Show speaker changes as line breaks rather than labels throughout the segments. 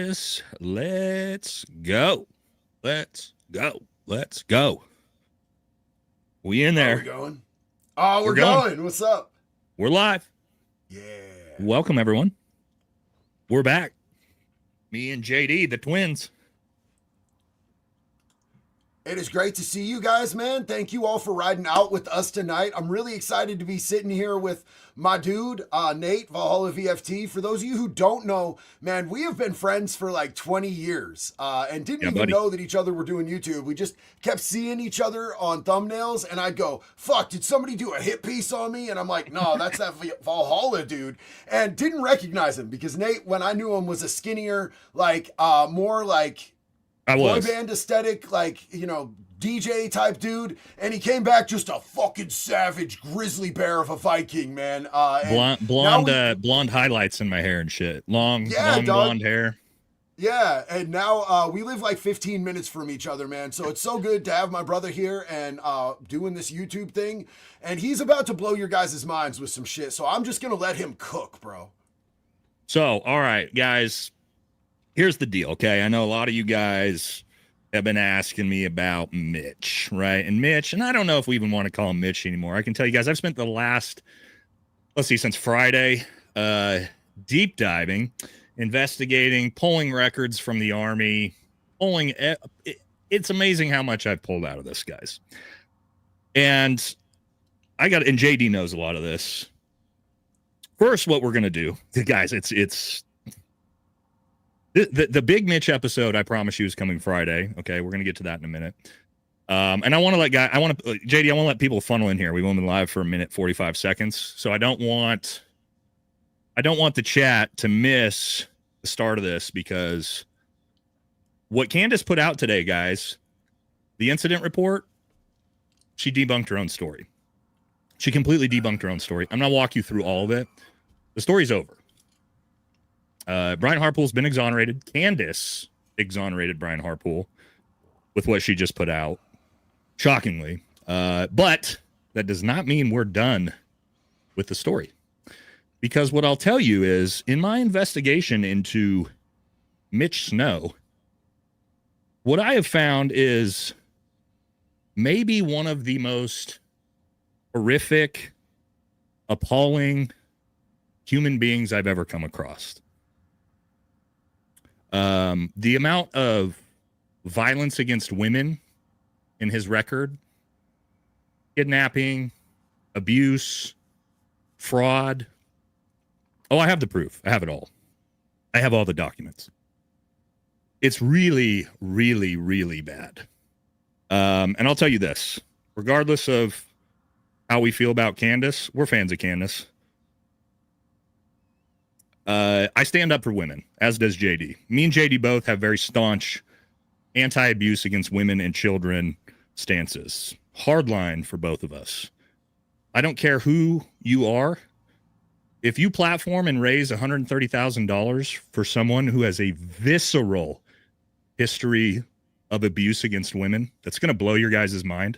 Candace. Let's go. Let's go. Let's go. We in there.
Are we going? Oh,
We're
we're
going.
going. What's up?
We're live.
Yeah.
Welcome, everyone. We're back. Me and JD, the twins.
It is great to see you guys, man. Thank you all for riding out with us tonight. I'm really excited to be sitting here with my dude, Nate, Valhalla VFT. For those of you who don't know, man, we have been friends for like 20 years and didn't even know that each other were doing YouTube. We just kept seeing each other on thumbnails, and I'd go, fuck, did somebody do a hit piece on me? And I'm like, no, that's that Valhalla dude. And didn't recognize him because Nate, when I knew him, was a skinnier, like, more like, boy band aesthetic, like, you know, DJ type dude, and he came back just a fucking savage grizzly bear of a Viking, man.
Blonde highlights in my hair and shit. Long blonde hair.
Yeah, and now we live like 15 minutes from each other, man. So it's so good to have my brother here and doing this YouTube thing. And he's about to blow your guys' minds with some shit. So I'm just gonna let him cook, bro.
So, all right, guys. Here's the deal, okay? I know a lot of you guys have been asking me about Mitch, right? And Mitch, and I don't know if we even want to call him Mitch anymore. I can tell you guys, I've spent the last, since Friday, deep diving, investigating, pulling records from the Army, it's amazing how much I've pulled out of this, guys. And and JD knows a lot of this. First, what we're going to do, guys, it's the big Mitch episode, I promise you, is coming Friday. Okay, we're gonna get to that in a minute. And I want to JD, I want to let people funnel in here. We've only been live for a minute 45 seconds, so I don't want the chat to miss the start of this, because what Candace put out today, guys, the incident report, she debunked her own story. She completely debunked her own story. I'm gonna walk you through all of it. The story's over. Brian Harpool's been exonerated. Candace exonerated Brian Harpool with what she just put out, shockingly. But that does not mean we're done with the story. Because what I'll tell you is, in my investigation into Mitch Snow, what I have found is maybe one of the most horrific, appalling human beings I've ever come across. The amount of violence against women in his record, kidnapping, abuse, fraud. Oh, I have the proof. I have it all. I have all the documents. It's really, really, really bad. And I'll tell you this, regardless of how we feel about Candace, we're fans of Candace. I stand up for women, as does JD. Me and JD both have very staunch anti-abuse against women and children stances. Hardline for both of us. I don't care who you are. If you platform and raise $130,000 for someone who has a visceral history of abuse against women, that's going to blow your guys' mind.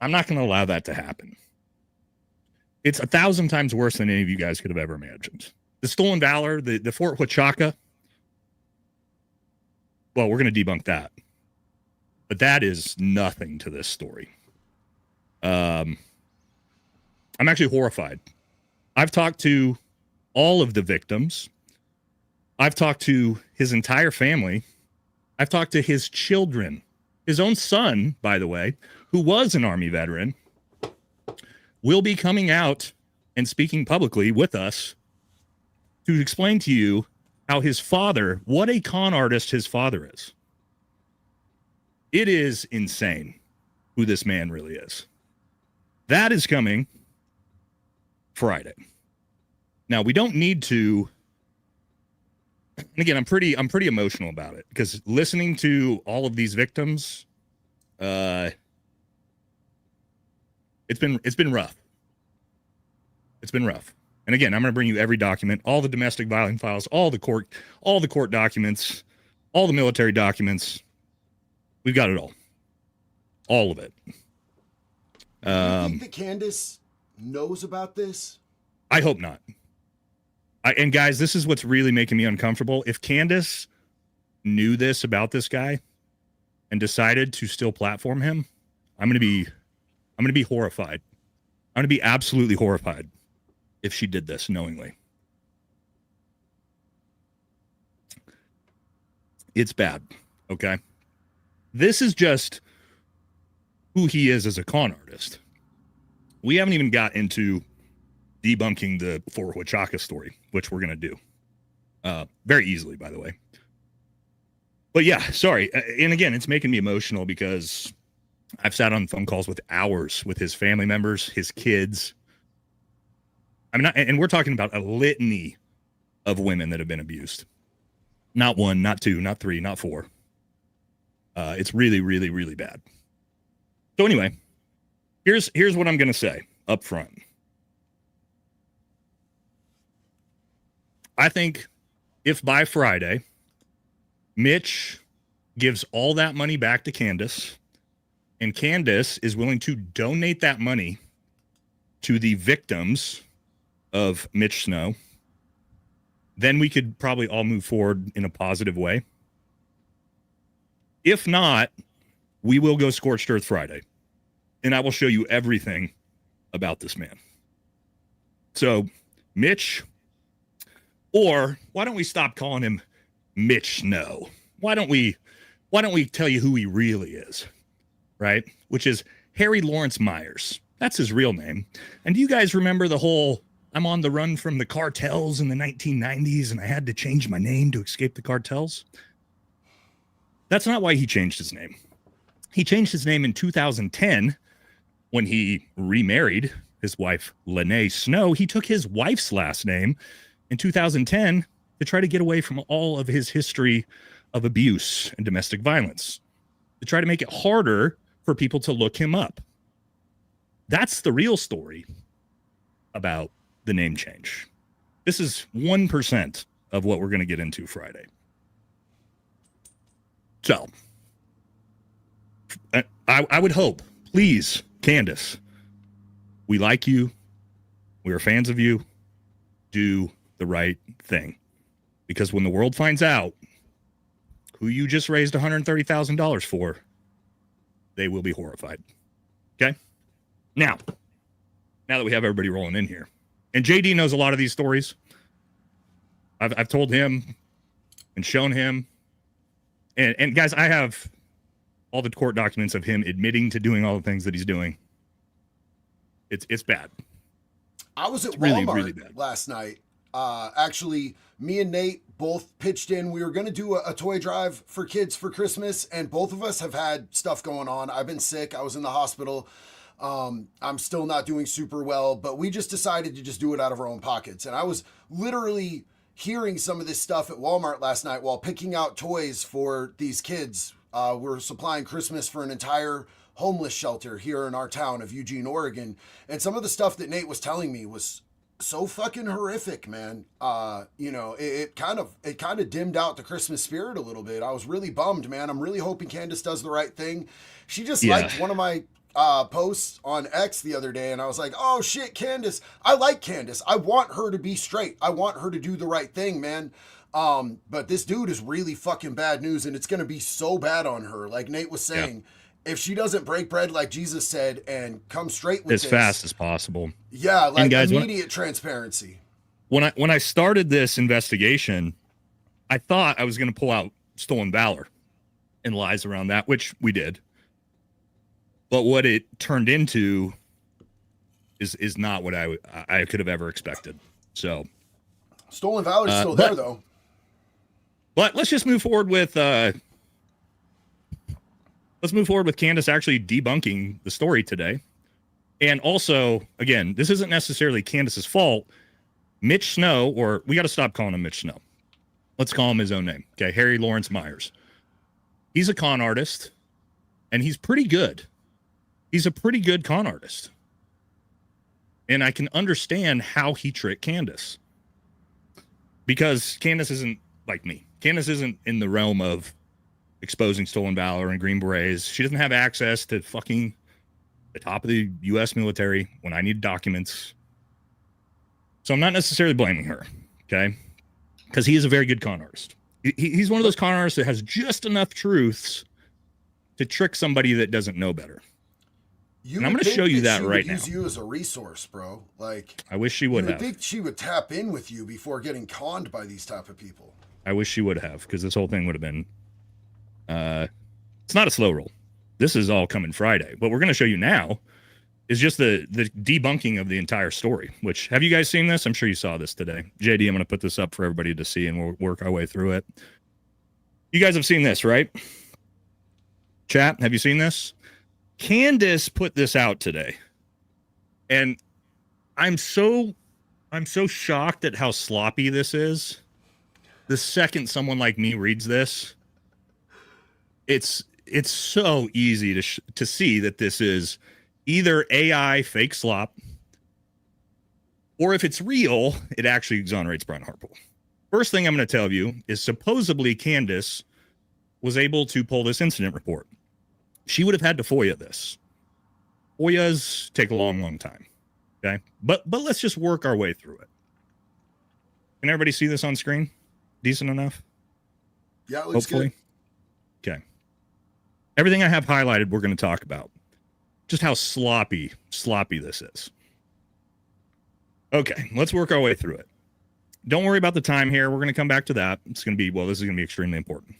I'm not going to allow that to happen. It's 1,000 times worse than any of you guys could have ever imagined. The stolen valor, the Fort Huachaca, well, we're going to debunk that. But that is nothing to this story. I'm actually horrified. I've talked to all of the victims. I've talked to his entire family. I've talked to his children. His own son, by the way, who was an Army veteran, will be coming out and speaking publicly with us to explain to you how his father, what a con artist his father is. It is insane who this man really is. That is coming Friday. Now, we don't need to, and again, I'm pretty emotional about it, because listening to all of these victims, it's been rough. It's been rough. And again, I'm going to bring you every document, all the domestic violence files, all the court documents, all the military documents. We've got it all of it.
Do you think that Candace knows about this?
I hope not. And guys, this is what's really making me uncomfortable. If Candace knew this about this guy and decided to still platform him, I'm going to be horrified. I'm going to be absolutely horrified if she did this knowingly. It's bad. Okay. This is just who he is as a con artist. We haven't even got into debunking the Fort Huachaka story, which we're going to do very easily, by the way. But yeah, sorry. And again, it's making me emotional because I've sat on phone calls with hours with his family members, his kids. And we're talking about a litany of women that have been abused. Not one, not two, not three, not four. It's really, really, really bad. So anyway, here's what I'm going to say up front. I think if by Friday, Mitch gives all that money back to Candace, and Candace is willing to donate that money to the victims of Mitch Snow, then we could probably all move forward in a positive way. If not, we will go Scorched Earth Friday, and I will show you everything about this man. So, Mitch, or why don't we stop calling him Mitch Snow? Why don't we tell you who he really is, right? Which is Harry Lawrence Myers. That's his real name. And do you guys remember the whole I'm on the run from the cartels in the 1990s and I had to change my name to escape the cartels? That's not why he changed his name. He changed his name in 2010 when he remarried his wife, Lene Snow. He took his wife's last name in 2010 to try to get away from all of his history of abuse and domestic violence, to try to make it harder for people to look him up. That's the real story about the name change. This is 1% of what we're going to get into Friday. So, I would hope, please, Candace, we like you. We are fans of you. Do the right thing. Because when the world finds out who you just raised $130,000 for, they will be horrified. Okay? Now that we have everybody rolling in here, and JD knows a lot of these stories. I've told him and shown him. And guys, I have all the court documents of him admitting to doing all the things that he's doing. It's bad.
I was at Walmart last night. Actually, me and Nate both pitched in. We were going to do a toy drive for kids for Christmas, and both of us have had stuff going on. I've been sick. I was in the hospital. I'm still not doing super well, but we just decided to just do it out of our own pockets. And I was literally hearing some of this stuff at Walmart last night while picking out toys for these kids. We're supplying Christmas for an entire homeless shelter here in our town of Eugene, Oregon. And some of the stuff that Nate was telling me was so fucking horrific, man. It kind of dimmed out the Christmas spirit a little bit. I was really bummed, man. I'm really hoping Candace does the right thing. She just liked one of my posts on X the other day, and I was like, oh shit, Candace. I like Candace. I want her to be straight. I want her to do the right thing, man. But this dude is really fucking bad news, and it's gonna be so bad on her. Like Nate was saying, if she doesn't break bread like Jesus said and come straight with
as fast as possible.
Yeah, like guys, immediate transparency.
When I started this investigation, I thought I was gonna pull out stolen valor and lies around that, which we did. But what it turned into is not what I could have ever expected. So,
stolen valor is still there, though.
But let's just move forward with Candace actually debunking the story today. And also, again, this isn't necessarily Candace's fault. Mitch Snow, or we got to stop calling him Mitch Snow. Let's call him his own name. Okay, Harry Lawrence Myers. He's a con artist, and he's pretty good. He's a pretty good con artist. And I can understand how he tricked Candace. Because Candace isn't like me. Candace isn't in the realm of exposing stolen valor and Green Berets. She doesn't have access to fucking the top of the U.S. military when I need documents. So I'm not necessarily blaming her, okay? Because he is a very good con artist. He's one of those con artists that has just enough truths to trick somebody that doesn't know better. And I'm going to show you that right now.
Use you as a resource, bro. Like,
I wish she would have.
I think she would tap in with you before getting conned by these type of people.
I wish she would have, because this whole thing would have been. It's not a slow roll. This is all coming Friday. What we're going to show you now is just the debunking of the entire story. Which, have you guys seen this? I'm sure you saw this today. JD, I'm going to put this up for everybody to see, and we'll work our way through it. You guys have seen this, right? Chat, have you seen this? Candace put this out today, and I'm so shocked at how sloppy this is. The second someone like me reads this, it's so easy to see that this is either AI fake slop, or if it's real, it actually exonerates Brian Harple. First thing I'm going to tell you is supposedly Candace was able to pull this incident report. She would have had to FOIA this. FOIAs take a long time. Okay. But let's just work our way through it. Can everybody see this on screen? Decent enough?
Yeah, it looks
hopefully.
Good.
Okay. Everything I have highlighted, we're going to talk about. Just how sloppy this is. Okay, let's work our way through it. Don't worry about the time here. We're going to come back to that. This is going to be extremely important.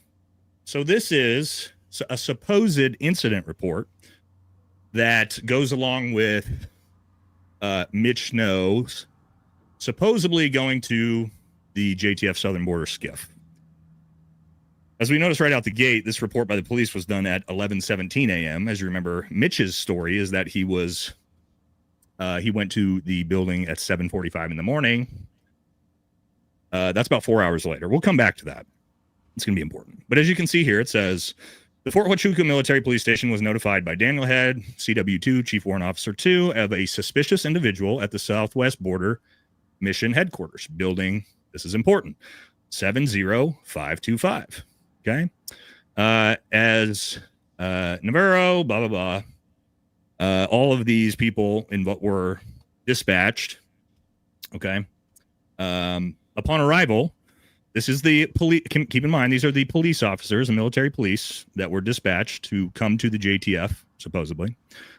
So this is a supposed incident report that goes along with Mitch Snow's supposedly going to the JTF Southern Border skiff. As we noticed right out the gate, this report by the police was done at 11:17 a.m. As you remember, Mitch's story is that he went to the building at 7:45 in the morning. That's about 4 hours later. We'll come back to that. It's going to be important. But as you can see here, it says, the Fort Huachuca Military Police Station was notified by Daniel Head, CW2, Chief Warrant Officer 2, of a suspicious individual at the Southwest Border Mission Headquarters building. This is important. 70525. Okay. As Navarro, blah, blah, blah. All of these people were dispatched. Okay. Upon arrival, this is the police. Keep in mind, these are the police officers and military police that were dispatched to come to the JTF, supposedly.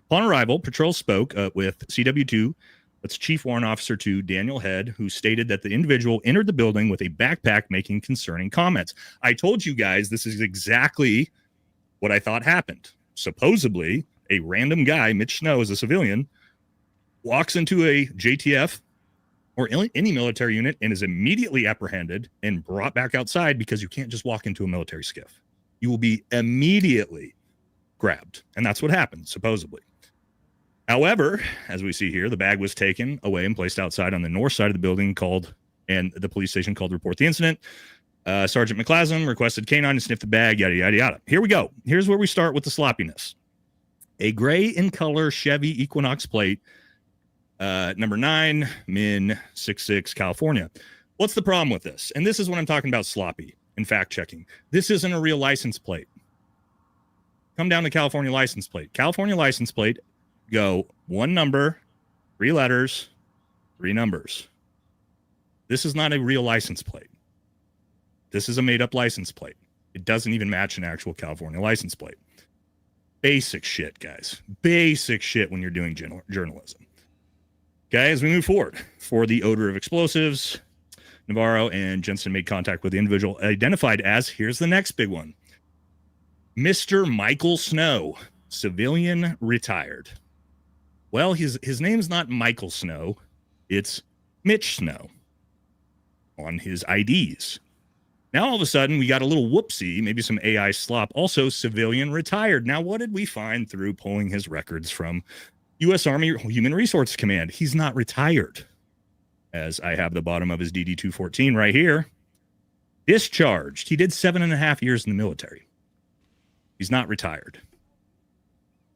Upon arrival, patrol spoke with CW2, that's Chief Warrant Officer 2, Daniel Head, who stated that the individual entered the building with a backpack making concerning comments. I told you guys this is exactly what I thought happened. Supposedly, a random guy, Mitch Snow, as a civilian, walks into a JTF or any military unit and is immediately apprehended and brought back outside, because you can't just walk into a military skiff. You will be immediately grabbed. And that's what happened, supposedly. However, as we see here, the bag was taken away and placed outside on the north side of the building, and the police station called to report the incident. Sergeant McClasm requested canine to sniff the bag, yada, yada, yada. Here we go. Here's where we start with the sloppiness. A gray in color Chevy Equinox plate, number 9, Min 66, California. What's the problem with this? And this is what I'm talking about sloppy and fact checking. This isn't a real license plate. Come down to California license plate. California license plate, go 1 number, 3 letters, 3 numbers. This is not a real license plate. This is a made up license plate. It doesn't even match an actual California license plate. Basic shit, guys. Basic shit when you're doing journalism. Okay, as we move forward, for the odor of explosives, Navarro and Jensen made contact with the individual identified as, here's the next big one, Mr. Michael Snow, civilian, retired. Well, his name's not Michael Snow, it's Mitch Snow on his IDs. Now, all of a sudden, we got a little whoopsie, maybe some AI slop, also civilian, retired. Now, what did we find through pulling his records from U.S. Army Human Resources Command? He's not retired, as I have the bottom of his DD-214 right here. Discharged. He did 7.5 years in the military. He's not retired.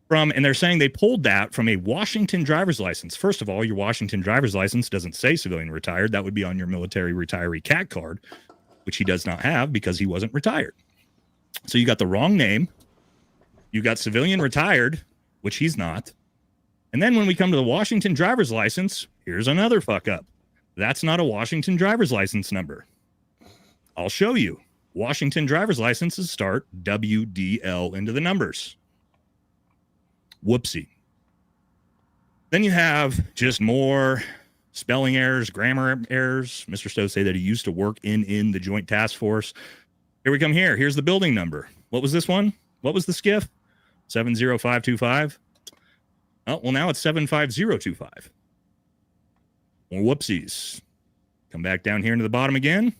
And they're saying they pulled that from a Washington driver's license. First of all, your Washington driver's license doesn't say civilian retired. That would be on your military retiree CAT card, which he does not have because he wasn't retired. So you got the wrong name. You got civilian retired, which he's not. And then when we come to the Washington driver's license, here's another fuck up. That's not a Washington driver's license number. I'll show you. Washington driver's licenses start WDL into the numbers. Whoopsie. Then you have just more spelling errors, grammar errors. Mr. Stowe say that he used to work in the Joint Task Force. Here we come here. Here's the building number. What was this one? What was the skiff? 70525. Oh, well, now it's 75025. More whoopsies. Come back down here into the bottom again.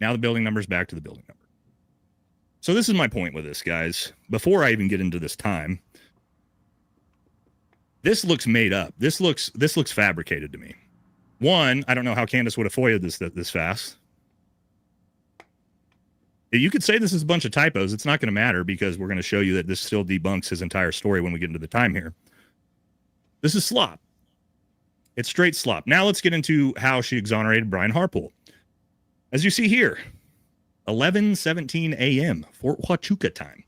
Now the building number is back to the building number. So this is my point with this, guys. Before I even get into this time, this looks made up. This looks fabricated to me. One, I don't know how Candace would have FOIA'd this fast. You could say this is a bunch of typos. It's not going to matter because we're going to show you that this still debunks his entire story when we get into the time here. This is slop. It's straight slop. Now let's get into how she exonerated Brian Harpool. As you see here, 11:17 a.m. Fort Huachuca time.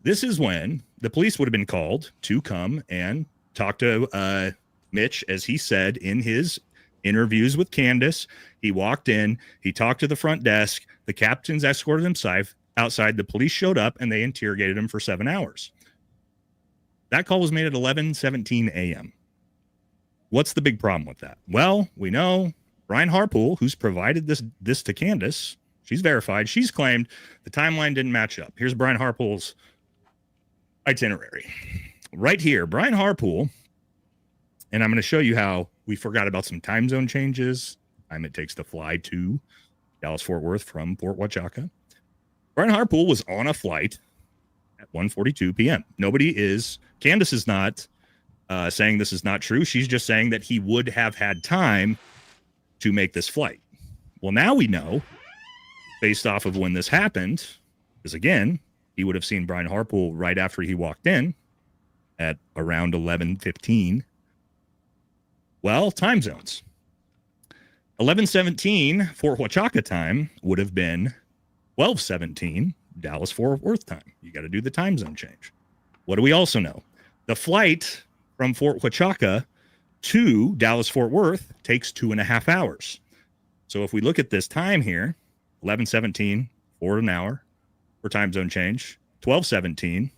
This is when the police would have been called to come and talk to Mitch, as he said in his interviews with Candace. He walked in, he talked to the front desk, the captains escorted him outside, the police showed up, and they interrogated him for 7 hours. That call was made at 11:17 a.m. What's the big problem with that? Well, we know Brian Harpool, who's provided this to Candace, she's verified, she's claimed the timeline didn't match up. Here's Brian Harpool's itinerary. Right here, Brian Harpool, and I'm going to show you how we forgot about some time zone changes, time it takes to fly to Dallas-Fort Worth from Fort Huachuca. Brian Harpool was on a flight at 1:42 p.m. Candace is not saying this is not true. She's just saying that he would have had time to make this flight. Well, now we know, based off of when this happened, because again, he would have seen Brian Harpool right after he walked in at around 11:15. Well, time zones. 11:17 Fort Huachuca time would have been 12:17 Dallas-Fort Worth time. You got to do the time zone change. What do we also know? The flight from Fort Huachuca to Dallas-Fort Worth takes 2.5 hours. So if we look at this time here, 11:17 for an hour for time zone change, 12:17,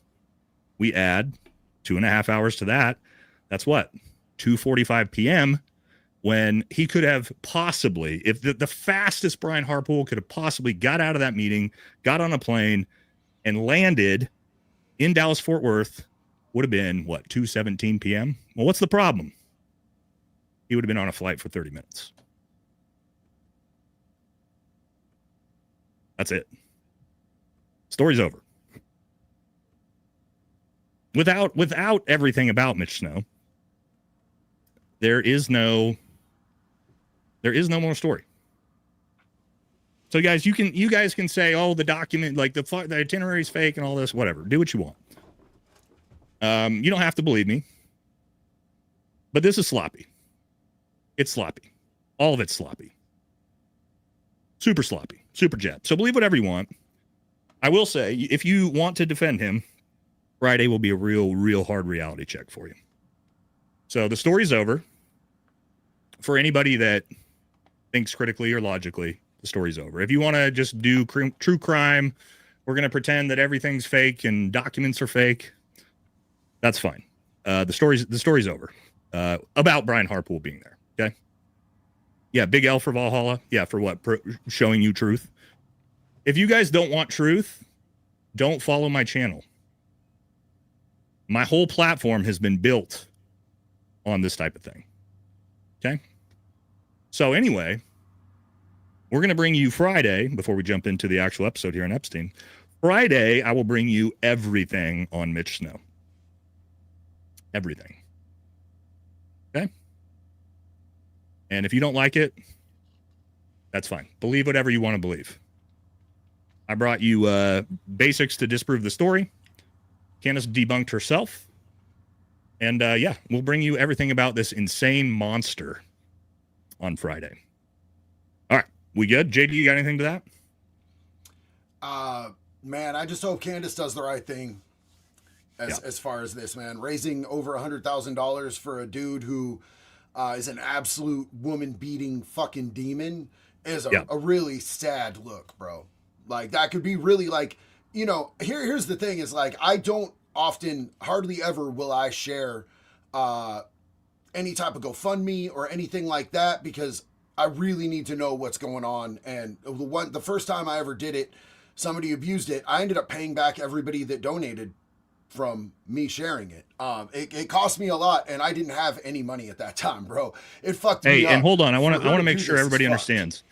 we add 2.5 hours to that. That's what? 2:45 p.m. when he could have possibly, if the fastest Brian Harpool could have possibly got out of that meeting, got on a plane, and landed in Dallas-Fort Worth, would have been, what, 2:17 p.m.? Well, what's the problem? He would have been on a flight for 30 minutes. That's it. Story's over. Without everything about Mitch Snow, there is no more story. So guys, you guys can say, oh, the document, like the itinerary is fake and all this, whatever. Do what you want. You don't have to believe me, but this is sloppy. It's sloppy. All of it's sloppy. Super sloppy. Super jet. So believe whatever you want. I will say, if you want to defend him, Friday will be a real hard reality check for you. So the story's over. For anybody that thinks critically or logically, the story's over. If you want to just do true crime, we're going to pretend that everything's fake and documents are fake. That's fine. The story's over. About Brian Harpool being there. Okay. Yeah. Big L for Valhalla. Yeah. For what? Showing you truth. If you guys don't want truth, don't follow my channel. My whole platform has been built on this type of thing. Okay. So anyway, we're going to bring you Friday, before we jump into the actual episode here on Epstein. Friday, I will bring you everything on Mitch Snow. Everything. Okay. And if you don't like it, that's fine. Believe whatever you want to believe. I brought you basics to disprove the story. Candace debunked herself. And yeah, we'll bring you everything about this insane monster on Friday. All right. We good? JD, you got anything to that?
Man, I just hope Candace does the right thing as far as this, man. Raising over $100,000 for a dude who is an absolute woman-beating fucking demon is a really sad look, bro. Like that could be really like, here's the thing is like, I don't often, hardly ever will I share any type of GoFundMe or anything like that because I really need to know what's going on. And the first time I ever did it, somebody abused it. I ended up paying back everybody that donated from me sharing it. It cost me a lot, and I didn't have any money at that time, bro. It fucked me up.
Hey, and hold on, I want to make
do
sure
this
everybody
is
understands.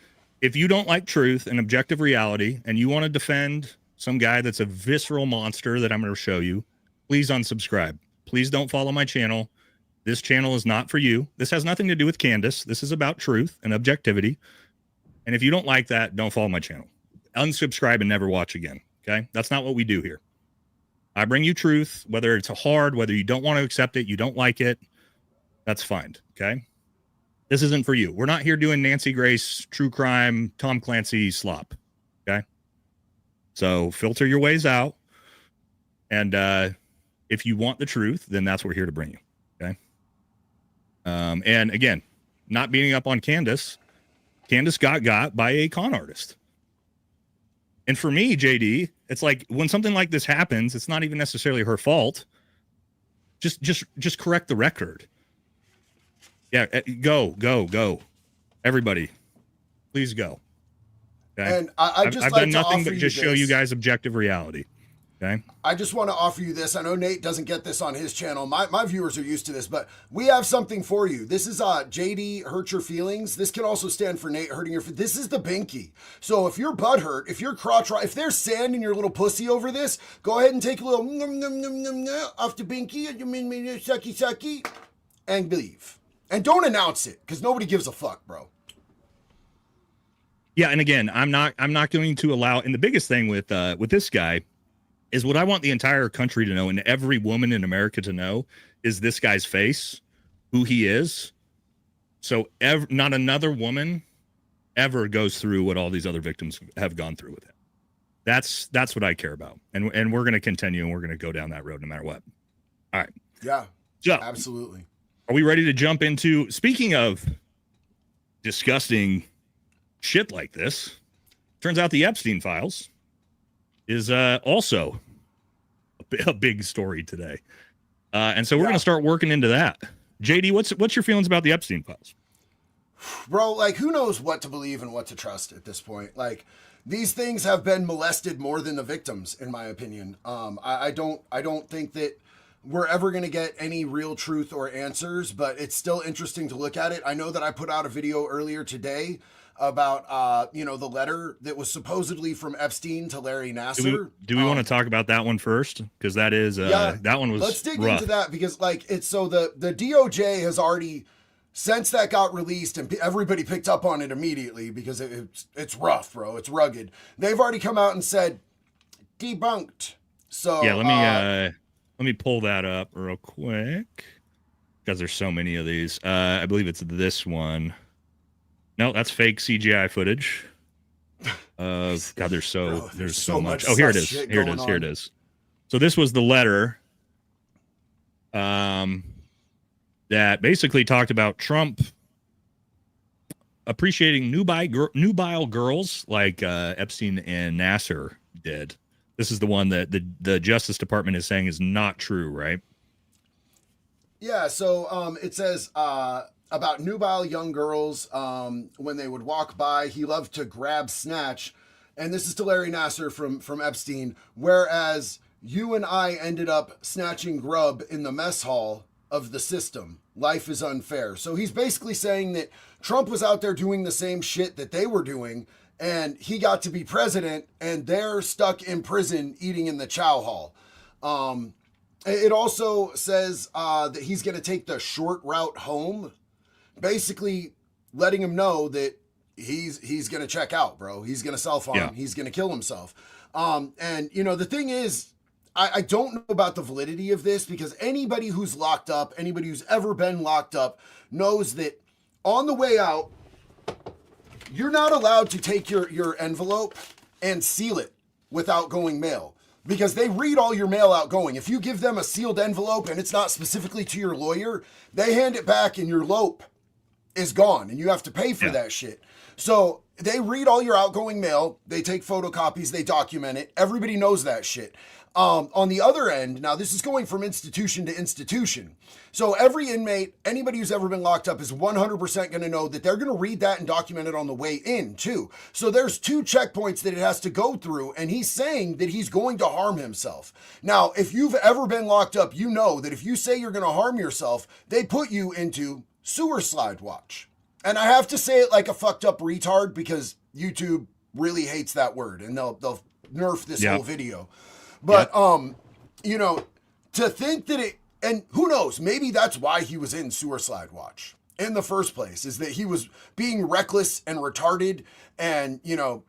If you don't like truth and objective reality, and you want to defend some guy that's a visceral monster that I'm going to show you, please unsubscribe. Please don't follow my channel. This channel is not for you. This has nothing to do with Candace. This is about truth and objectivity. And if you don't like that, don't follow my channel. Unsubscribe and never watch again. Okay? That's not what we do here. I bring you truth, whether it's hard, whether you don't want to accept it, you don't like it, that's fine. Okay? This isn't for you. We're not here doing Nancy Grace, true crime, Tom Clancy slop. Okay? So filter your ways out. And if you want the truth, then that's what we're here to bring you. Okay? And again, not beating up on Candace. Candace got by a con artist. And for me, JD, it's like when something like this happens, it's not even necessarily her fault. Just correct the record. Yeah, go. Everybody, please go. Okay?
And I've
like done nothing but just show you guys objective reality. Okay.
I just want to offer you this. I know Nate doesn't get this on his channel. My viewers are used to this, but we have something for you. This is JD Hurt Your Feelings. This can also stand for Nate Hurting Your Feelings. This is the binky. So if you're butthurt, if you're crotch, if there's sand in your little pussy over this, go ahead and take a little off the binky and you mean sucky and leave. And don't announce it because nobody gives a fuck, bro.
Yeah, and again, I'm not going to allow. And the biggest thing with this guy is what I want the entire country to know and every woman in America to know is this guy's face, who he is. So not another woman ever goes through what all these other victims have gone through with him. That's what I care about. And we're going to continue and we're going to go down that road no matter what. All right.
Yeah,
so,
absolutely.
Are we ready to jump into, speaking of disgusting shit like this, turns out the Epstein files is also a big story today. And so we're going to start working into that. JD, what's your feelings about the Epstein files?
Bro, like who knows what to believe and what to trust at this point? Like these things have been molested more than the victims, in my opinion. I don't think that we're ever going to get any real truth or answers, but it's still interesting to look at it. I know that I put out a video earlier today about the letter that was supposedly from Epstein to Larry Nassar.
Do we want to talk about that one first? Because that is that one was
let's dig
rough.
into that because like it's so the DOJ has already, since that got released and everybody picked up on it immediately because it's rough, bro. It's rugged. They've already come out and said debunked. So
yeah, let me pull that up real quick because there's so many of these. I believe it's this one. No, that's fake CGI footage. God, there's so much. Oh, here it is. Here it is. So this was the letter that basically talked about Trump appreciating nubile girls like Epstein and Nassar did. This is the one that the Justice Department is saying is not true, right?
Yeah, so it says about nubile young girls when they would walk by, he loved to grab snatch. And this is to Larry Nassar from Epstein, whereas you and I ended up snatching grub in the mess hall of the system. Life is unfair. So he's basically saying that Trump was out there doing the same shit that they were doing, and he got to be president, and they're stuck in prison eating in the chow hall. It also says that he's going to take the short route home, basically letting him know that he's going to check out, bro. He's going to self-harm. Yeah. He's going to kill himself. And, the thing is, I don't know about the validity of this because anybody who's locked up, anybody who's ever been locked up knows that on the way out, you're not allowed to take your envelope and seal it without going mail because they read all your mail outgoing. If you give them a sealed envelope and it's not specifically to your lawyer, they hand it back and your lope is gone and you have to pay for that shit. So they read all your outgoing mail, they take photocopies, they document it. Everybody knows that shit. On the other end, now this is going from institution to institution. So every inmate, anybody who's ever been locked up is 100% going to know that they're going to read that and document it on the way in too. So there's 2 checkpoints that it has to go through, and he's saying that he's going to harm himself. Now, if you've ever been locked up, you know that if you say you're going to harm yourself, they put you into sewer slide watch. And I have to say it like a fucked up retard because YouTube really hates that word and they'll nerf this whole video. But, you know, to think that it, and who knows, maybe that's why he was in sewer slide watch in the first place, is that he was being reckless and retarded and, you know,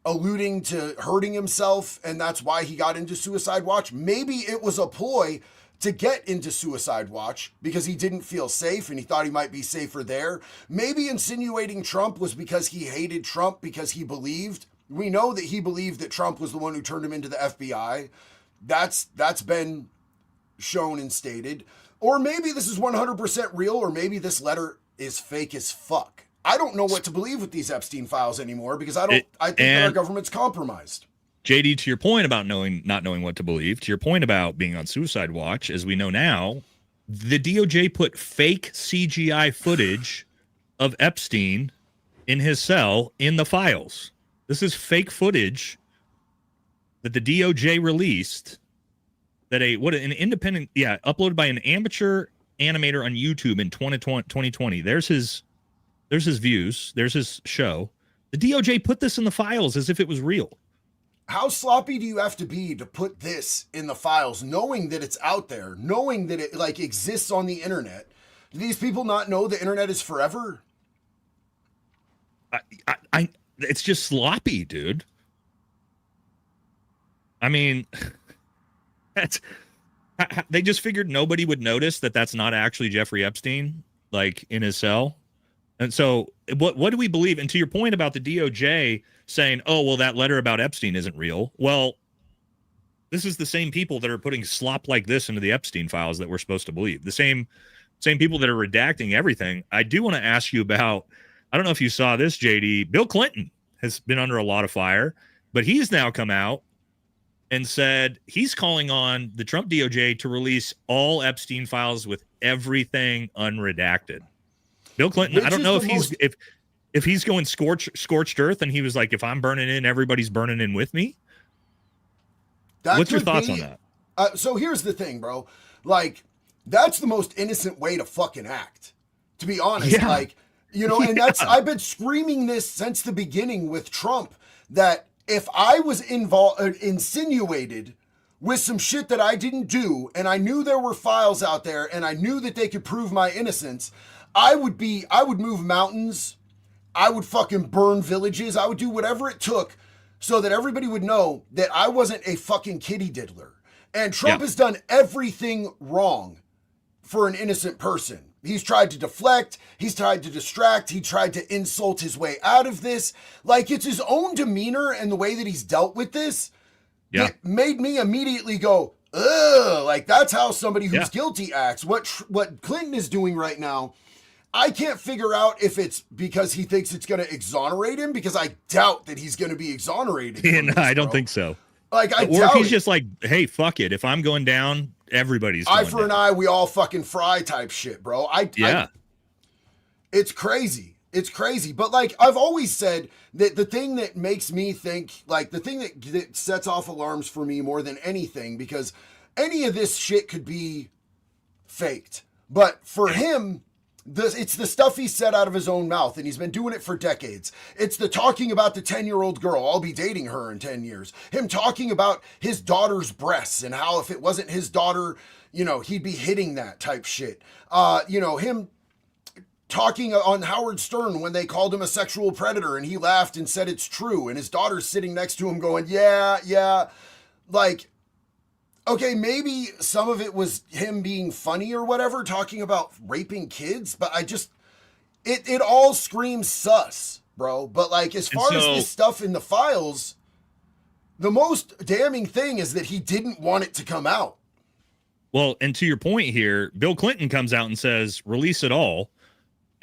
alluding to hurting himself. And that's why he got into suicide watch. Maybe it was a ploy to get into suicide watch because he didn't feel safe and he thought he might be safer there. Maybe insinuating Trump was because he hated Trump because he believed. We know that he believed that Trump was the one who turned him into the FBI. That's been shown and stated. Or maybe this is 100% real, or maybe this letter is fake as fuck. I don't know what to believe with these Epstein files anymore because I think that our government's compromised.
JD, to your point about not knowing what to believe, to your point about being on suicide watch, as we know now, the DOJ put fake CGI footage of Epstein in his cell in the files. This is fake footage that the DOJ released that an independent, uploaded by an amateur animator on YouTube in 2020. There's his views. There's his show. The DOJ put this in the files as if it was real.
How sloppy do you have to be to put this in the files, knowing that it's out there, knowing that it like exists on the internet? Do these people not know the internet is forever?
It's just sloppy, dude. I mean, they just figured nobody would notice that that's not actually Jeffrey Epstein, like in his cell. And so what do we believe? And to your point about the DOJ saying, oh, well, that letter about Epstein isn't real. Well, this is the same people that are putting slop like this into the Epstein files that we're supposed to believe. The same people that are redacting everything. I do want to ask you about, I don't know if you saw this, JD. Bill Clinton has been under a lot of fire, but he's now come out and said he's calling on the Trump DOJ to release all Epstein files with everything unredacted. Bill Clinton, I don't know if he's going scorched earth, and he was like, if I'm burning in, everybody's burning in with me. What's your thoughts on that?
So here's the thing, bro. Like, that's the most innocent way to fucking act, to be honest.
Yeah.
Like, you know, and I've been screaming this since the beginning with Trump, that if I was insinuated with some shit that I didn't do, and I knew there were files out there, and I knew that they could prove my innocence, I would move mountains. I would fucking burn villages. I would do whatever it took so that everybody would know that I wasn't a fucking kitty diddler. And Trump has done everything wrong for an innocent person. He's tried to deflect. He's tried to distract. He tried to insult his way out of this. Like, it's his own demeanor and the way that he's dealt with this that made me immediately go, ugh, like that's how somebody who's guilty acts. What Clinton is doing right now, I can't figure out if it's because he thinks it's going to exonerate him, because I doubt that he's going to be exonerated.
No, I don't think so.
Like,
or if he's just like, hey, fuck it. If I'm going down, everybody's going
eye for
down.
An eye, we all fucking fry type shit, bro. It's crazy. It's crazy. But like, I've always said that the thing that makes me think, like the thing that sets off alarms for me more than anything, because any of this shit could be faked. But for him, it's the stuff he said out of his own mouth, and he's been doing it for decades. It's the talking about the 10-year-old girl. I'll be dating her in 10 years. Him talking about his daughter's breasts and how if it wasn't his daughter, you know, he'd be hitting that type shit. You know, him talking on Howard Stern when they called him a sexual predator and he laughed and said it's true. And his daughter's sitting next to him going, yeah. Like, okay, maybe some of it was him being funny or whatever, talking about raping kids, but it all screams sus, bro. But like, as far as this stuff in the files, the most damning thing is that he didn't want it to come out.
Well, and to your point here, Bill Clinton comes out and says, release it all.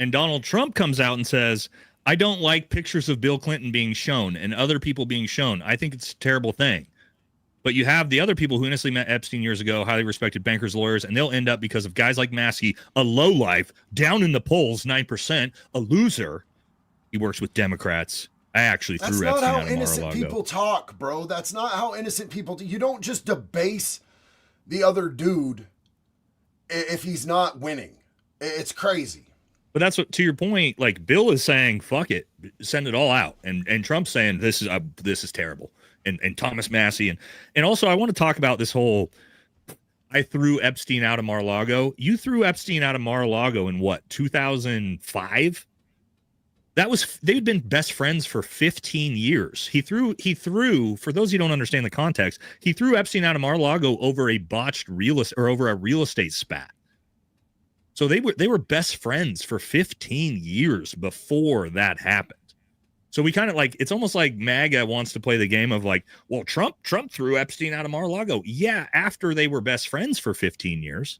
And Donald Trump comes out and says, I don't like pictures of Bill Clinton being shown and other people being shown. I think it's a terrible thing. But you have the other people who innocently met Epstein years ago, highly respected bankers, lawyers, and they'll end up because of guys like Maskey, a lowlife, down in the polls, 9%, a loser. He works with Democrats. I actually threw Epstein out of Mar-a-Lago.
That's not how innocent people talk, bro. That's not how innocent people do. You don't just debase the other dude if he's not winning. It's crazy.
But that's what, to your point, like Bill is saying, fuck it, send it all out. And Trump's saying this is terrible. And Thomas Massey. And also I want to talk about this whole, I threw Epstein out of Mar-a-Lago. You threw Epstein out of Mar-a-Lago in what, 2005? They'd been best friends for 15 years. He threw, for those who don't understand the context, he threw Epstein out of Mar-a-Lago over a botched over a real estate spat. So they were best friends for 15 years before that happened. So we kind of like, it's almost like MAGA wants to play the game of like, well, Trump threw Epstein out of Mar-a-Lago. Yeah, after they were best friends for 15 years.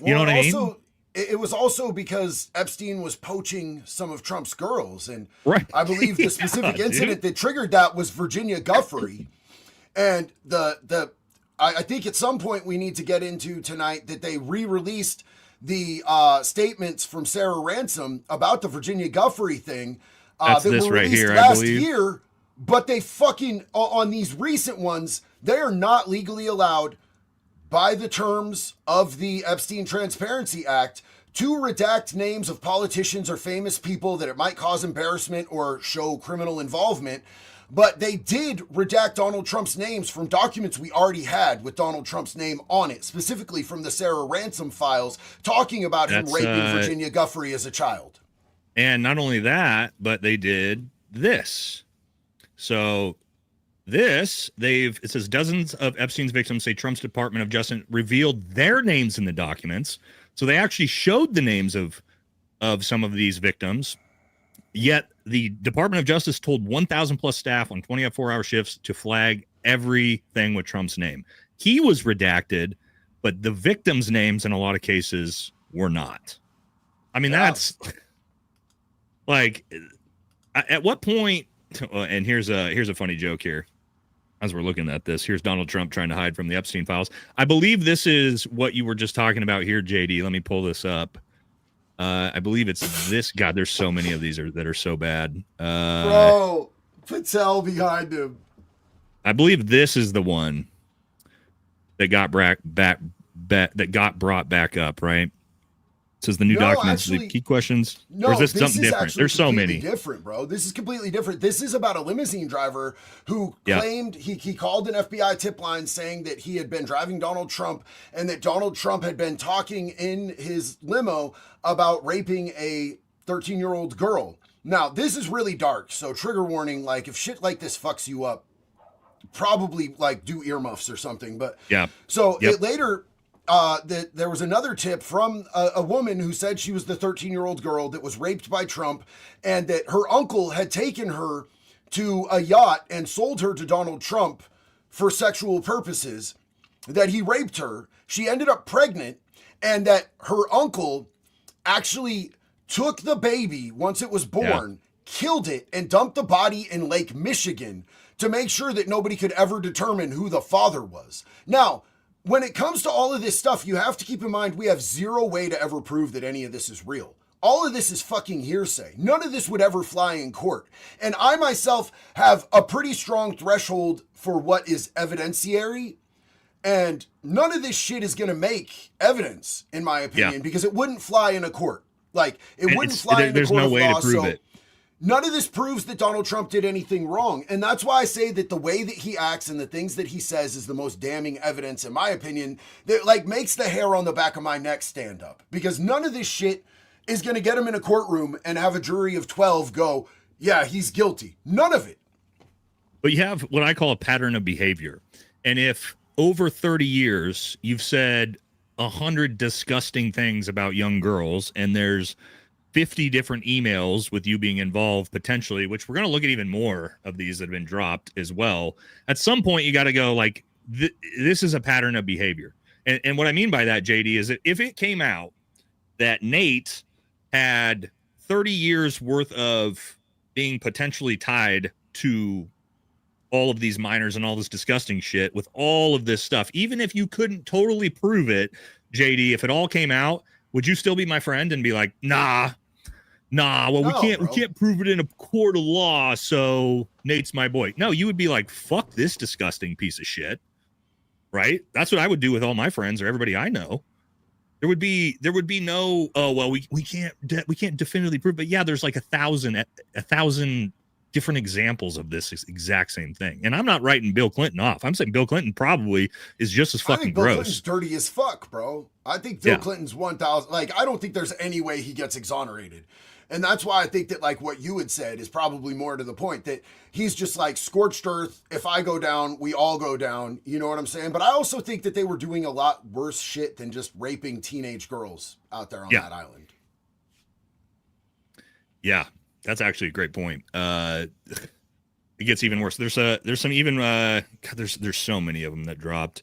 You know what I mean?
It was also because Epstein was poaching some of Trump's girls. And
right.
I believe the specific incident that triggered that was Virginia Giuffre. And I think at some point we need to get into tonight that they re-released the statements from Sarah Ransom about the Virginia Giuffre thing.
That's
that
this
were
right here,
last
I believe.
year, but they fucking, on these recent ones, they are not legally allowed by the terms of the Epstein Transparency Act to redact names of politicians or famous people that it might cause embarrassment or show criminal involvement. But they did redact Donald Trump's names from documents we already had with Donald Trump's name on it, specifically from the Sarah Ransom files, talking about him raping Virginia Giuffre as a child.
And not only that, but they did this. So it says dozens of Epstein's victims say Trump's Department of Justice revealed their names in the documents. So they actually showed the names of some of these victims. Yet the Department of Justice told 1,000 plus staff on 24-hour shifts to flag everything with Trump's name. He was redacted, but the victims' names in a lot of cases were not. I mean, that's like, at what point? And here's a funny joke here. As we're looking at this, here's Donald Trump trying to hide from the Epstein files. I believe this is what you were just talking about here, JD. Let me pull this up. I believe it's this. God, there's so many of these that are so bad.
Bro, Patel behind him.
I believe this is the one that got brought back up, right? It says the new documents, actually, the key questions.
No,
or is this something different? There's so many.
Different, bro. This is completely different. This is about a limousine driver who claimed he called an FBI tip line saying that he had been driving Donald Trump and that Donald Trump had been talking in his limo about raping a 13-year-old girl. Now, this is really dark, so trigger warning, like if shit like this fucks you up, probably like do earmuffs or something. But it later that there was another tip from a woman who said she was the 13-year-old girl that was raped by Trump and that her uncle had taken her to a yacht and sold her to Donald Trump for sexual purposes, that he raped her. She ended up pregnant and that her uncle actually took the baby once it was born, killed it, and dumped the body in Lake Michigan to make sure that nobody could ever determine who the father was. Now, when it comes to all of this stuff, you have to keep in mind we have zero way to ever prove that any of this is real. All of this is fucking hearsay. None of this would ever fly in court. And I myself have a pretty strong threshold for what is evidentiary. And none of this shit is going to make evidence, in my opinion, because it wouldn't fly in a court. Like, it wouldn't fly in a court of law. There's no way to prove it. None of this proves that Donald Trump did anything wrong. And that's why I say that the way that he acts and the things that he says is the most damning evidence, in my opinion, that like makes the hair on the back of my neck stand up. Because none of this shit is going to get him in a courtroom and have a jury of 12 go, yeah, he's guilty. None of it.
But you have what I call a pattern of behavior. And if over 30 years you've said 100 disgusting things about young girls and there's 50 different emails with you being involved potentially, which we're going to look at even more of these that have been dropped as well. At some point, you got to go like, this is a pattern of behavior. And what I mean by that, JD, is that if it came out that Nate had 30 years worth of being potentially tied to all of these minors and all this disgusting shit with all of this stuff. Even if you couldn't totally prove it, JD, if it all came out, would you still be my friend and be like, nah, well, we can't prove it in a court of law, so Nate's my boy. No, you would be like, fuck this disgusting piece of shit. Right? That's what I would do with all my friends or everybody I know. There would be no, oh well, we can't definitively prove, but yeah, there's like a thousand different examples of this exact same thing. And I'm not writing Bill Clinton off. I'm saying Bill Clinton probably is just as fucking
Bill
gross.
Clinton's dirty as fuck, bro. I think Bill Clinton's 1,000. Like, I don't think there's any way he gets exonerated. And that's why I think that, like, what you had said is probably more to the point, that he's just like scorched earth. If I go down, we all go down. You know what I'm saying? But I also think that they were doing a lot worse shit than just raping teenage girls out there on that island. Yeah,
that's actually a great point. It gets even worse. There's some even God, there's so many of them that dropped.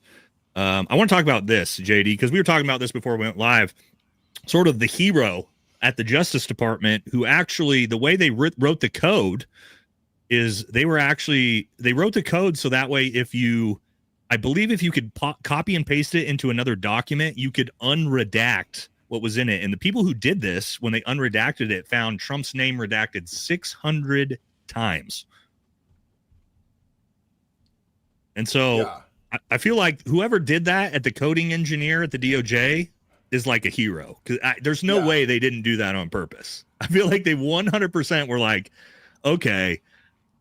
I want to talk about this, JD, because we were talking about this before we went live. Sort of the hero at the Justice Department, who actually, the way they wrote the code is they wrote the code so that way I believe if you could copy and paste it into another document, you could unredact what was in it. And the people who did this, when they unredacted it, found Trump's name redacted 600 times. And so I feel like whoever did that at the coding engineer at the DOJ is like a hero, because there's no way they didn't do that on purpose. I feel like they 100% were like, okay,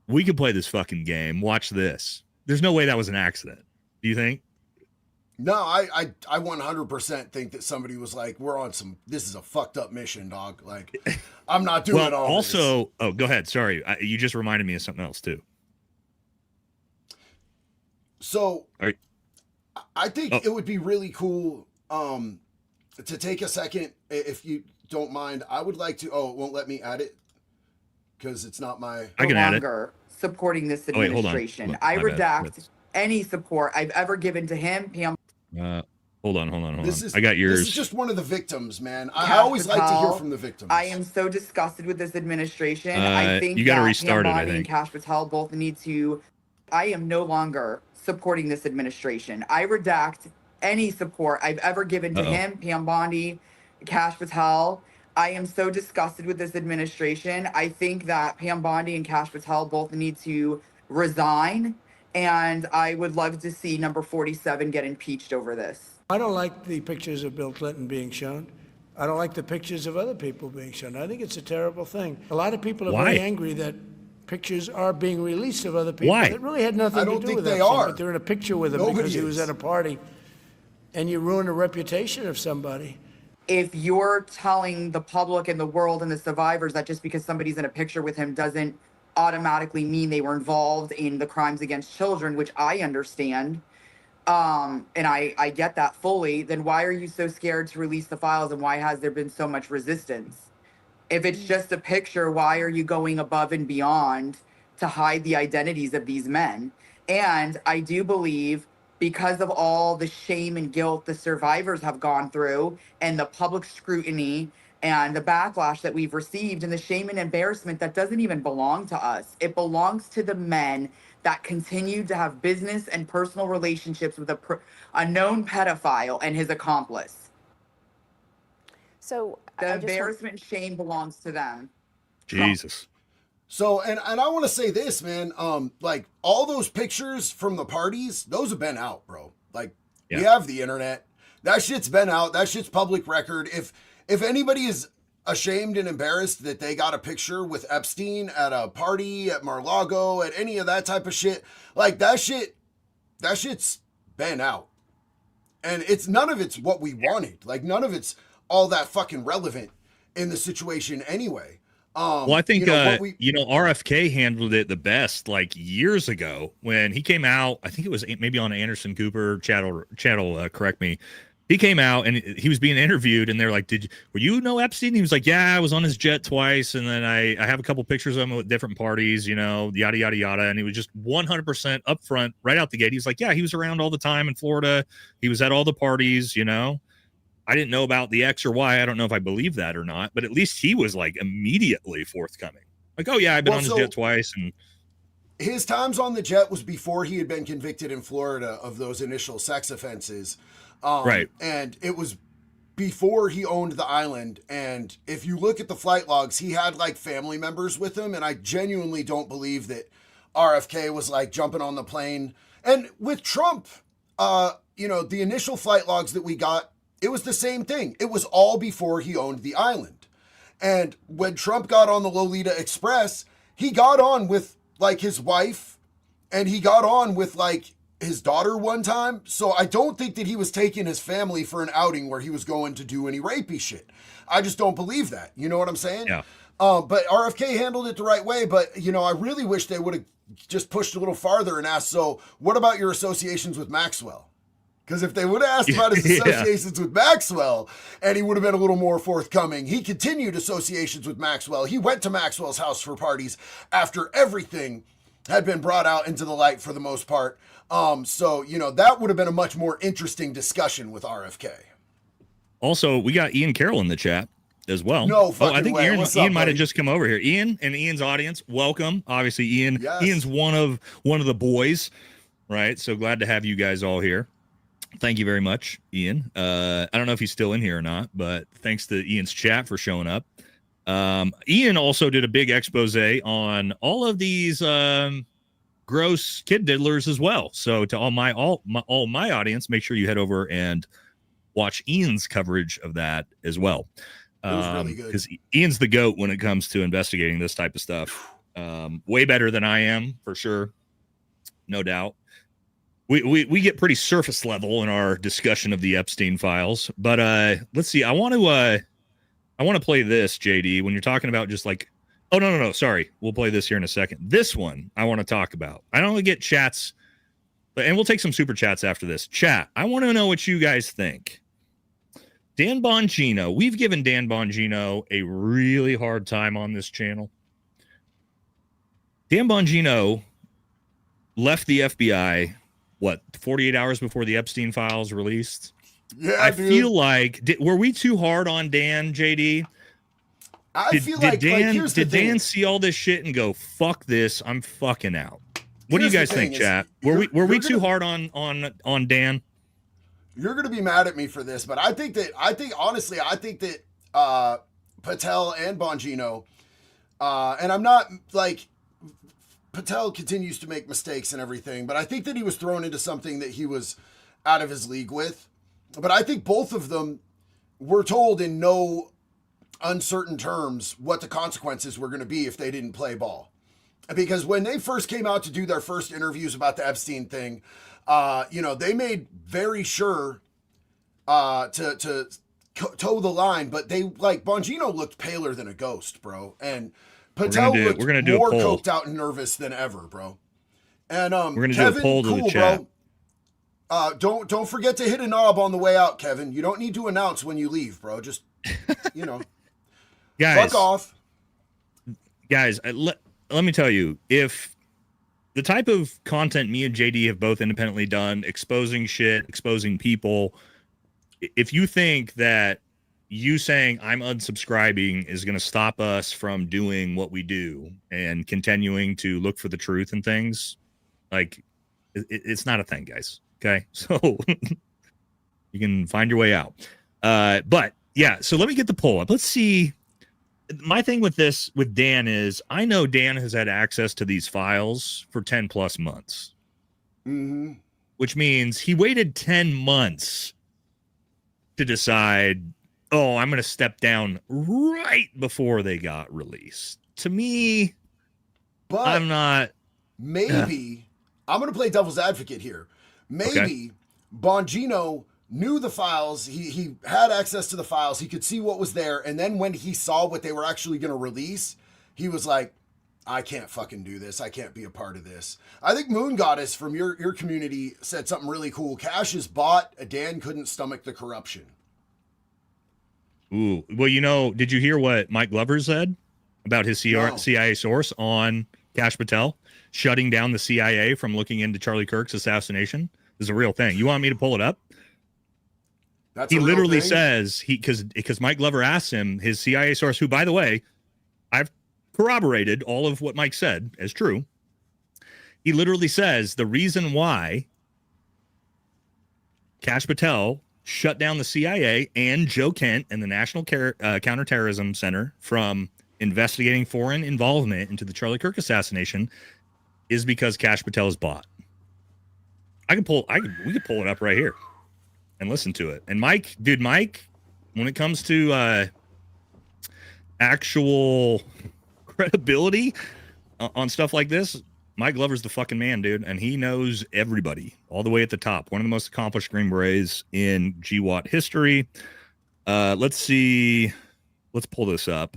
we can play this fucking game. Watch this. There's no way that was an accident. Do you think?
No, I 100% think that somebody was like, this is a fucked up mission, dog. Like, I'm not doing all
also,
this.
Oh, go ahead. Sorry. You just reminded me of something else too.
So I think it would be really cool, to take a second, if you don't mind. I would like to. Oh, it won't let me add it because it's not my.
I can add it.
Supporting this administration. Hold on. I redact any support I've ever given to him.
Hold on. I got yours.
This is just one of the victims, man. I always like to hear from the victims.
I am so disgusted with this administration. I think
you got to restart it. I think
and Cash Patel both need to. I am no longer supporting this administration. I redact any support I've ever given to him, Pam Bondi, Cash Patel. I am so disgusted with this administration. I think that Pam Bondi and Cash Patel both need to resign, and I would love to see number 47 get impeached over this.
I don't like the pictures of Bill Clinton being shown. I don't like the pictures of other people being shown. I think it's a terrible thing. A lot of people are very angry that pictures are being released of other people.
Why?
It really had nothing to do with that. But they're in a picture with him because he was at a party, and you ruin the reputation of somebody.
If you're telling the public and the world and the survivors that just because somebody's in a picture with him doesn't automatically mean they were involved in the crimes against children, which I understand, and I get that fully, then why are you so scared to release the files, and why has there been so much resistance? If it's just a picture, why are you going above and beyond to hide the identities of these men? And I do believe, because of all the shame and guilt the survivors have gone through, and the public scrutiny and the backlash that we've received, and the shame and embarrassment that doesn't even belong to us. It belongs to the men that continue to have business and personal relationships with a known pedophile and his accomplice.
So
the embarrassment and shame belongs to them.
Jesus.
So, and I want to say this, man, like all those pictures from the parties, those have been out, bro. Like we have the internet. That shit's been out. That shit's public record. If anybody is ashamed and embarrassed that they got a picture with Epstein at a party at Mar-a-Lago, at any of that type of shit, like that shit's been out. And none of it's what we wanted. Like none of it's all that fucking relevant in the situation anyway.
Well, I think, RFK handled it the best like years ago when he came out. I think it was maybe on Anderson Cooper, Chattel, correct me. He came out and he was being interviewed, and they're like, were you know Epstein? He was like, yeah, I was on his jet twice. And then I have a couple pictures of him at different parties, yada, yada, yada. And he was just 100% upfront right out the gate. He's like, yeah, he was around all the time in Florida. He was at all the parties, I didn't know about the X or Y. I don't know if I believe that or not, but at least he was like immediately forthcoming. Like, oh yeah, I've been on his jet twice. And
his times on the jet was before he had been convicted in Florida of those initial sex offenses.
Right.
And it was before he owned the island. And if you look at the flight logs, he had like family members with him. And I genuinely don't believe that RFK was like jumping on the plane. And with Trump, you know, the initial flight logs that we got, it was the same thing. It was all before he owned the island. And when Trump got on the Lolita Express, he got on with like his wife and he got on with like his daughter one time. So I don't think that he was taking his family for an outing where he was going to do any rapey shit. I just don't believe that. You know what I'm saying?
Yeah.
But RFK handled it the right way. But, you know, I really wish they would have just pushed a little farther and asked, so what about your associations with Maxwell? Because if they would have asked about his associations with Maxwell, and he would have been a little more forthcoming, he continued associations with Maxwell. He went to Maxwell's house for parties after everything had been brought out into the light for the most part. So, you know, that would have been a much more interesting discussion with RFK.
Also, we got Ian Carroll in the chat as well.
No fucking
I think
way.
Ian might have just come over here. Ian and Ian's audience, welcome. Obviously, Ian.
Yes.
Ian's one of the boys, right? So glad to have you guys all here. Thank you very much, Ian. I don't know if he's still in here or not, but thanks to Ian's chat for showing up. Ian also did a big expose on all of these gross kid diddlers as well. So to all my audience, make sure you head over and watch Ian's coverage of that as well.
It was really good.
Because Ian's the GOAT when it comes to investigating this type of stuff. Way better than I am, for sure. No doubt. We get pretty surface level in our discussion of the Epstein files, but let's see. I want to play this, JD, when you're talking about just like, oh no, sorry, we'll play this here in a second. This one I want to talk about. I don't get chats, and we'll take some super chats after this. Chat, I want to know what you guys think. Dan Bongino, we've given Dan Bongino a really hard time on this channel. Dan Bongino left the FBI 48 hours before the Epstein files released?
Yeah,
I feel like were we too hard on Dan, JD? Did Dan see all this shit and go, fuck this, I'm fucking out? What do you guys think, chat? Were we too hard on Dan?
You're gonna be mad at me for this, but I think that Patel and Bongino, and I'm not like, Patel continues to make mistakes and everything, but I think that he was thrown into something that he was out of his league with. But I think both of them were told in no uncertain terms what the consequences were going to be if they didn't play ball. Because when they first came out to do their first interviews about the Epstein thing, you know, they made very sure to toe the line, but they, like, Bongino looked paler than a ghost, bro. And Patel looked more coked out and nervous than ever, bro. And
we're gonna
Kevin,
do a poll to the chat.
Bro. Don't forget to hit a knob on the way out, Kevin. You don't need to announce when you leave, bro. Just, you know,
guys,
fuck off.
Guys, let me tell you, if the type of content me and JD have both independently done, exposing shit, exposing people, if you think that you saying I'm unsubscribing is going to stop us from doing what we do and continuing to look for the truth and things, like, it's not a thing, guys. Okay. So you can find your way out. But yeah, so let me get the poll up. Let's see. My thing with this, with Dan, is I know Dan has had access to these files for 10 plus months, which means he waited 10 months to decide, oh, I'm going to step down right before they got released. To me,
but
I'm not.
Maybe I'm going to play devil's advocate here. Maybe Bongino knew the files. He had access to the files. He could see what was there. And then when he saw what they were actually going to release, he was like, I can't fucking do this. I can't be a part of this. I think Moon Goddess from your community said something really cool. Cash is bought. Dan couldn't stomach the corruption.
Ooh, well, you know, did you hear what Mike Glover said about his CIA source on Kash Patel shutting down the CIA from looking into Charlie Kirk's assassination? This is a real thing. You want me to pull it up?
That's
he
a real
literally
thing?
says because Mike Glover asks him, his CIA source, who, by the way, I've corroborated all of what Mike said as true. He literally says the reason why Kash Patel shut down the CIA and Joe Kent and the National Counterterrorism Center from investigating foreign involvement into the Charlie Kirk assassination is because Kash Patel is bought. We could pull it up right here and listen to it. And Mike, when it comes to actual credibility on stuff like this, Mike Glover's the fucking man, dude, and he knows everybody all the way at the top. One of the most accomplished Green Berets in GWAT history. Let's see. Let's pull this up.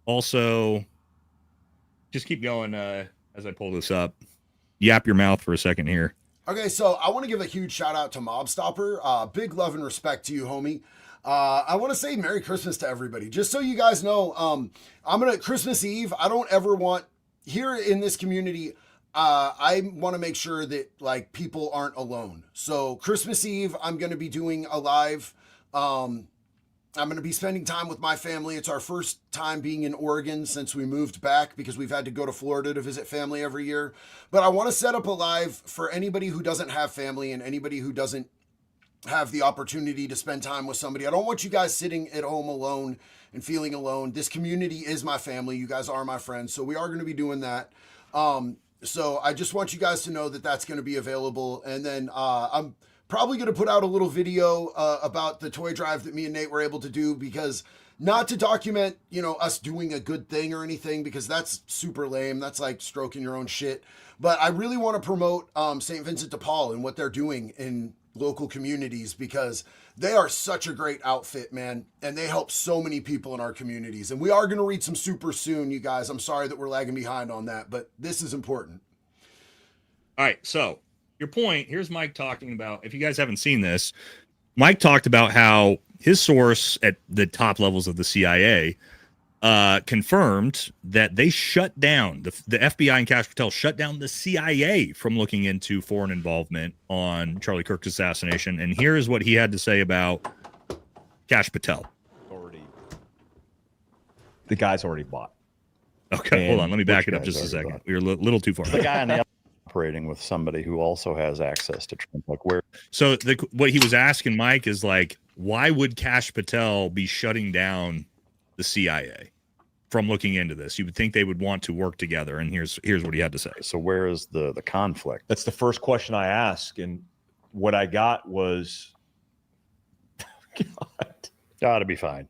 Also, just keep going as I pull this up. Yap your mouth for a second here.
Okay, so I want to give a huge shout out to Mobstopper. Big love and respect to you, homie. I want to say Merry Christmas to everybody. Just so you guys know, I'm gonna Christmas Eve. I don't ever want here in this community. I want to make sure that like people aren't alone. So Christmas Eve, I'm gonna be doing a live. I'm going to be spending time with my family. It's our first time being in Oregon since we moved back because we've had to go to Florida to visit family every year. But I want to set up a live for anybody who doesn't have family and anybody who doesn't have the opportunity to spend time with somebody. I don't want you guys sitting at home alone and feeling alone. This community is my family. You guys are my friends. So we are going to be doing that. So I just want you guys to know that that's going to be available. And then I'm probably going to put out a little video about the toy drive that me and Nate were able to do, because not to document, us doing a good thing or anything, because that's super lame. That's like stroking your own shit. But I really want to promote St. Vincent de Paul and what they're doing in local communities, because they are such a great outfit, man. And they help so many people in our communities. And we are going to read some super soon, you guys. I'm sorry that we're lagging behind on that, but this is important.
All right, so your point, here's Mike talking about, if you guys haven't seen this, Mike talked about how his source at the top levels of the CIA confirmed that they shut down, the FBI and Kash Patel shut down the CIA from looking into foreign involvement on Charlie Kirk's assassination. And here's what he had to say about Kash Patel.
The guy's already bought.
Okay,
And
hold on. Let me back it up
guy's
just a
already
second.
bought?
We're a little too far.
The guy on the operating with somebody who also has access to Trump. Like where?
So what he was asking Mike is like, why would Kash Patel be shutting down the CIA from looking into this? You would think they would want to work together. And here's what he had to say.
So where is the conflict?
That's the first question I ask, and what I got was, God,
Gotta be fine.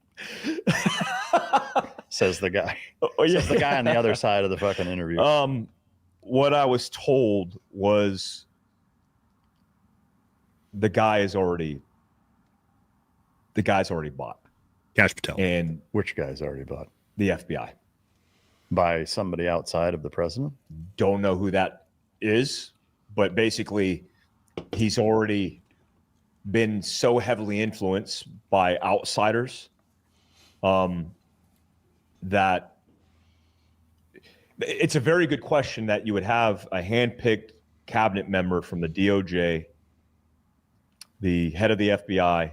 Says the guy.
oh, yeah.
Says the guy on the other side of the fucking interview.
What I was told was the guy's already bought,
Kash Patel.
and
Which guy's already bought?
the FBI.
By somebody outside of the president?
Don't know who that is, but basically he's already been so heavily influenced by outsiders that it's a very good question that you would have a hand-picked cabinet member from the DOJ, the head of the FBI,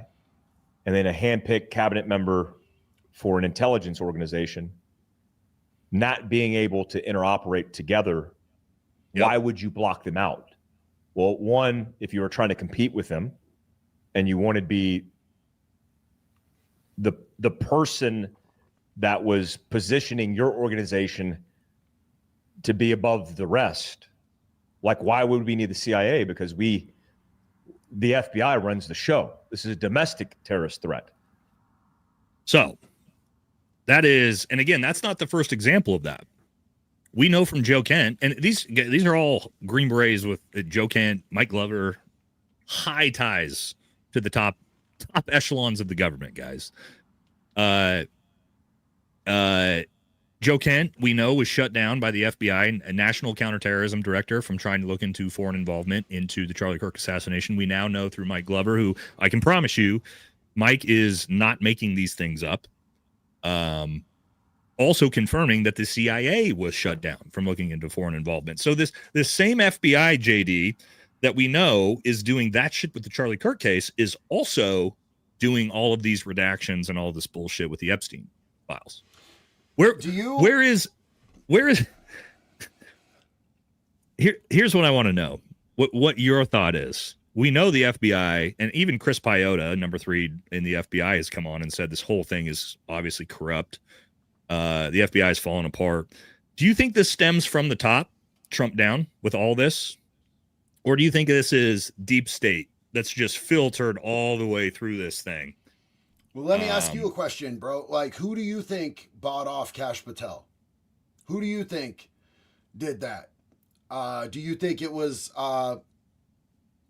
and then a hand-picked cabinet member for an intelligence organization not being able to interoperate together.
Yep.
Why would you block them out? Well, one, if you were trying to compete with them and you wanted to be the person that was positioning your organization to be above the rest, like why would we need the CIA? Because the FBI runs the show. This is a domestic terrorist threat.
So that is, and again, that's not the first example of that. We know from Joe Kent, and these are all Green Berets with Joe Kent, Mike Glover, high ties to the top echelons of the government, guys. Joe Kent, we know, was shut down by the FBI, a national counterterrorism director, from trying to look into foreign involvement into the Charlie Kirk assassination. We now know through Mike Glover, who I can promise you, Mike is not making these things up. Also confirming that the CIA was shut down from looking into foreign involvement. So this same FBI, JD, that we know is doing that shit with the Charlie Kirk case is also doing all of these redactions and all this bullshit with the Epstein files. Here's what I want to know. What your thought is. We know the FBI, and even Chris Paiota, number 3 in the FBI, has come on and said this whole thing is obviously corrupt. The FBI is falling apart. Do you think this stems from the top, Trump down, with all this? Or do you think this is deep state that's just filtered all the way through this thing?
Well, let me ask you a question, bro. Like, who do you think bought off Kash Patel? Who do you think did that? Do you think it was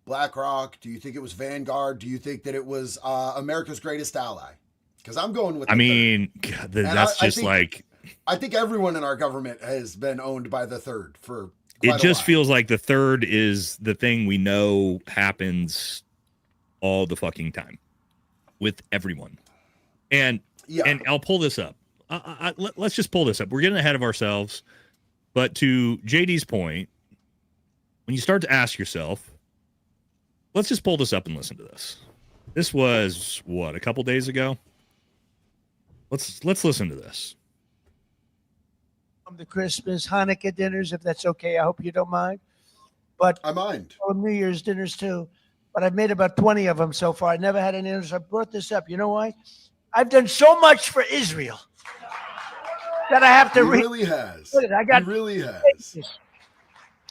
BlackRock? Do you think it was Vanguard? Do you think that it was America's greatest ally? Because I'm going with.
I mean, that's
I think everyone in our government has been owned by the third for.
It just feels like the third is the thing we know happens all the fucking time with everyone. And I'll pull this up. Let's just pull this up. We're getting ahead of ourselves. But to JD's point, when you start to ask yourself, let's just pull this up and listen to this. This was what, a couple days ago? Let's listen to this.
The Christmas, Hanukkah dinners, if that's okay. I hope you don't mind. But
I mind.
New Year's dinners too. But I've made about 20 of them so far. I never had any others. I brought this up. You know why? I've done so much for Israel that I have to
read. Really has.
I got.
He really has.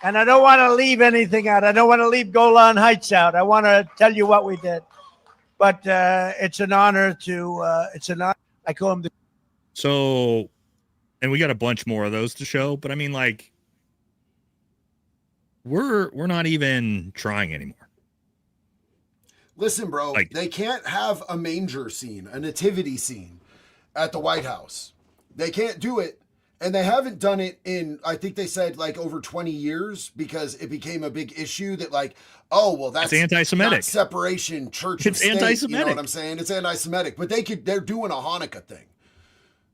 And I don't want to leave anything out. I don't want to leave Golan Heights out. I want to tell you what we did. But it's an honor to. It's an honor. I call him the.
So. And we got a bunch more of those to show, but I mean, like, we're not even trying anymore.
Listen, bro, they can't have a manger scene, a nativity scene at the White House. They can't do it, and they haven't done it in, I think they said, like, over 20 years, because it became a big issue that, like, oh, well, that's
it's anti-Semitic.
Not separation church
it's
and state.
Anti-Semitic.
You know what I'm saying? It's anti-Semitic, but they're doing a Hanukkah thing.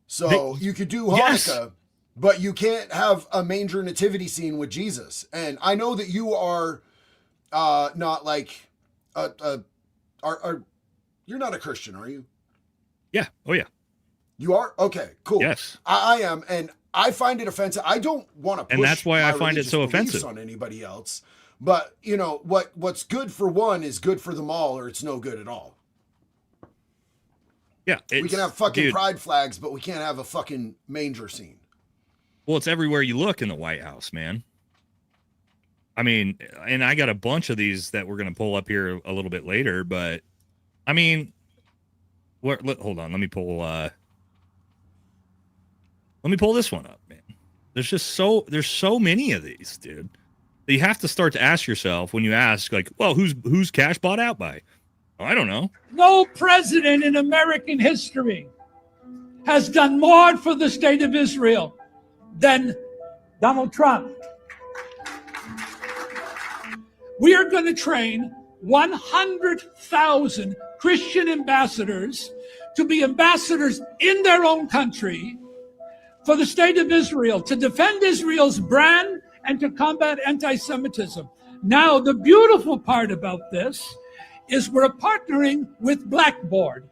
So you could do Hanukkah, but you can't have a manger nativity scene with Jesus. And I know that you are not like you're not a Christian, are you?
Yeah. Oh yeah.
You are? Okay, cool.
Yes.
I am, and I find it offensive. I don't want to push,
and that's why I find it so offensive
on anybody else. But you know what's good for one is good for them all, or it's no good at all.
Yeah,
we can have fucking pride flags, but we can't have a fucking manger scene.
Well, it's everywhere you look in the White House, man. I mean, and I got a bunch of these that we're going to pull up here a little bit later, but I mean, hold on, let me pull this one up, man. There's so many of these, dude. You have to start to ask yourself when you ask, like, well, who's Kash bought out by? I don't know.
No president in American history has done more for the state of Israel than Donald Trump. We are going to train 100,000 Christian ambassadors to be ambassadors in their own country for the state of Israel, to defend Israel's brand and to combat anti-Semitism. Now, the beautiful part about this is we're partnering with Blackboard.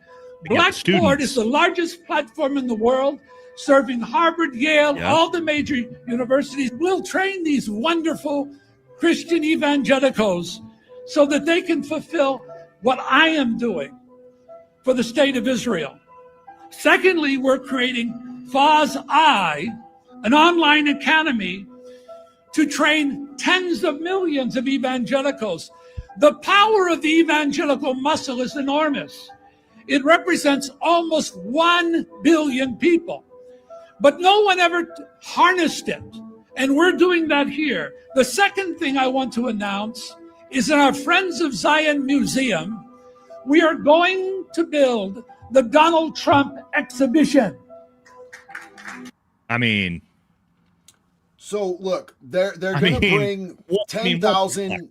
Blackboard is the largest platform in the world, serving Harvard, Yale, all the major universities. We'll train these wonderful Christian evangelicals so that they can fulfill what I am doing for the state of Israel. Secondly, we're creating Faz I, an online academy to train tens of millions of evangelicals. The power of the evangelical muscle is enormous. It represents almost 1 billion people, but no one ever harnessed it. And we're doing that here. The second thing I want to announce is in our Friends of Zion Museum, we are going to build the Donald Trump exhibition.
I mean,
so look, they're going to bring 10,000.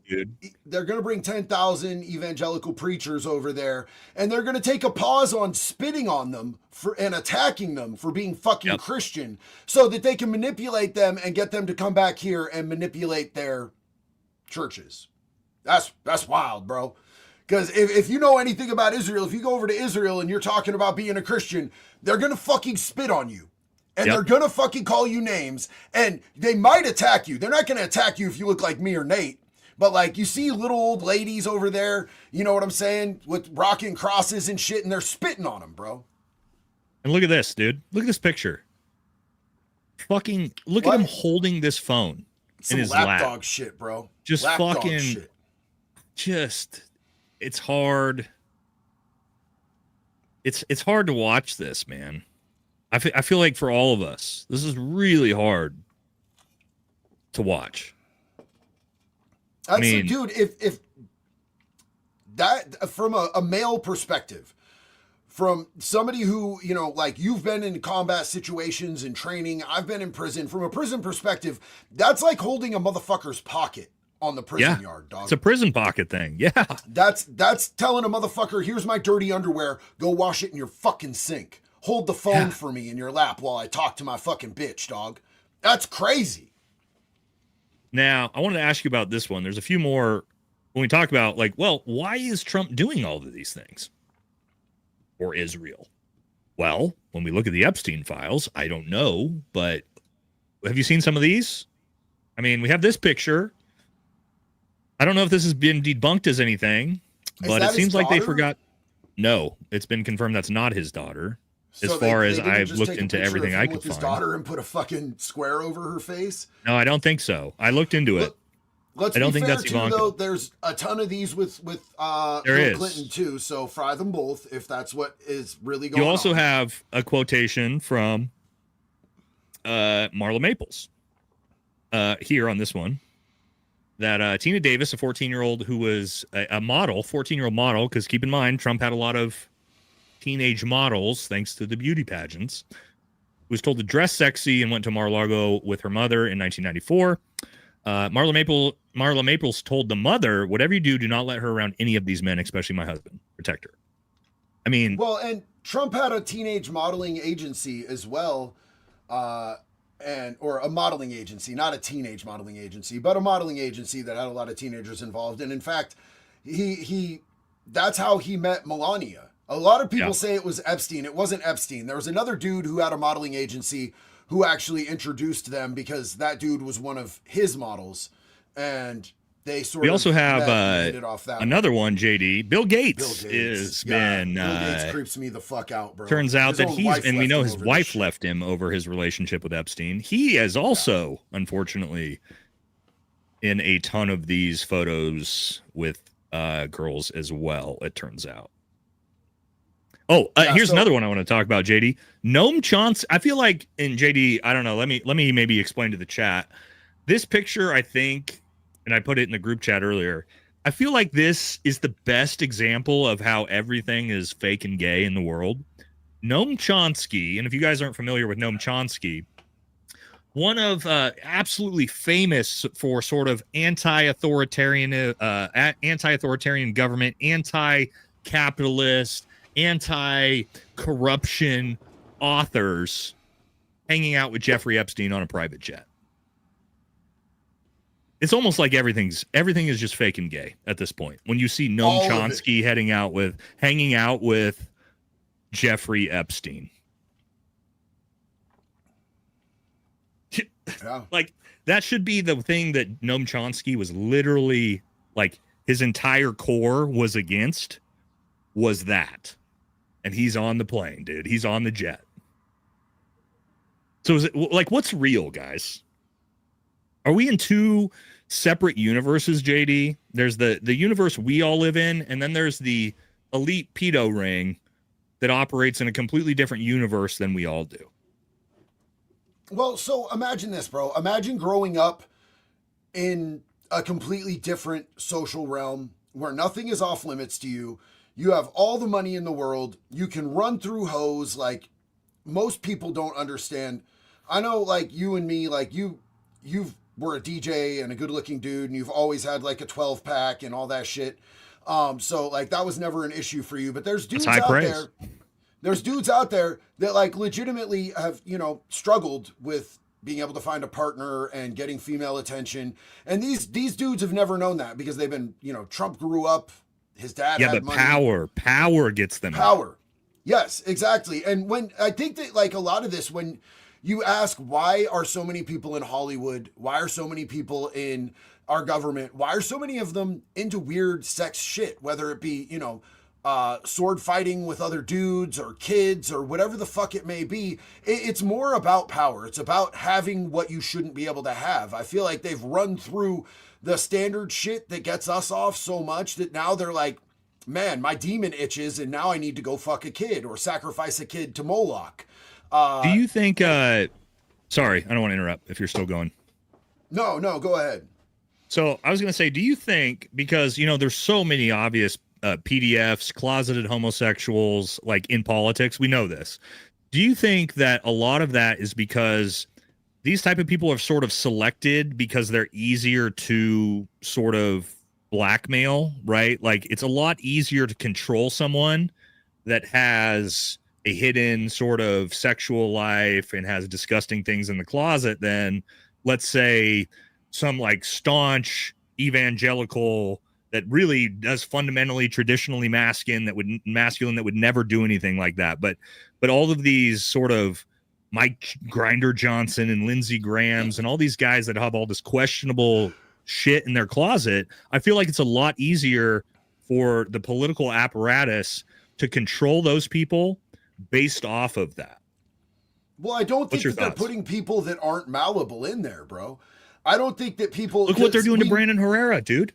They're going to bring 10,000 evangelical preachers over there, and they're going to take a pause on spitting on them and attacking them for being fucking Christian, so that they can manipulate them and get them to come back here and manipulate their churches. That's wild, bro. Because if you know anything about Israel, if you go over to Israel and you're talking about being a Christian, they're going to fucking spit on you. And they're going to fucking call you names. And they might attack you. They're not going to attack you if you look like me or Nate. But like you see little old ladies over there, you know what I'm saying, with rocking crosses and shit, and they're spitting on them, bro.
And look at this, dude. Look at this picture. Fucking look at him holding this phone in his lap.
Lapdog shit, bro.
Just
lapdog
fucking
shit.
Just it's hard. It's hard to watch this, man. I feel like for all of us, this is really hard to watch.
I mean, dude, if that from a male perspective, from somebody who, you know, like you've been in combat situations and training, I've been in prison. From a prison perspective, that's like holding a motherfucker's pocket on the prison yard, dog.
It's a prison pocket thing. Yeah.
That's telling a motherfucker, here's my dirty underwear, go wash it in your fucking sink. Hold the phone for me in your lap while I talk to my fucking bitch, dog. That's crazy.
Now, I wanted to ask you about this one. There's a few more when we talk about, like, well, why is Trump doing all of these things? Or Israel? Well, when we look at the Epstein files, I don't know, but have you seen some of these? I mean, we have this picture. I don't know if this has been debunked as anything, but it seems like they forgot. No, it's been confirmed that's not his daughter. As far as I've looked into everything I could find. His
daughter and put a fucking square over her face?
No, I don't think so. I looked into it.
Let's be fair too, though. There's a ton of these with Bill Clinton too. So fry them both if that's what is really going on.
You also have a quotation from Marla Maples here on this one. That Tina Davis, a 14-year-old who was a model, 14-year-old model, because keep in mind, Trump had a lot of teenage models thanks to the beauty pageants, was told to dress sexy and went to Mar-a-Lago with her mother in 1994. Marla Maples told the mother, whatever you do not let her around any of these men, especially my husband. Protect her. I mean...
Well, and Trump had a teenage modeling agency as well, or a modeling agency, not a teenage modeling agency, but a modeling agency that had a lot of teenagers involved. And in fact, that's how he met Melania. A lot of people say it was Epstein. It wasn't Epstein. There was another dude who had a modeling agency who actually introduced them because that dude was one of his models, and they sort
we
of
also have
off that
another one. JD Bill Gates is been
Bill Gates creeps me the fuck out, bro.
Turns out that we know his wife left him over his relationship with Epstein. He is also unfortunately in a ton of these photos with girls as well, it turns out. Oh, here's another one I want to talk about, JD. Noam Chomsky. I feel like in JD, I don't know. Let me maybe explain to the chat. This picture, I think, and I put it in the group chat earlier, I feel like this is the best example of how everything is fake and gay in the world. Noam Chomsky, and if you guys aren't familiar with Noam Chomsky, one of absolutely famous for sort of anti-authoritarian government, anti-capitalist, anti-corruption authors hanging out with Jeffrey Epstein on a private jet. It's almost like everything is just fake and gay at this point. When you see Noam Chomsky hanging out with Jeffrey Epstein. Yeah. Like that should be the thing that Noam Chomsky was literally like his entire core was against was that. And he's on the plane, dude. He's on the jet. So is it like what's real, guys? Are we in two separate universes, JD? There's the universe we all live in, and then there's the elite pedo ring that operates in a completely different universe than we all do.
Well, so imagine this, bro. Imagine growing up in a completely different social realm where nothing is off limits to you. You have all the money in the world. You can run through hoes like most people don't understand. I know, like you and me, like you were a DJ and a good looking dude and you've always had like a 12 pack and all that shit. So like that was never an issue for you, but there's dudes out there. There's dudes out there that like legitimately have, you know, struggled with being able to find a partner and getting female attention. And these dudes have never known that because they've been, you know, Trump grew up His dad
Yeah,
had
but
money.
power gets them out.
Power. Yes, exactly. And when I think that like a lot of this, when you ask why are so many people in Hollywood, why are so many people in our government, why are so many of them into weird sex shit, whether it be, sword fighting with other dudes or kids or whatever the fuck it may be, it's more about power. It's about having what you shouldn't be able to have. I feel like they've run through the standard shit that gets us off so much that now they're like, man, my demon itches and now I need to go fuck a kid or sacrifice a kid to Moloch.
Do you think sorry, I don't want to interrupt if you're still going.
No, go ahead.
So I was going to say, do you think, because, there's so many obvious PDFs, closeted homosexuals, like in politics, we know this. Do you think that a lot of that is because these type of people are sort of selected because they're easier to sort of blackmail, right? Like it's a lot easier to control someone that has a hidden sort of sexual life and has disgusting things in the closet than, let's say, some like staunch evangelical that really does fundamentally traditionally masculine that would never do anything like that. But all of these sort of Mike Grinder Johnson and Lindsey Grahams and all these guys that have all this questionable shit in their closet, I feel like it's a lot easier for the political apparatus to control those people based off of that.
Well, I don't think that they're putting people that aren't malleable in there, bro. I don't think that people
look what they're doing to Brandon Herrera, dude.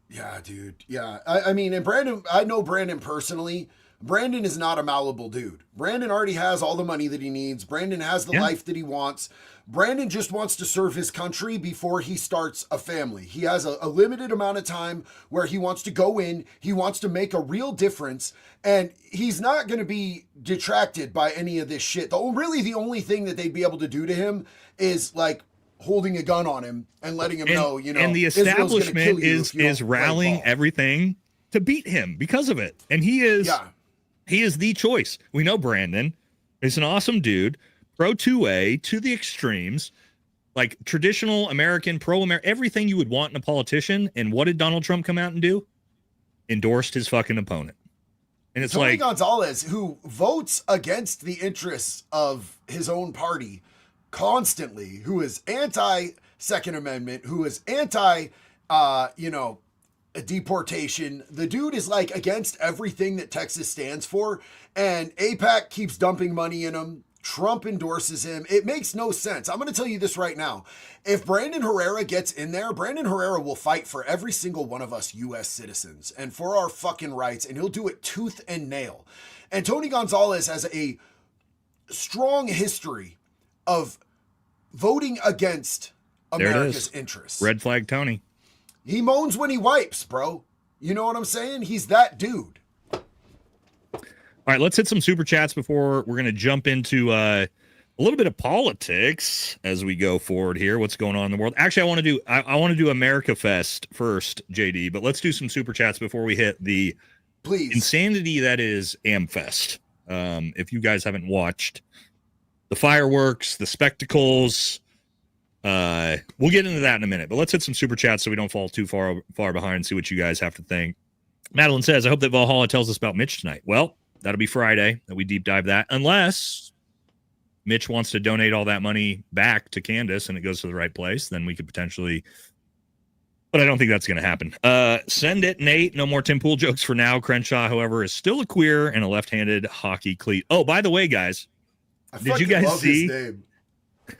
Yeah, dude. Yeah. I mean, and Brandon, I know Brandon personally. Brandon is not a malleable dude. Brandon already has all the money that he needs. Brandon has the life that he wants. Brandon just wants to serve his country before he starts a family. He has a limited amount of time where he wants to go in. He wants to make a real difference. And he's not going to be detracted by any of this shit. Really, the only thing that they'd be able to do to him is like holding a gun on him and letting him know,
and the establishment is rallying everything to beat him because of it. And he is the choice. We know Brandon is an awesome dude, pro 2A to the extremes, like traditional American, pro-American, everything you would want in a politician. And what did Donald Trump come out and do? Endorsed his fucking opponent. And it's
Tony Gonzalez, who votes against the interests of his own party constantly, who is anti-Second Amendment, who is anti, deportation. The dude is like against everything that Texas stands for, and AIPAC keeps dumping money in him. Trump endorses him. It makes no sense. I'm going to tell you this right now. If Brandon Herrera gets in there, Brandon Herrera will fight for every single one of us U.S. citizens and for our fucking rights, and he'll do it tooth and nail. And Tony Gonzalez has a strong history of voting against America's interests.
Red flag Tony.
He moans when he wipes, bro. You know what I'm saying? He's that dude.
All right, let's hit some super chats before we're going to jump into a little bit of politics as we go forward here. What's going on in the world? Actually, I want to do America Fest first, JD, but let's do some super chats before we hit the insanity that is AmFest. If you guys haven't watched the fireworks, the spectacles, we'll get into that in a minute, but let's hit some super chats so we don't fall too far behind and see what you guys have to think. Madeline says, I hope that Valhalla tells us about Mitch tonight. Well, that'll be Friday that we deep dive that, unless Mitch wants to donate all that money back to Candace and it goes to the right place, then we could potentially, but I don't think that's going to happen. Send it, Nate. No more Tim Pool jokes for now. Crenshaw, however, is still a queer and a left-handed hockey cleat. Oh, by the way, guys, did you guys see?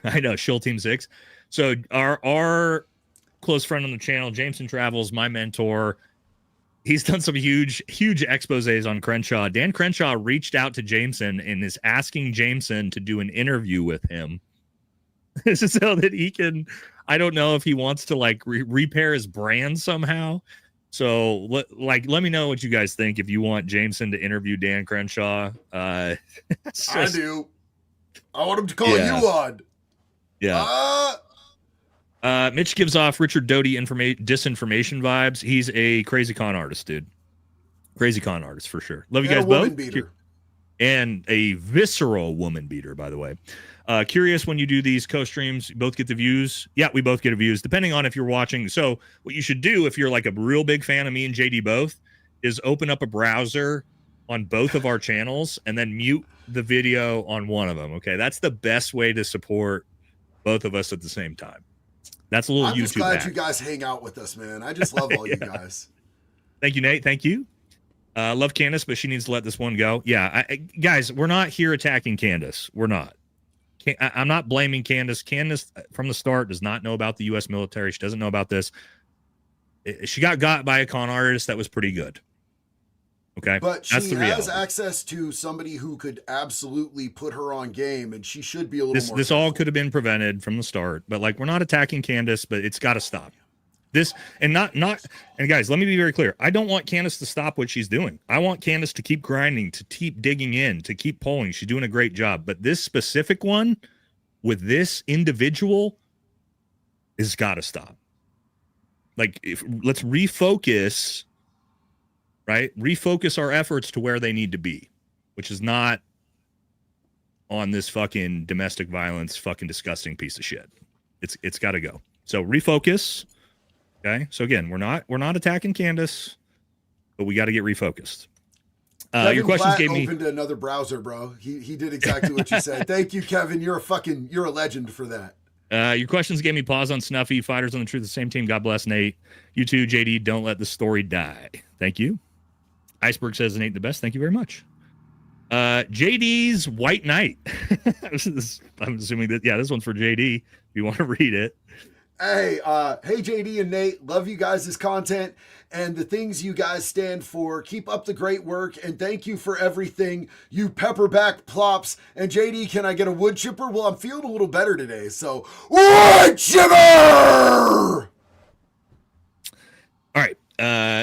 I know, Shill Team 6. So our close friend on the channel, Jameson Travels, my mentor, he's done some huge exposés on Crenshaw. Dan Crenshaw reached out to Jameson and is asking Jameson to do an interview with him so that he can, I don't know if he wants to like repair his brand somehow. So let me know what you guys think if you want Jameson to interview Dan Crenshaw. I
do. I want him to call you on.
Yeah. Mitch gives off Richard Doty disinformation vibes. He's a crazy con artist, dude. Crazy con artist for sure. Love you guys both. Beater. And a visceral woman beater, by the way. Curious, when you do these co-streams, you both get the views? Yeah, we both get views, depending on if you're watching. So what you should do if you're like a real big fan of me and JD both is open up a browser on both of our channels and then mute the video on one of them. Okay, that's the best way to support both of us at the same time. That's a little
I'm
YouTube
just glad
hack.
you guys hang out with us, man. I just love all you guys.
Thank you, Nate. Thank you. Love Candace, but she needs to let this one go. Yeah, guys, we're not here attacking Candace. We're not. I'm not blaming Candace. Candace, from the start, does not know about the U.S. military. She doesn't know about this. She got by a con artist that was pretty good. Okay,
but
that's
she
the
has
reality.
access to somebody who could absolutely put her on game, and she should be a little more.
This all could have been prevented from the start, but like, we're not attacking Candace, but it's got to stop. This and not and guys, let me be very clear. I don't want Candace to stop what she's doing. I want Candace to keep grinding, to keep digging in, to keep polling. She's doing a great job. But this specific one with this individual has got to stop. Like, let's refocus, right? Refocus our efforts to where they need to be, which is not on this fucking domestic violence, fucking disgusting piece of shit. It's got to go. So refocus. Okay, so again, we're not attacking Candace, but we got to get refocused. Your questions
Platt
gave me
opened another browser, bro. He did exactly what you said. Thank you, Kevin. You're a legend for that.
Your questions gave me pause on Snuffy. Fighters on the Truth, the same team. God bless, Nate. You too, JD. Don't let the story die. Thank you. Iceberg says Nate the best. Thank you very much. JD's White Knight. I'm assuming that this one's for JD. If you want to read it.
Hey, JD and Nate, love you guys' content and the things you guys stand for. Keep up the great work, and thank you for everything, you pepperback plops. And JD, can I get a wood chipper? Well, I'm feeling a little better today, so wood chipper!
All right,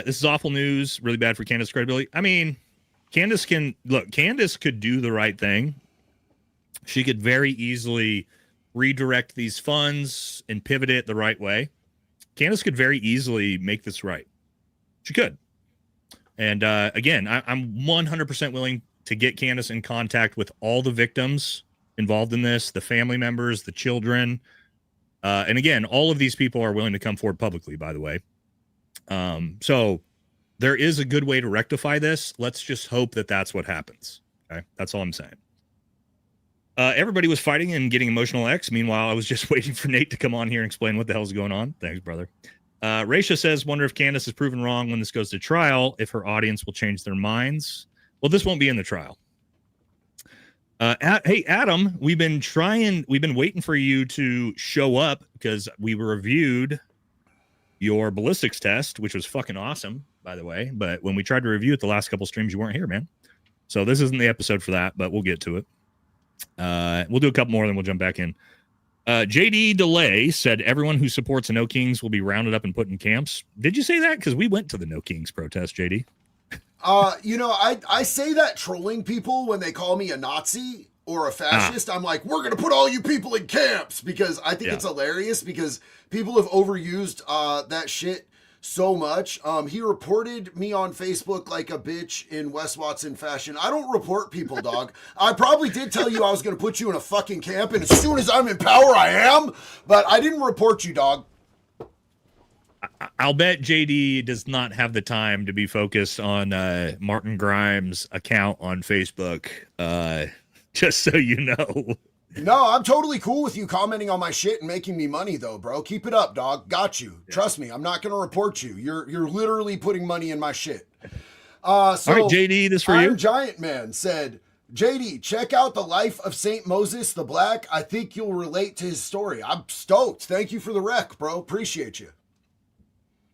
this is awful news, really bad for Candace's credibility. I mean, Candace could do the right thing. She could very easily redirect these funds and pivot it the right way. Candace could very easily make this right. She could. And again, I'm 100% willing to get Candace in contact with all the victims involved in this, the family members, the children. And again, all of these people are willing to come forward publicly, by the way. So there is a good way to rectify this. Let's just hope that that's what happens. Okay, that's all I'm saying. Everybody was fighting and getting emotional X. Meanwhile, I was just waiting for Nate to come on here and explain what the hell's going on. Thanks, brother. Raisha says, wonder if Candace is proven wrong when this goes to trial, if her audience will change their minds. Well, this won't be in the trial. Hey, Adam, we've been waiting for you to show up because we reviewed your ballistics test, which was fucking awesome, by the way. But when we tried to review it the last couple streams, you weren't here, man. So this isn't the episode for that, but we'll get to it. We'll do a couple more, then we'll jump back in. JD Delay said everyone who supports the No Kings will be rounded up and put in camps. Did you say that? Because we went to the No Kings protest, JD.
I say that trolling people when they call me a Nazi or a fascist. I'm like, we're going to put all you people in camps, because I think it's hilarious because people have overused that shit so much. He reported me on Facebook like a bitch in Wes Watson fashion. I don't report people, dog. I probably did tell you I was going to put you in a fucking camp, and as soon as I'm in power, I am, but I didn't report you, dog.
I'll bet JD does not have the time to be focused on Martin Grimes' account on Facebook, just so you know.
No, I'm totally cool with you commenting on my shit and making me money, though, bro. Keep it up, dog. Got you. Yeah. Trust me, I'm not going to report you. You're literally putting money in my shit. So
all right, JD, this for
Iron
you.
Giant Man said, JD, check out the life of Saint Moses the Black. I think you'll relate to his story. I'm stoked. Thank you for the rec, bro. Appreciate you.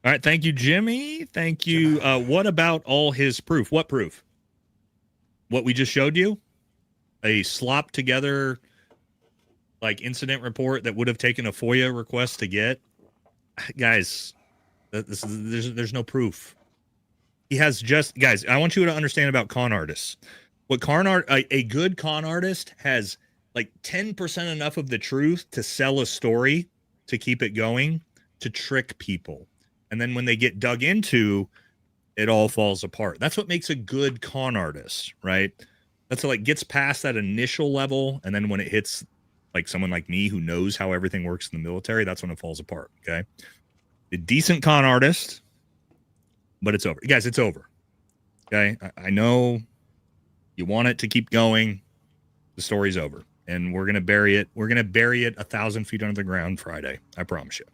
All right, thank you, Jimmy. Thank you. What about all his proof? What proof? What we just showed you? A slop together like incident report that would have taken a FOIA request to get. Guys, there's no proof. He has just, guys, I want you to understand about con artists. What a good con artist has like 10% enough of the truth to sell a story, to keep it going, to trick people. And then when they get dug into, it all falls apart. That's what makes a good con artist, right? That's what, like, gets past that initial level, and then when it hits like someone like me who knows how everything works in the military, that's when it falls apart. Okay, a decent con artist, but it's over, guys. It's over. Okay. I know you want it to keep going. The story's over, and we're going to bury it. We're going to bury it 1,000 feet under the ground Friday. I promise you.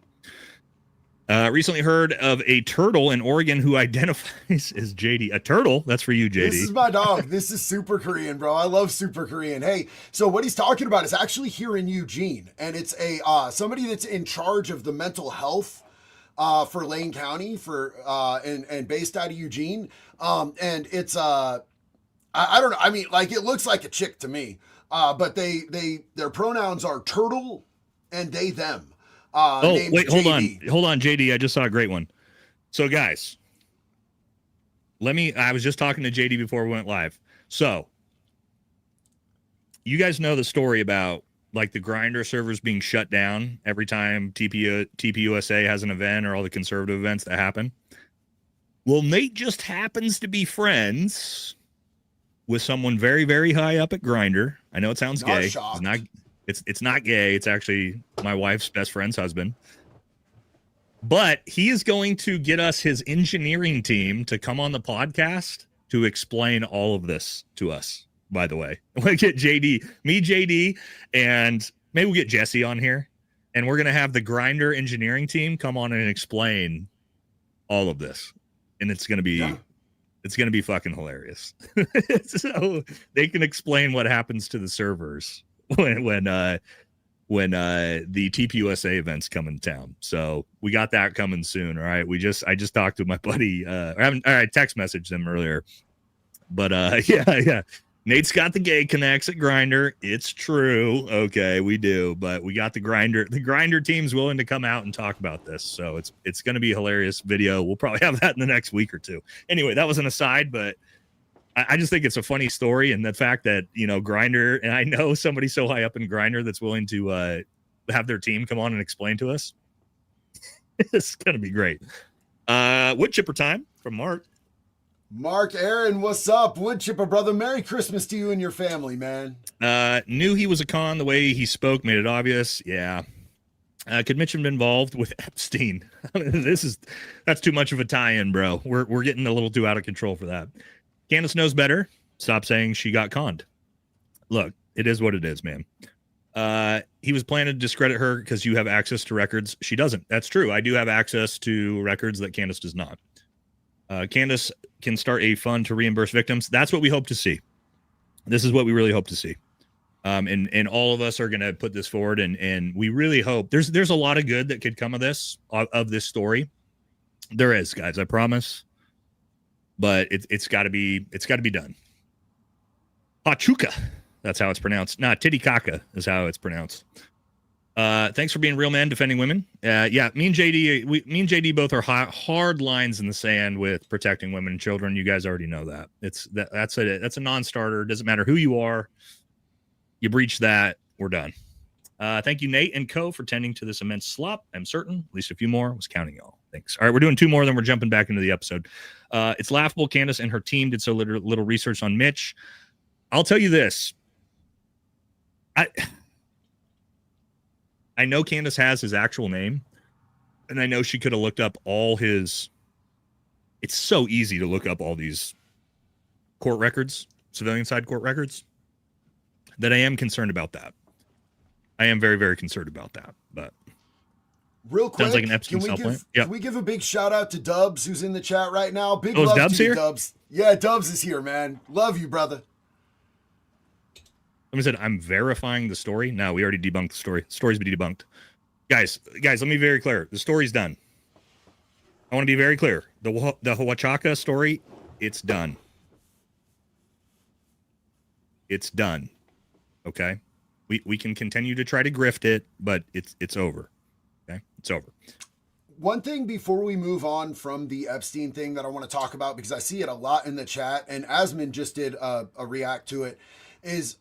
Recently heard of a turtle in Oregon who identifies as JD. A turtle? That's for you, JD.
This is my dog. This is Super Korean, bro. I love Super Korean. Hey, so what he's talking about is actually here in Eugene, and it's a somebody that's in charge of the mental health for Lane County and based out of Eugene. And it's I don't know. I mean, like, it looks like a chick to me. But their pronouns are turtle and they them.
Wait, hold on, JD. I just saw a great one. So, guys, I was just talking to JD before we went live. So, you guys know the story about like the Grindr servers being shut down every time TPUSA has an event, or all the conservative events that happen. Well, Nate just happens to be friends with someone very, very high up at Grindr. I know it sounds gay. It's not gay. It's actually my wife's best friend's husband. But he is going to get us his engineering team to come on the podcast to explain all of this to us, by the way. We'll get JD, and maybe we'll get Jesse on here. And we're going to have the Grindr engineering team come on and explain all of this. And it's going to be... Yeah. It's going to be fucking hilarious. So they can explain what happens to the servers when the TPUSA events come in town. So we got that coming soon. All right. I just talked to my buddy. I text messaged him earlier, but yeah. Nate's got the gay connects at Grindr. It's true. Okay, we do, but we got the Grindr team's willing to come out and talk about this. So it's going to be a hilarious video. We'll probably have that in the next week or two. Anyway, that was an aside, but I just think it's a funny story. And the fact that, Grindr, and I know somebody so high up in Grindr that's willing to have their team come on and explain to us. It's going to be great. Wood chipper time from Mark.
Mark Aaron, what's up? Wood chipper, brother. Merry Christmas to you and your family, man.
Knew he was a con. The way he spoke made it obvious. Yeah. Could Mitch have been involved with Epstein? That's too much of a tie-in, bro. We're getting a little too out of control for that. Candace knows better. Stop saying she got conned. Look, it is what it is, man. He was planning to discredit her because you have access to records. She doesn't. That's true. I do have access to records that Candace does not. Candace can start a fund to reimburse victims. That's what we hope to see. This is what we really hope to see. And all of us are going to put this forward, and we really hope there's a lot of good that could come of this story. There is, guys, I promise. But it's got to be done. Pachuca, that's how it's pronounced. Titicaca is how it's pronounced. Thanks for being real men defending women. Yeah, me and JD both are hard lines in the sand with protecting women and children. You guys already know that. That's a non-starter. Doesn't matter who you are. You breach that, we're done. Thank you, Nate and co, for tending to this immense slop. I'm certain at least a few more was counting y'all. Thanks. All right, we're doing 2 more, then we're jumping back into the episode. It's laughable Candace and her team did so little research on Mitch. I'll tell you this. I know Candace has his actual name, and I know she could have looked up all his... It's so easy to look up all these court records, civilian side court records, that I am concerned about that. I am very, very concerned about that, but...
Real quick,
sounds like an Epstein supplement.
Can we give a big shout out to Dubs, who's in the chat right now? Big love
Dubs
to you,
here?
Dubs. Yeah, Dubs is here, man. Love you, brother.
Someone said, I'm verifying the story. No, we already debunked the story. The story's been debunked. Guys, let me be very clear. The story's done. I want to be very clear. The Huachaka story, it's done. It's done. Okay? We can continue to try to grift it, but it's over. Okay? It's over.
One thing before we move on from the Epstein thing that I want to talk about, because I see it a lot in the chat, and Asmin just did a react to it, is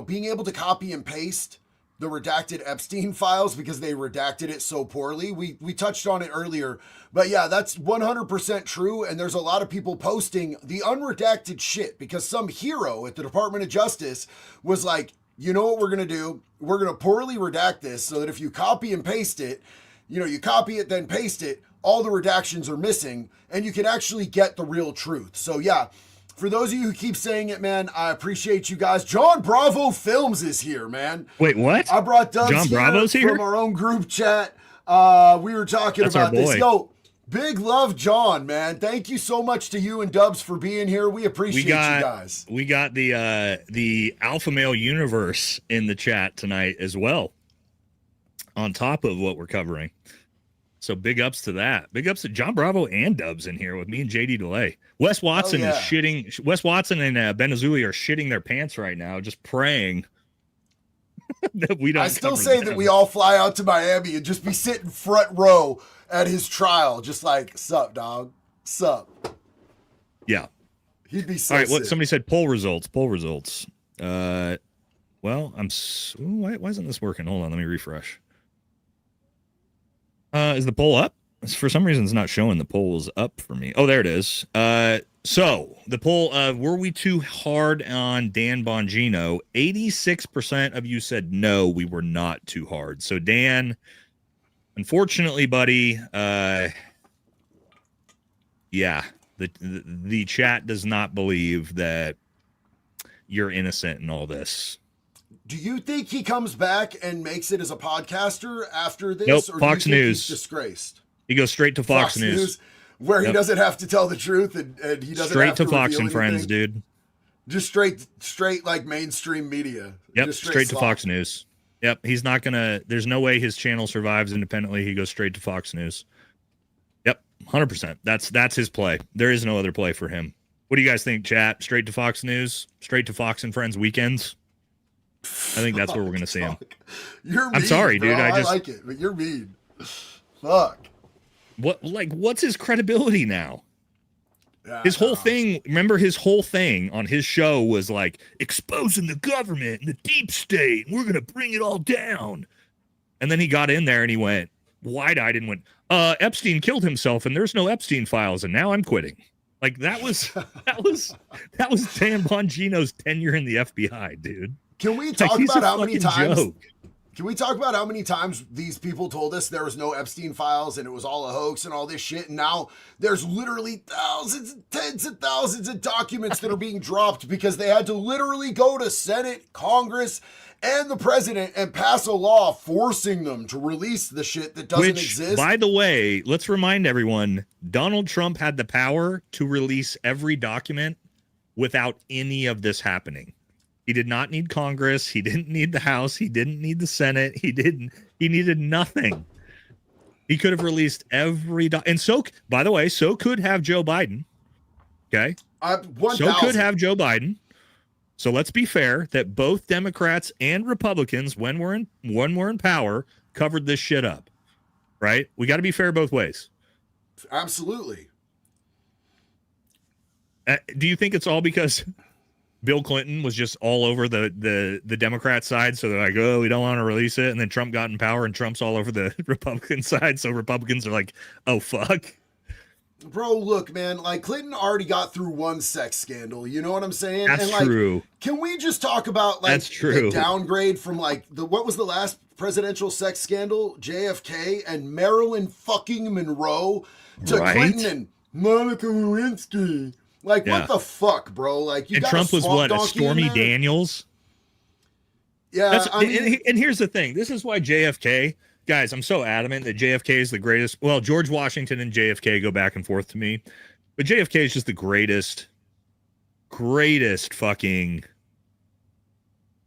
being able to copy and paste the redacted Epstein files because they redacted it so poorly. We touched on it earlier, but yeah, that's 100% true. And there's a lot of people posting the unredacted shit because some hero at the Department of Justice was like, you know what we're going to do? We're going to poorly redact this so that if you copy and paste it, you copy it, then paste it, all the redactions are missing, and you can actually get the real truth. So yeah, for those of you who keep saying it, man, I appreciate you guys. John Bravo Films is here, man.
Wait, what?
I brought Dubs
John Bravo's here
from our own group chat. We were talking
That's our
about this.
boy.
Yo, big love, John, man. Thank you so much to you and Dubs for being here. We appreciate you guys.
We got the Alpha Male Universe in the chat tonight as well, on top of what we're covering. So big ups to that. Big ups to John Bravo and Dubs in here with me and JD Delay. Wes Watson is shitting. Wes Watson and Ben Azuli are shitting their pants right now, just praying that we don't.
I still say that we all fly out to Miami and just be sitting front row at his trial, just like, sup, dog, sup.
Yeah.
He'd be so
all right.
sick.
What somebody said? Poll results. Well, why isn't this working? Hold on, let me refresh. Is the poll up? For some reason, it's not showing the polls up for me. Oh, there it is. So the poll, were we too hard on Dan Bongino? 86% of you said no, we were not too hard. So Dan, unfortunately, buddy, yeah, the chat does not believe that you're innocent in all this.
Do you think he comes back and makes it as a podcaster after this?
Nope,
or
Fox
do you think
News.
He's disgraced.
He goes straight to Fox News.
Where he doesn't have to tell the truth and he doesn't
straight
have
to
to
Fox and
reveal
Friends,
anything.
dude.
Just straight like mainstream media.
Yep,
Just
straight to
slop.
Fox News. Yep, he's not gonna. There's no way his channel survives independently. He goes straight to Fox News. Yep, 100%. That's his play. There is no other play for him. What do you guys think, chat? Straight to Fox News, straight to Fox and Friends weekends. I think that's where we're gonna see him.
You're mean,
I'm sorry,
bro.
dude.
I like it, but you're mean. Fuck.
What's his credibility now?
Yeah,
His whole thing, remember his whole thing on his show was like exposing the government and the deep state, and we're going to bring it all down. And then he got in there and he went wide-eyed and went, Epstein killed himself and there's no Epstein files and now I'm quitting. Like that was Dan Bongino's tenure in the FBI, dude.
Can we talk
he's
about
a
how many
fucking
times?
joke.
Can we talk about how many times these people told us there was no Epstein files and it was all a hoax and all this shit? And now there's literally thousands, tens of thousands of documents that are being dropped because they had to literally go to Senate, Congress, and the president and pass a law forcing them to release the shit that doesn't exist.
By the way, let's remind everyone, Donald Trump had the power to release every document without any of this happening. He did not need Congress. He didn't need the House. He didn't need the Senate. He needed nothing. He could have released every and so, by the way, so could have Joe Biden. Okay.
1,000.
So could have Joe Biden. So let's be fair that both Democrats and Republicans, when we're in power, covered this shit up. Right? We got to be fair both ways.
Absolutely.
Do you think it's all because Bill Clinton was just all over the Democrat side, so they're like, oh, we don't want to release it, and then Trump got in power and Trump's all over the Republican side, so Republicans are like, oh fuck.
Bro, look, man, like Clinton already got through one sex scandal, you know what I'm saying?
That's
and, like,
true.
Can we just talk about like
That's true.
the downgrade from like what was the last presidential sex scandal? JFK and Marilyn fucking Monroe to
Right.
Clinton and Monica Lewinsky. Like,
Yeah.
what the fuck, bro? Like, you
And
got
Trump was what, a
donkey in
Stormy
there?
Daniels?
Yeah, I mean,
and here's the thing. This is why JFK, guys, I'm so adamant that JFK is the greatest. Well, George Washington and JFK go back and forth to me, but JFK is just the greatest fucking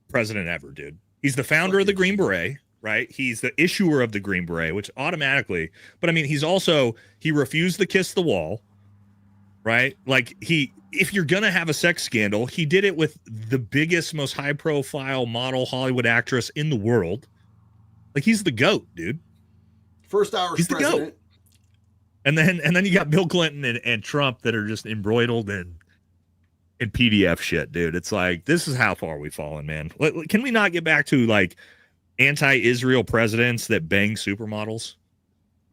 president ever, dude. He's the founder of the Green Beret, right? He's the issuer of the Green Beret, which automatically, but I mean, he refused to kiss the wall, right? Like if you're going to have a sex scandal, he did it with the biggest, most high profile model Hollywood actress in the world. Like he's the GOAT, dude.
first Irish
He's the
president.
GOAT. And then you got Bill Clinton and Trump that are just embroiled in PDF shit, dude. It's like, this is how far we've fallen, man. Can we not get back to like anti-Israel presidents that bang supermodels?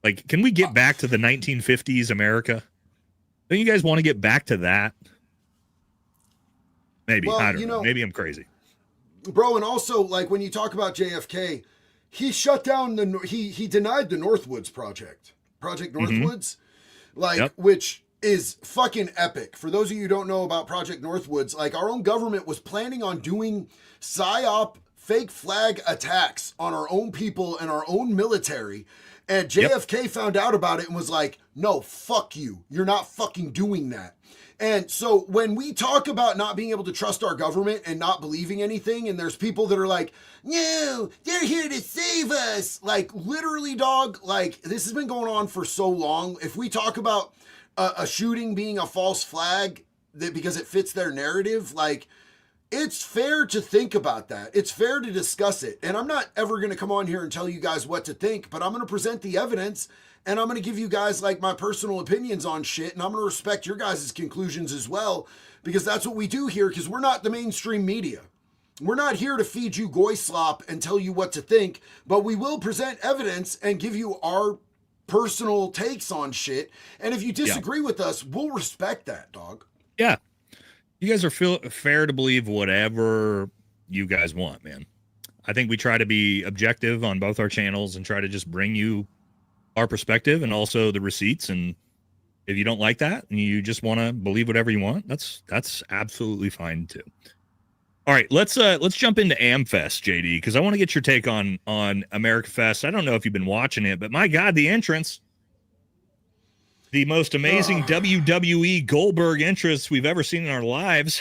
Like, can we get back to the 1950s America? Don't you guys want to get back to that? Maybe.
Well,
I don't know. Maybe I'm crazy.
Bro, and also, like, when you talk about JFK, he shut down he denied the Northwoods Project. Project
Mm-hmm.
Northwoods, like, which is fucking epic. For those of you who don't know about Project Northwoods, like, our own government was planning on doing PSYOP fake flag attacks on our own people and our own military. And JFK found out about it and was like, no, fuck you. You're not fucking doing that. And so when we talk about not being able to trust our government and not believing anything, and there's people that are like, no, they're here to save us. Like, literally, dog, like, this has been going on for so long. If we talk about a shooting being a false flag that because it fits their narrative, like, it's fair to think about that. It's fair to discuss it. And I'm not ever going to come on here and tell you guys what to think, but I'm going to present the evidence and I'm going to give you guys like my personal opinions on shit. And I'm going to respect your guys' conclusions as well, because that's what we do here, because we're not the mainstream media. We're not here to feed you goy slop and tell you what to think, but we will present evidence and give you our personal takes on shit. And if you disagree with us, we'll respect that, dog.
Yeah. You guys are fair to believe whatever you guys want, man. I think we try to be objective on both our channels and try to just bring you our perspective and also the receipts. And if you don't like that and you just want to believe whatever you want, that's absolutely fine too. All right, let's jump into AmFest, JD, because I want to get your take on America Fest. I don't know if you've been watching it, but my God, the entrance. The most amazing WWE Goldberg entrance we've ever seen in our lives.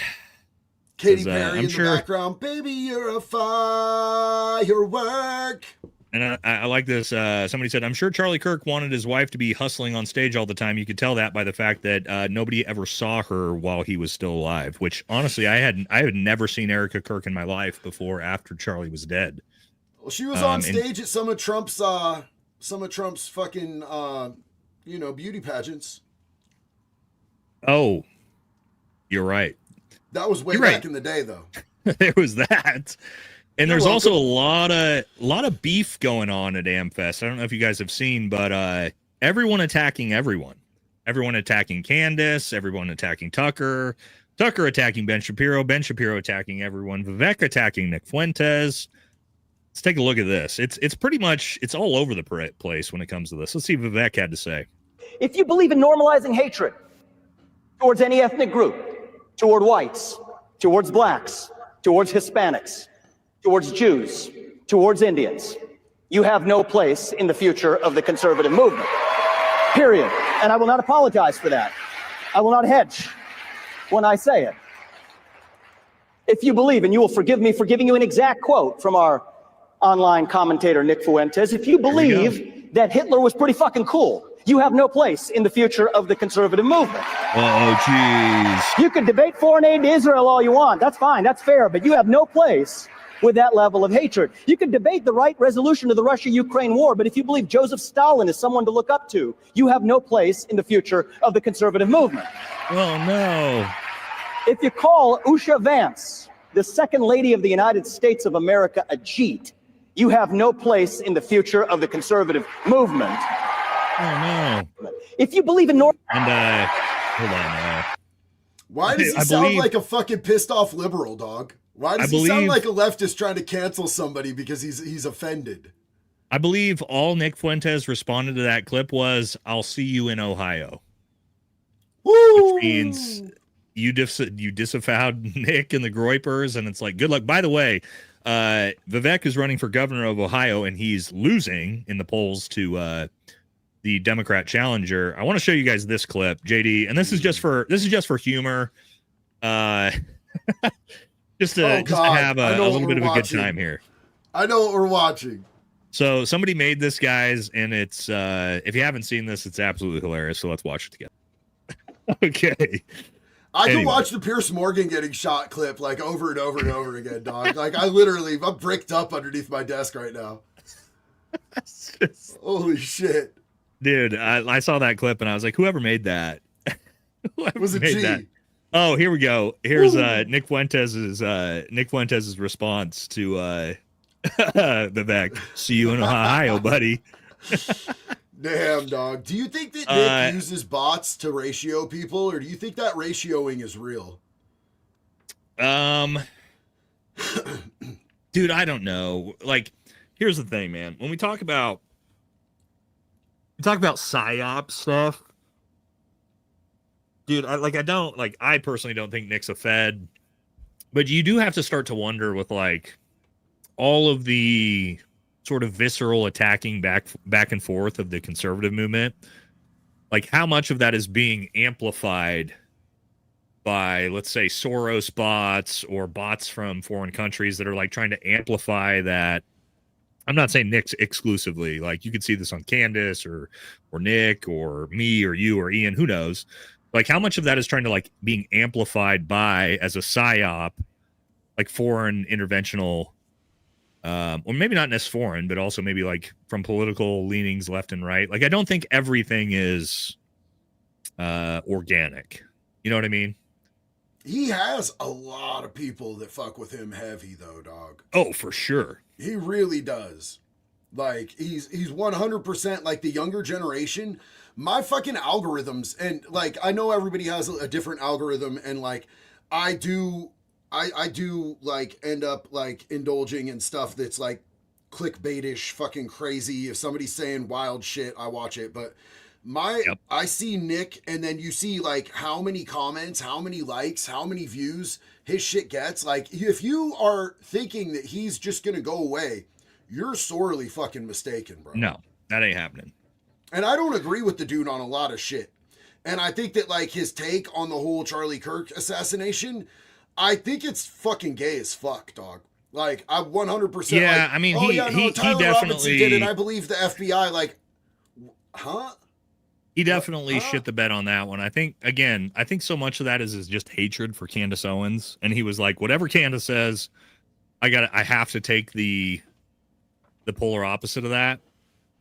Katy Perry in the background. Baby, you're a firework.
And I like this. Somebody said, I'm sure Charlie Kirk wanted his wife to be hustling on stage all the time. You could tell that by the fact that nobody ever saw her while he was still alive, which honestly, I had never seen Erica Kirk in my life before after Charlie was dead.
Well, she was on stage at some of Trump's fucking beauty pageants.
Oh, you're right.
That was way back in the day, though.
There was that. And there's also a lot of beef going on at AmFest. I don't know if you guys have seen, but everyone attacking everyone. Everyone attacking Candace, everyone attacking Tucker, Tucker attacking Ben Shapiro attacking everyone, Vivek attacking Nick Fuentes. Let's take a look at this. It's pretty much, it's all over the place when it comes to this. Let's see what Vivek had to say.
If you believe in normalizing hatred towards any ethnic group, toward whites, towards blacks, towards Hispanics, towards Jews, towards Indians, you have no place in the future of the conservative movement. Period. And I will not apologize for that. I will not hedge when I say it. If you believe, and you will forgive me for giving you an exact quote from our online commentator, Nick Fuentes, if you believe that Hitler was pretty fucking cool, you have no place in the future of the conservative movement.
Oh, jeez.
You can debate foreign aid to Israel all you want. That's fine. That's fair. But you have no place with that level of hatred. You can debate the right resolution of the Russia-Ukraine war, but if you believe Joseph Stalin is someone to look up to, you have no place in the future of the conservative movement.
Oh, no.
If you call Usha Vance, the second lady of the United States of America, a Jeet, you have no place in the future of the conservative movement.
Oh, no.
If you believe in
hold on.
Why does he sound like a fucking pissed off liberal, dog? Why does he sound like a leftist trying to cancel somebody because he's offended?
I believe all Nick Fuentes responded to that clip was, I'll see you in Ohio.
Woo!
Which means you disavowed Nick and the Groypers, and it's like, good luck. By the way, Vivek is running for governor of Ohio, and he's losing in the polls to the Democrat challenger. I want to show you guys this clip, JD, and this is just for humor. Just to have a little bit of a good time here.
I know what we're watching.
So somebody made this, guys, and it's if you haven't seen this, it's absolutely hilarious. So let's watch it together. Okay.
I can watch the Pierce Morgan getting shot clip like over and over and over again, dog. Like I'm bricked up underneath my desk right now. Holy shit.
Dude, I saw that clip and I was like, whoever made that?
Whoever was a G. That?
Oh, here we go. Here's Nick Fuentes's response to Vivek. See you in Ohio, buddy.
Damn, dog. Do you think that Nick uses bots to ratio people, or do you think that ratioing is real?
Dude, I don't know. Like, here's the thing, man. When we talk about You talk about psyop stuff, dude. I personally don't think Nick's a Fed, but you do have to start to wonder with like all of the sort of visceral attacking back and forth of the conservative movement, like how much of that is being amplified by, let's say, Soros bots or bots from foreign countries that are like trying to amplify that. I'm not saying Nick's exclusively, like you could see this on Candace or Nick or me or you or Ian, who knows? Like how much of that is trying to like being amplified by as a psyop, like foreign interventional, or maybe not necessarily foreign, but also maybe like from political leanings left and right. Like I don't think everything is organic. You know what I mean?
He has a lot of people that fuck with him heavy though, dog.
Oh, for sure.
He really does. Like he's 100% like the younger generation. My fucking algorithms, and like I know everybody has a different algorithm, and like I do like end up like indulging in stuff that's like clickbaitish, fucking crazy. If somebody's saying wild shit, I watch it. But I see Nick, and then you see like how many comments, how many likes, how many views his shit gets. Like if you are thinking that he's just gonna go away, you're sorely fucking mistaken, bro.
No, that ain't happening.
And I don't agree with the dude on a lot of shit. And I think that like his take on the whole Charlie Kirk assassination, I think it's fucking gay as fuck, dog. Like I 100%.
Yeah,
like,
I mean,
he
Tyler
Robinson
definitely
did it. I believe the FBI. Like, huh?
He definitely shit the bed on that one. I think so much of that is just hatred for Candace Owens, and he was like, whatever Candace says, I have to take the polar opposite of that.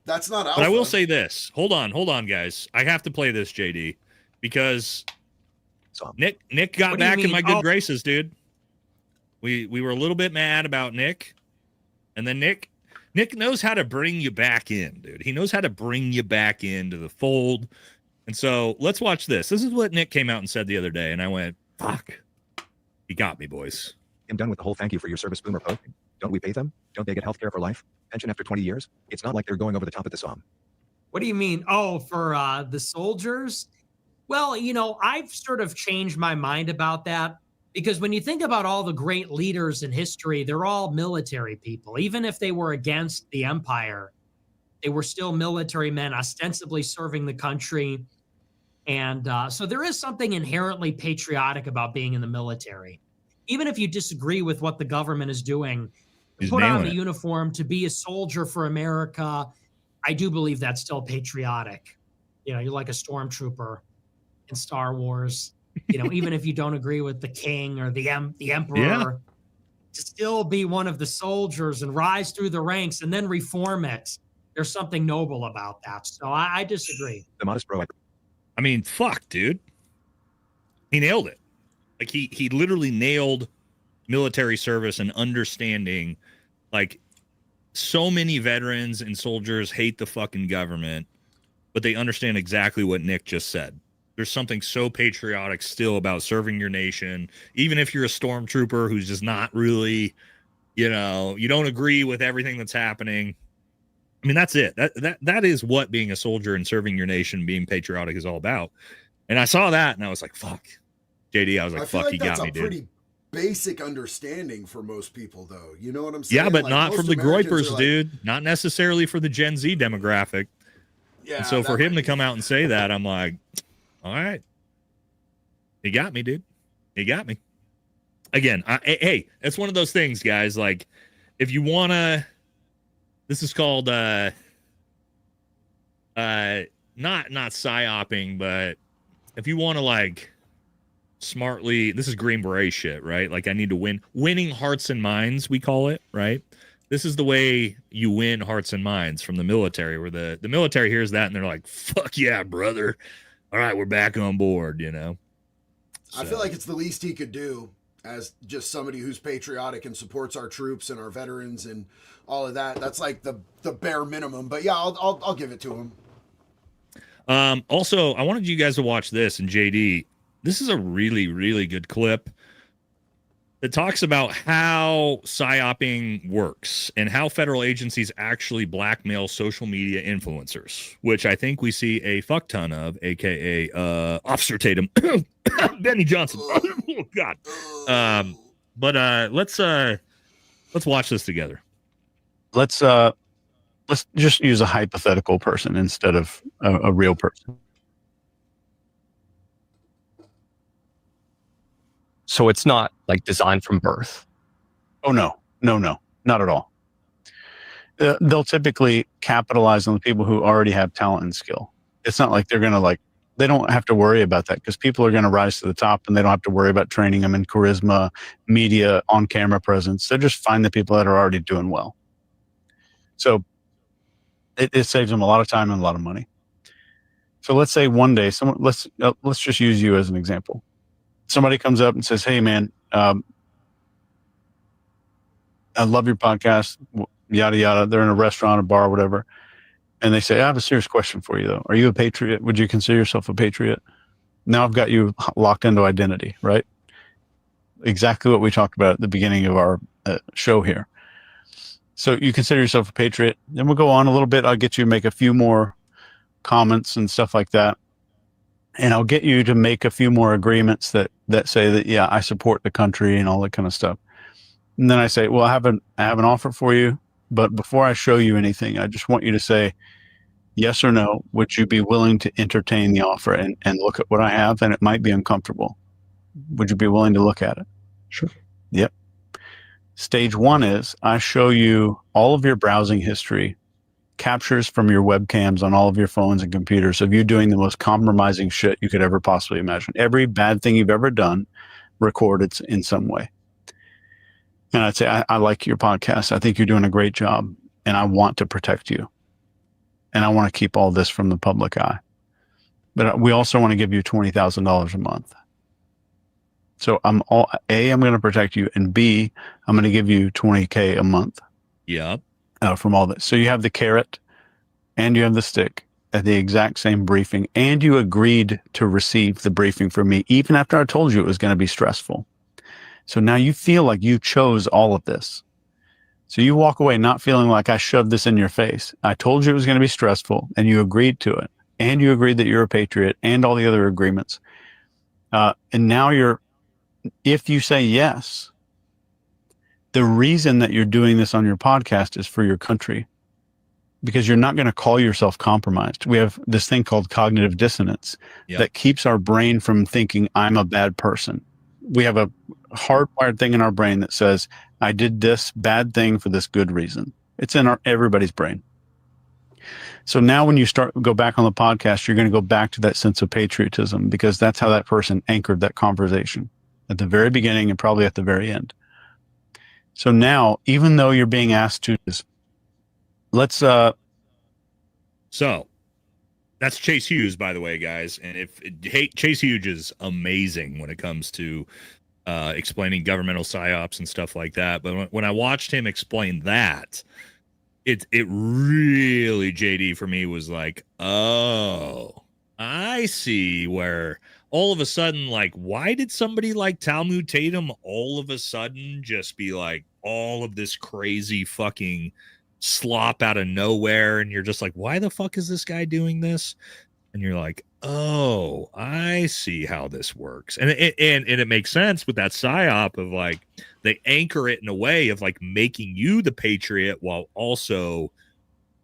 That's not alpha.
But I will say this. Hold on, guys. I have to play this, JD, because Nick got back in my good graces, dude. We were a little bit mad about Nick, and then Nick knows how to bring you back in, dude. He knows how to bring you back into the fold. And so let's watch this. This is what Nick came out and said the other day, and I went, fuck. He got me, boys.
I'm done with the whole thank you for your service boomer post. Don't we pay them? Don't they get health care for life? Pension after 20 years? It's not like they're going over the top at the SOM.
What do you mean? Oh, for the soldiers? Well, I've sort of changed my mind about that, because when you think about all the great leaders in history, they're all military people. Even if they were against the empire, they were still military men ostensibly serving the country. And so there is something inherently patriotic about being in the military. Even if you disagree with what the government is doing, put on the uniform to be a soldier for America, I do believe that's still patriotic. You're like a stormtrooper in Star Wars. Even if you don't agree with the king or the emperor, to still be one of the soldiers and rise through the ranks and then reform it. There's something noble about that. So I disagree.
The modest bro.
I mean, fuck, dude. He nailed it. Like he literally nailed military service and understanding. Like so many veterans and soldiers hate the fucking government, but they understand exactly what Nick just said. There's something so patriotic still about serving your nation, even if you're a stormtrooper who's just not really, you don't agree with everything that's happening. I mean, that's it. That is what being a soldier and serving your nation, being patriotic is all about. And I saw that and I was like, fuck. JD, I was like, fuck, he got me, dude.
Pretty basic understanding for most people, though. You know what I'm saying?
Yeah, but
like,
not from the Groypers,
like,
dude. Not necessarily for the Gen Z demographic.
Yeah.
And so for him to come out and say that, I'm like, all right. He got me, dude. He got me. Again, hey, it's one of those things, guys. Like, if you want to, this is called, not psyoping, but if you want to, like, smartly, this is Green Beret shit, right? Like, I need to winning hearts and minds, we call it, right? This is the way you win hearts and minds from the military, where the military hears that and they're like, fuck yeah, brother. All right, we're back on board, So.
I feel like it's the least he could do as just somebody who's patriotic and supports our troops and our veterans and all of that. That's like the bare minimum. But yeah, I'll give it to him.
Also, I wanted you guys to watch this, and JD, this is a really, really good clip that talks about how psyoping works and how federal agencies actually blackmail social media influencers, which I think we see a fuck ton of, aka Officer Tatum, Benny Johnson. Oh God. But let's watch this together.
Let's just use a hypothetical person instead of a real person.
So it's not like designed from birth.
Oh, no, not at all. They'll typically capitalize on the people who already have talent and skill. It's not like they're going to they don't have to worry about that because people are going to rise to the top and they don't have to worry about training them in charisma, media, on-camera presence. They just find the people that are already doing well. So it saves them a lot of time and a lot of money. So let's say one day, let's just use you as an example. Somebody comes up and says, "Hey, man, I love your podcast, yada, yada." They're in a restaurant, a bar, whatever. And they say, "I have a serious question for you, though. Are you a patriot? Would you consider yourself a patriot?" Now I've got you locked into identity, right? Exactly what we talked about at the beginning of our show here. So you consider yourself a patriot. Then we'll go on a little bit. I'll get you to make a few more comments and stuff like that. And I'll get you to make a few more agreements that say that, yeah, I support the country and all that kind of stuff. And then I say, well, I have an offer for you. But before I show you anything, I just want you to say yes or no. Would you be willing to entertain the offer and look at what I have? And it might be uncomfortable. Would you be willing to look at it?
Sure.
Yep. Stage one is I show you all of your browsing history, captures from your webcams on all of your phones and computers of you doing the most compromising shit you could ever possibly imagine. Every bad thing you've ever done recorded in some way. And I'd say, I like your podcast. I think you're doing a great job and I want to protect you. And I want to keep all this from the public eye. But we also want to give you $20,000 a month. So I'm going to protect you, and B, I'm going to give you $20K a month.
Yeah.
From all this. So you have the carrot and you have the stick at the exact same briefing, and you agreed to receive the briefing from me even after I told you it was going to be stressful. So now you feel like you chose all of this. So you walk away not feeling like I shoved this in your face. I told you it was going to be stressful and you agreed to it, and you agreed that you're a patriot and all the other agreements. And now if you say yes, the reason that you're doing this on your podcast is for your country, because you're not going to call yourself compromised. We have this thing called cognitive dissonance that keeps our brain from thinking I'm a bad person. We have a hardwired thing in our brain that says, I did this bad thing for this good reason. It's in everybody's brain. So now when you go back on the podcast, you're going to go back to that sense of patriotism, because that's how that person anchored that conversation at the very beginning and probably at the very end. So now, even though you're being asked to, so
that's Chase Hughes, by the way, guys. And Chase Hughes is amazing when it comes to explaining governmental psyops and stuff like that. But when I watched him explain that, it really, JD, for me was like, oh, I see where all of a sudden, like, why did somebody like Talmud Tatum all of a sudden just be like all of this crazy fucking slop out of nowhere? And you're just like, why the fuck is this guy doing this? And you're like, oh, I see how this works. And it makes sense with that psyop of like, they anchor it in a way of like making you the patriot while also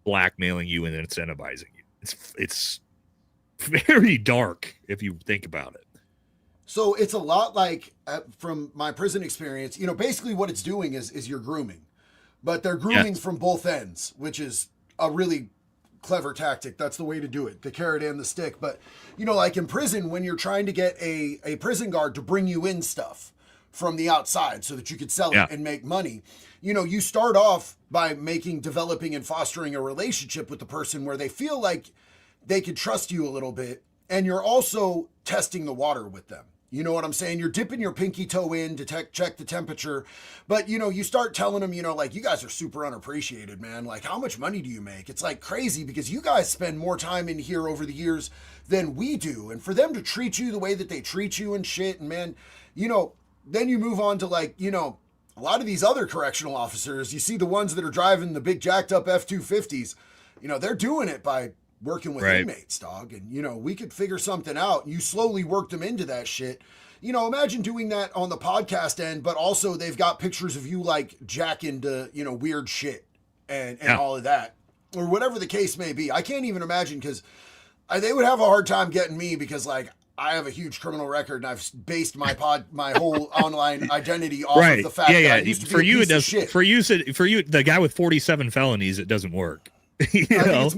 blackmailing you and incentivizing you. It's very dark if you think about it.
So it's a lot like, from my prison experience, basically what it's doing is you're grooming, but they're grooming from both ends, which is a really clever tactic. That's the way to do it, the carrot and the stick. But, like in prison, when you're trying to get a prison guard to bring you in stuff from the outside so that you could sell it and make money, you start off by developing and fostering a relationship with the person where they feel like they could trust you a little bit. And you're also testing the water with them. You know what I'm saying? You're dipping your pinky toe in to check the temperature. But, you start telling them, like, you guys are super unappreciated, man. Like, how much money do you make? It's like crazy because you guys spend more time in here over the years than we do. And for them to treat you the way that they treat you and shit, and man, then you move on to like, you know, a lot of these other correctional officers, you see the ones that are driving the big jacked up F-250s, you know, they're doing it by working with inmates, dog. And, you know, we could figure something out. You slowly work them into that shit. You know, imagine doing that on the podcast end, but also they've got pictures of you like jacking to, you know, weird shit and all of that, or whatever the case may be. I can't even imagine, because they would have a hard time getting me, because like I have a huge criminal record and I've based my whole online identity off of the fact that I used to be
for you
a
it
piece of
does.
shit.
For you, the guy with 47 felonies, it doesn't work. You know?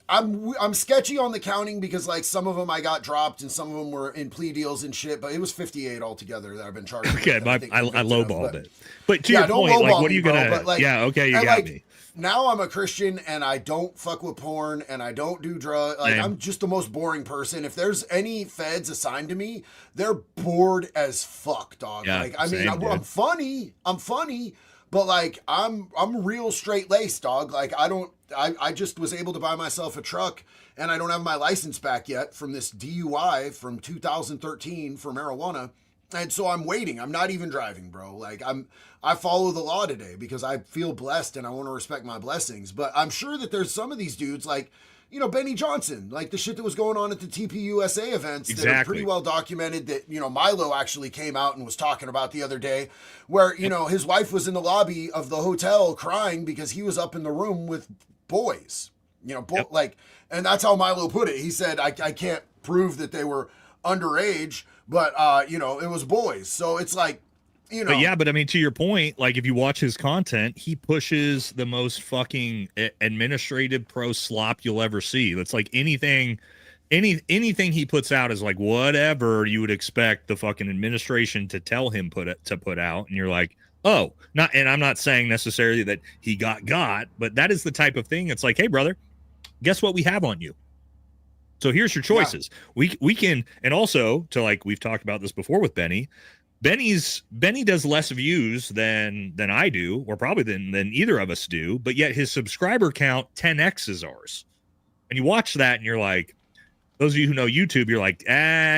I'm sketchy on the counting, because like some of them I got dropped and some of them were in plea deals and shit, but it was 58 altogether that I've been charged.
Okay, I lowballed it. But to
yeah,
your
don't
point, like,
lowball
what are you
me, bro,
gonna?
but, like,
yeah, okay, you
and,
got
like,
me.
Now I'm a Christian and I don't fuck with porn and I don't do drugs. Like, I'm just the most boring person. If there's any feds assigned to me, they're bored as fuck, dog.
Yeah,
like, I mean,
same,
I'm funny, but like, I'm real straight laced, dog. Like, I just was able to buy myself a truck, and I don't have my license back yet from this DUI from 2013 for marijuana. And so I'm waiting. I'm not even driving, bro. Like, I follow the law today because I feel blessed and I want to respect my blessings. But I'm sure that there's some of these dudes, like, you know, Benny Johnson, like the shit that was going on at the TPUSA events that are pretty well documented, that, you know, Milo actually came out and was talking about the other day, where, you know, his wife was in the lobby of the hotel crying because he was up in the room with boys, you know, like, and that's how Milo put it. He said, I can't prove that they were underage, but, you know, it was boys. So it's like, you know.
But I mean, to your point, like, if you watch his content, he pushes the most fucking administrative pro slop you'll ever see. That's like anything he puts out is like whatever you would expect the fucking administration to tell him put out, and you're like, oh, not. And I'm not saying necessarily that he got, but that is the type of thing. It's like, hey, brother, guess what we have on you? So here's your choices. Yeah. We can, and also to, like, we've talked about this before with Benny. Benny does less views than I do, or probably than either of us do, but yet his subscriber count 10x's ours. And you watch that and you're like, those of you who know YouTube, you're like,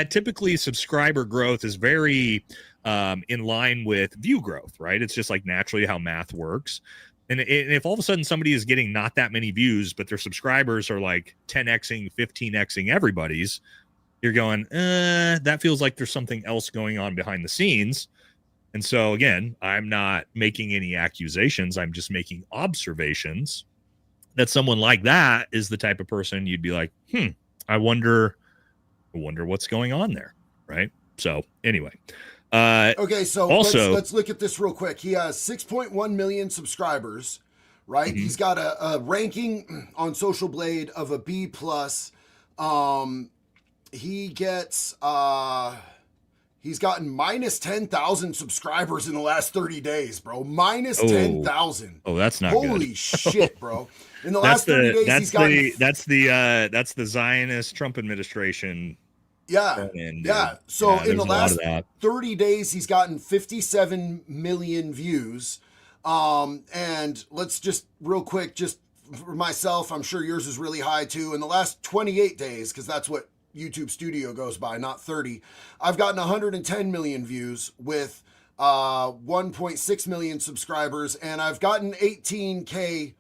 typically subscriber growth is very in line with view growth, right? It's just like naturally how math works. And if all of a sudden somebody is getting not that many views, but their subscribers are like 10xing, 15xing everybody's, you're going, that feels like there's something else going on behind the scenes. And so, again, I'm not making any accusations. I'm just making observations that someone like that is the type of person you'd be like, I wonder what's going on there, right? So, anyway.
Okay, so
also,
let's look at this real quick. He has 6.1 million subscribers, right? Mm-hmm. He's got a ranking on Social Blade of a B+. He gets he's gotten minus 10,000 subscribers in the last 30 days, bro. Minus 10,000.
Oh, that's not
holy
good.
Shit, bro. In the last 30 days, he's gotten
that's the Zionist Trump administration.
Yeah. So in the last 30 days, he's gotten 57 million views. And let's just real quick, just for myself, I'm sure yours is really high too. In the last 28 days, because that's what YouTube Studio goes by, not 30. I've gotten 110 million views with 1.6 million subscribers, and I've gotten 18K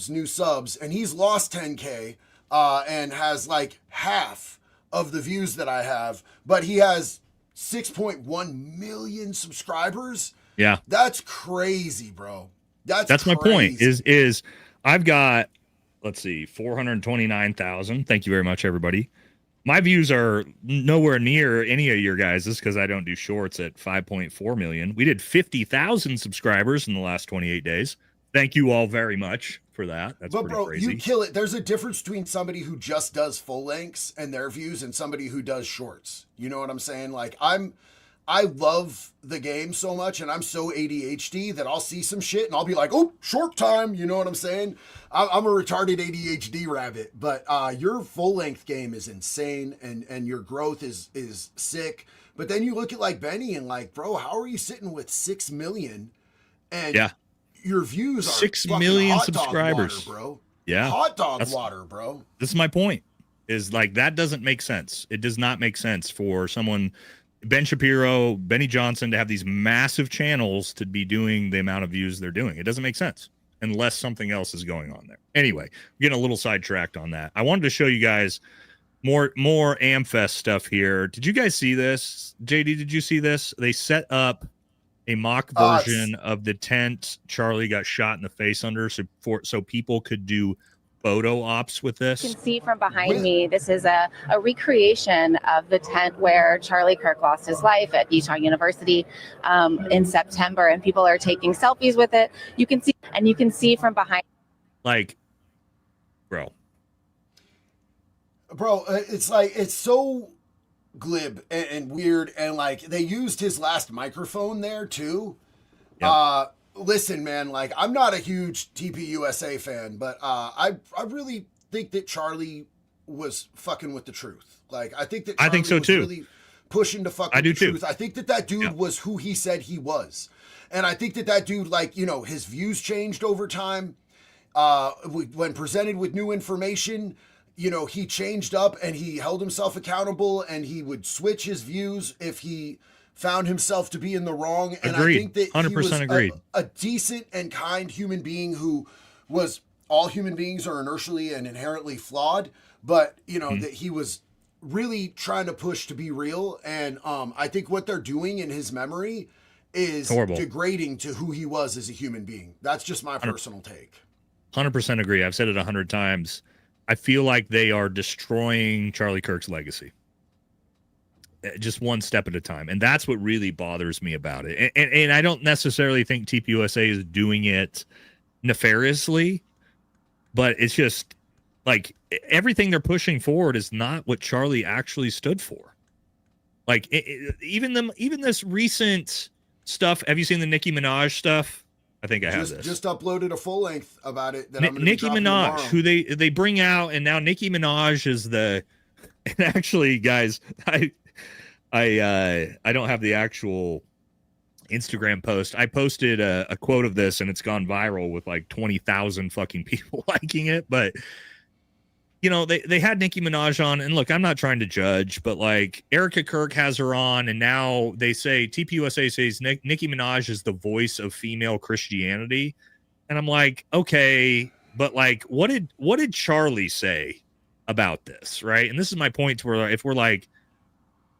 new subs, and he's lost 10K and has like half of the views that I have, but he has 6.1 million subscribers.
Yeah.
That's crazy, bro.
That's
crazy.
My point is I've got, let's see, 429,000. Thank you very much, everybody. My views are nowhere near any of your guys's because I don't do shorts at 5.4 million. We did 50,000 subscribers in the last 28 days. Thank you all very much for that. That's pretty crazy.
You kill it. There's a difference between somebody who just does full lengths and their views and somebody who does shorts. You know what I'm saying? Like, I love the game so much, and I'm so ADHD that I'll see some shit and I'll be like, oh, short time. You know what I'm saying? I'm a retarded ADHD rabbit, but your full length game is insane, and your growth is sick. But then you look at like Benny and like, bro, how are you sitting with 6 million and your views are
6 million
hot
subscribers,
dog water, bro?
Yeah.
Hot dog water, bro.
This is my point, is like, that doesn't make sense. It does not make sense for someone Ben Shapiro, Benny Johnson to have these massive channels to be doing the amount of views they're doing. It doesn't make sense unless something else is going on there. Anyway, we're getting a little sidetracked on that. I wanted to show you guys more Amfest stuff here. Did you guys see this? JD, did you see this? They set up a mock version of the tent Charlie got shot in the face under, so people could do photo ops with this.
You can see from behind me, this is a recreation of the tent where Charlie Kirk lost his life at Utah University in September, and people are taking selfies with it. You can see from behind.
Like, bro,
it's like, it's so glib and weird, and like they used his last microphone there too. Yep. Listen, man, like I'm not a huge TPUSA fan, but I really think that Charlie was fucking with the truth. Like I think that Charlie
I think so
was
too.
Really pushing to fuck with the truth. I think that dude was who he said he was, and I think that dude, like, you know, his views changed over time. When presented with new information, you know, he changed up and he held himself accountable, and he would switch his views if he found himself to be in the wrong. And
agreed.
I think that
100%
he was
agreed.
A decent and kind human being who was, all human beings are inertially and inherently flawed, but you know, that he was really trying to push to be real. And I think what they're doing in his memory is degrading to who he was as a human being. That's just my personal take.
100% agree. I've said it 100 times. I feel like they are destroying Charlie Kirk's legacy, just one step at a time. And that's what really bothers me about it. And I don't necessarily think TPUSA is doing it nefariously, but it's just like everything they're pushing forward is not what Charlie actually stood for. Like even this recent stuff. Have you seen the Nicki Minaj stuff? I think I have this.
Just uploaded a full length about it. That I'm gonna
Nicki
be
Minaj,
tomorrow.
who they bring out, and now Nicki Minaj is the. And actually, guys, I don't have the actual Instagram post. I posted a quote of this, and it's gone viral with like 20,000 fucking people liking it. But you know, they had Nicki Minaj on, and look, I'm not trying to judge, but like Erica Kirk has her on, and now they say TPUSA says Nicki Minaj is the voice of female Christianity, and I'm like, okay, but like, what did Charlie say about this, right? And this is my point to where if we're like,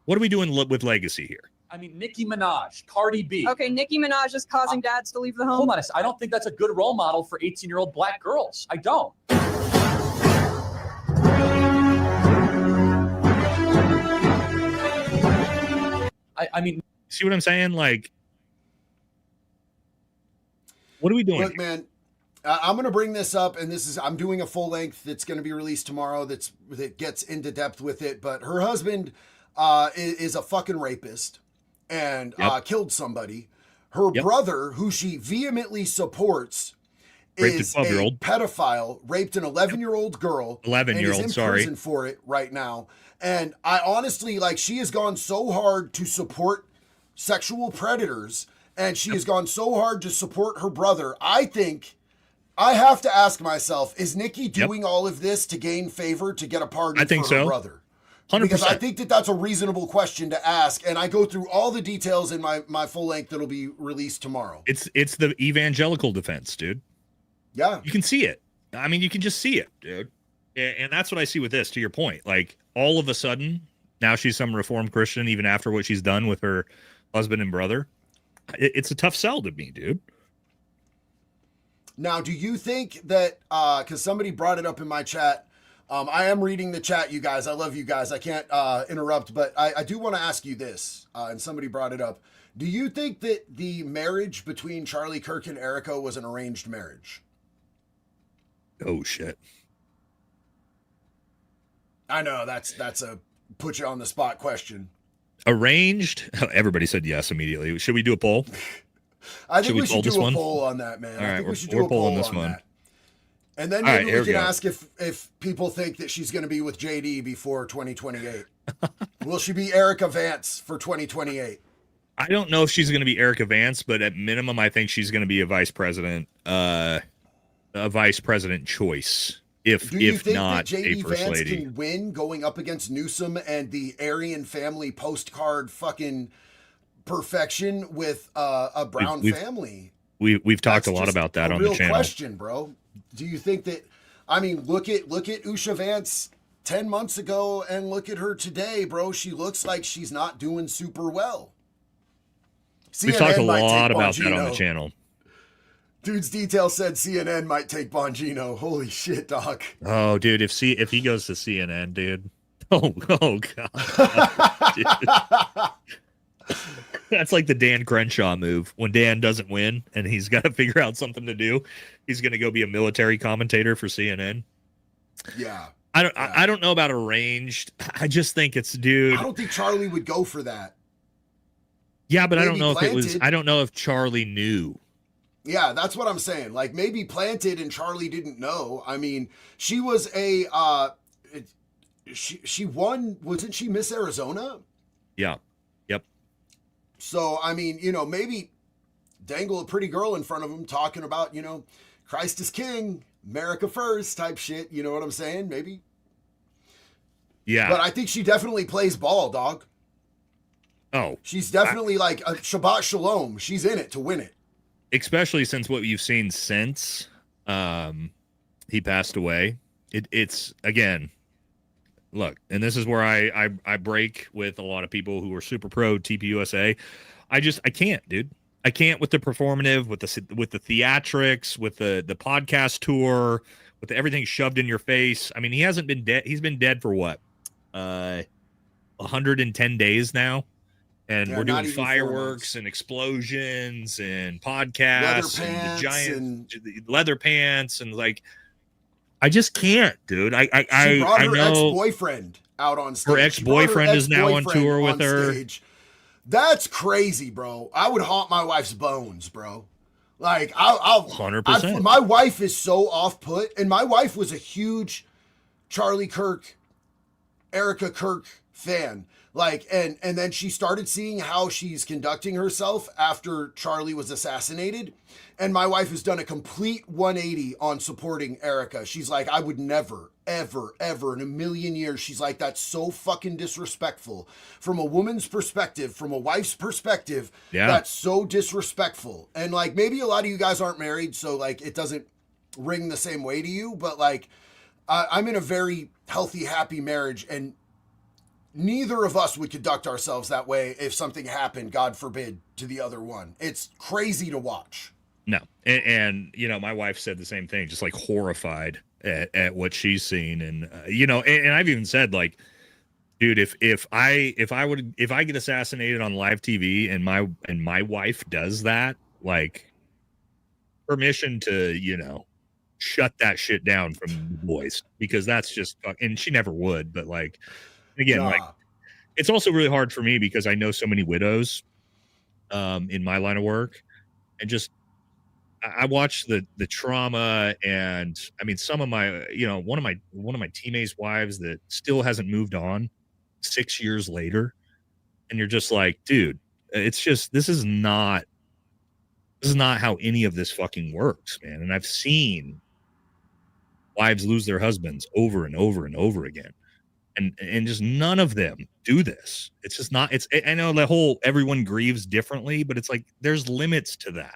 what are we doing with legacy here?
I mean, Nicki Minaj, Cardi B.
Okay, Nicki Minaj is causing dads to leave the home.
Hold on, I don't think that's a good role model for 18-year-old black girls. I don't. I mean,
see what I'm saying? Like, what are we doing?
Look, man, I'm going to bring this up, and I'm doing a full length that's going to be released tomorrow that gets into depth with it. But her husband is a fucking rapist and killed somebody. Her brother, who she vehemently supports, is a pedophile, raped an 11-year-old girl.
11-year-old,
and is in prison for it right now. And I honestly, like, she has gone so hard to support sexual predators, and she has gone so hard to support her brother. I think I have to ask myself, is Nicki doing all of this to gain favor, to get a pardon for her brother?
100%.
Because I think that's a reasonable question to ask, and I go through all the details in my full length that'll be released tomorrow.
It's the evangelical defense, dude.
Yeah.
You can see it. I mean, you can just see it, dude. And that's what I see with this, to your point. Like, all of a sudden, now she's some Reformed Christian, even after what she's done with her husband and brother. It's a tough sell to me, dude.
Now, do you think that, because somebody brought it up in my chat, I am reading the chat, you guys. I love you guys. I can't interrupt, but I do want to ask you this, and somebody brought it up. Do you think that the marriage between Charlie Kirk and Erica was an arranged marriage?
Oh, shit.
I know, that's a put you on the spot question.
Arranged? Everybody said yes immediately. Should we do a poll?
I think we should do a poll on that, man.
All right,
I think we should do a poll on that. And then maybe we can ask if people think that she's going to be with JD before 2028. Will she be Erica Vance for 2028?
I don't know if she's going to be Erica Vance, but at minimum, I think she's going to be a vice president choice
Do you
if
think
not
that
a
JD
first
Vance
lady.
can win going up against Newsom and the Aryan family postcard fucking perfection with a brown family?
We've talked
That's
a lot
just
about that
a
on the
real
channel.
question, bro. Do you think that? I mean, look at Usha Vance 10 months ago and look at her today, bro. She looks like she's not doing super well.
We've talked a
might take
lot about that on the
Bongino.
channel.
Dude's detail said CNN might take Bongino. Holy shit, dog.
Oh, dude, if he goes to CNN, dude. Oh god. Dude. That's like the Dan Crenshaw move. When Dan doesn't win and he's got to figure out something to do, he's going to go be a military commentator for CNN.
Yeah.
I don't know about arranged. I just think it's, dude.
I don't think Charlie would go for that.
Yeah, but
Maybe
I don't know if it was.
planted.
I don't know if Charlie knew.
Yeah, that's what I'm saying. Like maybe planted and Charlie didn't know. I mean, she was a she won, wasn't she Miss Arizona?
Yeah. Yep.
So, I mean, maybe dangle a pretty girl in front of him talking about, Christ is king, America first type shit. You know what I'm saying? Maybe.
Yeah.
But I think she definitely plays ball, dog.
Oh.
She's definitely like a Shabbat Shalom. She's in it to win it.
Especially since what you've seen since he passed away. It's again, look, and this is where I break with a lot of people who are super pro TPUSA. I can't, dude. I can't with the performative, with the theatrics, with the podcast tour, with everything shoved in your face. I mean, he hasn't been dead. He's been dead for what? 110 days now. And we're doing fireworks and explosions and podcasts and the giant leather pants and like, I just can't, dude.
She brought her
know
ex-boyfriend out on stage.
her ex-boyfriend is now on tour with her.
Stage. That's crazy, bro. I would haunt my wife's bones, bro. Like I'll
100%.
My wife is so off put, and my wife was a huge Charlie Kirk, Erica Kirk fan. Like, and then she started seeing how she's conducting herself after Charlie was assassinated. And my wife has done a complete 180 on supporting Erica. She's like, I would never, ever, ever in a million years. She's like, that's so fucking disrespectful. From a woman's perspective, from a wife's perspective, that's so disrespectful. And like, maybe a lot of you guys aren't married, so like, it doesn't ring the same way to you. But like, I'm in a very healthy, happy marriage, and neither of us would conduct ourselves that way if something happened, God forbid, to the other one. It's crazy to watch.
No. And my wife said the same thing, just like horrified at what she's seen. And, and I've even said like, dude, if I get assassinated on live TV and my wife does that, like permission to, shut that shit down from the boys, because that's just, and she never would, but like, again, like it's also really hard for me because I know so many widows in my line of work, and just I watch the trauma, and I mean some of my one of my teammates' wives that still hasn't moved on 6 years later, and you're just like, dude, it's just this is not how any of this fucking works, man. And I've seen wives lose their husbands over and over and over again. And just none of them do this. It's just not, I know the whole everyone grieves differently, but it's like there's limits to that,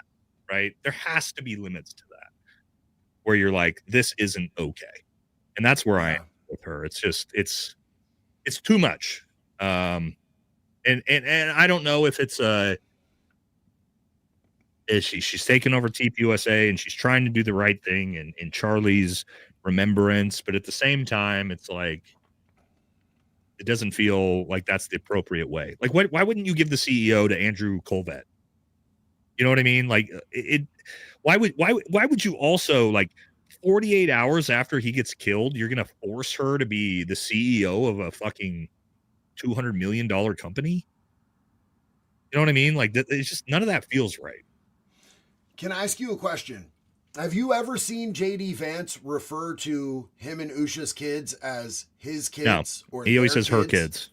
right? There has to be limits to that where you're like, this isn't okay. And that's where I am with her. It's just, it's too much. And I don't know if it's she's taken over TPUSA and she's trying to do the right thing in Charlie's remembrance, but at the same time, it's like, it doesn't feel like that's the appropriate way. Like, why wouldn't you give the CEO to Andrew Colvett? You know what I mean? Like, why would you also, like, 48 hours after he gets killed, you're gonna force her to be the CEO of a fucking $200 million company? You know what I mean? Like, it's just none of that feels right.
Can I ask you a question? Have you ever seen JD Vance refer to him and Usha's kids as his kids?
No, he always says her kids.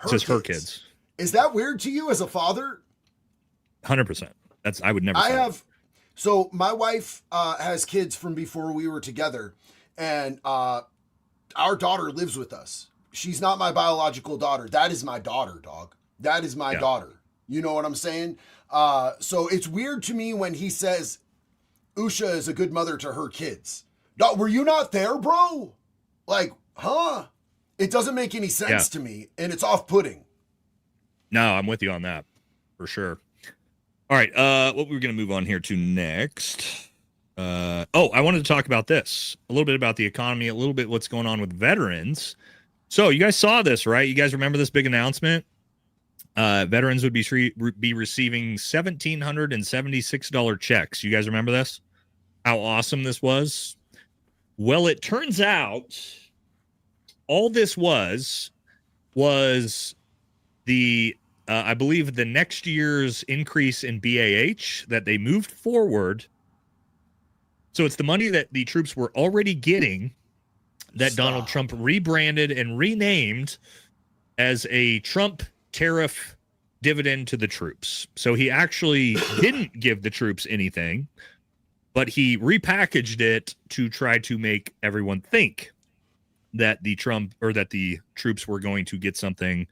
He says her kids.
Is that weird to you as a father?
100%. I would never say
so my wife has kids from before we were together, And our daughter lives with us. She's not my biological daughter. That is my daughter, dog. That is my daughter. You know what I'm saying? So it's weird to me when he says Usha is a good mother to her kids. Dog, were you not there, bro? Like, huh? It doesn't make any sense to me, and it's off-putting.
No, I'm with you on that for sure. All right, what we're going to move on here to next. I wanted to talk about this, a little bit about the economy, a little bit what's going on with veterans. So you guys saw this, right? You guys remember this big announcement? Veterans would be receiving $1,776 checks. You guys remember this? How awesome this was? Well, it turns out all this was the I believe the next year's increase in BAH that they moved forward. So it's the money that the troops were already getting that Donald Trump rebranded and renamed as a Trump tariff dividend to the troops. So he actually didn't give the troops anything, but he repackaged it to try to make everyone think that the troops were going to get something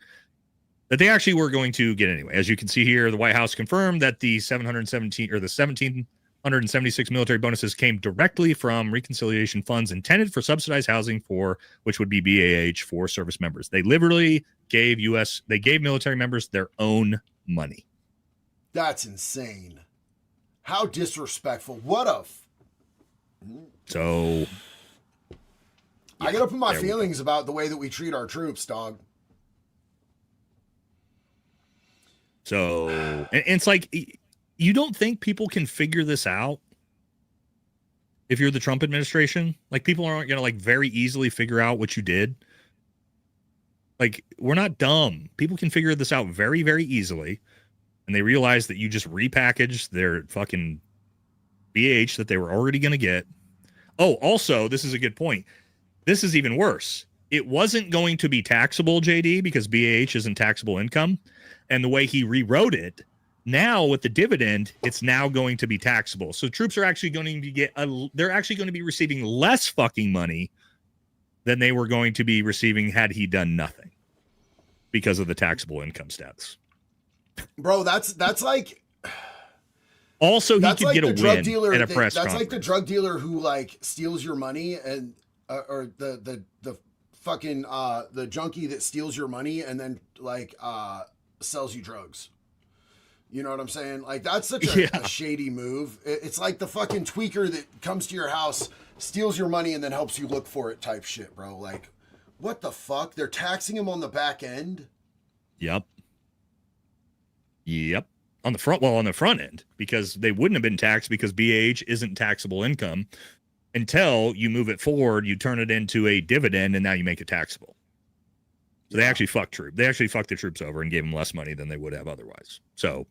that they actually were going to get anyway. As you can see here, the White House confirmed that the 1,776 military bonuses came directly from reconciliation funds intended for subsidized housing which would be BAH for service members. They literally gave military members their own money.
That's insane. How disrespectful.
So
I get up in my feelings about the way that we treat our troops, dog.
So, and it's like, you don't think people can figure this out if you're the Trump administration? Like, people aren't going to like very easily figure out what you did. Like, we're not dumb. People can figure this out very, very easily. And they realize that you just repackaged their fucking BH that they were already going to get. Oh, also, this is a good point. This is even worse. It wasn't going to be taxable, JD, because BAH isn't taxable income. And the way he rewrote it, now with the dividend, it's now going to be taxable. So troops are actually going to they're actually going to be receiving less fucking money than they were going to be receiving had he done nothing because of the taxable income status.
Bro, that's like.
Also, he could get a win at a press conference.
That's like the drug dealer who like steals your money and or the fucking the junkie that steals your money and then like sells you drugs. You know what I'm saying? Like, that's such a shady move. It's like the fucking tweaker that comes to your house, steals your money, and then helps you look for it type shit, bro. Like, what the fuck? They're taxing him on the back end?
Yep. On the front end, because they wouldn't have been taxed because BAH isn't taxable income until you move it forward, you turn it into a dividend, and now you make it taxable. So they actually fucked the troops over and gave them less money than they would have otherwise. So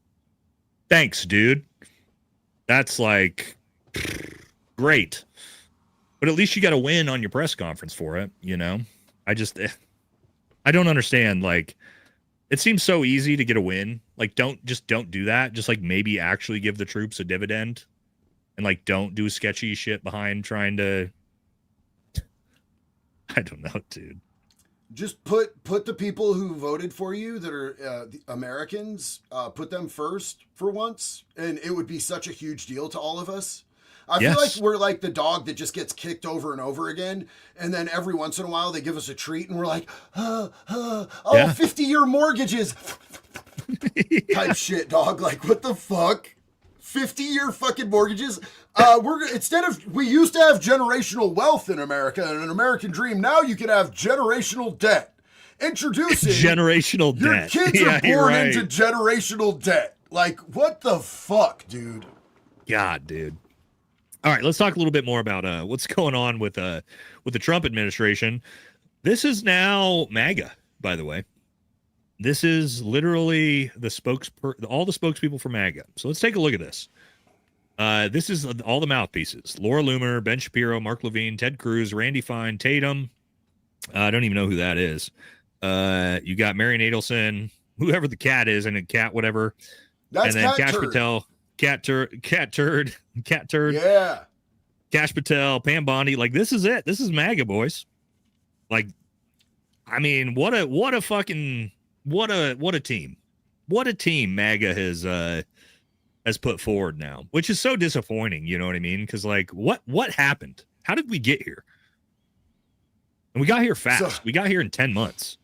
thanks, dude. That's like great. But at least you got a win on your press conference for it, you know? I don't understand. Like, it seems so easy to get a win. Like, don't do that. Just like maybe actually give the troops a dividend and like don't do sketchy shit behind trying to. I don't know, dude.
Just put the people who voted for you that are the Americans, put them first for once, and it would be such a huge deal to all of us. I feel like we're like the dog that just gets kicked over and over again, and then every once in a while they give us a treat, and we're like, 50-year mortgages type shit, dog. Like, what the fuck? 50-year fucking mortgages. We used to have generational wealth in America and an American dream. Now you can have generational debt. Introducing
generational
Your
debt.
kids are born into generational debt. Like, what the fuck, dude?
God, dude. All right, let's talk a little bit more about what's going on with the Trump administration. This is now MAGA, by the way. This is literally all the spokespeople for MAGA. So let's take a look at this. This is all the mouthpieces: Laura Loomer, Ben Shapiro, Mark Levine, Ted Cruz, Randy Fine, Tatum. I don't even know who that is. You got Marian Adelson, whoever the cat is, and a cat, whatever.
That's
and then
Cat
Kash
Turd.
Patel, cat turd.
Yeah.
Cash Patel, Pam Bondi. Like, this is it. This is MAGA, boys. Like, I mean, what a team. What a team MAGA has put forward now, which is so disappointing. You know what I mean? Because, like, what happened? How did we get here? And we got here fast. We got here in 10 months.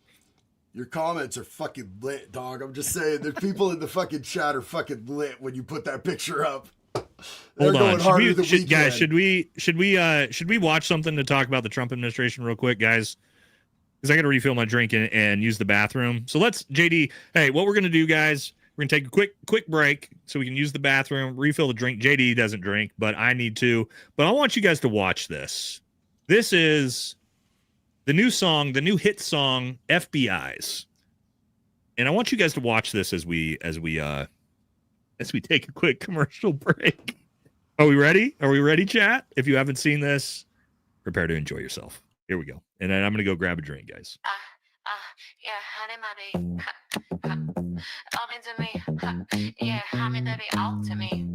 Your comments are fucking lit, dog. I'm just saying, the people in the fucking chat are fucking lit when you put that picture up.
Hold on, guys. Should we watch something to talk about the Trump administration real quick, guys? Because I got to refill my drink and use the bathroom. So let's, JD. Hey, what we're gonna do, guys? We're gonna take a quick break so we can use the bathroom, refill the drink. JD doesn't drink, but I need to. But I want you guys to watch this. This is the new song, the new hit song, FBI's. And I want you guys to watch this as we take a quick commercial break. Are we ready? Are we ready, chat? If you haven't seen this, prepare to enjoy yourself. Here we go. And then I'm going to go grab a drink, guys.
Yeah, honey, my baby. All into me. Yeah, honey, baby, all to me.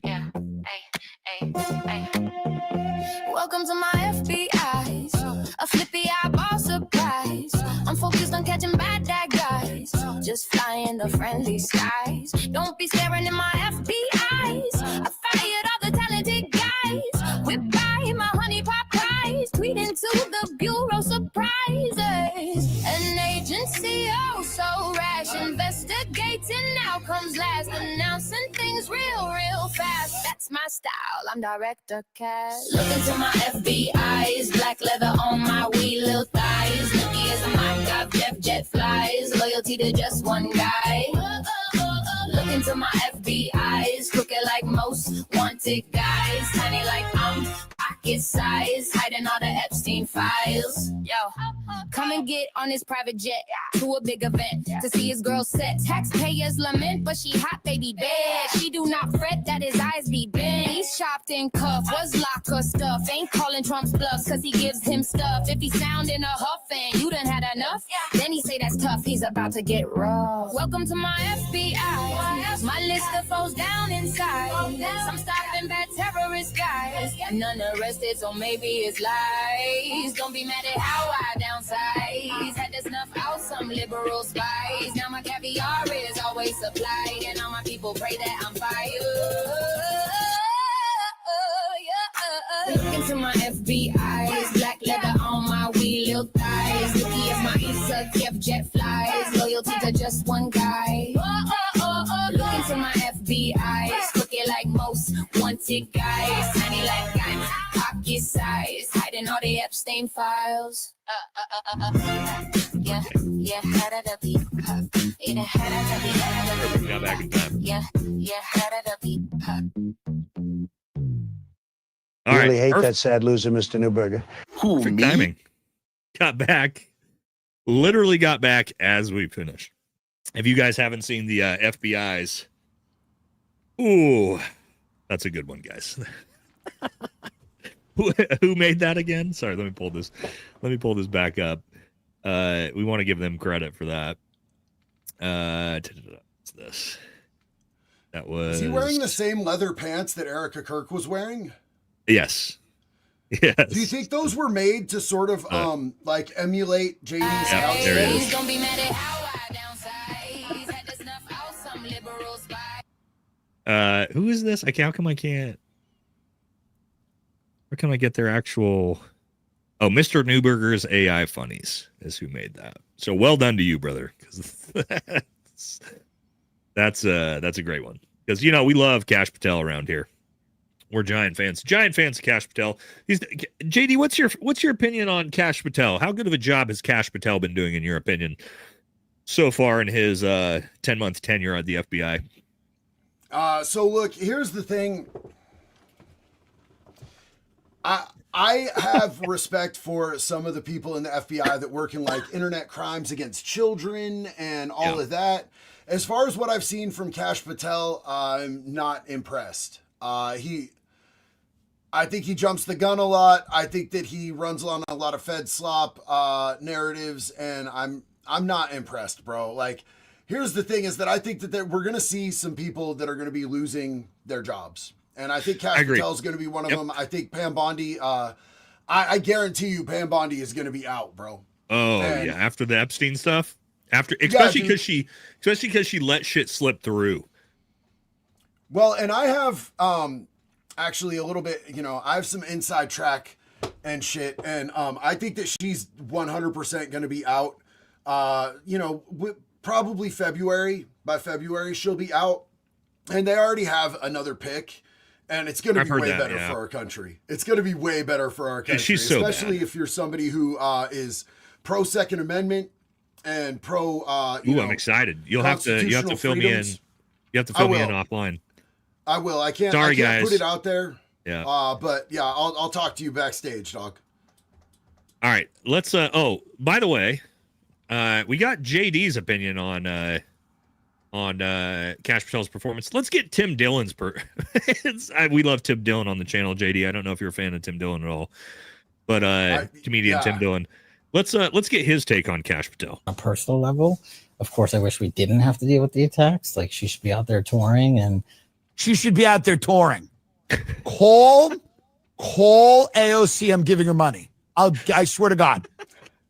Yeah, hey. Welcome to my FBI's. A flippy eyeball surprise. I'm focused on catching bad guys. Just flying the friendly skies. Don't be staring in my FBI's. I fired all the talented guys. Whip by my honey pot pies. Tweet into the bureau surprises. An agency, oh so rash. Investigating outcomes last. Announcing things real fast. That's my style, I'm director Cass. Look into my FBI's. Black leather on my wee little thighs. Lucky as a mic, I've jet flies. Loyalty to just one guy. Look into my FBI's. Crooked like most wanted guys. Tiny like pocket size. Hiding all the Epstein files. Yo, come and get on this private jet to a big event to see his girl set. Taxpayers lament, but she hot baby bad. She do not fret that his eyes be bent. He's chopped and cuffed, was locker stuff. Ain't calling Trump's bluffs cause he gives him stuff. If he sound in a huff and you done had enough, then he say that's tough, he's about to get rough. Welcome to my FBI. My list of foes down inside. Some stopping bad terrorist guys. None arrested, so maybe it's lies. Don't be mad at how I downsize. Had to snuff out some liberal spies. Now my caviar is always supplied. And all my people pray that I'm fired. Look into my FBI's. Black leather on my wee little thighs. Lucky as my Issa kept jet flies. Loyalty to just one guy. Look into my FBI's. Crooked like most wanted guys. Tiny like guys. Pocket size. Hiding all the Epstein files. Yeah, had it a beat. Yeah, had it a beat.
Got back in time.
Yeah, had it a beat.
All
really
right,
hate that sad loser, Mr. Newberger.
Perfect timing. Literally got back as we finished. If you guys haven't seen the FBI's, ooh, that's a good one, guys. Who made that again? Sorry, let me pull this back up. We want to give them credit for that. What's this? That was.
Is he wearing the same leather pants that Erica Kirk was wearing?
Yes. Yes.
Do you think those were made to sort of like emulate JD's outfit?
There it is.
Don't be mad at how I downsize. Had to snuff out some liberal spy.
Who is this? How come I can't? Where can I get their actual? Oh, Mr. Newberger's AI Funnies is who made that. So well done to you, brother. Because that's a great one. Because we love Cash Patel around here. We're giant fans of Cash Patel. JD. What's your opinion on Cash Patel? How good of a job has Cash Patel been doing, in your opinion, so far in his 10-month tenure at the FBI?
So look, here's the thing. I have respect for some of the people in the FBI that work in like internet crimes against children and all of that. As far as what I've seen from Cash Patel, I'm not impressed. I think he jumps the gun a lot. I think that he runs on a lot of Fed slop narratives, and I'm not impressed, bro. Like, here's the thing: is that I think that we're gonna see some people that are gonna be losing their jobs, And I think Cash Patel is going to be one of them. I think Pam Bondi, I guarantee you Pam Bondi is going to be out, bro.
Oh, yeah. After the Epstein stuff? Especially because she let shit slip through.
Well, and I have actually a little bit, I have some inside track and shit. And I think that she's 100% going to be out. Probably February. By February, she'll be out. And they already have another pick. And it's going to be way better for our country. It's going to be way better for our country.
She's so
especially if you're somebody who is pro Second Amendment and pro.
I'm excited. You'll have to fill me in. You have to fill me in offline.
I will. I can't.
Sorry,
I can't
guys.
put it out there.
Yeah.
But yeah, I'll talk to you backstage, dog.
All right. Let's. By the way, we got JD's opinion on Cash Patel's performance. Let's get Tim Dillon's we love Tim Dillon on the channel, JD. I don't know if you're a fan of Tim Dillon at all, but comedian Tim Dillon. Let's get his take on Cash Patel.
On a personal level, of course, I wish we didn't have to deal with the attacks. Like, she should be out there touring, and
she should be out there touring. Call AOC. I'm giving her money. I swear to God.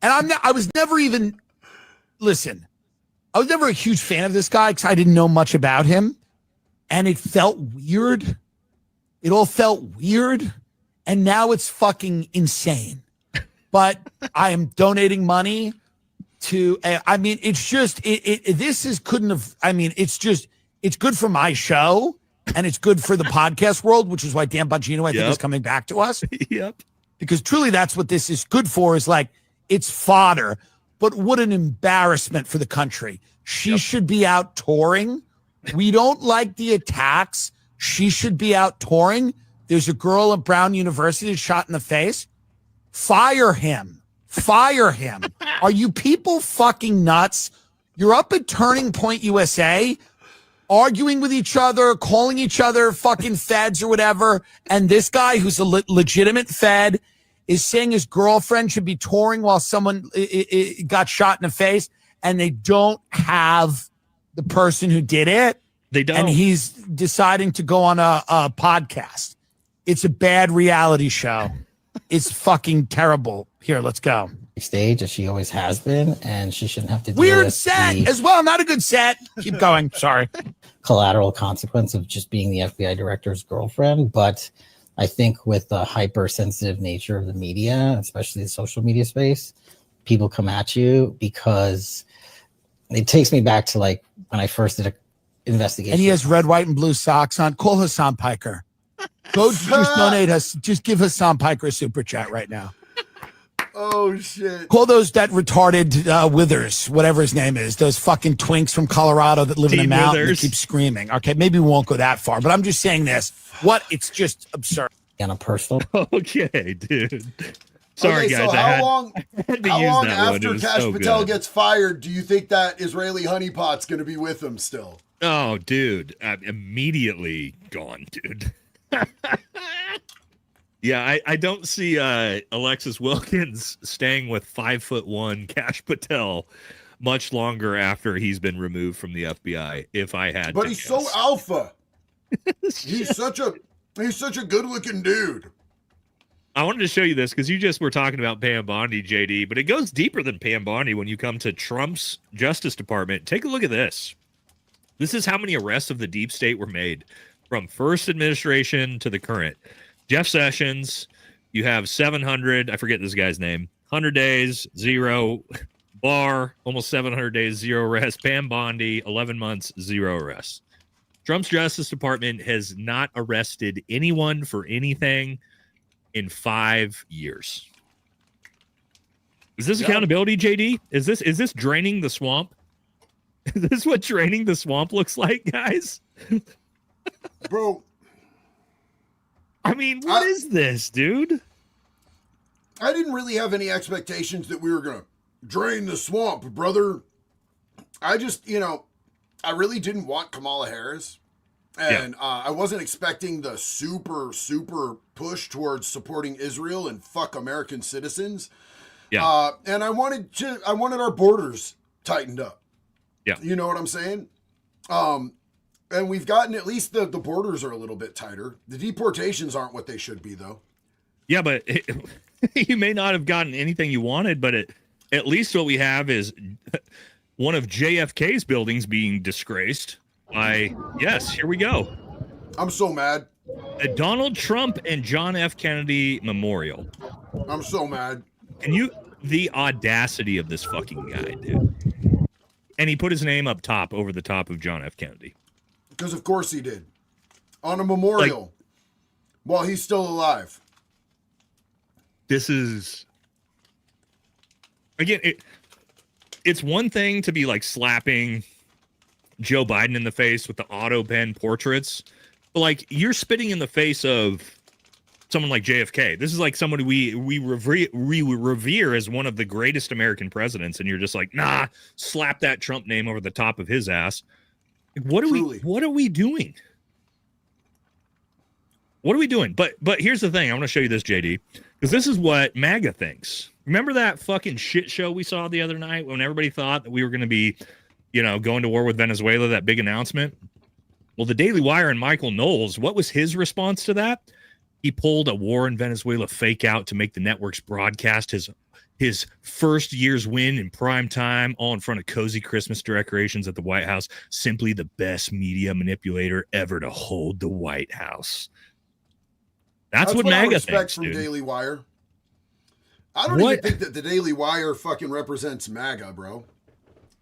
And I was never even I was never a huge fan of this guy because I didn't know much about him. And it felt weird. It all felt weird. And now it's fucking insane. But I am donating money to, it's just, it's good for my show. And it's good for the podcast world, which is why Dan Bongino, I think, is coming back to us.
Yep.
Because truly that's what this is good for, is like, it's fodder. But what an embarrassment for the country. She should be out touring. We don't like the attacks. She should be out touring. There's a girl at Brown University shot in the face. Fire him. Fire him. Are you people fucking nuts? You're up at Turning Point USA, arguing with each other, calling each other fucking feds or whatever. And this guy, who's a legitimate fed, is saying his girlfriend should be touring while someone got shot in the face, and they don't have the person who did it.
They don't.
And he's deciding to go on a podcast. It's a bad reality show. It's fucking terrible. Here, let's go.
Stage, as she always has been, and she shouldn't have to deal
Weird
with
set
the
as well. Not a good set. Keep going. Sorry.
collateral consequence of just being the FBI director's girlfriend. But I think with the hypersensitive nature of the media, especially the social media space, people come at you because it takes me back to like when I first did an investigation.
And he has red, white, and blue socks on. Call Hassan Piker. Go just donate us. Just give Hassan Piker a super chat right now.
Oh, shit.
Call those that retarded Withers, whatever his name is, those fucking twinks from Colorado that live in a mountain that keep screaming. Okay, maybe we won't go that far, but I'm just saying this. It's just absurd.
On a personal.
Okay, dude. Sorry,
okay,
guys.
So how long after Cash Patel
good.
gets fired do you think that Israeli honeypot's going to be with him still?
Oh, dude. Immediately gone, dude. Yeah, I don't see Alexis Wilkins staying with 5'1" Cash Patel much longer after he's been removed from the FBI. If I had,
but
to
he's
guess.
so alpha. He's such a good-looking dude.
I wanted to show you this because you just were talking about Pam Bondi, JD, but it goes deeper than Pam Bondi when you come to Trump's Justice Department. Take a look at this. This is how many arrests of the deep state were made from first administration to the current. Jeff Sessions, you have 700, I forget this guy's name, 100 days, 0. Barr, almost 700 days, 0 arrests. Pam Bondi, 11 months, 0 arrests. Trump's Justice Department has not arrested anyone for anything in 5 years. Is this accountability, JD? Is this draining the swamp? Is this what draining the swamp looks like, guys?
Bro.
I mean, what is this, dude?
I didn't really have any expectations that we were going to drain the swamp, brother. I just, I really didn't want Kamala Harris. And I wasn't expecting the super, super push towards supporting Israel and fuck American citizens.
Yeah.
And I wanted our borders tightened up.
Yeah.
You know what I'm saying? And we've gotten at least the borders are a little bit tighter. The deportations aren't what they should be, though.
Yeah, but you may not have gotten anything you wanted, but at least what we have is one of JFK's buildings being disgraced by, yes, here we go.
I'm so mad.
A Donald Trump and John F. Kennedy Memorial.
I'm so mad.
The audacity of this fucking guy, dude. And he put his name up top over the top of John F. Kennedy.
Because of course he did. On a memorial while he's still alive.
This is, again, it's one thing to be like slapping Joe Biden in the face with the auto pen portraits, but like you're spitting in the face of someone like JFK. This is like someone we revere as one of the greatest American presidents, and you're just like, nah, slap that Trump name over the top of his ass. What are we doing? What are we doing? But here's the thing. I want to show you this, JD, because this is what MAGA thinks. Remember that fucking shit show we saw the other night when everybody thought that we were going to be, going to war with Venezuela, that big announcement? Well, the Daily Wire and Michael Knowles, what was his response to that? He pulled a war in Venezuela fake out to make the networks broadcast his first year's win in prime time, all in front of cozy Christmas decorations at the White House. Simply the best media manipulator ever to hold the White House. That's what MAGA
I respect
thinks,
from
dude.
Daily Wire. I don't even think that the Daily Wire fucking represents MAGA, bro.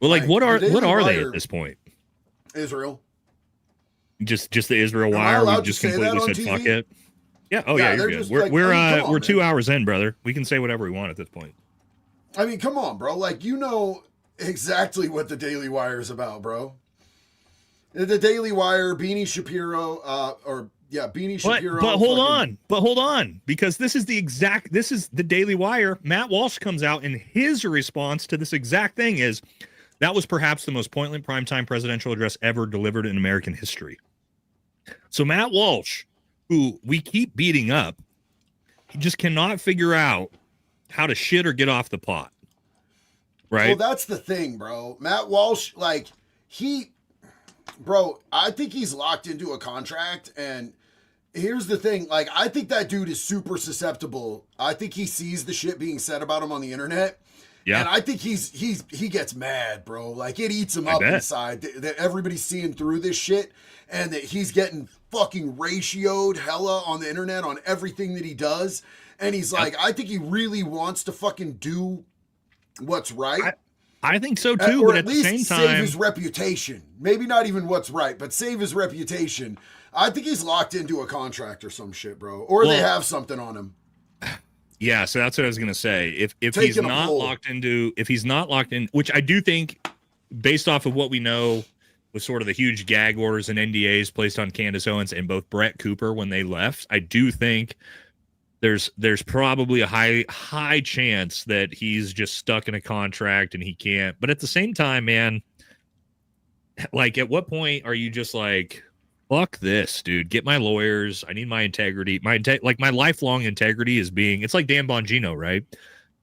Well, like what are they
Wire,
at this point?
Israel.
Just the Israel
Am I
Wire.
allowed
We
to
just
say that
completely
on
said
TV?
fuck it. Yeah. Oh
Yeah,
yeah,
they're
you're good.
just
We're
like, I mean, come on,
we're
man.
2 hours in, brother. We can say whatever we want at this point.
I mean, come on, bro. Like, you know exactly what the Daily Wire is about, bro. The Daily Wire, Beanie Shapiro, Beanie Shapiro.
But hold on, because this is the Daily Wire. Matt Walsh comes out, and his response to this exact thing is, that was perhaps the most poignant primetime presidential address ever delivered in American history. So Matt Walsh, who we keep beating up, he just cannot figure out how to shit or get off the pot. Right?
Well, that's the thing, bro. Matt Walsh, I think he's locked into a contract, and here's the thing. Like, I think that dude is super susceptible. I think he sees the shit being said about him on the internet. Yeah. And I think he gets mad, bro. Like, it eats him up inside that everybody's seeing through this shit, and that he's getting fucking ratioed hella on the internet on everything that he does. And he's like, I think he really wants to fucking do what's right.
I think so too,
or
but
at
at the
least
same
save
time,
his reputation. Maybe not even what's right, but save his reputation. I think he's locked into a contract or some shit, bro. Or they have something on him.
yeah. So that's what I was gonna say. If he's not locked in, which I do think, based off of what we know, with sort of the huge gag orders and NDAs placed on Candace Owens and both Brett Cooper when they left, I do think there's probably a high chance that he's just stuck in a contract and he can't. But at the same time, man, like, at what point are you just like, fuck this, dude, get my lawyers, I need my integrity, my lifelong integrity is being, it's like Dan Bongino, right?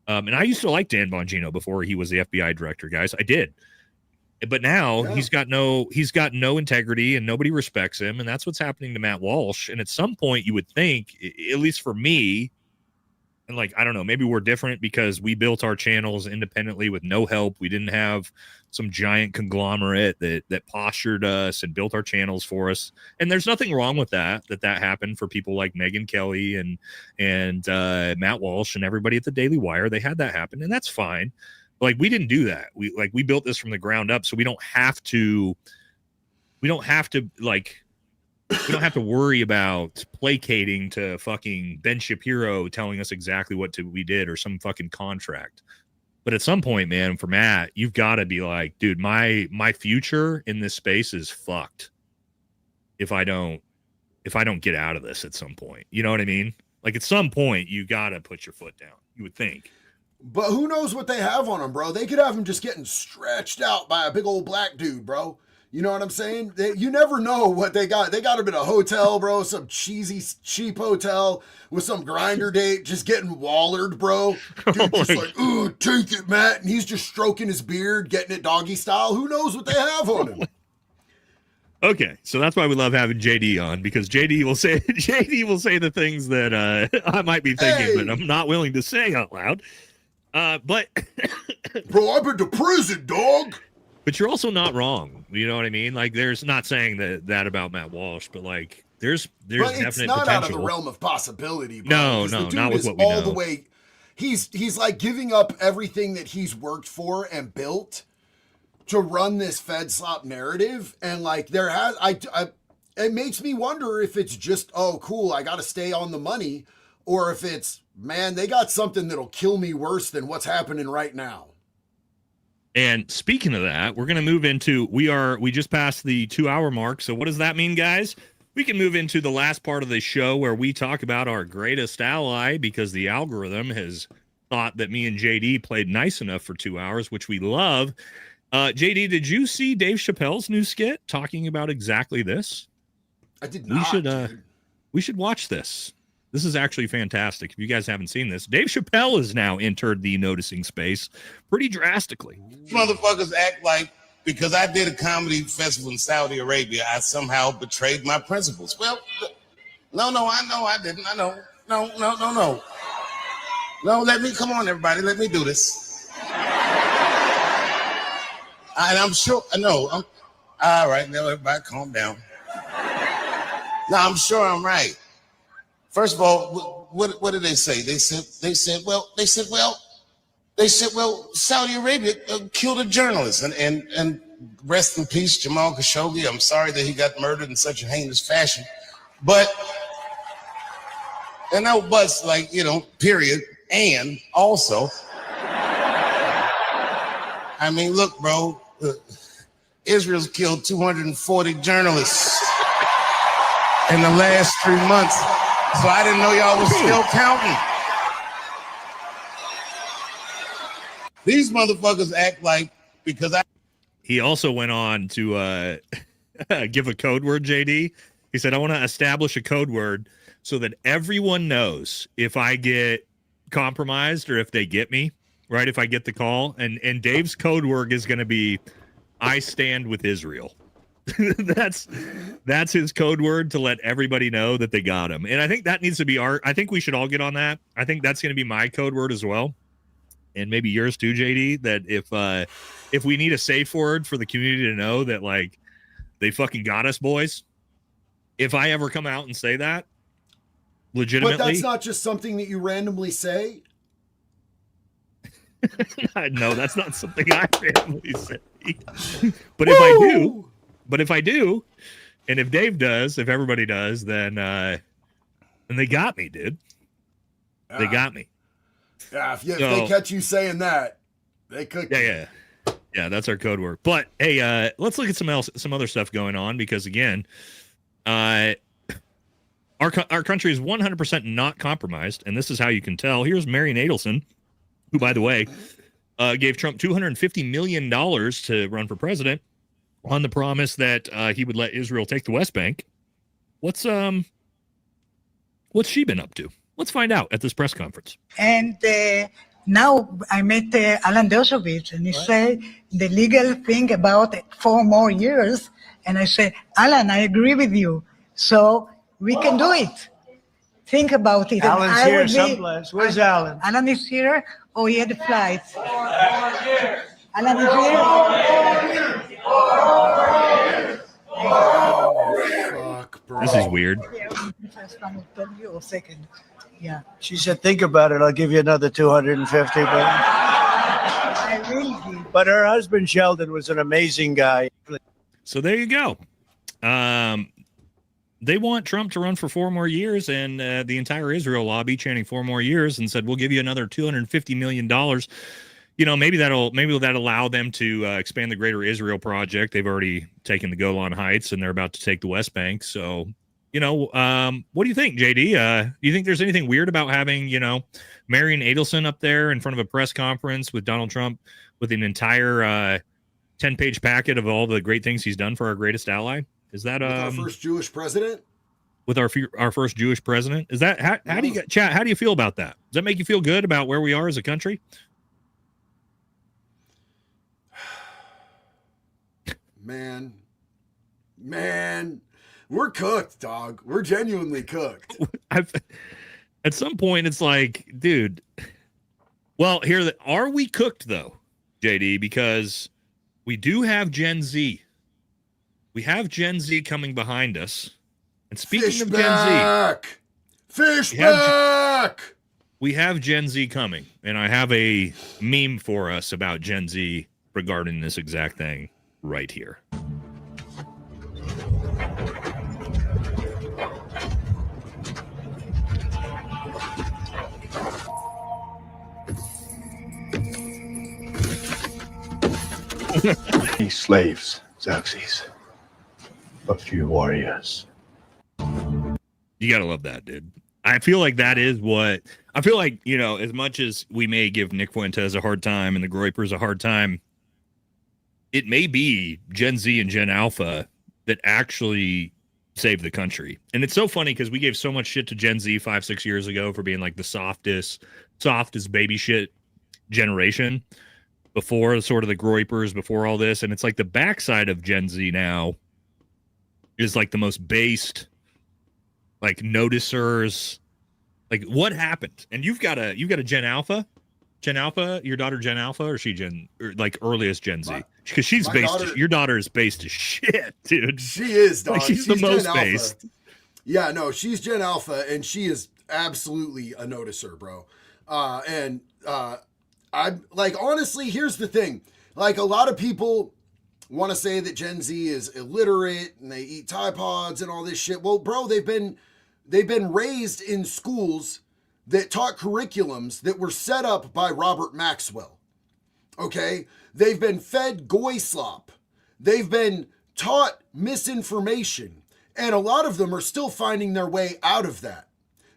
And I used to like Dan Bongino before he was the FBI director, guys. I did. But now he's got no integrity and nobody respects him. And that's what's happening to Matt Walsh. And at some point you would think, at least for me, and like, I don't know, maybe we're different because we built our channels independently with no help. We didn't have some giant conglomerate that postured us and built our channels for us. And there's nothing wrong with that happened for people like Megyn Kelly and Matt Walsh and everybody at the Daily Wire. They had that happen, and that's fine. Like, we didn't do that. We built this from the ground up, so we don't have to worry about placating to fucking Ben Shapiro telling us exactly what we did or some fucking contract. But at some point, man, for Matt, you've got to be like, dude, my future in this space is fucked if I don't get out of this at some point. You know what I mean? Like, at some point, you got to put your foot down, you would think.
But who knows what they have on him, bro? They could have him just getting stretched out by a big old black dude, bro. You know what I'm saying? You never know what they got. They got him in a hotel, bro, some cheesy, cheap hotel with some grinder date, just getting wallered, bro. Dude just like, ooh, take it, Matt. And he's just stroking his beard, getting it doggy style. Who knows what they have on him?
Okay, so that's why we love having JD on, because JD will say the things that I might be thinking, but I'm not willing to say out loud. But
bro, I've been to prison, dog.
But you're also not wrong. You know what I mean? Like, there's not saying that about Matt Walsh, but like, there's
but
definite
it's not
potential.
out of the realm of possibility, bro.
No,
the dude
not with
is
what we
all
know.
the way. He's like giving up everything that he's worked for and built to run this Fed slop narrative, and like it makes me wonder if it's just, oh cool, I got to stay on the money, or if it's, man, they got something that'll kill me worse than what's happening right now.
And speaking of that, we're going to move into, we just passed the 2-hour mark. So what does that mean, guys? We can move into the last part of the show where we talk about our greatest ally, because the algorithm has thought that me and JD played nice enough for 2 hours, which we love. JD, did you see Dave Chappelle's new skit talking about exactly this?
I did not.
We should watch this. This is actually fantastic. If you guys haven't seen this, Dave Chappelle has now entered the noticing space pretty drastically.
Motherfuckers act like because I did a comedy festival in Saudi Arabia, I somehow betrayed my principles. Well, no, I know I didn't. I know. No. No, come on, everybody. Let me do this. And I'm sure, all right, now everybody calm down. No, I'm sure I'm right. First of all, what did they say? They said, Saudi Arabia killed a journalist, and rest in peace, Jamal Khashoggi. I'm sorry that he got murdered in such a heinous fashion, but no buts, like, period. And also, I mean, look, bro, Israel's killed 240 journalists in the last 3 months. So I didn't know y'all was still counting. These motherfuckers act like because
He also went on to give a code word, JD. He said, I want to establish a code word so that everyone knows if I get compromised or if they get me, right? If I get the call. And Dave's code word is going to be, I stand with Israel. That's his code word to let everybody know that they got him. And I think that needs to be I think we should all get on that. I think that's going to be my code word as well. And maybe yours too, JD, that if we need a safe word for the community to know that, like, they fucking got us, boys. If I ever come out and say that legitimately.
But that's not just something that you randomly say.
No, that's not something I randomly say. But if I do, and if Dave does, if everybody does, then they got me, dude. They got me.
Yeah, if they catch you saying that, they could.
Yeah, that's our code word. But hey, let's look at some other stuff going on, because again, our country is 100% not compromised, and this is how you can tell. Here's Marion Adelson, who, by the way, gave Trump $250 million to run for president on the promise that he would let Israel take the West Bank. What's she been up to? Let's find out at this press conference.
And now I met Alan Dershowitz, and he said the legal thing about 4 more years. And I said, Alan, I agree with you. So we can do it. Think about it.
Alan's here someplace. Where's Alan?
Alan is here. Oh, he had a flight. Alan is here.
Fuck, bro.
This is weird.
First one will tell you, or second. Yeah.
She said, think about it. I'll give you another 250.
I will give.
But her husband, Sheldon, was an amazing guy.
So there you go. They want Trump to run for 4 more years, and the entire Israel lobby chanting 4 more years, and said, we'll give you another $250 million. Maybe that'll allow them to expand the Greater Israel Project. They've already taken the Golan Heights, and they're about to take the West Bank. So, what do you think, JD? Do you think there's anything weird about having, Marion Adelson up there in front of a press conference with Donald Trump with an entire 10-page packet of all the great things he's done for our greatest ally? Is that
with our first Jewish president?
With our first Jewish president? Is that how do you chat? How do you feel about that? Does that make you feel good about where we are as a country?
Man, Man, we're cooked, dog. We're genuinely cooked.
At some point, it's like, dude. Well, are we cooked though, JD? Because we do have Gen Z. We have Gen Z coming behind us. And speaking of Gen Z,
Fishback!
We have Gen Z coming, and I have a meme for us about Gen Z regarding this exact thing right here.
These slaves, Xerxes, but few warriors.
You gotta love that, dude. I feel like that is what I feel like. You know, as much as we may give Nick Fuentes a hard time and the Groypers a hard time, it may be Gen Z and Gen Alpha that actually saved the country. And it's so funny because we gave so much shit to Gen Z 5-6 years ago for being like the softest baby shit generation before sort of the Groypers, before all this. And it's like the backside of Gen Z now is like the most based, like noticers. Like, what happened? And you've got a Gen Alpha, your daughter Gen Alpha, or she like earliest Gen Z? Because she's based. Your daughter is based as shit, dude.
She is, dog.
Like, she's the most
Gen
based.
Alpha. Yeah, no, she's Gen Alpha, and she is absolutely a noticer, bro. I'm like, honestly, here's the thing. Like, a lot of people want to say that Gen Z is illiterate and they eat Tide Pods and all this shit. Well, bro, they've been raised in schools that taught curriculums that were set up by Robert Maxwell. Okay? They've been fed goy slop. They've been taught misinformation. And a lot of them are still finding their way out of that.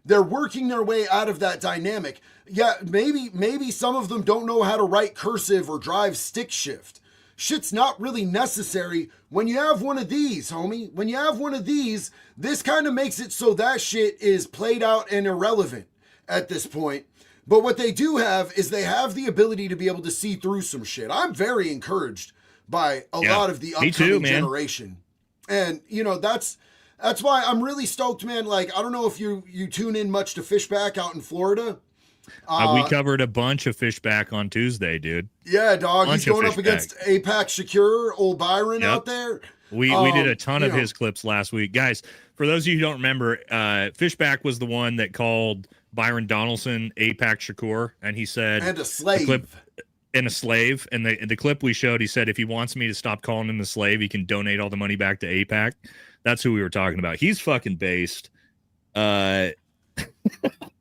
They're working their way out of that dynamic. Yeah, maybe some of them don't know how to write cursive or drive stick shift. Shit's not really necessary when you have one of these, homie. When you have one of these, this kind of makes it so that shit is played out and irrelevant at this point. But what they do have is they have the ability to be able to see through some shit. I'm very encouraged by a lot of the upcoming generation. And, you know, that's why I'm really stoked, man. Like, I don't know if you tune in much to Fishback out in Florida.
We covered a bunch of Fishback on Tuesday, dude.
Yeah, dog. He's going up against APAC Shakur, old Byron out there.
We did a ton of his clips last week. Guys, for those of you who don't remember, Fishback was the one that called Byron Donaldson APAC Shakur, and he said...
And a slave.
And a slave. And the clip we showed, he said, if he wants me to stop calling him a slave, he can donate all the money back to APAC. That's who we were talking about. He's fucking based.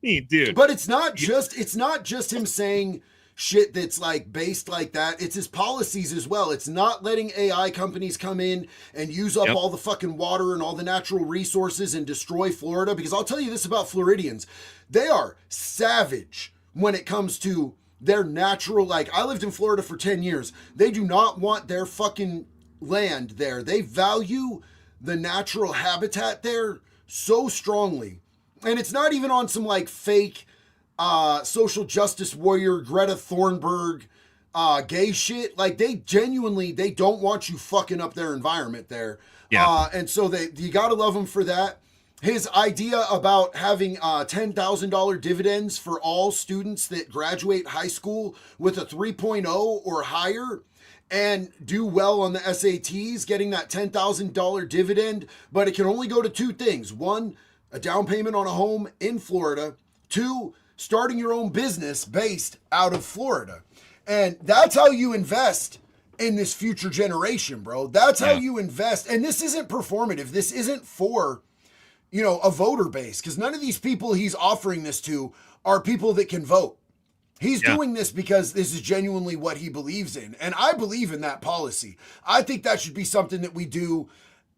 Dude.
But it's not just him saying shit that's like based like that. It's his policies as well. It's not letting AI companies come in and use up all the fucking water and all the natural resources and destroy Florida. Because I'll tell you this about Floridians. They are savage when it comes to their natural, like, I lived in Florida for 10 years. They do not want their fucking land there. They value the natural habitat there so strongly. And it's not even on some like fake social justice warrior Greta Thunberg gay shit. Like, they don't want you fucking up their environment there. Yeah. And so you gotta love him for that. His idea about having $10,000 dividends for all students that graduate high school with a 3.0 or higher and do well on the SATs, getting that $10,000 dividend, but it can only go to two things. One, a down payment on a home in Florida. Two, starting your own business based out of Florida. And that's how you invest in this future generation, bro. That's how you invest. And this isn't performative. This isn't for, you know, a voter base, because none of these people he's offering this to are people that can vote. He's doing this because this is genuinely what he believes in. And I believe in that policy. I think that should be something that we do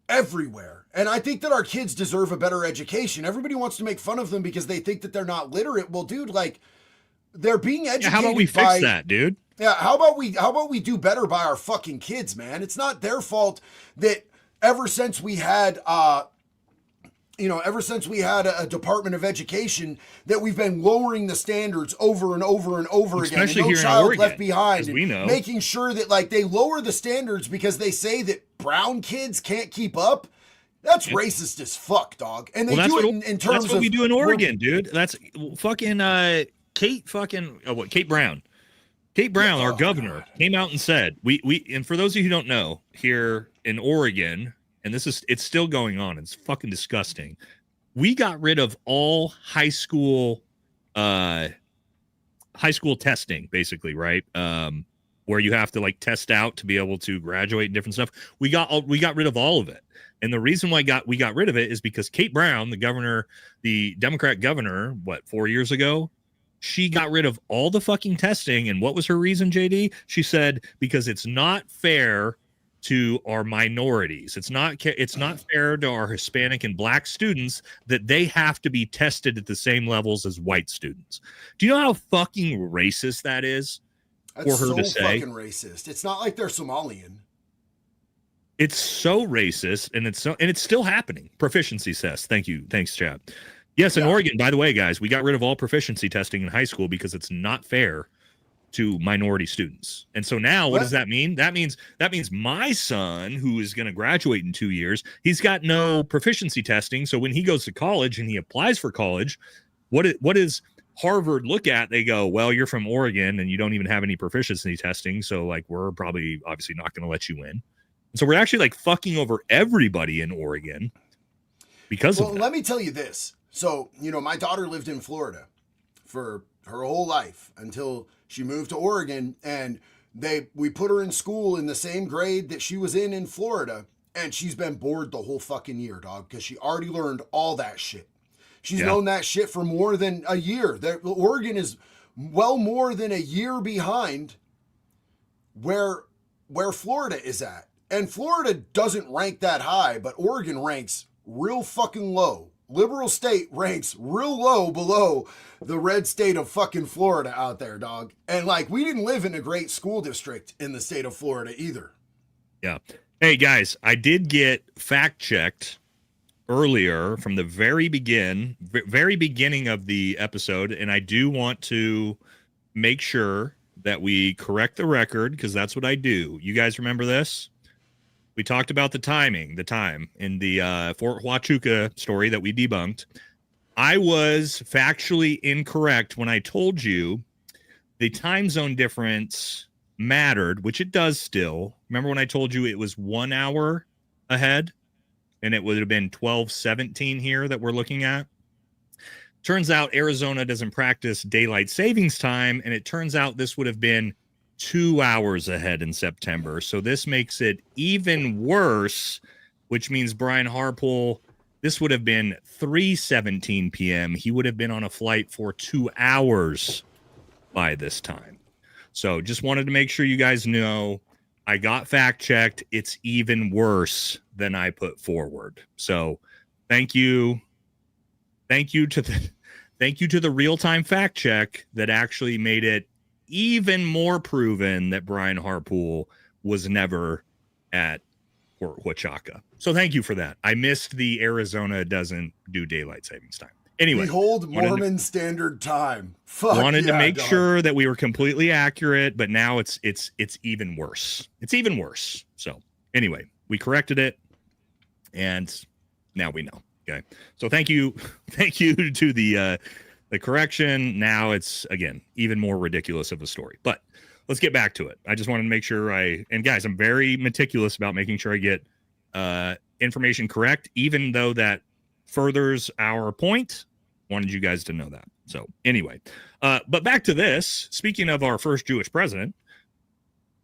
everywhere. And I think that our kids deserve a better education. Everybody wants to make fun of them because they think that they're not literate. Well, dude, like, they're being educated.
How about we fix that, dude?
Yeah, how about we do better by our fucking kids, man? It's not their fault that ever since we had ever since we had a Department of Education, that we've been lowering the standards over and over and over
Especially
again.
here
No
in
Child
Oregon,
Left Behind.
as we know.
Making sure that like they lower the standards because they say that brown kids can't keep up. That's racist as fuck, dog. And they do it in terms
that's what
of
we do in Oregon, dude. That's fucking Kate Brown. Kate Brown, our governor, came out and said, we and for those of you who don't know, here in Oregon, and it's still going on, it's fucking disgusting. We got rid of all high school testing, basically, right? Where you have to like test out to be able to graduate and different stuff. We got rid of all of it. And the reason why we got rid of it is because Kate Brown, the governor, the Democrat governor, 4 years ago, she got rid of all the fucking testing. And what was her reason, JD? She said, because it's not fair to our minorities. It's not fair to our Hispanic and Black students that they have to be tested at the same levels as white students. Do you know how fucking racist that is?
That's
for her to say
fucking racist. It's not like they're Somalian.
It's so racist, and it's still happening. Proficiency tests. Thank you. Thanks, Chad. Yes, in Oregon, by the way, guys, we got rid of all proficiency testing in high school because it's not fair to minority students. And so now what does that mean? That means my son, who is going to graduate in 2 years, he's got no proficiency testing. So when he goes to college and he applies for college, what does Harvard look at? They go, well, you're from Oregon and you don't even have any proficiency testing. So like, we're probably obviously not going to let you in. So we're actually like fucking over everybody in Oregon because of that.
Let me tell you this. So, my daughter lived in Florida for her whole life until she moved to Oregon, and we put her in school in the same grade that she was in Florida, and she's been bored the whole fucking year, dog, because she already learned all that shit. She's known that shit for more than a year. Oregon is well more than a year behind where Florida is at. And Florida doesn't rank that high, but Oregon ranks real fucking low. Liberal state ranks real low below the red state of fucking Florida out there, dog. And like, we didn't live in a great school district in the state of Florida either.
Yeah. Hey guys, I did get fact checked earlier from the very beginning of the episode, and I do want to make sure that we correct the record because that's what I do. You guys remember this? We talked about the time in the Fort Huachuca story that we debunked. I was factually incorrect when I told you the time zone difference mattered, which it does still. Remember when I told you it was 1 hour ahead and it would have been 12:17 here that we're looking at? Turns out Arizona doesn't practice daylight savings time, and it turns out this would have been 2 hours ahead in September. So this makes it even worse, which means Brian Harpool, this would have been 3:17 p.m. He would have been on a flight for 2 hours by this time. So just wanted to make sure you guys know I got fact checked. It's even worse than I put forward. So thank you. Thank you to the real-time fact check that actually made it even more proven that Brian Harpool was never at Fort Huachuca. So thank you for that. I missed the Arizona doesn't do daylight savings time. Anyway,
behold Mormon Standard Time. Wanted
to make sure that we were completely accurate, but now it's even worse. It's even worse. So anyway, we corrected it, and now we know. Okay. So thank you to the correction. Now it's, again, even more ridiculous of a story. But let's get back to it. I just wanted to make sure and guys, I'm very meticulous about making sure I get information correct, even though that furthers our point. Wanted you guys to know that. So anyway, but back to this. Speaking of our first Jewish president,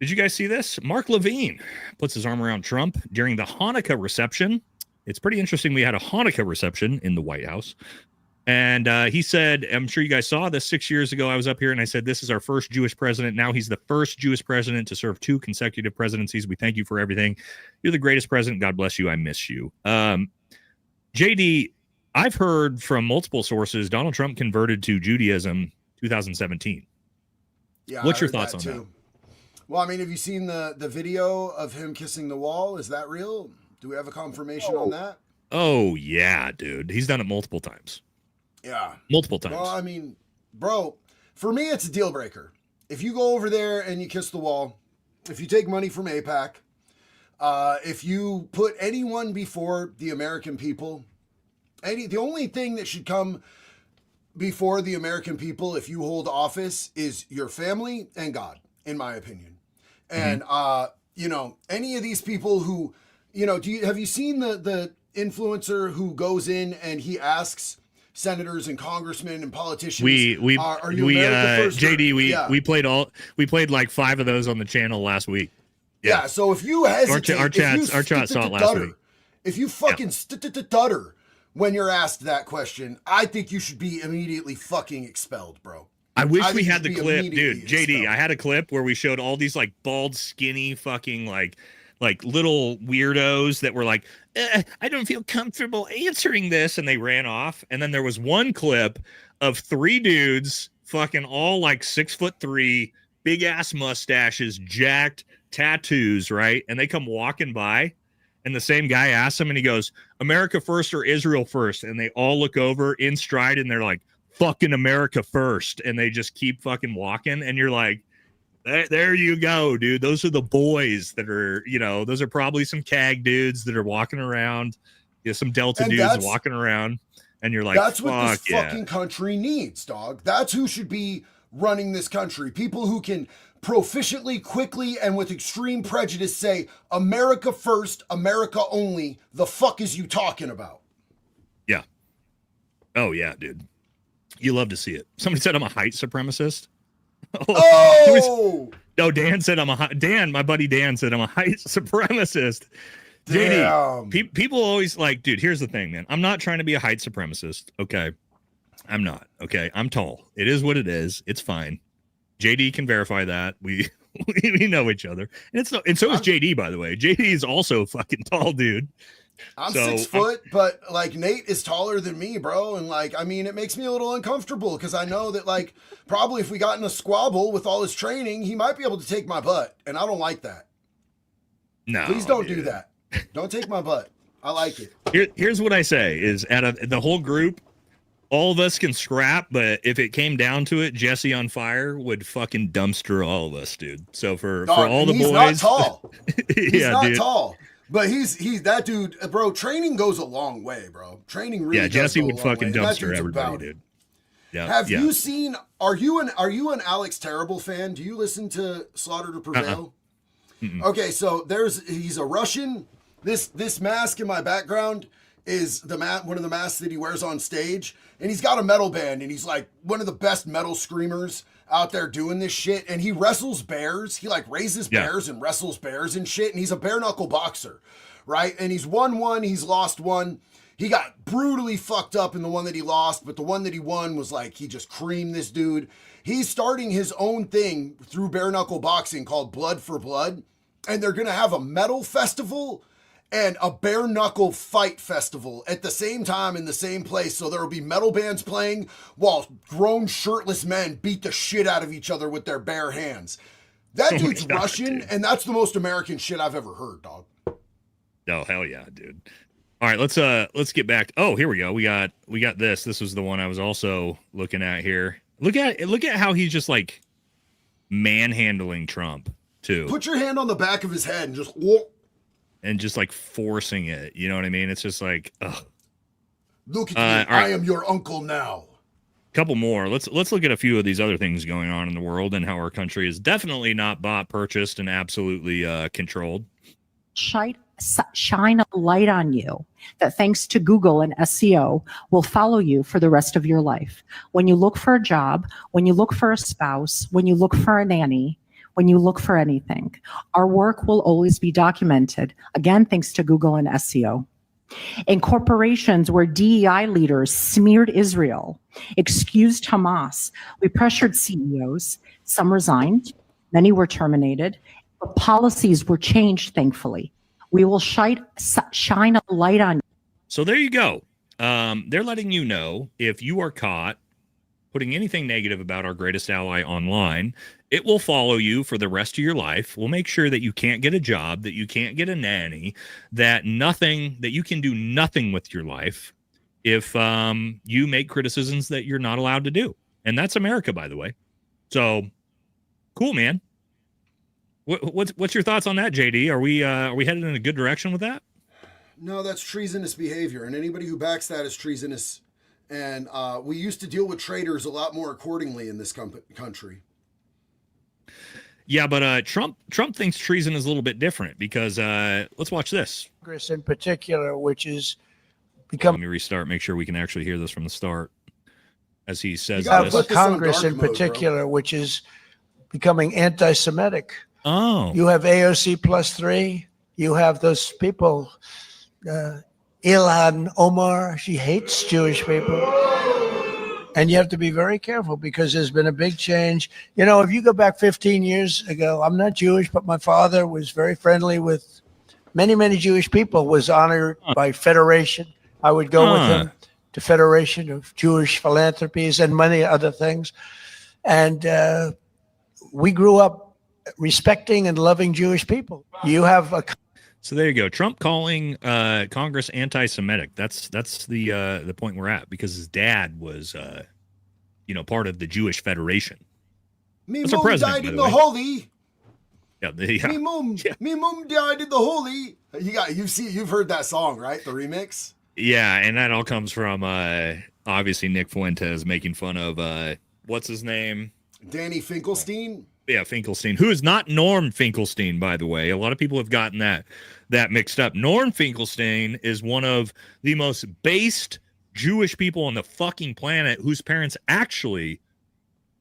did you guys see this? Mark Levine puts his arm around Trump during the Hanukkah reception. It's pretty interesting. We had a Hanukkah reception in the White House. And he said, I'm sure you guys saw this 6 years ago. I was up here and I said, this is our first Jewish president. Now he's the first Jewish president to serve 2 consecutive presidencies. We thank you for everything. You're the greatest president. God bless you. I miss you. JD, I've heard from multiple sources Donald Trump converted to Judaism 2017.
Yeah.
What's your thoughts on that?
Well, I mean, have you seen the video of him kissing the wall? Is that real? Do we have a confirmation on that?
Oh yeah, dude. He's done it multiple times.
Yeah.
Multiple times.
Well, I mean, bro, for me, it's a deal breaker. If you go over there and you kiss the wall, if you take money from AIPAC, if you put anyone before the American people, the only thing that should come before the American people if you hold office is your family and God, in my opinion. And, you know, any of these people who, you know, have you seen the influencer who goes in and he asks senators and congressmen and politicians, are you America first?
JD, we played like 5 of those on the channel last week.
Yeah. So if you hesitate,
our chat saw it last week.
If you fucking stutter when you're asked that question, I think you should be immediately fucking expelled, bro.
I wish we had the clip, dude. JD, I had a clip where we showed all these like bald, skinny, fucking like little weirdos that were like, I don't feel comfortable answering this, and they ran off. And then there was one clip of 3 dudes, fucking all like 6'3", big ass mustaches, jacked, tattoos, right? And they come walking by, and the same guy asks them, and he goes, America first or Israel first? And they all look over in stride, and they're like, fucking America first. And they just keep fucking walking, and you're like, there you go, dude. Those are the boys that are, you know, those are probably some CAG dudes that are walking around, some Delta dudes walking around, and you're like,
that's what this fucking country needs, dog. That's who should be running this country. People who can proficiently, quickly, and with extreme prejudice say, America first, America only. The fuck is you talking about?
Yeah. Oh, yeah, dude. You love to see it. Somebody said I'm a height supremacist.
Oh!
No, Dan said my buddy Dan said I'm a height supremacist. Damn. JD, people always like, dude, here's the thing, man. I'm not trying to be a height supremacist, okay? I'm not, okay? I'm tall. It is what it is. It's fine. JD can verify that. We know each other. And so is JD, by the way. JD is also a fucking tall dude.
I'm 6 foot, but like Nate is taller than me, bro. And like, I mean, it makes me a little uncomfortable because I know that like probably if we got in a squabble with all his training, he might be able to take my butt. And I don't like that.
No.
Please don't do that. Don't take my butt. I like it.
Here's what I say is out of the whole group, all of us can scrap, but if it came down to it, Jesse on Fire would fucking dumpster all of us, dude. So for all the boys.
He's not tall. He's not
dude.
tall. But he's that dude, bro. Training goes a long way, bro. Training really.
Yeah, Jesse
does go
would fucking dumpster everybody,
dude.
Yeah.
Have you seen? Are you an Alex Terrible fan? Do you listen to Slaughter to Prevail? Okay, so he's a Russian. This mask in my background is one of the masks that he wears on stage, and he's got a metal band, and he's like one of the best metal screamers out there doing this shit, and he wrestles bears. He like raises bears and wrestles bears and shit, and he's a bare knuckle boxer, right? And he's won one, he's lost one. He got brutally fucked up in the one that he lost, but the one that he won was like he just creamed this dude. He's starting his own thing through bare knuckle boxing called Blood for Blood, and they're gonna have a metal festival and a bare knuckle fight festival at the same time in the same place. So there will be metal bands playing while grown shirtless men beat the shit out of each other with their bare hands. That dude's Russian, and that's the most American shit I've ever heard, dog.
Oh, hell yeah, dude. All right, let's get back. Oh, here we go. We got this. This was the one I was also looking at here. Look at how he's just like manhandling Trump too.
Put your hand on the back of his head and just whoop.
And just like forcing it, you know what I mean? It's just like, ugh.
Look at me, I am your uncle now.
Couple more. Let's look at a few of these other things going on in the world and how our country is definitely not bought, purchased, and absolutely controlled.
Shine a light on you that thanks to Google and SEO will follow you for the rest of your life. When you look for a job, when you look for a spouse, when you look for a nanny, when you look for anything, our work will always be documented. Again, thanks to Google and SEO. In corporations where DEI leaders smeared Israel, excused Hamas, we pressured CEOs. Some resigned, many were terminated, but policies were changed, thankfully. We will shine a light on you.
So there you go. They're letting you know if you are caught putting anything negative about our greatest ally online, It will follow you for the rest of your life. We'll make sure that you can't get a job, that you can't get a nanny, that you can do nothing with your life if you make criticisms that you're not allowed to do. And that's America, by the way. So cool, man. What's your thoughts on that, JD? Are we headed in a good direction with that?
No, that's treasonous behavior, and anybody who backs that is treasonous. And we used to deal with traitors a lot more accordingly in this country.
Yeah, but Trump thinks treason is a little bit different because let's watch this.
Congress in particular, which is
Let me restart. Make sure we can actually hear this from the start as he says
this. Congress in particular, which is becoming anti-Semitic.
Oh,
you have AOC +3. You have those people, Ilhan Omar. She hates Jewish people. And you have to be very careful because there's been a big change. You know, if you go back 15 years ago, I'm not Jewish, but my father was very friendly with many, many Jewish people, was honored by Federation. I would go with him to Federation of Jewish Philanthropies and many other things. And we grew up respecting and loving Jewish people. You have a...
So there you go. Trump calling Congress anti-Semitic. That's the point we're at because his dad was, part of the Jewish Federation.
Me mum died in the holy.
Yeah,
Me mum died in the holy. You've heard that song, right? The remix.
Yeah, and that all comes from obviously Nick Fuentes making fun of what's his name?
Danny Finkelstein.
Yeah, Finkelstein, who is not Norm Finkelstein, by the way. A lot of people have gotten that mixed up. Norm Finkelstein is one of the most based Jewish people on the fucking planet whose parents actually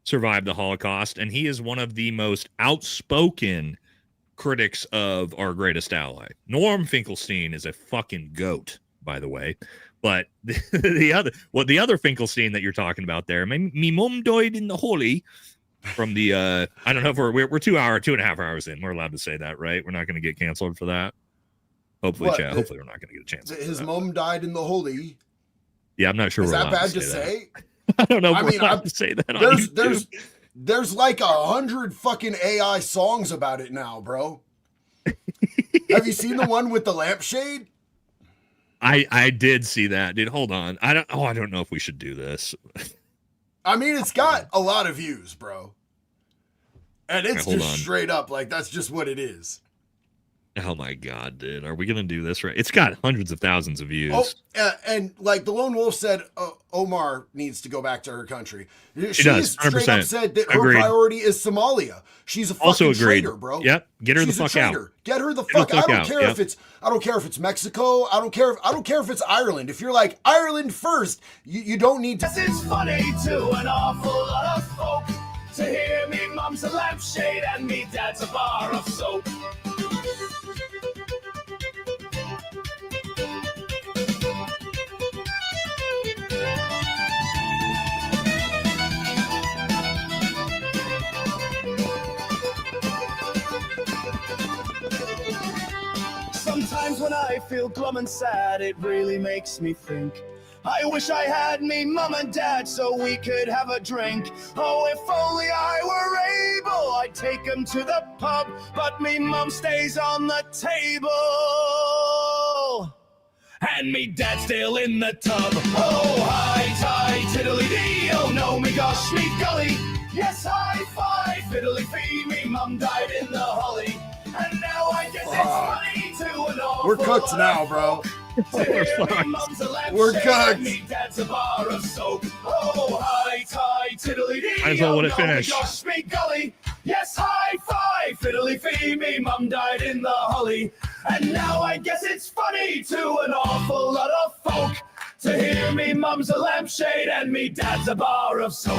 survived the Holocaust, and he is one of the most outspoken critics of our greatest ally. Norm Finkelstein is a fucking goat, by the way. But the other Finkelstein that you're talking about there, me mum died in the holy. From the I don't know if we're 2.5 hours in. We're allowed to say that, right? We're not going to get canceled for that. Hopefully, Chad. Hopefully, we're not going to get a chance.
His mom died in the holy.
Yeah, I'm not sure.
Is
we're
that
allowed
bad
to
say?
I don't know. If
I
we're
mean,
allowed to say that. On YouTube.
There's like 100 fucking AI songs about it now, bro. Have you seen the one with the lampshade?
I did see that, dude. Hold on. I don't know if we should do this.
I mean, it's got a lot of views, bro. And it's
Hold
just
on.
straight up, like, that's just what it is.
Oh my god, dude. Are we going to do this right? It's got hundreds of thousands of views.
And like the Lone Wolf said, Omar needs to go back to her country.
She does,
straight up
100%.
said that her
Agreed.
priority is Somalia. She's a fucking
Also agreed.
traitor, bro.
Yep. Get her
She's
the
a
fuck out.
traitor. Get her the
Get her
fuck.
the fuck
I don't
out.
care
Yep.
if it's Mexico. I don't care if it's Ireland. If you're like Ireland first, you don't need to.
This is funny to an awful lot of folk. To hear me mom's a lampshade and me dad's a bar of soap. Sometimes when I feel glum and sad, it really makes me think. I wish I had me mom and dad so we could have a drink. Oh, if only I were able, I'd take them to the pub. But me mom stays on the table. And me dad's still in the tub. Oh, hi-ti, tiddly-dee. Oh, no, me gosh, me golly. Yes, hi-fi, fiddly-fee. Me mom died in the holly. And now I guess it's funny to an awful
We're cooked now, bro. We're cooked.
Me dad's a bar of soap. Oh, hi-ti, tiddly-dee.
Might as well let it
Oh, no,
finish.
me gosh, me golly. Yes, hi-fi, fiddly-fee. Me mum died in the holly. And now I guess it's funny to an awful lot of folk to hear me mum's a lampshade and me dad's a bar of soap.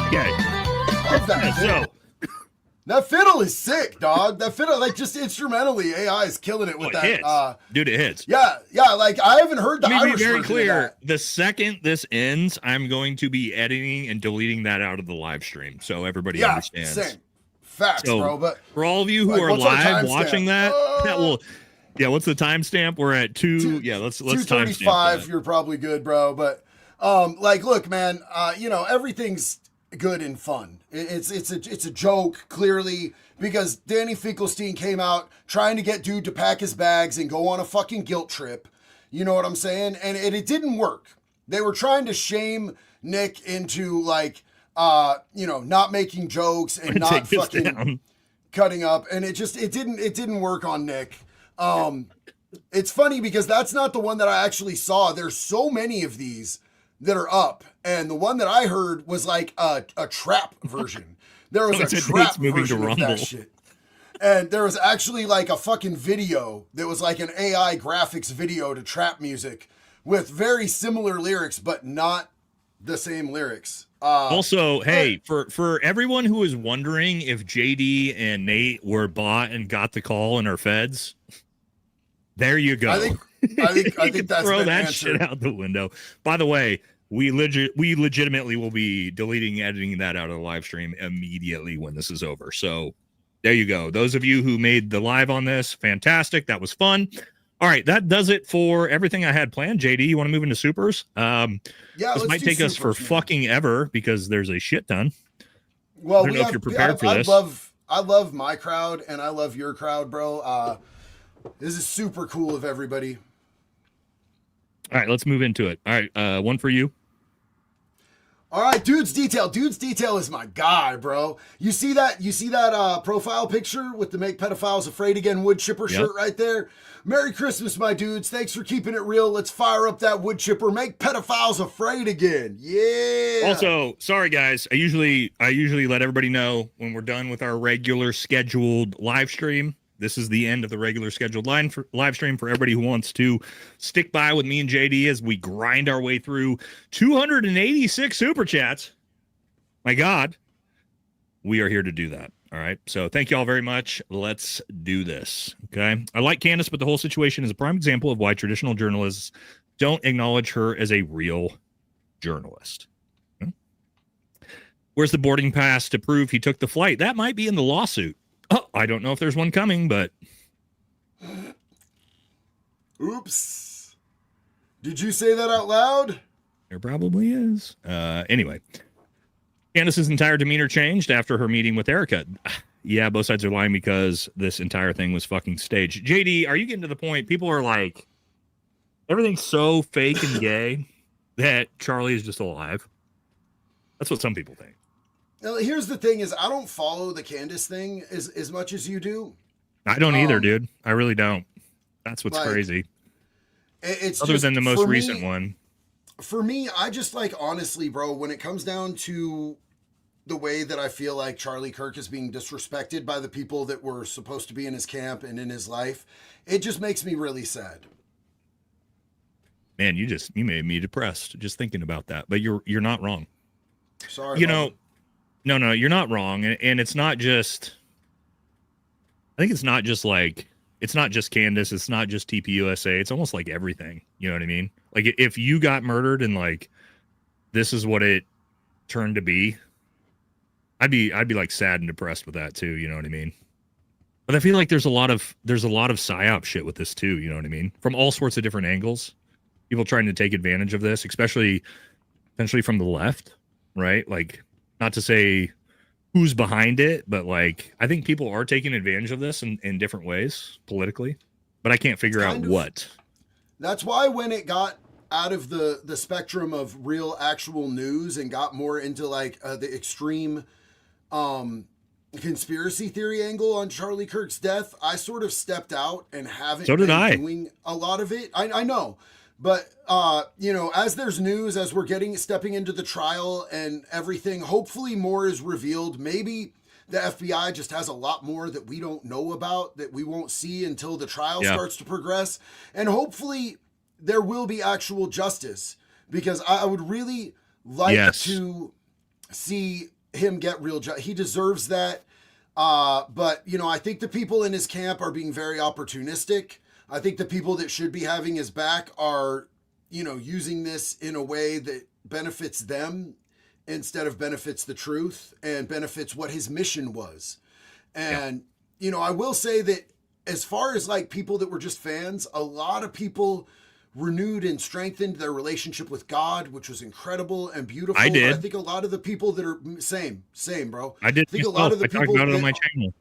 Okay.
Love that.
So
That fiddle is sick, dog. That fiddle, like, just instrumentally, AI is killing it with that.
it hits. Dude, it hits.
Yeah, like I haven't heard the
Let me
Irish
be very
version of
clear.
that.
The second this ends, I'm going to be editing and deleting that out of the live stream so everybody
Yeah,
understands.
same. Facts,
So,
bro. But
for all of you who
like,
are
what's our
live
timestamp?
watching that will. Yeah, what's the timestamp? We're at two. Yeah, let's timestamp
2:35.
that.
You're probably good, bro. But like, look, man. Everything's good and fun. It's a joke, clearly, because Danny Finkelstein came out trying to get dude to pack his bags and go on a fucking guilt trip. You know what I'm saying? And it didn't work. They were trying to shame Nick into like, not making jokes and not fucking cutting up. And it didn't work on Nick. It's funny because that's not the one that I actually saw. There's so many of these that are up, and the one that I heard was like a trap version. There was a trap version of that shit. And there was actually like a fucking video that was like an AI graphics video to trap music with very similar lyrics, but not the same lyrics.
Also, hey, for everyone who is wondering if JD and Nate were bought and got the call and are feds, there you go.
I think that's
throw
been
that
answered.
shit out the window. By the way, we legitimately will be deleting, editing that out of the live stream immediately when this is over. So there you go. Those of you who made the live on this, fantastic. That was fun. All right, that does it for everything I had planned. JD, you want to move into supers? This might take us for fucking ever because there's a shit ton.
Well,
I don't know if you're prepared for this.
I love my crowd and I love your crowd, bro. This is super cool of everybody.
All right, let's move into it. All right, one for you.
All right, Dude's Detail. Dude's Detail is my guy, bro. You see that profile picture with the Make Pedophiles Afraid Again wood chipper shirt right there? Merry Christmas, my dudes. Thanks for keeping it real. Let's fire up that wood chipper. Make pedophiles afraid again. Yeah.
Also, sorry guys. I usually let everybody know when we're done with our regular scheduled live stream. This is the end of the regular scheduled live stream for everybody who wants to stick by with me and JD as we grind our way through 286 super chats. My God, we are here to do that. All right. So thank you all very much. Let's do this. Okay. I like Candace, but the whole situation is a prime example of why traditional journalists don't acknowledge her as a real journalist. Where's the boarding pass to prove he took the flight? That might be in the lawsuit. Oh, I don't know if there's one coming, but
oops. Did you say that out loud?
There probably is. Anyway, Candace's entire demeanor changed after her meeting with Erica. Yeah, both sides are lying because this entire thing was fucking staged. JD, are you getting to the point? People are like, everything's so fake and gay that Charlie is just alive. That's what some people think.
Now, here's the thing is I don't follow the Candace thing as much as you do.
I don't either, dude. I really don't. That's what's crazy.
It's
other
just,
than the most
for
recent
me,
one.
For me, I just like, honestly, bro, when it comes down to the way that I feel like Charlie Kirk is being disrespected by the people that were supposed to be in his camp and in his life, it just makes me really sad.
Man, you made me depressed just thinking about that. But you're not wrong.
Sorry.
No, you're not wrong. And it's not just, I think it's not just Candace. It's not just TPUSA. It's almost like everything. You know what I mean? Like if you got murdered and like, this is what it turned to be, I'd be like sad and depressed with that too. You know what I mean? But I feel like there's a lot of psyop shit with this too. You know what I mean? From all sorts of different angles, people trying to take advantage of this, especially potentially from the left, right? Like, not to say who's behind it, but like I think people are taking advantage of this in different ways politically, but I can't figure out what.
That's why when it got out of the spectrum of real actual news and got more into like the extreme conspiracy theory angle on Charlie Kirk's death, I sort of stepped out and haven't been doing a lot of it. I know. But, as there's news, as we're stepping into the trial and everything, hopefully more is revealed. Maybe the FBI just has a lot more that we don't know about that we won't see until the trial starts to progress. And hopefully there will be actual justice because I would really like to see him get real justice. He deserves that. But, I think the people in his camp are being very opportunistic. I think the people that should be having his back are, using this in a way that benefits them instead of benefits the truth and benefits what his mission was. And, I will say that as far as like people that were just fans, a lot of people renewed and strengthened their relationship with God, which was incredible and beautiful.
I did.
But I think a lot of the people that are same, bro.
I did.
I think a lot of the
I talked
people
about it on
that
my channel.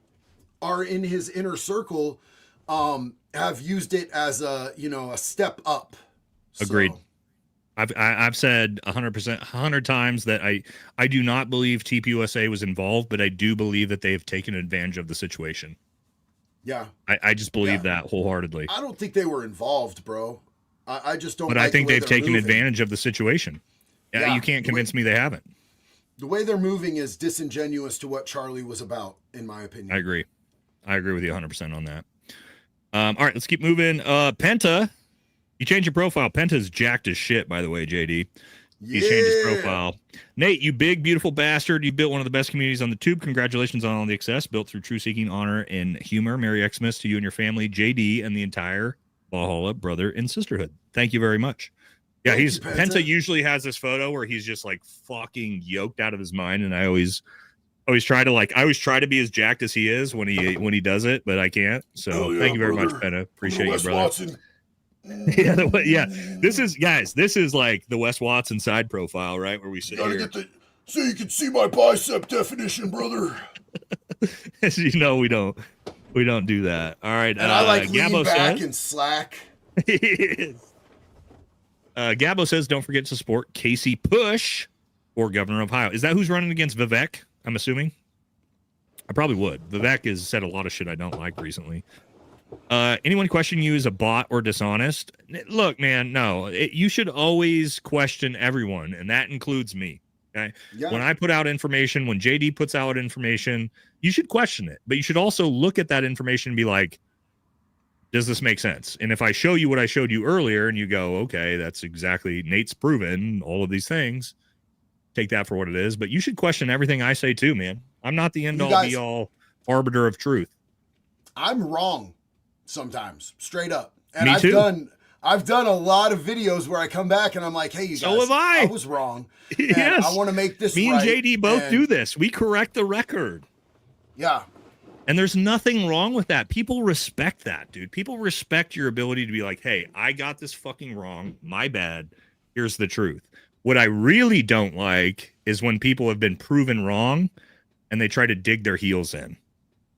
are in his inner circle have used it as a step up.
Agreed. I've said 100%, 100 times that I do not believe TPUSA was involved, but I do believe that they have taken advantage of the situation.
Yeah.
I just believe that wholeheartedly.
I don't think they were involved, bro. I just don't.
But
like
I think
the way
they've
they're
taken
moving.
advantage of the situation.
Yeah,
You can't convince me they haven't.
The way they're moving is disingenuous to what Charlie was about, in my opinion.
I agree. I agree with you 100% on that. All right, let's keep moving. Penta, you changed your profile. Penta's jacked as shit, by the way, JD. He changed his profile. Nate, you big, beautiful bastard. You built one of the best communities on the tube. Congratulations on all the success built through true seeking, honor, and humor. Merry Xmas to you and your family, JD, and the entire Valhalla brother and sisterhood. Thank you very much. Yeah,
Thank you, Penta.
Penta usually has this photo where he's just like fucking yoked out of his mind, and I always try to be as jacked as he is when he does it, but I can't. So thank you very much, Penta. Appreciate you, brother.
Watson.
This is like the Wes Watson side profile, right? Where we sit here.
So you can see my bicep definition, brother.
As you know, we don't do that. All right.
And I like
Gabo
lean back
says,
and slack.
Gabo says, don't forget to support Casey Push or Governor of Ohio. Is that who's running against Vivek? I'm assuming. I probably would. Vivek has said a lot of shit I don't like recently. Anyone question you as a bot or dishonest? Look, man, no. You should always question everyone, and that includes me. Okay.
Yeah.
When I put out information, when JD puts out information, you should question it, but you should also look at that information and be like, does this make sense? And if I show you what I showed you earlier and you go, okay, that's exactly, Nate's proven all of these things, take that for what it is. But you should question everything I say too, man. I'm not the end all be all arbiter of truth.
I'm wrong sometimes, straight up. And
Me too.
I've done a lot of videos where I come back and I'm like, hey, you guys,
So have I.
I was wrong. And
Yes.
I want to make this
Me
right.
and JD both do this. We correct the record.
Yeah.
And there's nothing wrong with that. People respect that, dude. People respect your ability to be like, hey, I got this fucking wrong. My bad. Here's the truth. What I really don't like is when people have been proven wrong and they try to dig their heels in.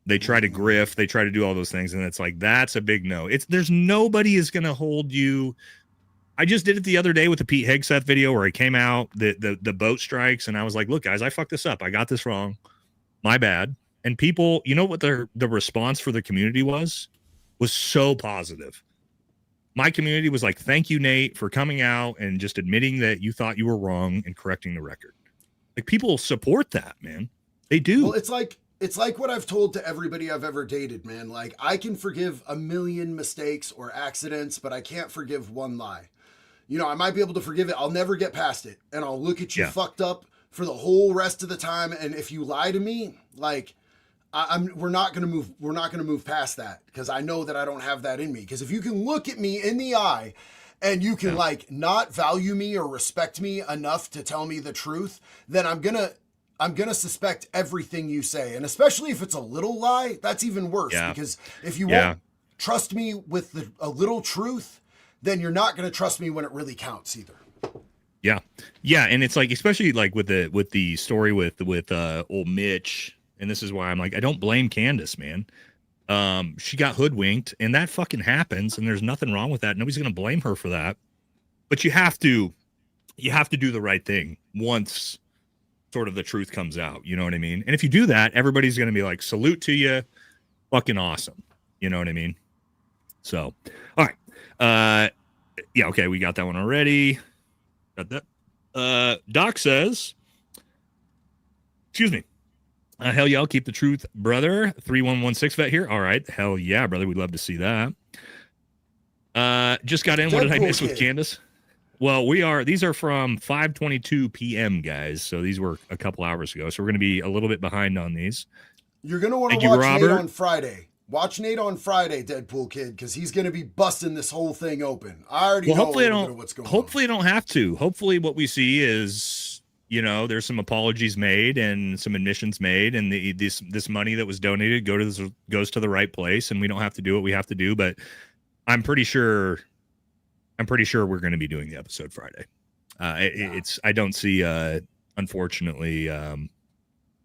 They try to grift. They try to do all those things. And it's like, that's a big no. There's nobody is going to hold you. I just did it the other day with the Pete Hegseth video where it came out, the boat strikes. And I was like, look, guys, I fucked this up. I got this wrong. My bad. And people, you know what the response for the community was so positive. My community was like, thank you, Nate, for coming out and just admitting that you thought you were wrong and correcting the record. Like, people support that, man. They do.
Well, it's like what I've told to everybody I've ever dated, man. Like, I can forgive a million mistakes or accidents, but I can't forgive one lie. You know, I might be able to forgive it. I'll never get past it. And I'll look at you fucked up for the whole rest of the time. And if you lie to me, like, we're not going to move past that, because I know that I don't have that in me. Because if you can look at me in the eye and you can like not value me or respect me enough to tell me the truth, then I'm going to suspect everything you say. And especially if it's a little lie, that's even worse. Because if you won't trust me with a little truth, then you're not going to trust me when it really counts either.
Yeah. Yeah. And it's like, especially like with the story with old Mitch. And this is why I'm like, I don't blame Candace, man. She got hoodwinked, and that fucking happens, and there's nothing wrong with that. Nobody's going to blame her for that. But you have to do the right thing once sort of the truth comes out. You know what I mean? And if you do that, everybody's going to be like, salute to you. Fucking awesome. You know what I mean? So, all right. Yeah. Okay. We got that one already. Got that. Doc says, excuse me. Hell yeah, I'll keep the truth, brother. 3116 vet here. All right. Hell yeah, brother. We'd love to see that. Just got in. What did I miss with Candace? Well, these are from 5:22 p.m., guys. So these were a couple hours ago. So we're going to be a little bit behind on these.
You're going to want to watch Nate on Friday. Watch Nate on Friday, Deadpool Kid, because he's going to be busting this whole thing open. I already know a little bit of what's going on.
Hopefully I don't have to. Hopefully what we see is, you know, there's some apologies made and some admissions made, and this money that was donated goes to the right place, and we don't have to do what we have to do. But I'm pretty sure I'm pretty sure we're going to be doing the episode Friday. It's I don't see, unfortunately,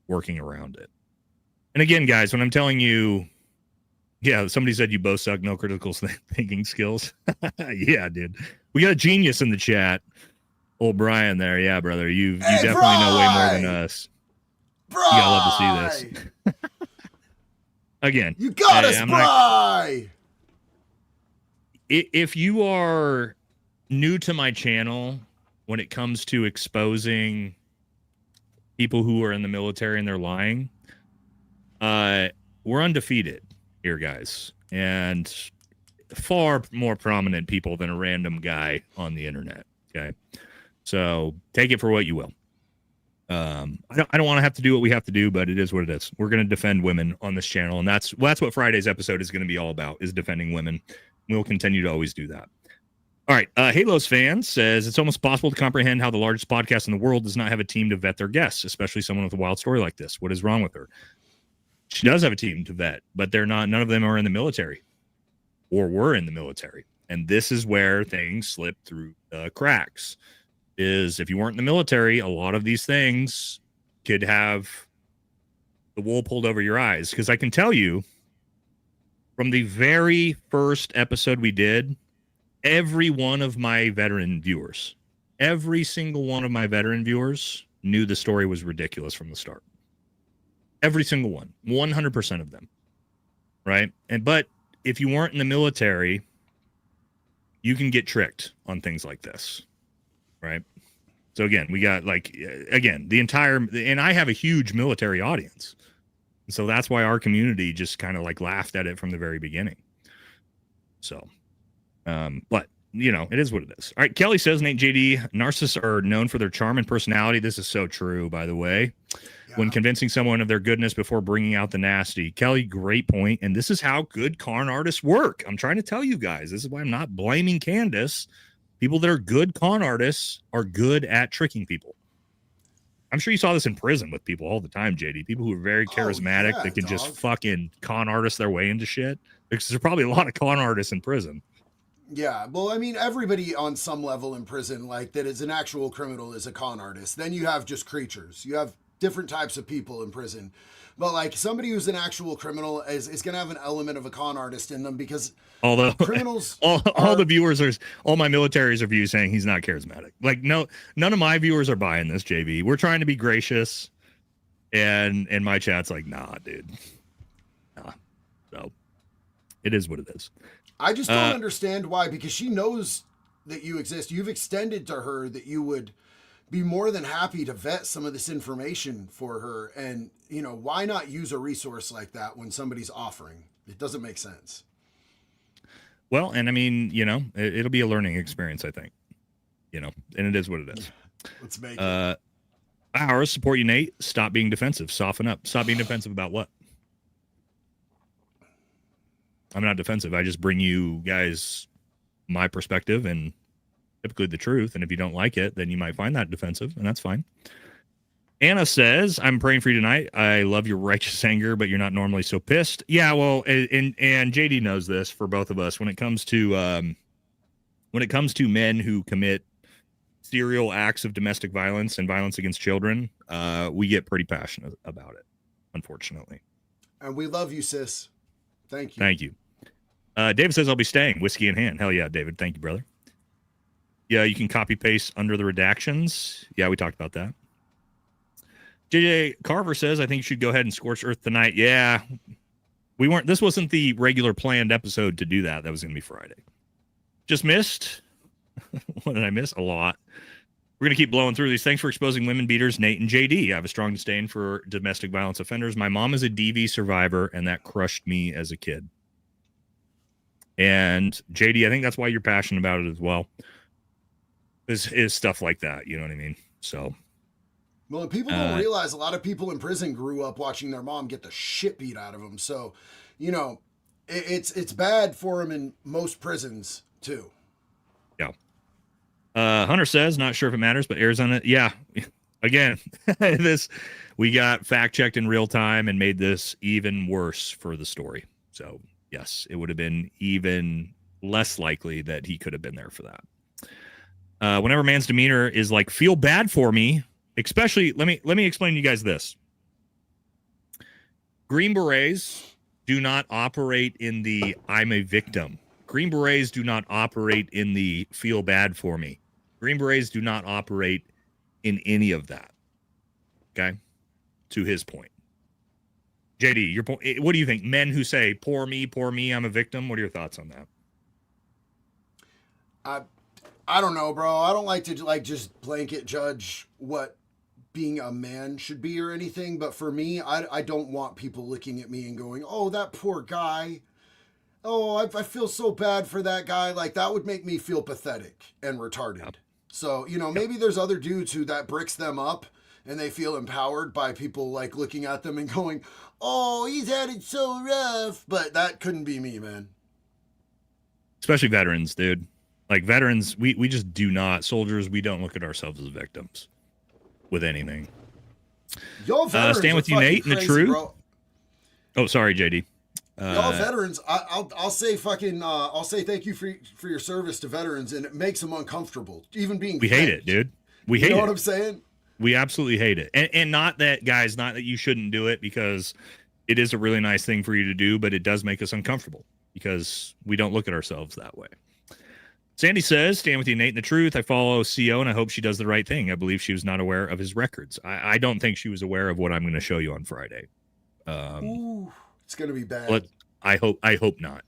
working around it. And again, guys, when I'm telling you, yeah, somebody said you both suck, no critical thinking skills. Yeah, dude. We got a genius in the chat. Old Brian there. Yeah, brother. You definitely know way more than us. You gotta love to see this. Again.
You got us, Bri!
If you are new to my channel when it comes to exposing people who are in the military and they're lying, we're undefeated here, guys. And far more prominent people than a random guy on the internet. Okay. So take it for what you will. I don't want to have to do what we have to do, but it is what it is. We're going to defend women on this channel. And that's what Friday's episode is going to be all about, is defending women. We'll continue to always do that. All right. Halos fan says it's almost possible to comprehend how the largest podcast in the world does not have a team to vet their guests, especially someone with a wild story like this. What is wrong with her? She does have a team to vet, but none of them are in the military or were in the military. And this is where things slip through the cracks. Is if you weren't in the military, a lot of these things could have the wool pulled over your eyes. Because I can tell you, from the very first episode we did, every one of my veteran viewers, every single one of my veteran viewers knew the story was ridiculous from the start. Every single one, 100% of them. Right? But if you weren't in the military, you can get tricked on things like this. Right. So again, we got the entire, and I have a huge military audience. So that's why our community just kind of laughed at it from the very beginning. So, but it is what it is. All right. Kelly says, Nate, JD, narcissists are known for their charm and personality. This is so true, by the way. Yeah. When convincing someone of their goodness before bringing out the nasty. Kelly, great point. And this is how good con artists work. I'm trying to tell you guys, this is why I'm not blaming Candace. People that are good con artists are good at tricking people. I'm sure you saw this in prison with people all the time, JD. People who are very charismatic that can just fucking con artist their way into shit. Because there's probably a lot of con artists in prison.
Yeah, well, I mean, everybody on some level in prison, that is an actual criminal, is a con artist. Then you have just creatures. You have different types of people in prison. But somebody who's an actual criminal is going to have an element of a con artist in them, because
although
criminals,
all the viewers all my military's are views saying he's not charismatic. No, none of my viewers are buying this, JB. We're trying to be gracious, and my chat's like, nah, dude. Nah. So it is what it is.
I just don't understand why, because she knows that you exist. You've extended to her that you would be more than happy to vet some of this information for her. And, why not use a resource like that when somebody's offering? It doesn't make sense.
Well, and I mean, it'll be a learning experience, I think, and it is what it is.
Let's make it.
Ours support you, Nate. Stop being defensive. Soften up. Stop being defensive about what? I'm not defensive. I just bring you guys my perspective and typically the truth. And if you don't like it, then you might find that defensive, and that's fine. Anna says, I'm praying for you tonight. I love your righteous anger, but you're not normally so pissed. Yeah, well, and JD knows this for both of us. When it comes to men who commit serial acts of domestic violence and violence against children, we get pretty passionate about it, unfortunately.
And we love you, sis. Thank you.
Thank you. David says, I'll be staying. Whiskey in hand. Hell yeah, David. Thank you, brother. Yeah, you can copy paste under the redactions. Yeah, we talked about that. JJ Carver says, I think you should go ahead and scorch earth tonight. Yeah, this wasn't the regular planned episode to do that. That was going to be Friday. Just missed. What did I miss? A lot. We're going to keep blowing through these. Thanks for exposing women beaters, Nate and JD. I have a strong disdain for domestic violence offenders. My mom is a DV survivor, and that crushed me as a kid. And JD, I think that's why you're passionate about it as well. Is stuff like that. You know what I mean? So.
Well, people don't realize a lot of people in prison grew up watching their mom get the shit beat out of them. So, it's bad for them in most prisons too.
Yeah. Hunter says, not sure if it matters, but Arizona. Yeah. Again, we got fact checked in real time and made this even worse for the story. So yes, it would have been even less likely that he could have been there for that. Whenever a man's demeanor is like, feel bad for me, especially, let me explain to you guys this. Green Berets do not operate in the I'm a victim. Green Berets do not operate in the feel bad for me. Green Berets do not operate in any of that. Okay? To his point. JD, your point, what do you think? Men who say, poor me, I'm a victim. What are your thoughts on that?
I don't know, bro. I don't like to just blanket judge what being a man should be or anything. But for me, I don't want people looking at me and going, oh, that poor guy. Oh, I feel so bad for that guy. Like, that would make me feel pathetic and retarded. Yep. So, maybe there's other dudes who that bricks them up and they feel empowered by people like looking at them and going, oh, he's had it so rough. But that couldn't be me, man.
Especially veterans, dude. Like veterans, we just do not. Soldiers, we don't look at ourselves as victims with anything.
Y'all veterans
stand with you, Nate, and the truth. Bro. Oh, sorry, JD.
Y'all veterans, I'll say I'll say thank you for your service to veterans, and it makes them uncomfortable. Even being
we hate it, dude. We hate it.
You know what I'm saying?
We absolutely hate it, and not that, guys, not that you shouldn't do it, because it is a really nice thing for you to do, but it does make us uncomfortable because we don't look at ourselves that way. Sandy says, stand with you, Nate, and the truth. I follow CO, and I hope she does the right thing. I believe she was not aware of his records. I don't think she was aware of what I'm going to show you on Friday.
Ooh, it's going to be bad.
But I hope not.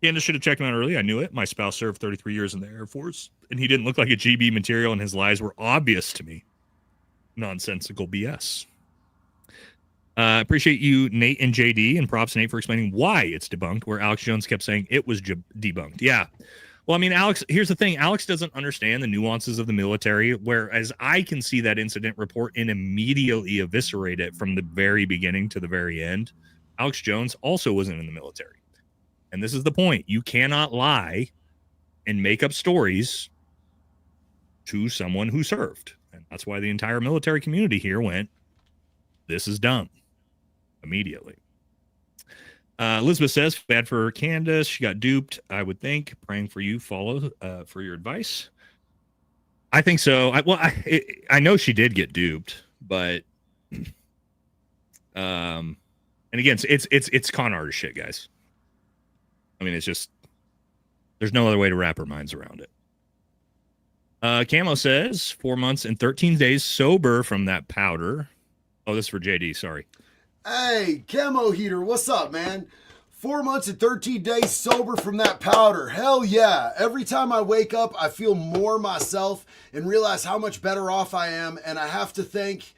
Candace should have checked him out early. I knew it. My spouse served 33 years in the Air Force, and he didn't look like a GB material, and his lies were obvious to me. Nonsensical BS. Appreciate you, Nate and JD, and props, Nate, for explaining why it's debunked, where Alex Jones kept saying it was debunked. Yeah. Well, I mean, Alex, here's the thing. Alex doesn't understand the nuances of the military, whereas I can see that incident report and immediately eviscerate it from the very beginning to the very end. Alex Jones also wasn't in the military. And this is the point. You cannot lie and make up stories to someone who served. And that's why the entire military community here went, this is dumb. Immediately. Elizabeth says, bad for Candace. She got duped, I would think. Praying for you, follow for your advice. I think so. I know she did get duped, but and again, it's con artist shit, guys. I mean, it's just, there's no other way to wrap our minds around it. Camo says 4 months and 13 days sober from that powder. Oh, this is for JD. Sorry.
Hey, Camo Heater, what's up, man? 4 months and 13 days sober from that powder. Hell yeah. Every time I wake up, I feel more myself and realize how much better off I am. And I have to thank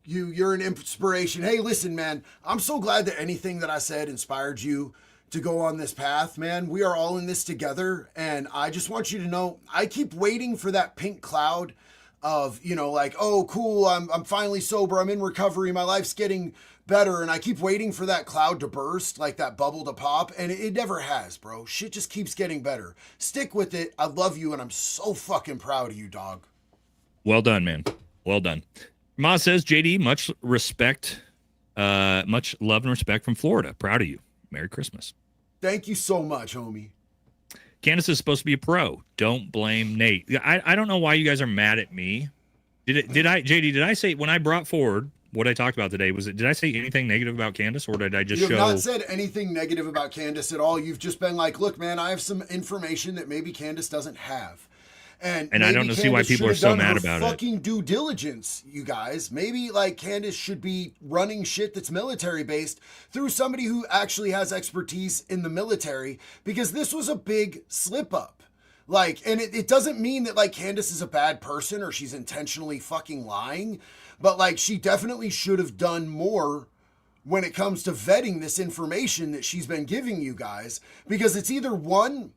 you. You're an inspiration. Hey, listen, man, I'm so glad that anything that I said inspired you to go on this path, man. We are all in this together. And I just want you to know, I keep waiting for that pink cloud of, like, oh, cool, I'm finally sober, I'm in recovery, my life's getting better, and I keep waiting for that cloud to burst, like that bubble to pop, and it never has, bro. Shit just keeps getting better. Stick with it. I love you, and I'm so fucking proud of you, dog.
Well done, man. Well done. Ma says, JD, much respect, much love and respect from Florida. Proud of you. Merry Christmas.
Thank you so much, homie.
Candace is supposed to be a pro. Don't blame Nate. I don't know why you guys are mad at me. Did I say, when I brought forward what I talked about today, did I say anything negative about Candace, or did I just show?
You have not said anything negative about Candace at all. You've just been like, look, man, I have some information that maybe Candace doesn't have. And
I don't see why people are so mad about it.
Fucking due diligence, you guys. Maybe like Candace should be running shit that's military based through somebody who actually has expertise in the military, because this was a big slip up. Like, and it doesn't mean that like Candace is a bad person or she's intentionally fucking lying, but like she definitely should have done more when it comes to vetting this information that she's been giving you guys, because it's either one,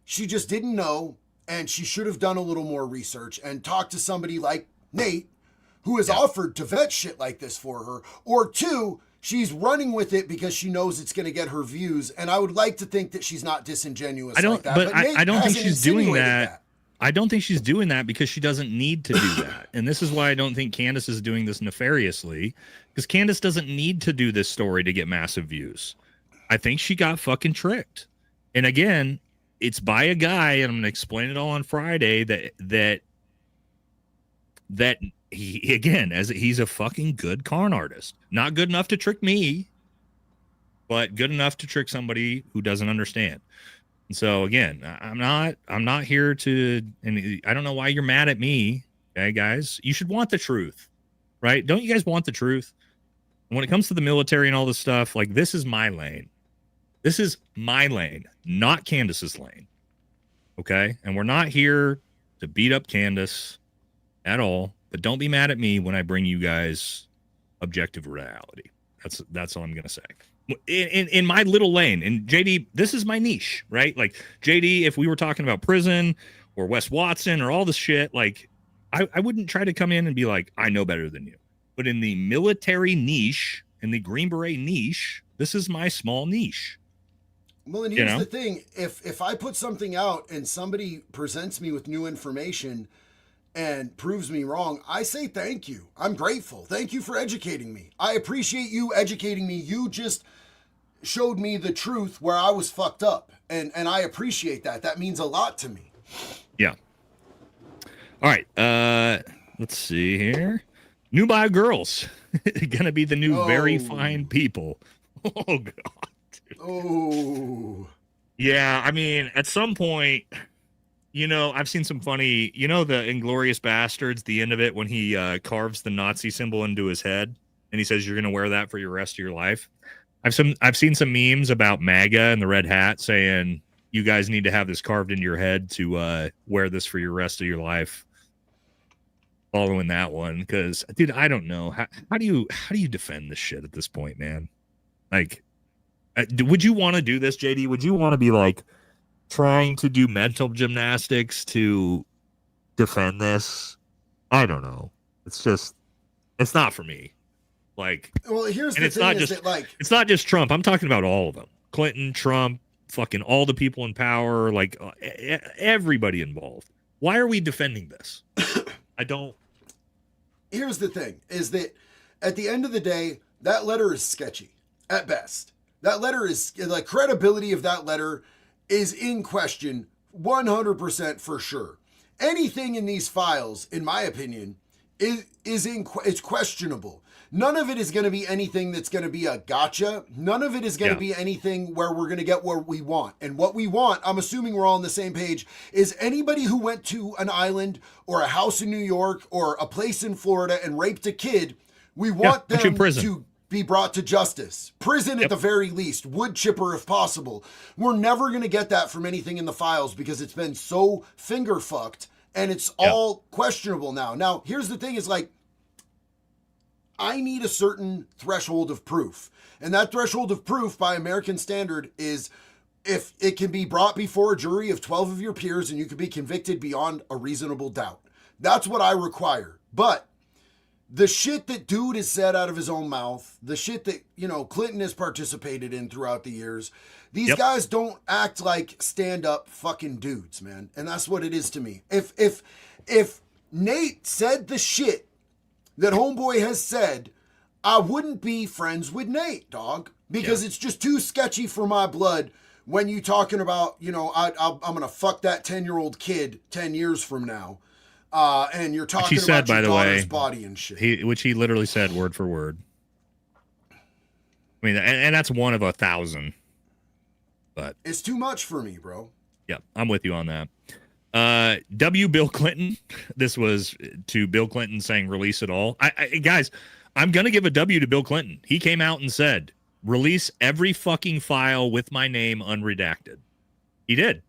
she just didn't know, and she should have done a little more research and talked to somebody like Nate, who has offered to vet shit like this for her, or two, she's running with it because she knows it's going to get her views. And I would like to think that she's not disingenuous like that.
But I don't think she's doing that. I don't think she's doing that because she doesn't need to do that. And this is why I don't think Candace is doing this nefariously, because Candace doesn't need to do this story to get massive views. I think she got fucking tricked. And again, it's by a guy, and I'm going to explain it all on Friday, that he, again, as he's a fucking good con artist. Not good enough to trick me, but good enough to trick somebody who doesn't understand. And so again, I'm not here to, and I don't know why you're mad at me. Okay, guys, you should want the truth, right? Don't you guys want the truth? When it comes to the military and all this stuff, like, this is my lane. This is my lane, not Candace's lane. Okay? And we're not here to beat up Candace at all, but don't be mad at me when I bring you guys objective reality. That's all I'm going to say. In my little lane. And JD, this is my niche, right? Like, JD, if we were talking about prison or Wes Watson or all this shit, like, I wouldn't try to come in and be like, I know better than you. But in the military niche, in the Green Beret niche, this is my small niche.
Well, and here's the thing. If I put something out and somebody presents me with new information and proves me wrong, I say thank you. I'm grateful. Thank you for educating me. I appreciate you educating me. You just showed me the truth where I was fucked up. And I appreciate that. That means a lot to me.
Yeah. All right. Let's see here. Nubile girls. Gonna be the new very fine people. Oh, God.
Oh.
Yeah, I mean, at some point, I've seen some funny, the Inglorious Bastards, the end of it when he carves the Nazi symbol into his head and he says you're going to wear that for your rest of your life. I've seen some memes about MAGA and the red hat saying you guys need to have this carved into your head to wear this for your rest of your life. Following that one, because, dude, I don't know. How do you defend this shit at this point, man? Like, would you want to do this, JD? Would you want to be like trying to do mental gymnastics to defend this? I don't know. It's not for me. Like,
well, here's the
it's
thing:
not
is
just
that, like,
it's not just Trump. I'm talking about all of them: Clinton, Trump, fucking all the people in power, like everybody involved. Why are we defending this? I don't.
Here's the thing: is that at the end of the day, that letter is sketchy at best. That letter is, the credibility of that letter is in question 100% for sure. Anything in these files, in my opinion, it's questionable. None of it is going to be anything that's going to be a gotcha. None of it is going to be anything where we're going to get what we want. And what we want, I'm assuming we're all on the same page, is anybody who went to an island or a house in New York or a place in Florida and raped a kid, we want them to be brought to justice. Prison at the very least. Wood chipper if possible. We're never going to get that from anything in the files because it's been so finger fucked and it's all questionable now. Now, here's the thing is, like, I need a certain threshold of proof. And that threshold of proof by American standard is if it can be brought before a jury of 12 of your peers and you can be convicted beyond a reasonable doubt. That's what I require. But the shit that dude has said out of his own mouth, the shit that, Clinton has participated in throughout the years, these guys don't act like stand-up fucking dudes, man. And that's what it is to me. If Nate said the shit that homeboy has said, I wouldn't be friends with Nate, dog, because it's just too sketchy for my blood when you talking about, I'm going to fuck that 10-year-old kid 10 years from now. And you're talking about your daughter's body and shit.
Which he literally said word for word. I mean, and that's one of 1,000. But
it's too much for me, bro.
Yeah, I'm with you on that. Bill Clinton. This was to Bill Clinton saying release it all. Guys, I'm going to give a W to Bill Clinton. He came out and said, release every fucking file with my name unredacted. He did.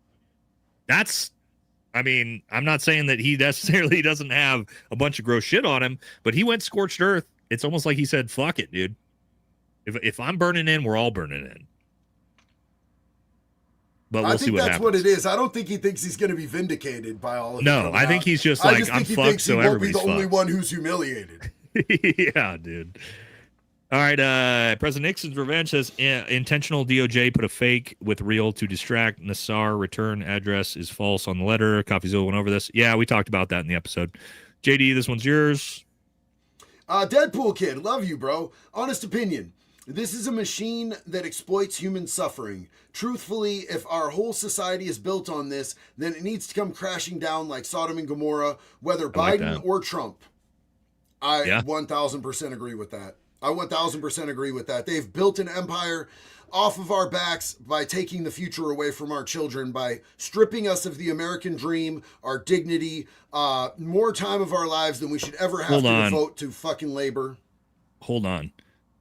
I'm not saying that he necessarily doesn't have a bunch of gross shit on him, but he went scorched earth. It's almost like he said, fuck it, dude. If I'm burning in, we're all burning in. But we'll see what happens. I think that's what
it is. I don't think he thinks he's going to be vindicated by all of it.
No, I think he's just like, I'm fucked, so everybody's fucked.
He won't be the only one who's humiliated.
Yeah, dude. All right, President Nixon's revenge says intentional DOJ put a fake with real to distract. Nassar return address is false on the letter. CoffeeZilla went over this. Yeah, we talked about that in the episode. JD, this one's yours.
Deadpool kid, love you, bro. Honest opinion. This is a machine that exploits human suffering. Truthfully, if our whole society is built on this, then it needs to come crashing down like Sodom and Gomorrah, whether Biden or Trump. I 1000% agree with that. I 1000% agree with that. They've built an empire off of our backs by taking the future away from our children, by stripping us of the American dream, our dignity, more time of our lives than we should ever have to devote to fucking labor.
Hold on.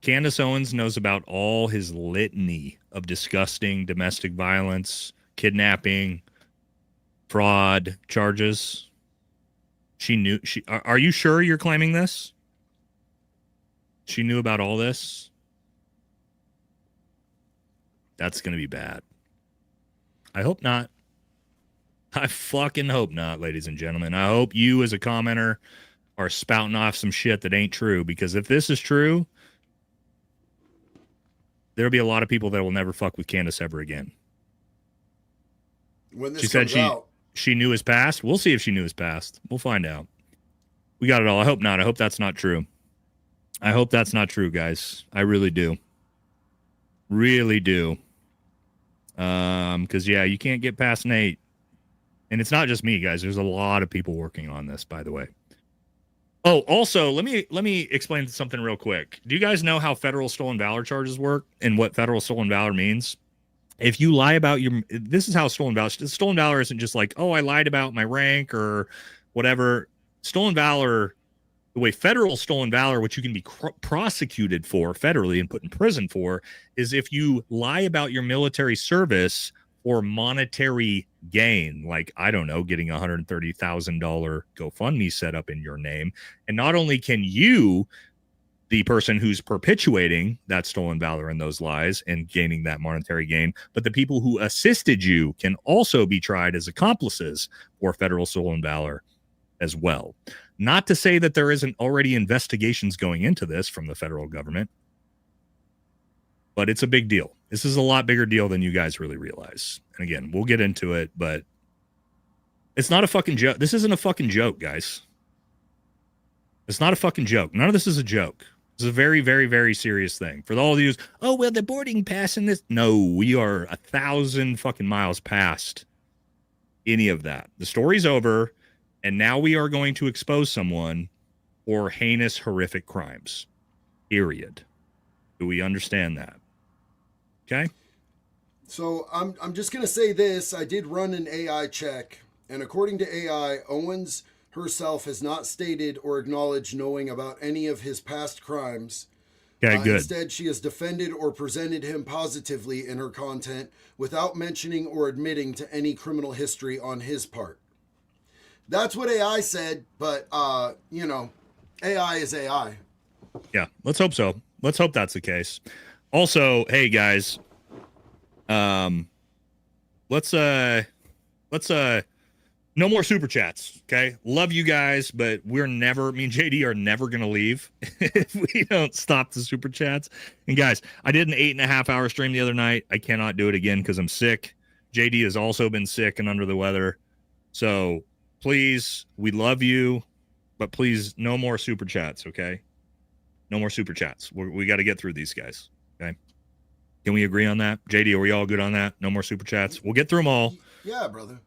Candace Owens knows about all his litany of disgusting domestic violence, kidnapping, fraud charges. She knew. Are you sure you're claiming this? She knew about all this? That's going to be bad. I hope not. I fucking hope not, ladies and gentlemen. I hope you as a commenter are spouting off some shit that ain't true, because if this is true, there'll be a lot of people that will never fuck with Candace ever again.
When this
she said she knew his past. We'll see if she knew his past. We'll find out. We got it all. I hope not. I hope that's not true. I hope that's not true, guys. I really do. Really do. Because yeah, you can't get past Nate. And it's not just me, guys. There's a lot of people working on this, by the way. Oh, also, let me explain something real quick. Do you guys know how federal stolen valor charges work and what federal stolen valor means? If you lie about this is how stolen valor isn't just like, oh, I lied about my rank or whatever. Stolen valor, the way federal stolen valor, which you can be prosecuted for federally and put in prison for, is if you lie about your military service or monetary gain, like, I don't know, getting $130,000 GoFundMe set up in your name. And not only can you, the person who's perpetuating that stolen valor and those lies and gaining that monetary gain, but the people who assisted you can also be tried as accomplices for federal stolen valor as well. Not to say that there isn't already investigations going into this from the federal government, but it's a big deal. This is a lot bigger deal than you guys really realize. And again, we'll get into it, but it's not a fucking joke. This isn't a fucking joke, guys. It's not a fucking joke. None of this is a joke. It's a very, very, very serious thing. For all of you, oh, well, the boarding pass in this. No, we are 1,000 fucking miles past any of that. The story's over, and now we are going to expose someone for heinous, horrific crimes. Period. Do we understand that? Okay.
So I'm just going to say this. I did run an AI check, and according to AI, Owens herself has not stated or acknowledged knowing about any of his past crimes.
Okay, good.
Instead, she has defended or presented him positively in her content without mentioning or admitting to any criminal history on his part. That's what AI said, but, you know, AI is AI.
Yeah, let's hope so. Let's hope that's the case. Also, hey guys, let's no more super chats. Okay. Love you guys, but me and JD are never going to leave if we don't stop the super chats. And guys, I did an 8.5 hour stream the other night. I cannot do it again because I'm sick. JD has also been sick and under the weather. So please, we love you, but please, no more super chats. Okay. No more super chats. We got to get through these guys. Okay. Can we agree on that? JD, are we all good on that? No more super chats. We'll get through them all.
Yeah, brother.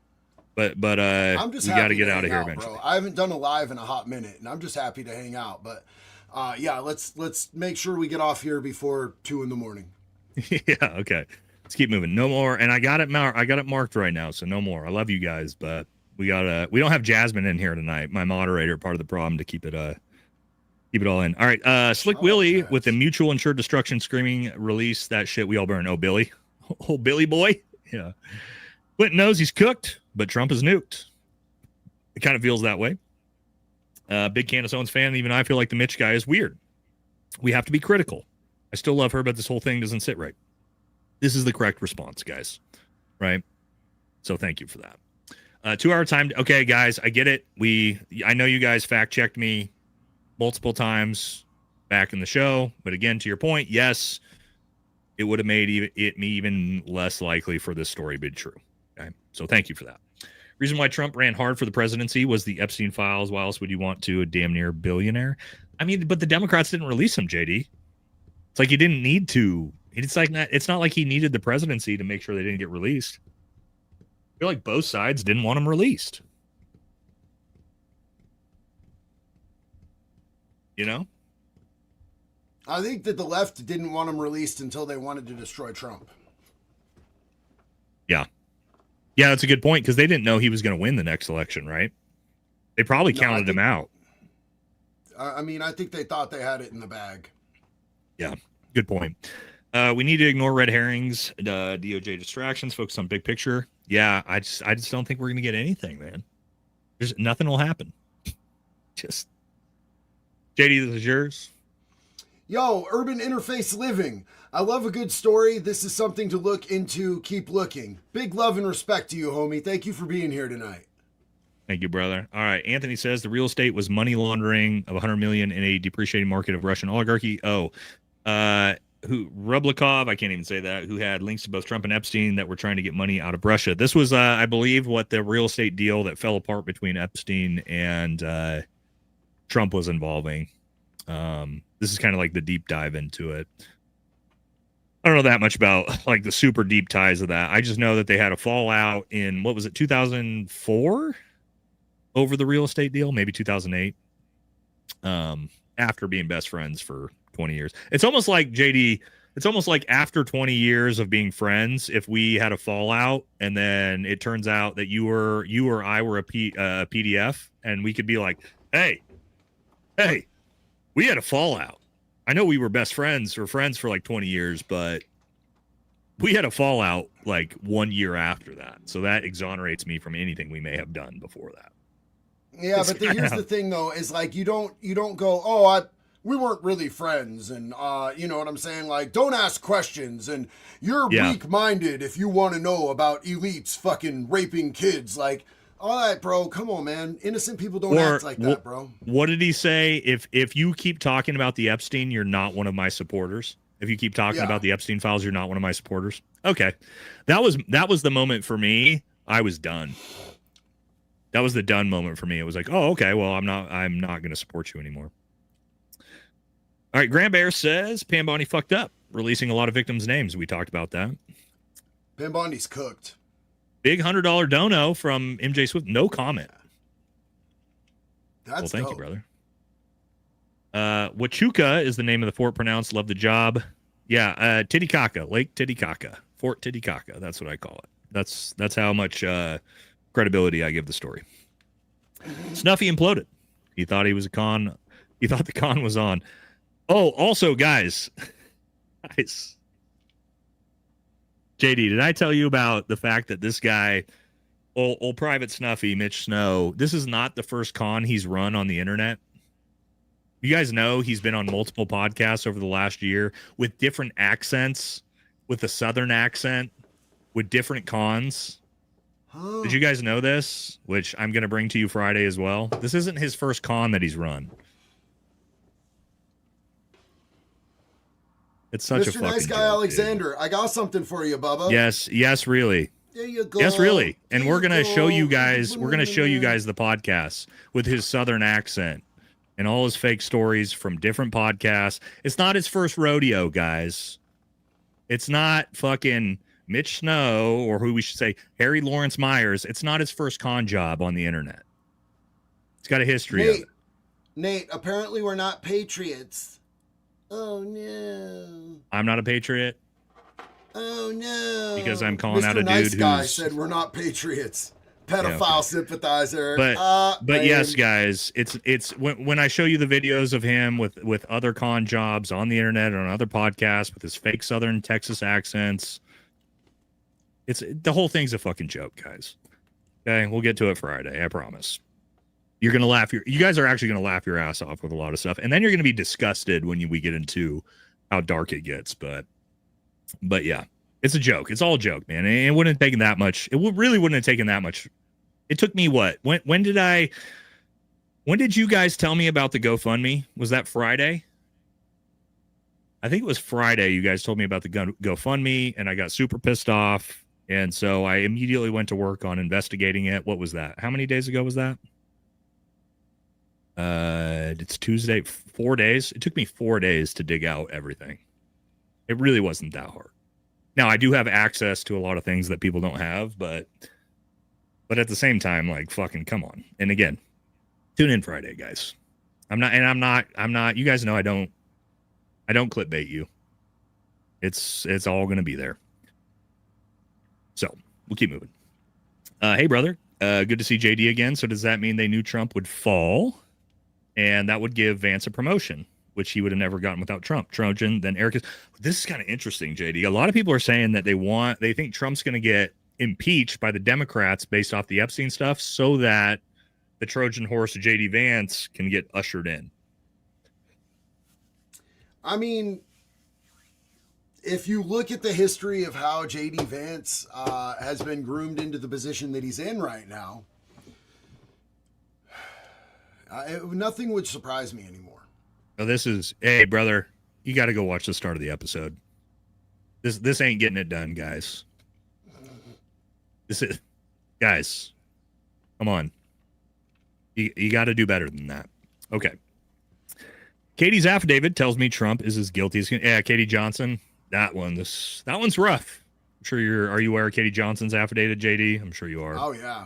But
I'm just
we got to get out of here eventually.
Bro. I haven't done a live in a hot minute, and I'm just happy to hang out. But yeah, let's make sure we get off here before 2 a.m.
Yeah, okay. Let's keep moving. No more. And I got it marked right now, so no more. I love you guys, but we don't have Jasmine in here tonight. My moderator, part of the problem to keep it all in. All right. Slick Willie with the mutual insured destruction screaming release that shit we all burn. Oh, Billy. Oh, Billy boy. Yeah. Clinton knows he's cooked, but Trump is nuked. It kind of feels that way. Big Candace Owens fan. Even I feel like the Mitch guy is weird. We have to be critical. I still love her, but this whole thing doesn't sit right. This is the correct response, guys. Right? So thank you for that. 2 hour time. Okay, guys, I get it. I know you guys fact checked me multiple times back in the show, but again, to your point, yes, it would have made me even less likely for this story to be true. Okay, so thank you for that. Reason why Trump ran hard for the presidency was the Epstein files. Why else would you want to? A damn near billionaire. I mean, but the Democrats didn't release him, JD. It's like he didn't need to. It's not like he needed the presidency to make sure they didn't get released. I feel like both sides didn't want him released. You know?
I think that the left didn't want him released until they wanted to destroy Trump.
Yeah. Yeah, that's a good point, because they didn't know he was going to win the next election, right? They probably counted him out.
I mean, I think they thought they had it in the bag.
Yeah, good point. We need to ignore red herrings, DOJ distractions, focus on big picture. Yeah, I just don't think we're going to get anything, man. There's nothing will happen. Just JD, this is yours.
Yo, urban interface living. I love a good story. This is something to look into. Keep looking. Big love and respect to you, homie. Thank you for being here tonight.
Thank you, brother. All right. Anthony says the real estate was money laundering of 100 million in a depreciating market of Russian oligarchy. Rublikov, I can't even say that, who had links to both Trump and Epstein that were trying to get money out of Russia. This was, I believe, what the real estate deal that fell apart between Epstein and Trump was involving. This is kind of like the deep dive into it. I don't know that much about like the super deep ties of that. I just know that they had a fallout in, what was it, 2004 over the real estate deal, maybe 2008, after being best friends for 20 years. It's almost like, JD, it's almost like after 20 years of being friends, if we had a fallout and then it turns out that you or I were a PDF, and we could be like, hey, we had a fallout. I know we were best friends or friends for like 20 years, but we had a fallout like 1 year after that. So that exonerates me from anything we may have done before that.
Yeah, but here's the thing though, is like you don't go, oh, we weren't really friends, and you know what I'm saying? Like, don't ask questions, and you're weak-minded if you want to know about elites fucking raping kids. Like, all right, bro, come on, man. Innocent people don't act like that, bro.
What did he say? If you keep talking about the Epstein, you're not one of my supporters. If you keep talking about the Epstein files, you're not one of my supporters. Okay. That was the moment for me. I was done. That was the done moment for me. It was like, oh, okay, well, I'm not going to support you anymore. All right, Grand Bear says Pam Bondi fucked up, releasing a lot of victims' names. We talked about that.
Pam Bondi's cooked.
Big $100 dono from MJ Swift. No comment.
That's
thank you, brother. Huachuca is the name of the fort pronounced. Love the job. Yeah, Titicaca, Lake Titicaca, Fort Titicaca. That's what I call it. That's how much credibility I give the story. Snuffy imploded. He thought he was a con. He thought the con was on. Oh, also, guys. JD, did I tell you about the fact that this guy, old Private Snuffy, Mitch Snow, this is not the first con he's run on the internet? You guys know he's been on multiple podcasts over the last year with different accents, with a Southern accent, with different cons. Did you guys know this? Which I'm going to bring to you Friday as well. This isn't his first con that he's run. It's such
Mr.
a fucking
Nice Guy
joke,
Alexander,
dude.
I got something for you, Bubba.
Yes, really.
There you go.
Yes, really. And we're gonna show you guys. We're gonna show you guys the podcast with his Southern accent and all his fake stories from different podcasts. It's not his first rodeo, guys. It's not fucking Mitch Snow, or who we should say, Harry Lawrence Myers. It's not his first con job on the internet. It's got a history of it.
Nate, apparently we're not patriots. Oh no.
I'm not a patriot.
Oh no.
Because I'm calling out a
Nice
dude
Guy
who's
said we're not patriots. Pedophile sympathizer.
But yes, guys, it's when I show you the videos of him with other con jobs on the internet or on other podcasts with his fake Southern Texas accents, the whole thing's a fucking joke, guys. Okay, we'll get to it Friday, I promise. You're gonna laugh. You guys are actually gonna laugh your ass off with a lot of stuff, and then you're gonna be disgusted when we get into how dark it gets. But yeah, it's a joke. It's all a joke, man. It wouldn't have taken that much. Really wouldn't have taken that much. It took me what? When did you guys tell me about the GoFundMe? Was that Friday? I think it was Friday. You guys told me about the GoFundMe, and I got super pissed off, and so I immediately went to work on investigating it. What was that? How many days ago was that? It's Tuesday. 4 days. It took me 4 days to dig out everything. It really wasn't that hard. Now, I do have access to a lot of things that people don't have, but at the same time, like, fucking come on. And again, tune in Friday, guys. I'm not, you guys know I don't clickbait you. It's all going to be there. So we'll keep moving. Hey, brother. Good to see JD again. So does that mean they knew Trump would fall? And that would give Vance a promotion, which he would have never gotten without Trump. Trojan, then Eric. This is kind of interesting, JD. A lot of people are saying that they think Trump's going to get impeached by the Democrats based off the Epstein stuff so that the Trojan horse JD Vance can get ushered in.
I mean, if you look at the history of how JD Vance has been groomed into the position that he's in right now, nothing would surprise me anymore.
Oh, hey, brother, you got to go watch the start of the episode. This ain't getting it done, guys. Guys, come on. You got to do better than that. Okay. Katie's affidavit tells me Trump is as guilty as Katie Johnson. That one's rough. I'm sure are you aware of Katie Johnson's affidavit, JD? I'm sure you are.
Oh yeah.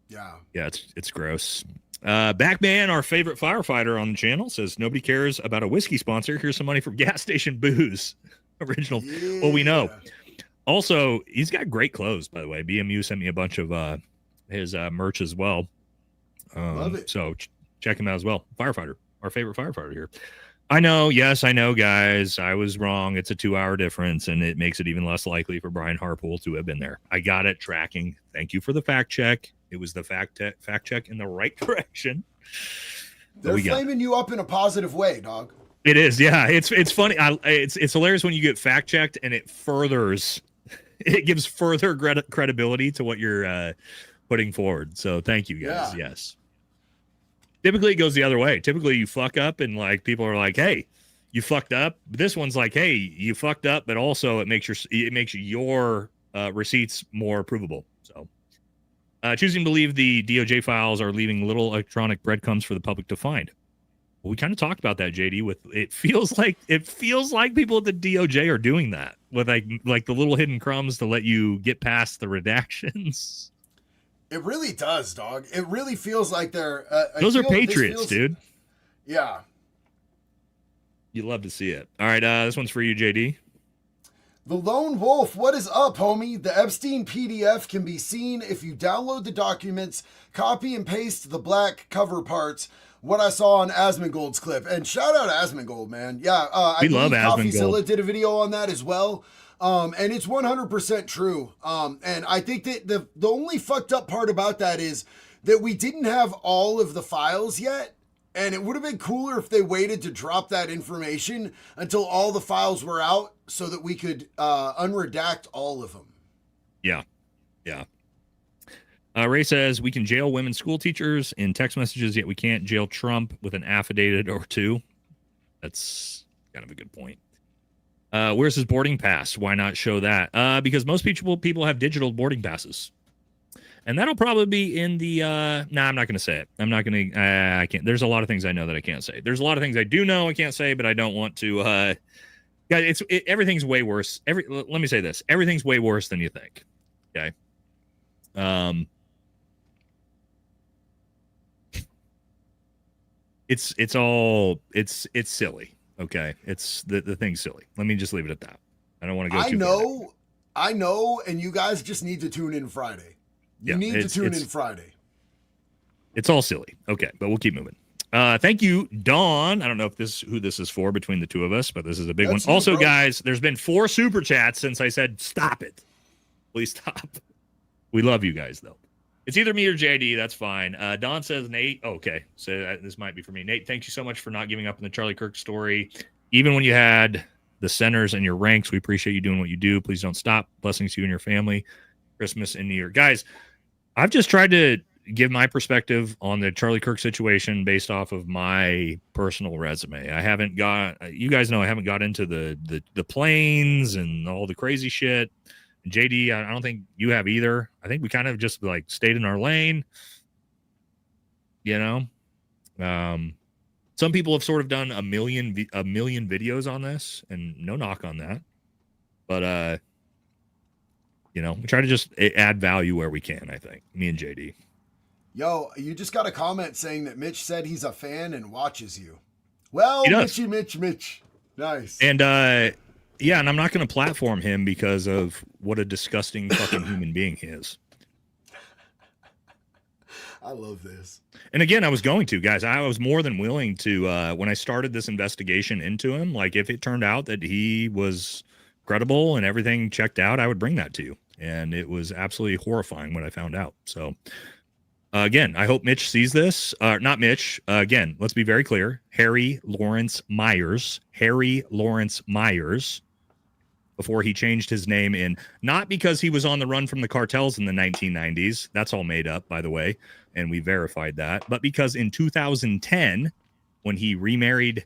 Yeah.
Yeah, it's gross. Backman, our favorite firefighter on the channel, says nobody cares about a whiskey sponsor. Here's some money for gas station booze. Original. Yeah. Well, we know. Also, he's got great clothes, by the way. BMU sent me a bunch of his merch as well.
Love it.
So check him out as well. Firefighter, our favorite firefighter here. I know, guys. I was wrong. It's a 2-hour difference, and it makes it even less likely for Brian Harpool to have been there. I got it tracking. Thank you for the fact check. It was the fact check in the right direction.
They're flaming you up in a positive way, dog.
It is, yeah. It's funny. It's hilarious when you get fact checked, and it gives further credibility to what you're putting forward. So thank you, guys. Yeah. Yes. Typically, it goes the other way. Typically, you fuck up, and like people are like, "Hey, you fucked up." But this one's like, "Hey, you fucked up," but also it makes your receipts more provable. So, choosing to believe the DOJ files are leaving little electronic breadcrumbs for the public to find. Well, we kind of talked about that, JD. With it feels like people at the DOJ are doing that with like the little hidden crumbs to let you get past the redactions.
It really does, dog. It really feels like they're...
Those are patriots, dude.
Yeah.
You love to see it. All right, this one's for you, JD.
The Lone Wolf, what is up, homie? The Epstein PDF can be seen if you download the documents, copy and paste the black cover parts, what I saw on Asmongold's clip. And shout out Asmongold, man. Yeah,
we love Asmongold.
CoffeeZilla did a video on that as well. And it's 100% true. And I think that the only fucked up part about that is that we didn't have all of the files yet. And it would have been cooler if they waited to drop that information until all the files were out so that we could unredact all of them.
Yeah. Yeah. Ray says we can jail women school teachers in text messages, yet we can't jail Trump with an affidavit or two. That's kind of a good point. Where's his boarding pass? Why not show that? Because most people have digital boarding passes. And that'll probably be in the I'm not going to say it. I'm not going to I can't. There's a lot of things I know that I can't say. There's a lot of things I do know I can't say, but I don't want to guys, everything's way worse. Let me say this. Everything's way worse than you think. Okay? It's silly. Okay, it's the thing's silly. Let me just leave it at that. I don't want to go too far.
I know, and you guys just need to tune in Friday. You need to tune in Friday.
It's all silly. Okay, but we'll keep moving. Thank you, Dawn. I don't know who this is for between the two of us, but this is a big one. Also, guys, there's been 4 super chats since I said stop it. Please stop. We love you guys, though. It's either me or JD. That's fine. Don says, Nate. Okay. So this might be for me. Nate, thank you so much for not giving up on the Charlie Kirk story. Even when you had the centers and your ranks, we appreciate you doing what you do. Please don't stop. Blessings to you and your family. Christmas and New Year. Guys, I've just tried to give my perspective on the Charlie Kirk situation based off of my personal resume. I haven't you guys know I haven't got into the planes and all the crazy shit. JD, I don't think you have either. I think we kind of just like stayed in our lane. You know, some people have sort of done a million videos on this, and no knock on that. But you know, we try to just add value where we can. I think me and JD.
Yo, you just got a comment saying that Mitch said he's a fan and watches you. Well,
He does.
Mitch. Nice.
And yeah, and I'm not going to platform him because of what a disgusting fucking human being he is.
I love this.
And again, I was going to, guys. I was more than willing to when I started this investigation into him. Like, if it turned out that he was credible and everything checked out, I would bring that to you. And it was absolutely horrifying when I found out. So, again, I hope Mitch sees this. Not Mitch. Again, let's be very clear. Harry Lawrence Myers. Before he changed his name in, not because he was on the run from the cartels in the 1990s. That's all made up, by the way. And we verified that. But because in 2010, when he remarried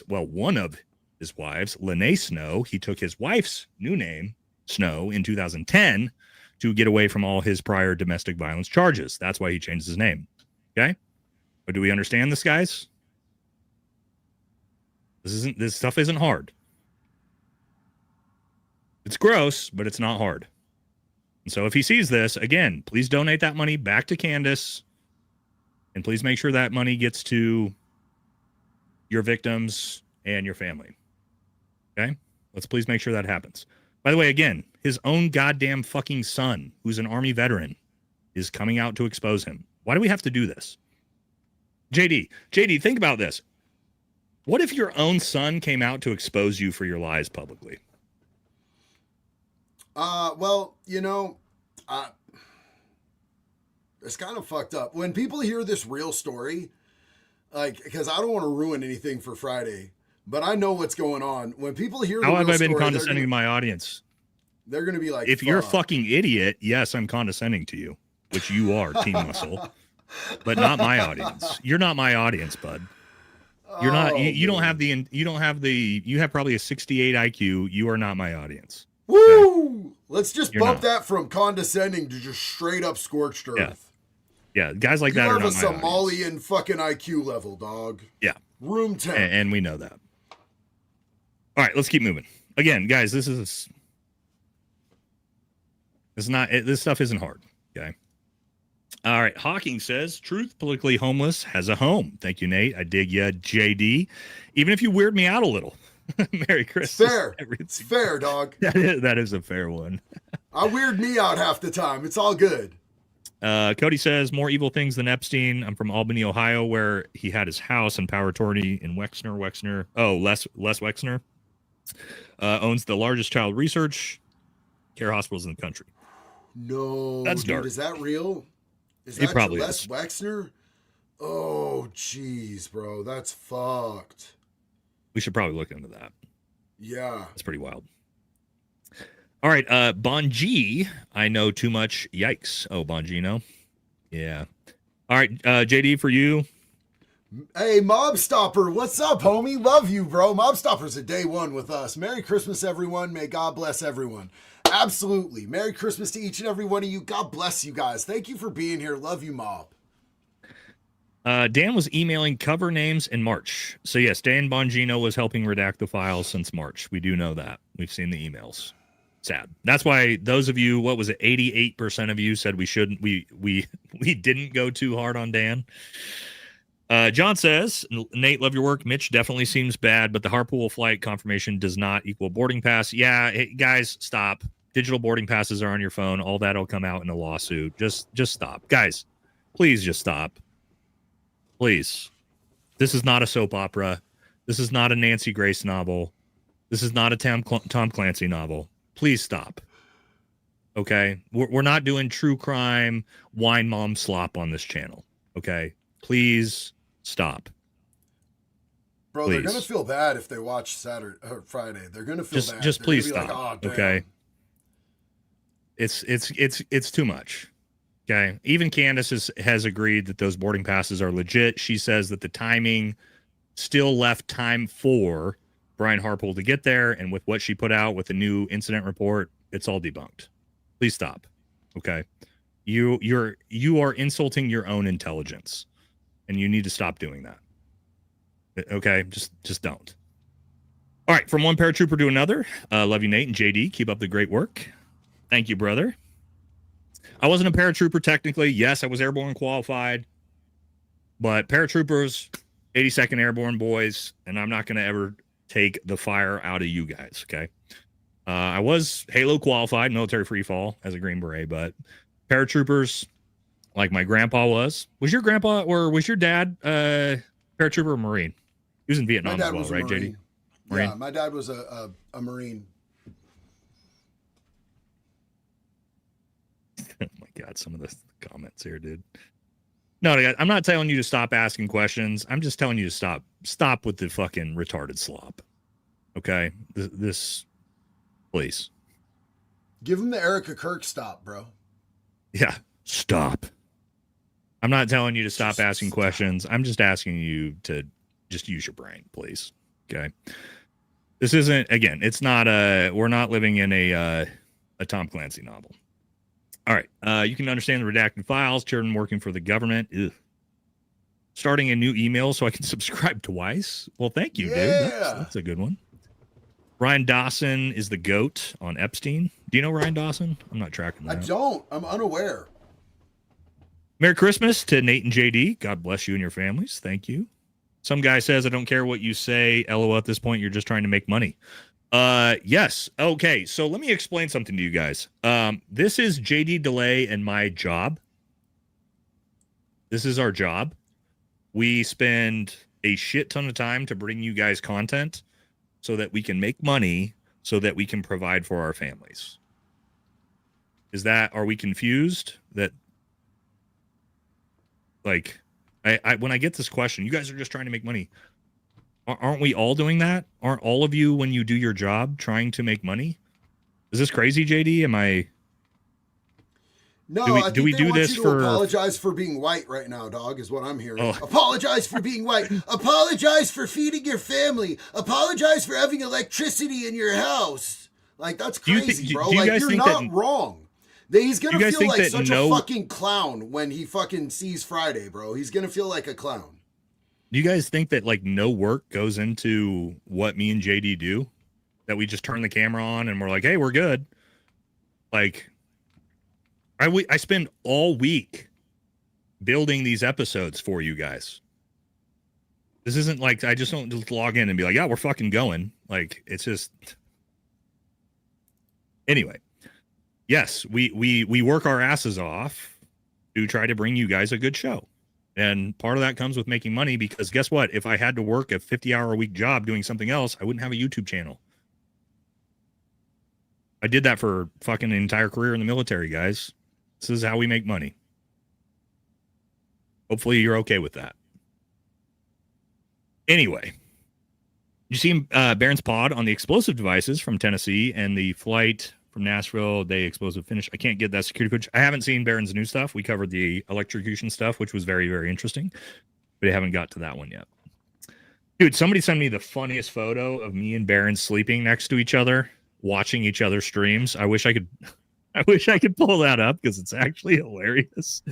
one of his wives, Lene Snow, he took his wife's new name, Snow, in 2010 to get away from all his prior domestic violence charges. That's why he changed his name. Okay? But do we understand this, guys? This stuff isn't hard. It's gross, but it's not hard. And so if he sees this, again, please donate that money back to Candace. And please make sure that money gets to your victims and your family. Okay? Let's please make sure that happens. By the way, again, his own goddamn fucking son, who's an Army veteran, is coming out to expose him. Why do we have to do this? JD, think about this. What if your own son came out to expose you for your lies publicly?
Well, you know, it's kind of fucked up. When people hear this real story, like, because I don't want to ruin anything for Friday, but I know what's going on. When people hear
How
the
have
real
I been
story,
condescending to my audience?
They're going to be like,
if you're a fucking idiot, yes, I'm condescending to you, which you are, Team Muscle, but not my audience. You're not my audience, bud. You're not. You don't have the. You don't have the. You have probably a 68 IQ. You are not my audience.
Woo! Okay? Let's just
You're
bump
not.
that from condescending to just straight up scorched earth.
Yeah, guys like
You
that are
have a
not my audience.
Somalian fucking IQ level, dog.
Yeah.
Room 10.
And we know that. All right, let's keep moving. Again, guys, this stuff isn't hard. Okay. All right. Hawking says, truth politically homeless has a home. Thank you, Nate. I dig ya, JD. Even if you weird me out a little. Merry Christmas.
Fair. It's fair, dog.
That is a fair one.
I weird me out half the time. It's all good.
Cody says, more evil things than Epstein. I'm from Albany, Ohio, where he had his house and power attorney in Wexner. Oh, Les Wexner. Owns the largest child research care hospitals in the country.
No,
that's
dude,
dark.
Is that real? Is
It
that
probably
Les
is.
Wexner? Oh, jeez, bro. That's fucked.
We should probably look into that.
Yeah.
That's pretty wild. All right. Bonji, I know too much. Yikes. Oh, Bongino. Yeah. All right. JD, for you.
Hey, Mob Stopper, what's up, homie? Love you, bro. Mob Stopper's a day one with us. Merry Christmas, everyone. May God bless everyone. Absolutely. Merry Christmas to each and every one of you. God bless you guys. Thank you for being here. Love you, Mob.
Dan was emailing cover names in March. So, yes, Dan Bongino was helping redact the files since March. We do know that. We've seen the emails. Sad. That's why those of you, what was it, 88% of you said we shouldn't, we didn't go too hard on Dan. John says, Nate, love your work. Mitch definitely seems bad, but the Harpool flight confirmation does not equal boarding pass. Yeah, guys, stop. Digital boarding passes are on your phone. All that'll come out in a lawsuit. Just stop. Guys, please just stop. Please. This is not a soap opera. This is not a Nancy Grace novel. This is not a Tom Clancy novel. Please stop. Okay? We're not doing true crime, wine mom slop on this channel. Okay? Please stop.
Bro,
Please.
They're going to feel bad if they watch Saturday or Friday. They're going to feel bad.
Just
They're
please
gonna be
stop.
like, oh, damn.
Okay? It's too much. Okay. Even Candace has agreed that those boarding passes are legit. She says that the timing still left time for Brian Harpool to get there. And with what she put out with the new incident report, it's all debunked. Please stop. Okay. You are insulting your own intelligence, and you need to stop doing that. Okay. Just don't. All right, from one paratrooper to another. Love you, Nate and JD. Keep up the great work. Thank you, brother. I wasn't a paratrooper technically. Yes, I was airborne qualified. But paratroopers, 82nd Airborne boys, and I'm not going to ever take the fire out of you guys, okay? I was Halo qualified, military free fall as a Green Beret, but paratroopers, like my grandpa was. Was your grandpa or was your dad paratrooper or Marine? He was in Vietnam as well, right, JD? Marine?
Yeah, my dad was a Marine.
Oh my God, some of the comments here, dude. No, I'm not telling you to stop asking questions. I'm just telling you to stop with the fucking retarded slop. Okay? This, please.
Give him the Erica Kirk stop, bro.
Yeah, stop. I'm not telling you to stop asking questions. I'm just asking you to just use your brain, please. Okay? This isn't, again, it's not we're not living in a Tom Clancy novel. All right. You can understand the redacted files, children working for the government. Ugh. Starting a new email so I can subscribe twice. Well, thank you, dude. That's a good one. Ryan Dawson is the GOAT on Epstein. Do you know Ryan Dawson? I'm not tracking that.
I don't. I'm unaware.
Merry Christmas to Nate and JD. God bless you and your families. Thank you. Some guy says, I don't care what you say. LOL, at this point, you're just trying to make money. Yes. Okay. So let me explain something to you guys. This is JD Delay and my job. This is our job. We spend a shit ton of time to bring you guys content so that we can make money so that we can provide for our families. Are we confused that, like, I when I get this question, you guys are just trying to make money. Aren't we all doing that? Aren't all of you, when you do your job, trying to make money? Is this crazy, JD? Am I?
No,
do we,
I think
do, we
they
do
want
this
you to
for?
apologize for being white right now, dog, is what I'm hearing.
Oh.
Apologize for being white. Apologize for feeding your family. Apologize for having electricity in your house. Like, that's crazy, bro. Like, you're not wrong. He's going to feel like such a fucking clown when he fucking sees Friday, bro. He's going to feel like a clown.
Do you guys think that, like, no work goes into what me and JD do? That we just turn the camera on and we're like, hey, we're good. Like, I spend all week building these episodes for you guys. This isn't like I just don't just log in and be like, yeah, we're fucking going. Like, it's just. Anyway, yes, we work our asses off to try to bring you guys a good show. And part of that comes with making money, because guess what? If I had to work a 50-hour-a-week job doing something else, I wouldn't have a YouTube channel. I did that for fucking an entire career in the military, guys. This is how we make money. Hopefully you're okay with that. Anyway, you see Barron's pod on the explosive devices from Tennessee and the flight from Nashville, they explosive finish. I can't get that security footage. I haven't seen Barron's new stuff. We covered the electrocution stuff, which was very, very interesting, but I haven't got to that one yet. Dude, somebody sent me the funniest photo of me and Barron sleeping next to each other, watching each other's streams. I wish I could pull that up, because it's actually hilarious.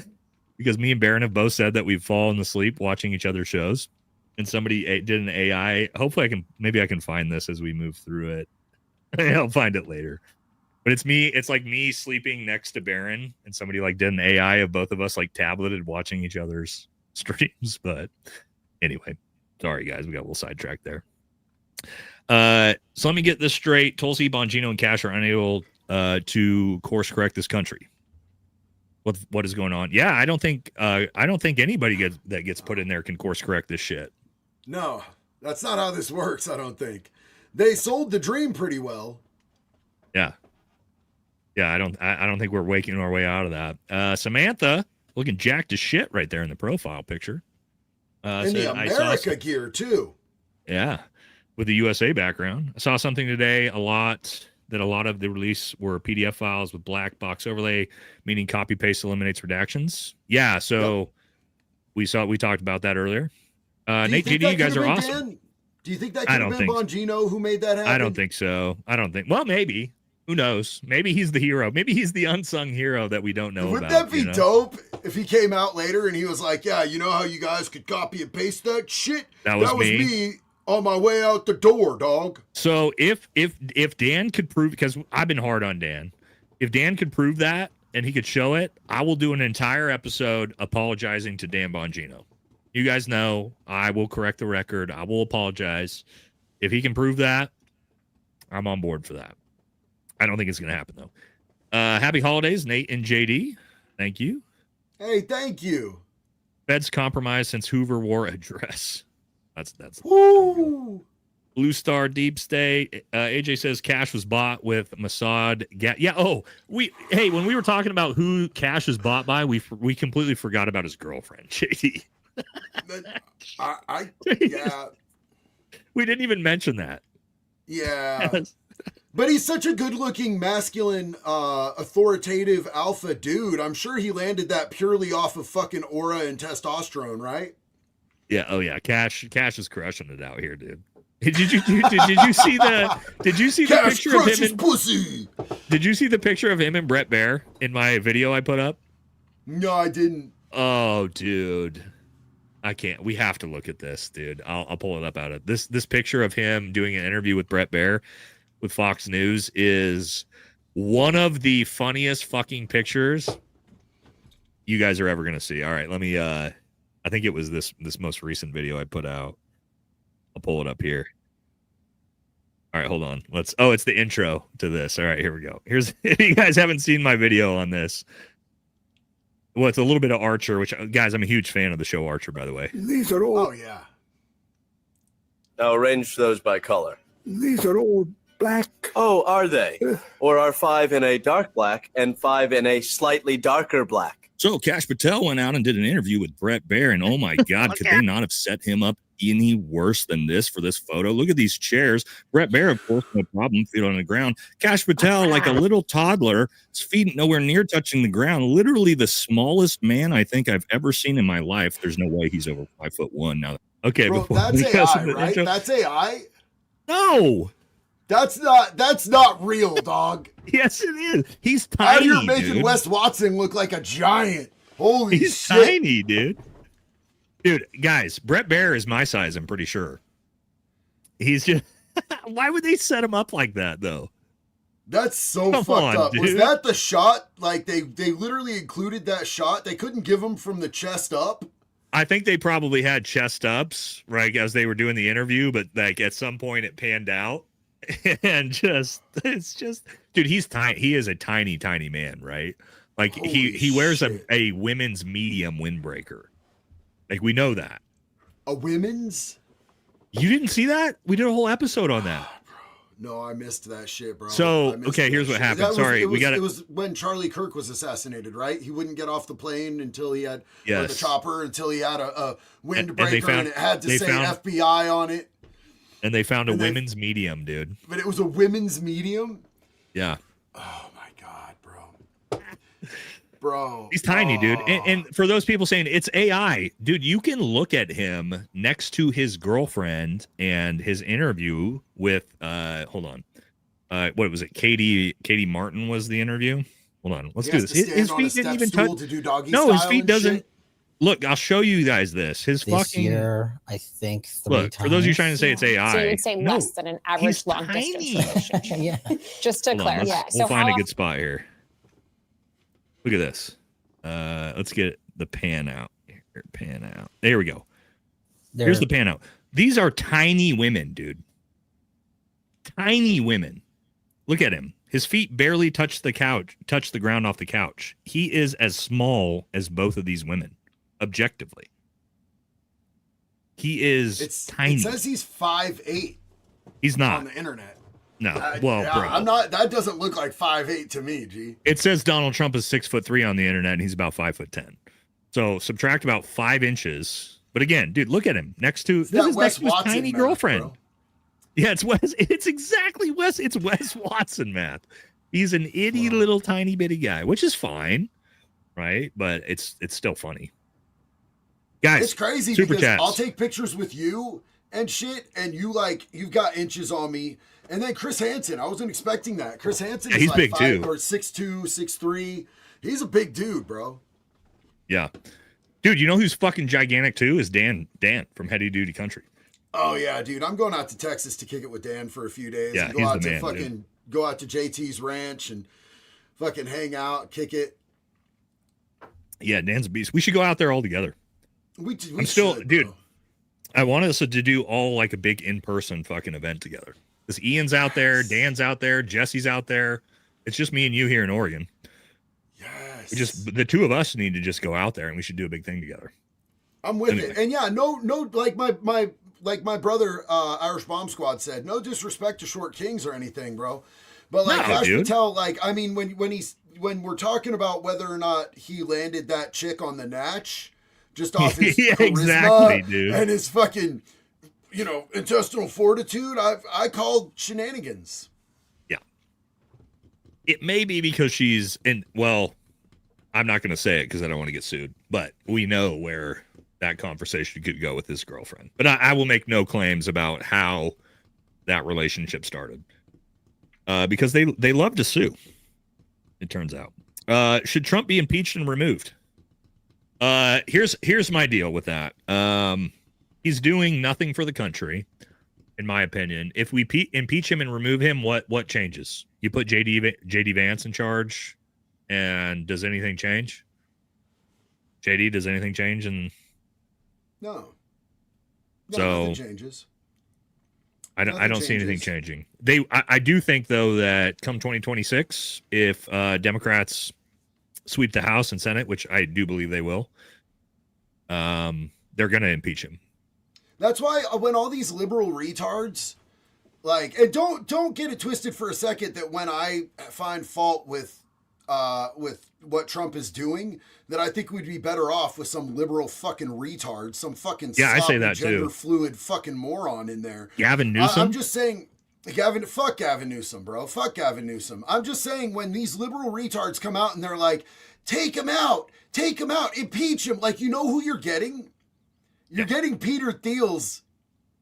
Because me and Barron have both said that we've fallen asleep watching each other's shows, and somebody did an AI. Hopefully I can find this as we move through it. I'll find it later. But it's me. It's like me sleeping next to Barron, and somebody like did an AI of both of us like tableted watching each other's streams. But anyway, sorry guys, we got a little sidetracked there. So let me get this straight. Tulsi, Bongino, and Cash are unable to course correct this country. What is going on? Yeah, I don't think anybody that gets put in there can course correct this shit.
No, that's not how this works. I don't think they sold the dream pretty well.
Yeah. I don't think we're waking our way out of that. Samantha looking jacked as shit right there in the profile picture.
In the America gear too.
Yeah, with the USA background. I saw something today a lot of the release were PDF files with black box overlay, meaning copy paste eliminates redactions. Yeah, so we talked about that earlier. Nate, JD, you guys are awesome.
Do you think that could have been Bongino who made that happen?
I don't think so. Well, maybe. Who knows? Maybe he's the hero. Maybe he's the unsung hero that we don't know about.
Wouldn't that be dope if he came out later and he was like, yeah, you know how you guys could copy and paste that shit?
That was me.
on my way out the door, dog.
So if Dan could prove, because I've been hard on Dan, if Dan could prove that and he could show it, I will do an entire episode apologizing to Dan Bongino. You guys know I will correct the record. I will apologize. If he can prove that, I'm on board for that. I don't think it's going to happen, though. Happy holidays, Nate and JD. Thank you.
Hey, thank you.
Fed's compromised since Hoover wore a dress. That's
Woo!
Blue Star Deep State. AJ says Cash was bought with Mossad. Yeah. Oh, when we were talking about who Cash was bought by, we completely forgot about his girlfriend, JD.
Yeah.
We didn't even mention that.
Yeah. But he's such a good-looking, masculine, authoritative alpha dude. I'm sure he landed that purely off of fucking aura and testosterone, right?
Yeah. Oh yeah. Cash is crushing it out here, dude. Did you see the
Cash
picture of him
crushes pussy.
Did you see the picture of him and Brett Baer in my video I put up?
No, I didn't.
Oh, dude. I can't. We have to look at this, dude. I'll pull it up out of this picture of him doing an interview with Brett Baer with Fox News is one of the funniest fucking pictures you guys are ever gonna see. All right, let me I think it was this most recent video I put out. I'll pull it up here. All right, hold on. It's the intro to this. All right, here we go. Here's if you guys haven't seen my video on this. Well, it's a little bit of Archer, which, guys, I'm a huge fan of the show Archer, by the way.
These are all. Oh, yeah.
Now arrange those by color.
These are all black.
Oh, are they? Or are 5 in a dark black and 5 in a slightly darker black?
So Cash Patel went out and did an interview with Brett Baer, and oh my God, could they not have set him up any worse than this for this photo? Look at these chairs. Brett Baer, of course, no problem, feet on the ground. Cash Patel, like a little toddler, his feet nowhere near touching the ground. Literally the smallest man I think I've ever seen in my life. There's no way he's over 5'1" now. Okay,
Bro, that's AI, right? That's AI?
No.
That's not real, dog.
Yes, it is. He's tiny.
Out here making
dude.
Wes Watson look like a giant. Holy
He's
shit.
tiny, dude. Dude, guys, Brett Baer is my size, I'm pretty sure. He's just why would they set him up like that though?
That's so
Come
fucked
on,
up.
dude.
Was that the shot? Like they literally included that shot. They couldn't give him from the chest up.
I think they probably had chest ups, right, as they were doing the interview, but like at some point it panned out. And it's just dude, he's tiny. He is a tiny man, right? Like he wears a women's medium windbreaker. Like we know that.
A women's?
You didn't see that? We did a whole episode on that.
No, I missed that shit, bro.
So, okay, here's what happened. Sorry,
it was when Charlie Kirk was assassinated, right? He wouldn't get off the plane until he had or the chopper until he had a windbreaker and it had to say FBI on it.
And they found a women's medium, dude.
But it was a women's medium?
Yeah.
Oh my God, bro. Bro.
He's tiny, dude. And for those people saying it's AI, dude, you can look at him next to his girlfriend and his interview with hold on. What was it? Katie Martin was the interview. Hold on. Let's do this. His feet didn't even touch. No, his feet doesn't. Look, I'll show you guys this. His
this
fucking
year, I think 3
look,
times.
for those of you trying to say it's AI.
So you would say less than an average long distance relationship.
Yeah.
Just to
Hold on,
clarify.
we'll find a good spot here. Look at this. Let's get the pan out. Here, pan out. There we go. Here's the pan out. These are tiny women, dude. Tiny women. Look at him. His feet barely touch the ground off the couch. He is as small as both of these women, objectively. He is tiny.
It says he's 5'8".
He's not
on the internet.
No, well, bro.
I'm not. That doesn't look like 5'8" to me, G.
It says Donald Trump is 6'3" on the internet, and he's about 5'10". So subtract about 5 inches. But again, dude, look at him next to this is next to his tiny girlfriend.
Bro.
Yeah, it's Wes. It's exactly Wes. It's Wes Watson math. He's an itty little tiny bitty guy, which is fine, right? But it's still funny. Guys,
it's crazy because I'll take pictures with you and shit, and you've got inches on me. And then Chris Hansen, I wasn't expecting that. Chris Hansen is
he's
like
big too.
Or 6'2", 6'3". He's a big dude, bro.
Yeah. Dude, you know who's fucking gigantic too? Is Dan from Heady Duty Country.
Oh yeah, dude. I'm going out to Texas to kick it with Dan for a few days.
Yeah,
and go
he's
out
the
to
man,
fucking
dude.
go out to JT's ranch and fucking hang out, kick it.
Yeah, Dan's a beast. We should go out there all together.
I'm still,
dude. Bro. I want us to do all like a big in-person fucking event together. Because Ian's out there, Dan's out there, Jesse's out there. It's just me and you here in Oregon.
Yes.
The two of us need to just go out there and we should do a big thing together.
I'm with it. And yeah, no, like my brother, Irish Bomb Squad said, no disrespect to Short Kings or anything, bro. But like Cash Patel, like, I mean, when we're talking about whether or not he landed that chick on the natch, just off his charisma
exactly, dude.
and his fucking, intestinal fortitude, I called shenanigans.
Yeah. It may be because I'm not going to say it because I don't want to get sued, but we know where that conversation could go with his girlfriend. But I will make no claims about how that relationship started because they love to sue, it turns out. Should Trump be impeached and removed? Here's my deal with that. He's doing nothing for the country, in my opinion. If we impeach him and remove him, what changes? You put JD Vance in charge, and does anything change? JD, does anything change? And
no,
so
nothing changes.
I don't see anything changing. I do think though that come 2026, if Democrats sweep the House and Senate, which I do believe they will, they're going to impeach him.
That's why when all these liberal retards, like, and don't get it twisted for a second that when I find fault with what Trump is doing, that I think we'd be better off with some liberal fucking retard, some fucking
I say that
gender
too.
Fluid fucking moron in there.
Gavin Newsom.
I'm just saying, fuck Gavin Newsom, bro. Fuck Gavin Newsom. I'm just saying when these liberal retards come out and they're like, take him out, impeach him. Like, you know who you're getting? You're getting Peter Thiel's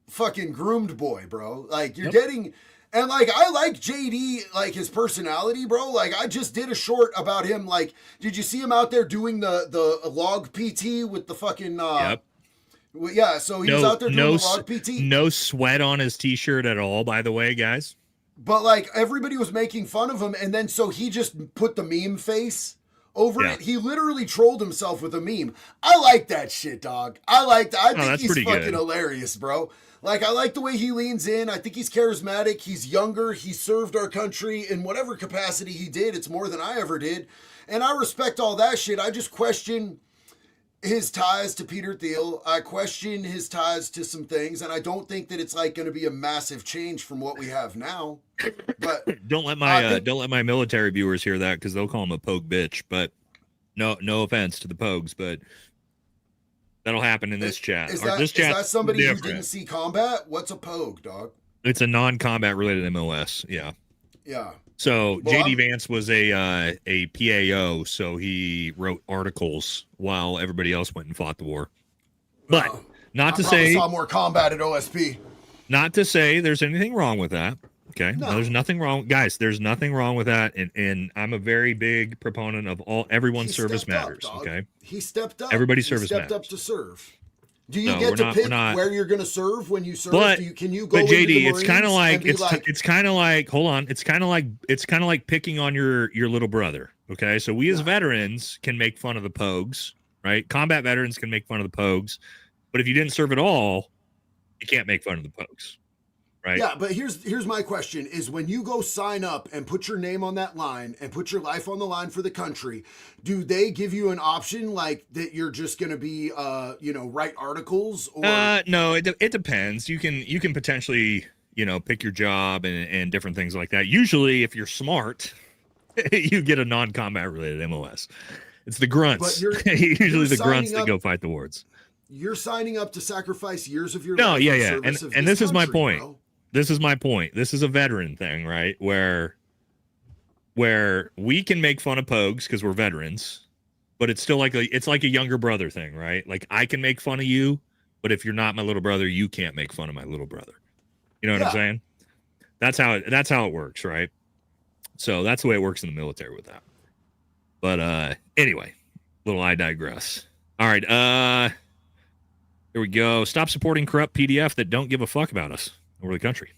fucking groomed boy, bro. Like, you're getting, and like, I like JD, like his personality, bro. Like, I just did a short about him. Like, did you see him out there doing the log PT with the fucking, yeah, so he was out there doing the log PT.
No sweat on his t-shirt at all, by the way, guys.
But like, everybody was making fun of him, and then so he just put the meme face over it. He literally trolled himself with a meme. I like that shit, dog. I think he's fucking hilarious, bro. Like, I like the way he leans in. I think he's charismatic. He's younger. He served our country in whatever capacity he did. It's more than I ever did. And I respect all that shit. I just question his ties to Peter Thiel. I question his ties to some things. And I don't think that it's like going to be a massive change from what we have now. But
don't let my military viewers hear that because they'll call him a pogue bitch. But no offense to the pogues, but that'll happen in this chat.
Is that somebody who didn't see combat? What's a pogue, dog?
It's a non-combat related MOS. Yeah.
Yeah.
So JD Vance was a PAO, so he wrote articles while everybody else went and fought the war. But not to say
saw more combat at OSP.
Not to say there's anything wrong with that. Okay. No, there's nothing wrong, guys. There's nothing wrong with that, and I'm a very big proponent of everyone's service matters. Okay.
He stepped up.
Everybody's service
stepped
matters.
up to serve. Do you get to pick where you're going to serve when you serve? Can you go?
But JD,
it's kind of
like it's kind of like hold on. It's kind of like picking on your little brother. Okay, so we as veterans can make fun of the pogues, right? Combat veterans can make fun of the pogues, but if you didn't serve at all, you can't make fun of the pogues. Right.
Yeah, but here's my question is when you go sign up and put your name on that line and put your life on the line for the country, do they give you an option like that you're just going to be write articles or
no, it depends. You can potentially, pick your job and different things like that. Usually if you're smart, you get a non-combat related MOS. It's the grunts. Usually the grunts that go fight the wars.
You're signing up to sacrifice years of your
life. No,
yeah.
And this is my point. Bro. This is my point. This is a veteran thing, right? Where we can make fun of pogues because we're veterans, but it's still like a younger brother thing, right? Like I can make fun of you, but if you're not my little brother, you can't make fun of my little brother. You know what I'm saying? That's how it works, right? So that's the way it works in the military with that. But anyway, I digress. All right. There we go. Stop supporting corrupt PDF that don't give a fuck about us or the country.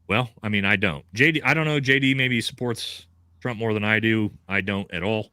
Well, I mean, I don't. I don't know. JD maybe supports Trump more than I do. I don't at all.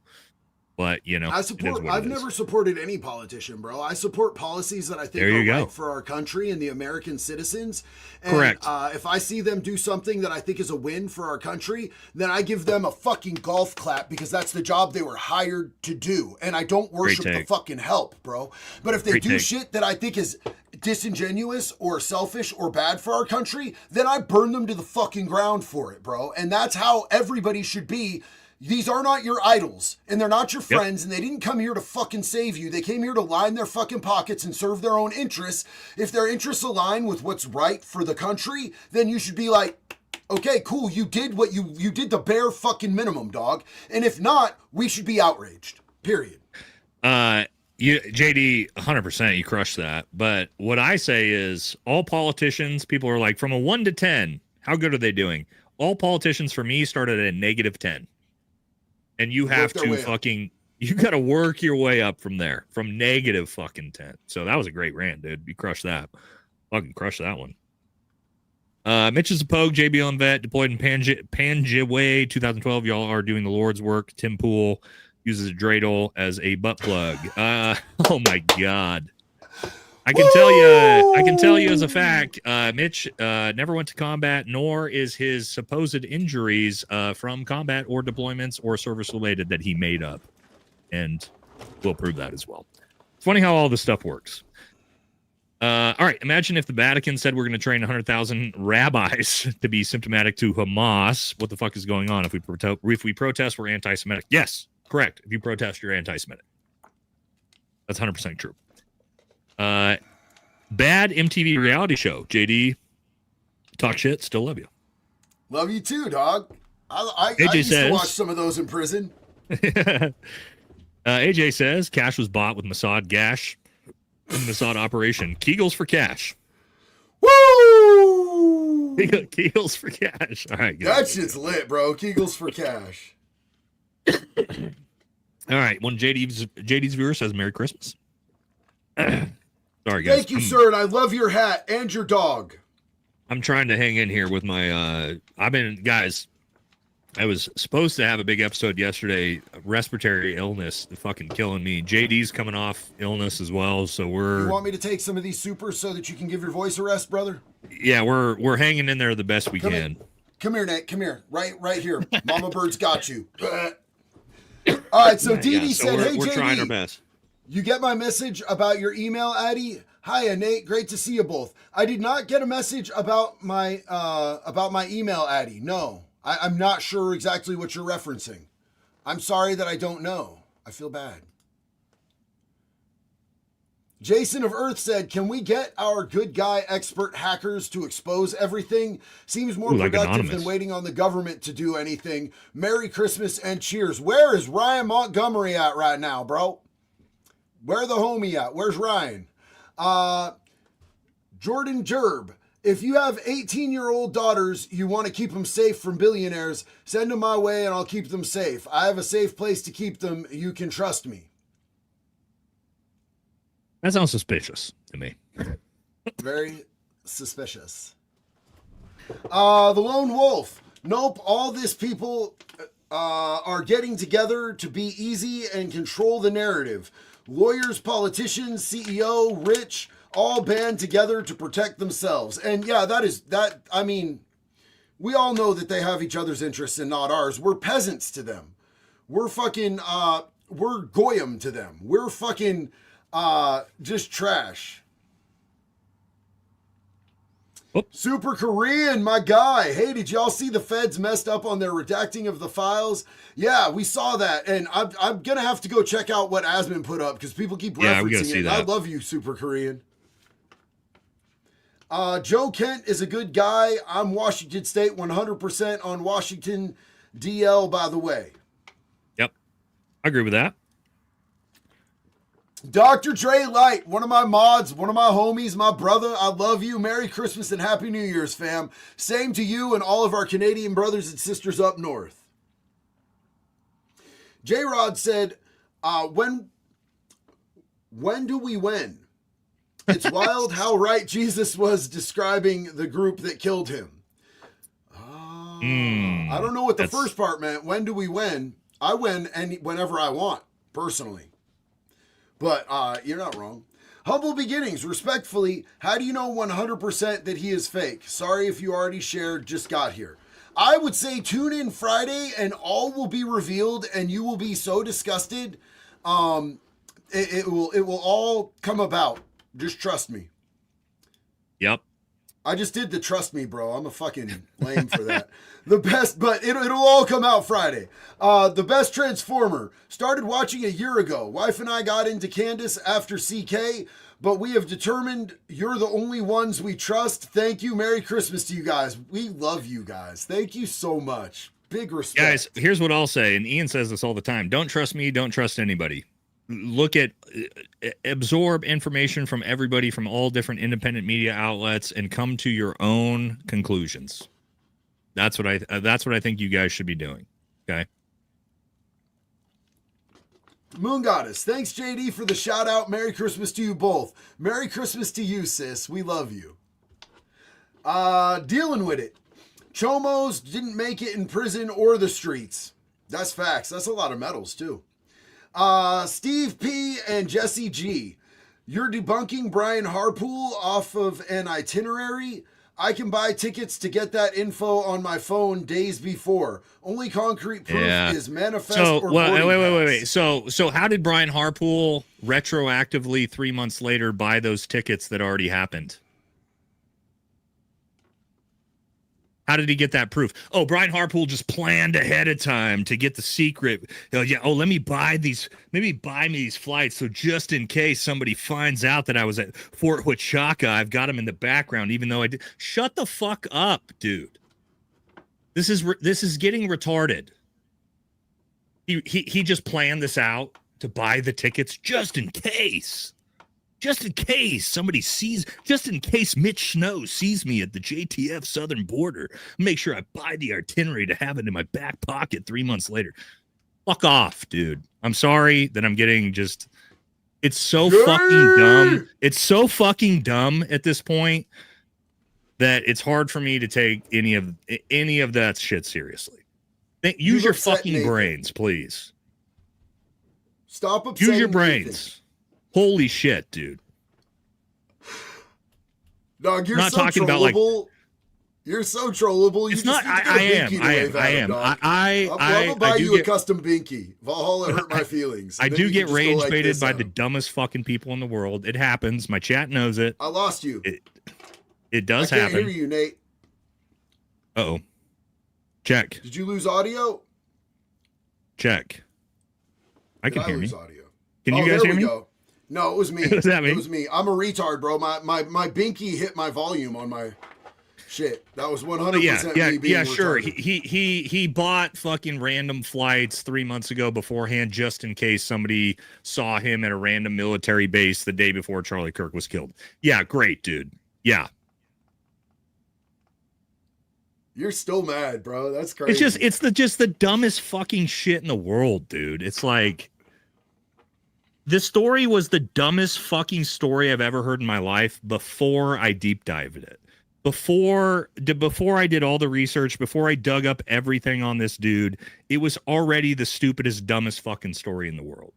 But,
I've never supported any politician, bro. I support policies that I think are right for our country and the American citizens. And,
correct.
If I see them do something that I think is a win for our country, then I give them a fucking golf clap because that's the job they were hired to do. And I don't worship the fucking help, bro. But if they do shit that I think is disingenuous or selfish or bad for our country, then I burn them to the fucking ground for it, bro. And that's how everybody should be. These are not your idols, and they're not your friends, and they didn't come here to fucking save you. They came here to line their fucking pockets and serve their own interests. If their interests align with what's right for the country, then you should be like, okay, cool, you did what you did the bare fucking minimum, dog. And if not, we should be outraged, period.
JD, 100%, you crushed that. But what I say is all politicians, people are like, from a 1 to 10, how good are they doing? All politicians for me started at a -10. And you have to fucking, you got to work your way up from there, from -10. So that was a great rant, dude. You crushed that. Fucking crushed that one. Mitch is a Pogue, JBL and Vet, deployed in Panjaway, 2012. Y'all are doing the Lord's work. Tim Pool uses a dreidel as a butt plug. Oh my God. I can tell you as a fact, Mitch never went to combat, nor is his supposed injuries from combat or deployments or service related that he made up. And we'll prove that as well. It's funny how all this stuff works. All right, imagine if the Vatican said we're going to train 100,000 rabbis to be symptomatic to Hamas. What the fuck is going on? If we protest, we're anti-Semitic. Yes, correct. If you protest, you're anti-Semitic. That's 100% true. Bad MTV reality show. JD, talk shit. Still love you.
Love you too, dog. I used to watch some of those in prison.
AJ says cash was bought with Mossad Gash in Mossad operation. Kegels for cash.
Woo!
Kegels for cash. All right.
That shit's lit, bro. Kegels for cash.
All right. One JD's viewer says Merry Christmas. Sorry, guys.
Thank you, sir, and I love your hat and your dog.
I'm trying to hang in here with my I was supposed to have a big episode yesterday. Respiratory illness fucking killing me. JD's coming off illness as well, so
You want me to take some of these supers so that you can give your voice a rest, brother?
Yeah, we're hanging in there the best we can.
Come here, Nate. Come here. Right here. Mama Bird's got you. All right, so Dee Dee said, hey,
we're
JD,
trying our best.
You get my message about your email, Addy? Hiya, Nate. Great to see you both. I did not get a message about my email, Addy. No, I'm not sure exactly what you're referencing. I'm sorry that I don't know. I feel bad. Jason of Earth said, can we get our good guy expert hackers to expose everything? Seems more productive than waiting on the government to do anything. Merry Christmas and cheers. Where is Ryan Montgomery at right now, bro? Where the homie at? Where's Ryan? Jordan Jerb. If you have 18-year-old daughters, you want to keep them safe from billionaires, send them my way and I'll keep them safe. I have a safe place to keep them. You can trust me.
That sounds suspicious to me.
Very suspicious. The Lone Wolf. Nope. All this people are getting together to be easy and control the narrative. Lawyers, politicians, CEO, rich, all band together to protect themselves. And yeah, I mean, we all know that they have each other's interests and not ours. We're peasants to them. We're fucking, we're goyim to them. We're fucking, just trash. Super Korean, my guy. Hey, did y'all see the feds messed up on their redacting of the files? Yeah, we saw that. And I'm going to have to go check out what Asman put up because people keep referencing it. I love you, Super Korean. Joe Kent is a good guy. I'm Washington State 100% on Washington DL, by the way.
Yep. I agree with that.
Dr. Dre Light, one of my mods, one of my homies, my brother. I love you. Merry Christmas and Happy New Year's, fam. Same to you and all of our Canadian brothers and sisters up north. J-Rod said, when do we win? It's wild how right Jesus was describing the group that killed him. I don't know what the first part meant. When do we win? I win whenever I want, personally. But you're not wrong. Humble beginnings, respectfully. How do you know 100% that he is fake? Sorry if you already shared, just got here. I would say tune in Friday and all will be revealed and you will be so disgusted. It will all come about. Just trust me.
Yep.
I just did the trust me, bro. I'm a fucking lame for that. The best, but it'll all come out Friday. The best Transformer. Started watching a year ago. Wife and I got into Candace after CK, but we have determined you're the only ones we trust. Thank you. Merry Christmas to you guys. We love you guys. Thank you so much. Big respect.
Guys, here's what I'll say, and Ian says this all the time. Don't trust me. Don't trust anybody. Look at, absorb information from everybody from all different independent media outlets and come to your own conclusions. That's what I think you guys should be doing. Okay.
Moon Goddess, thanks JD for the shout out. Merry Christmas to you both. Merry Christmas to you, sis. We love you. Dealing with it. Chomos didn't make it in prison or the streets. That's facts. That's a lot of medals too. Steve P and Jesse G. You're debunking Brian Harpool off of an itinerary. I can buy tickets to get that info on my phone days before. Only concrete proof is manifest or
wait. So how did Brian Harpool retroactively 3 months later buy those tickets that already happened? How did he get that proof? Oh, Brian Harpool just planned ahead of time to get the secret. Let me buy these. Maybe buy me these flights so just in case somebody finds out that I was at Fort Huachaca, I've got him in the background, even though I did. Shut the fuck up, dude. This is getting retarded. He just planned this out to buy the tickets just in case. Just in case somebody sees, just in case Mitch Snow sees me at the JTF southern border, make sure I buy the itinerary to have it in my back pocket 3 months later. Fuck off, dude. I'm sorry that I'm getting just, it's so fucking dumb. It's so fucking dumb at this point that it's hard for me to take any of that shit seriously. Use your fucking brains, please.
Stop upsetting
Use your brains.
Nathan.
Holy shit, dude.
Dog, you're
not
so
talking
trollable.
About like,
you're so trollable.
It's not. I am.
I'll buy you a custom binky. Valhalla hurt my feelings.
I do get rage baited by the dumbest fucking people in the world. It happens. My chat knows it.
I lost you.
It does
happen. I can't
happen.
hear you, Nate.
Uh-oh. Check.
Did you lose audio?
Check. I can hear me.
Audio?
Can you guys hear me?
Go. No, it was me.
Was that me?
It was me. I'm a retard, bro. My binky hit my volume on my shit. That was 100% me being retarded.
Sure. He bought fucking random flights 3 months ago beforehand just in case somebody saw him at a random military base the day before Charlie Kirk was killed. Yeah, great, dude. Yeah.
You're still mad, bro. That's crazy.
It's just the dumbest fucking shit in the world, dude. It's like, this story was the dumbest fucking story I've ever heard in my life before I deep dived it. Before I did all the research, before I dug up everything on this dude, it was already the stupidest, dumbest fucking story in the world.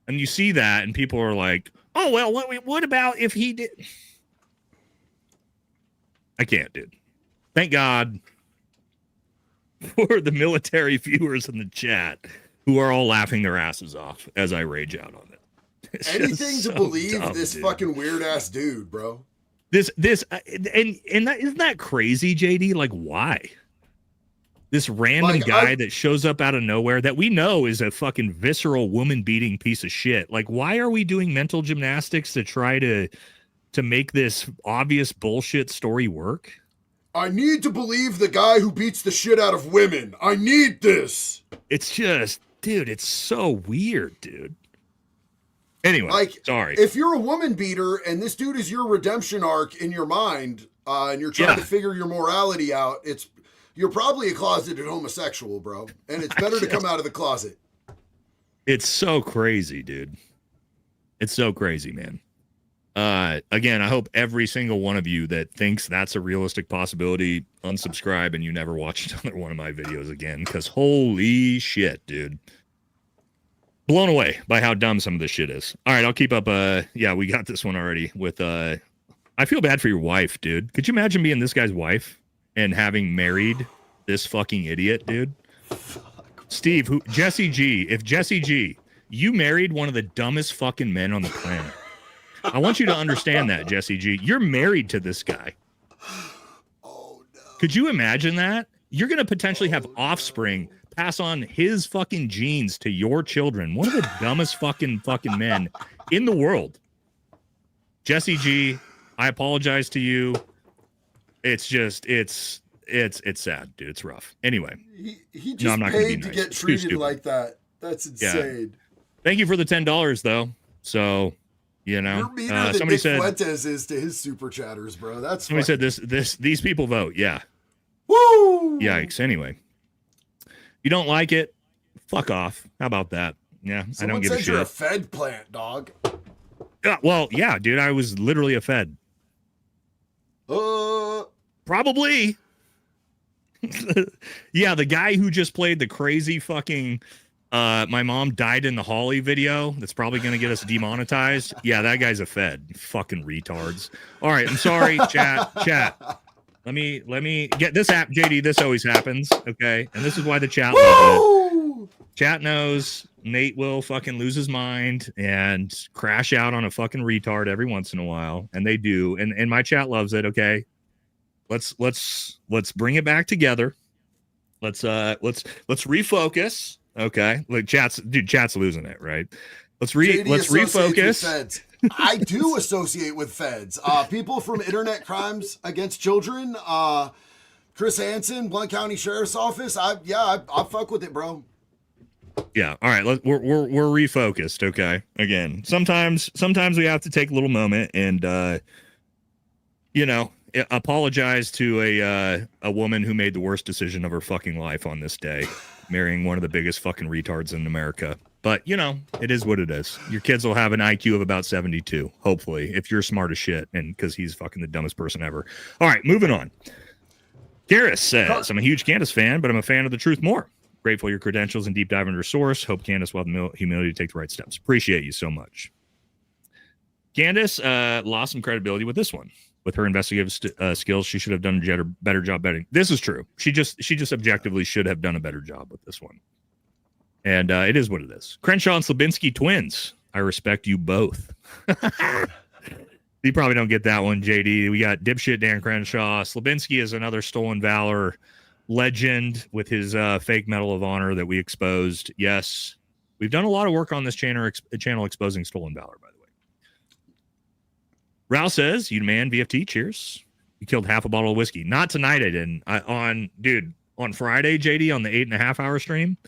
And you see that, and people are like, oh, well, what about if he did? I can't, dude. Thank God for the military viewers in the chat who are all laughing their asses off as I rage out on it. It's
anything to believe
dumb,
this
dude.
Fucking weird ass dude, bro.
And that, isn't that crazy, JD? Like, why? This random guy that shows up out of nowhere that we know is a fucking visceral woman beating piece of shit. Like, why are we doing mental gymnastics to try to make this obvious bullshit story work?
I need to believe the guy who beats the shit out of women. I need this.
It's just, dude, it's so weird, dude. Anyway, sorry.
If you're a woman beater and this dude is your redemption arc in your mind, and you're trying to figure your morality out, you're probably a closeted homosexual, bro. And it's better to come out of the closet.
It's so crazy, dude. It's so crazy, man. Again, I hope every single one of you that thinks that's a realistic possibility unsubscribe and you never watch another one of my videos again, because holy shit, dude. Blown away by how dumb some of this shit is. All right, I'll keep up. Yeah, we got this one already with I feel bad for your wife, dude. Could you imagine being this guy's wife and having married this fucking idiot, dude? Steve, Jesse G, if Jesse G, you married one of the dumbest fucking men on the planet. I want you to understand that, Jesse G. You're married to this guy. Oh, no. Could you imagine that? You're going to potentially have offspring pass on his fucking genes to your children. One of the dumbest fucking men in the world. Jesse G, I apologize to you. It's just, it's sad, dude. It's rough. Anyway.
He just paid to get treated like that. That's insane.
Yeah. Thank you for the $10, though. So, you know,
you're meaner than Nick Fuentes is to his super chatters, bro. That's
somebody said these people vote. Yeah.
Woo!
Yikes. Anyway, you don't like it? Fuck off. How about that? Yeah,
Someone
I don't give a
said
shit.
You're a Fed plant, dog.
Yeah, well, yeah, dude. I was literally a Fed. Probably. Yeah, the guy who just played the crazy fucking my mom died in the Holly video that's probably going to get us demonetized. Yeah, that guy's a Fed. You fucking retards. All right, I'm sorry, chat. Let me get this app, JD. This always happens, okay? And this is why the chat loves it. Chat knows Nate will fucking lose his mind and crash out on a fucking retard every once in a while, and they do. And my chat loves it, okay? Let's bring it back together. Let's refocus. Okay, like chat's losing it, right? Let's refocus.
I do associate with feds. People from Internet Crimes Against Children, Chris Hansen, Blount County Sheriff's Office. I fuck with it, bro.
Yeah. All right. We're refocused. Okay. Again, sometimes we have to take a little moment and apologize to a woman who made the worst decision of her fucking life on this day, marrying one of the biggest fucking retards in America. But, it is what it is. Your kids will have an IQ of about 72, hopefully, if you're smart as shit, and because he's fucking the dumbest person ever. All right, moving on. Garris says, I'm a huge Candace fan, but I'm a fan of the truth more. Grateful your credentials and deep dive into your source. Hope Candace will have the humility to take the right steps. Appreciate you so much. Candace lost some credibility with this one. With her investigative skills, she should have done a better job betting. This is true. She just objectively should have done a better job with this one. And it is what it is. Crenshaw and Slabinski twins. I respect you both. You probably don't get that one, JD. We got dipshit Dan Crenshaw. Slabinski is another stolen valor legend with his fake Medal of Honor that we exposed. Yes, we've done a lot of work on this channel exposing stolen valor, by the way. Rao says, you man, VFT, cheers. You killed half a bottle of whiskey. Not tonight, I didn't. On Friday, JD, on the 8.5 hour stream,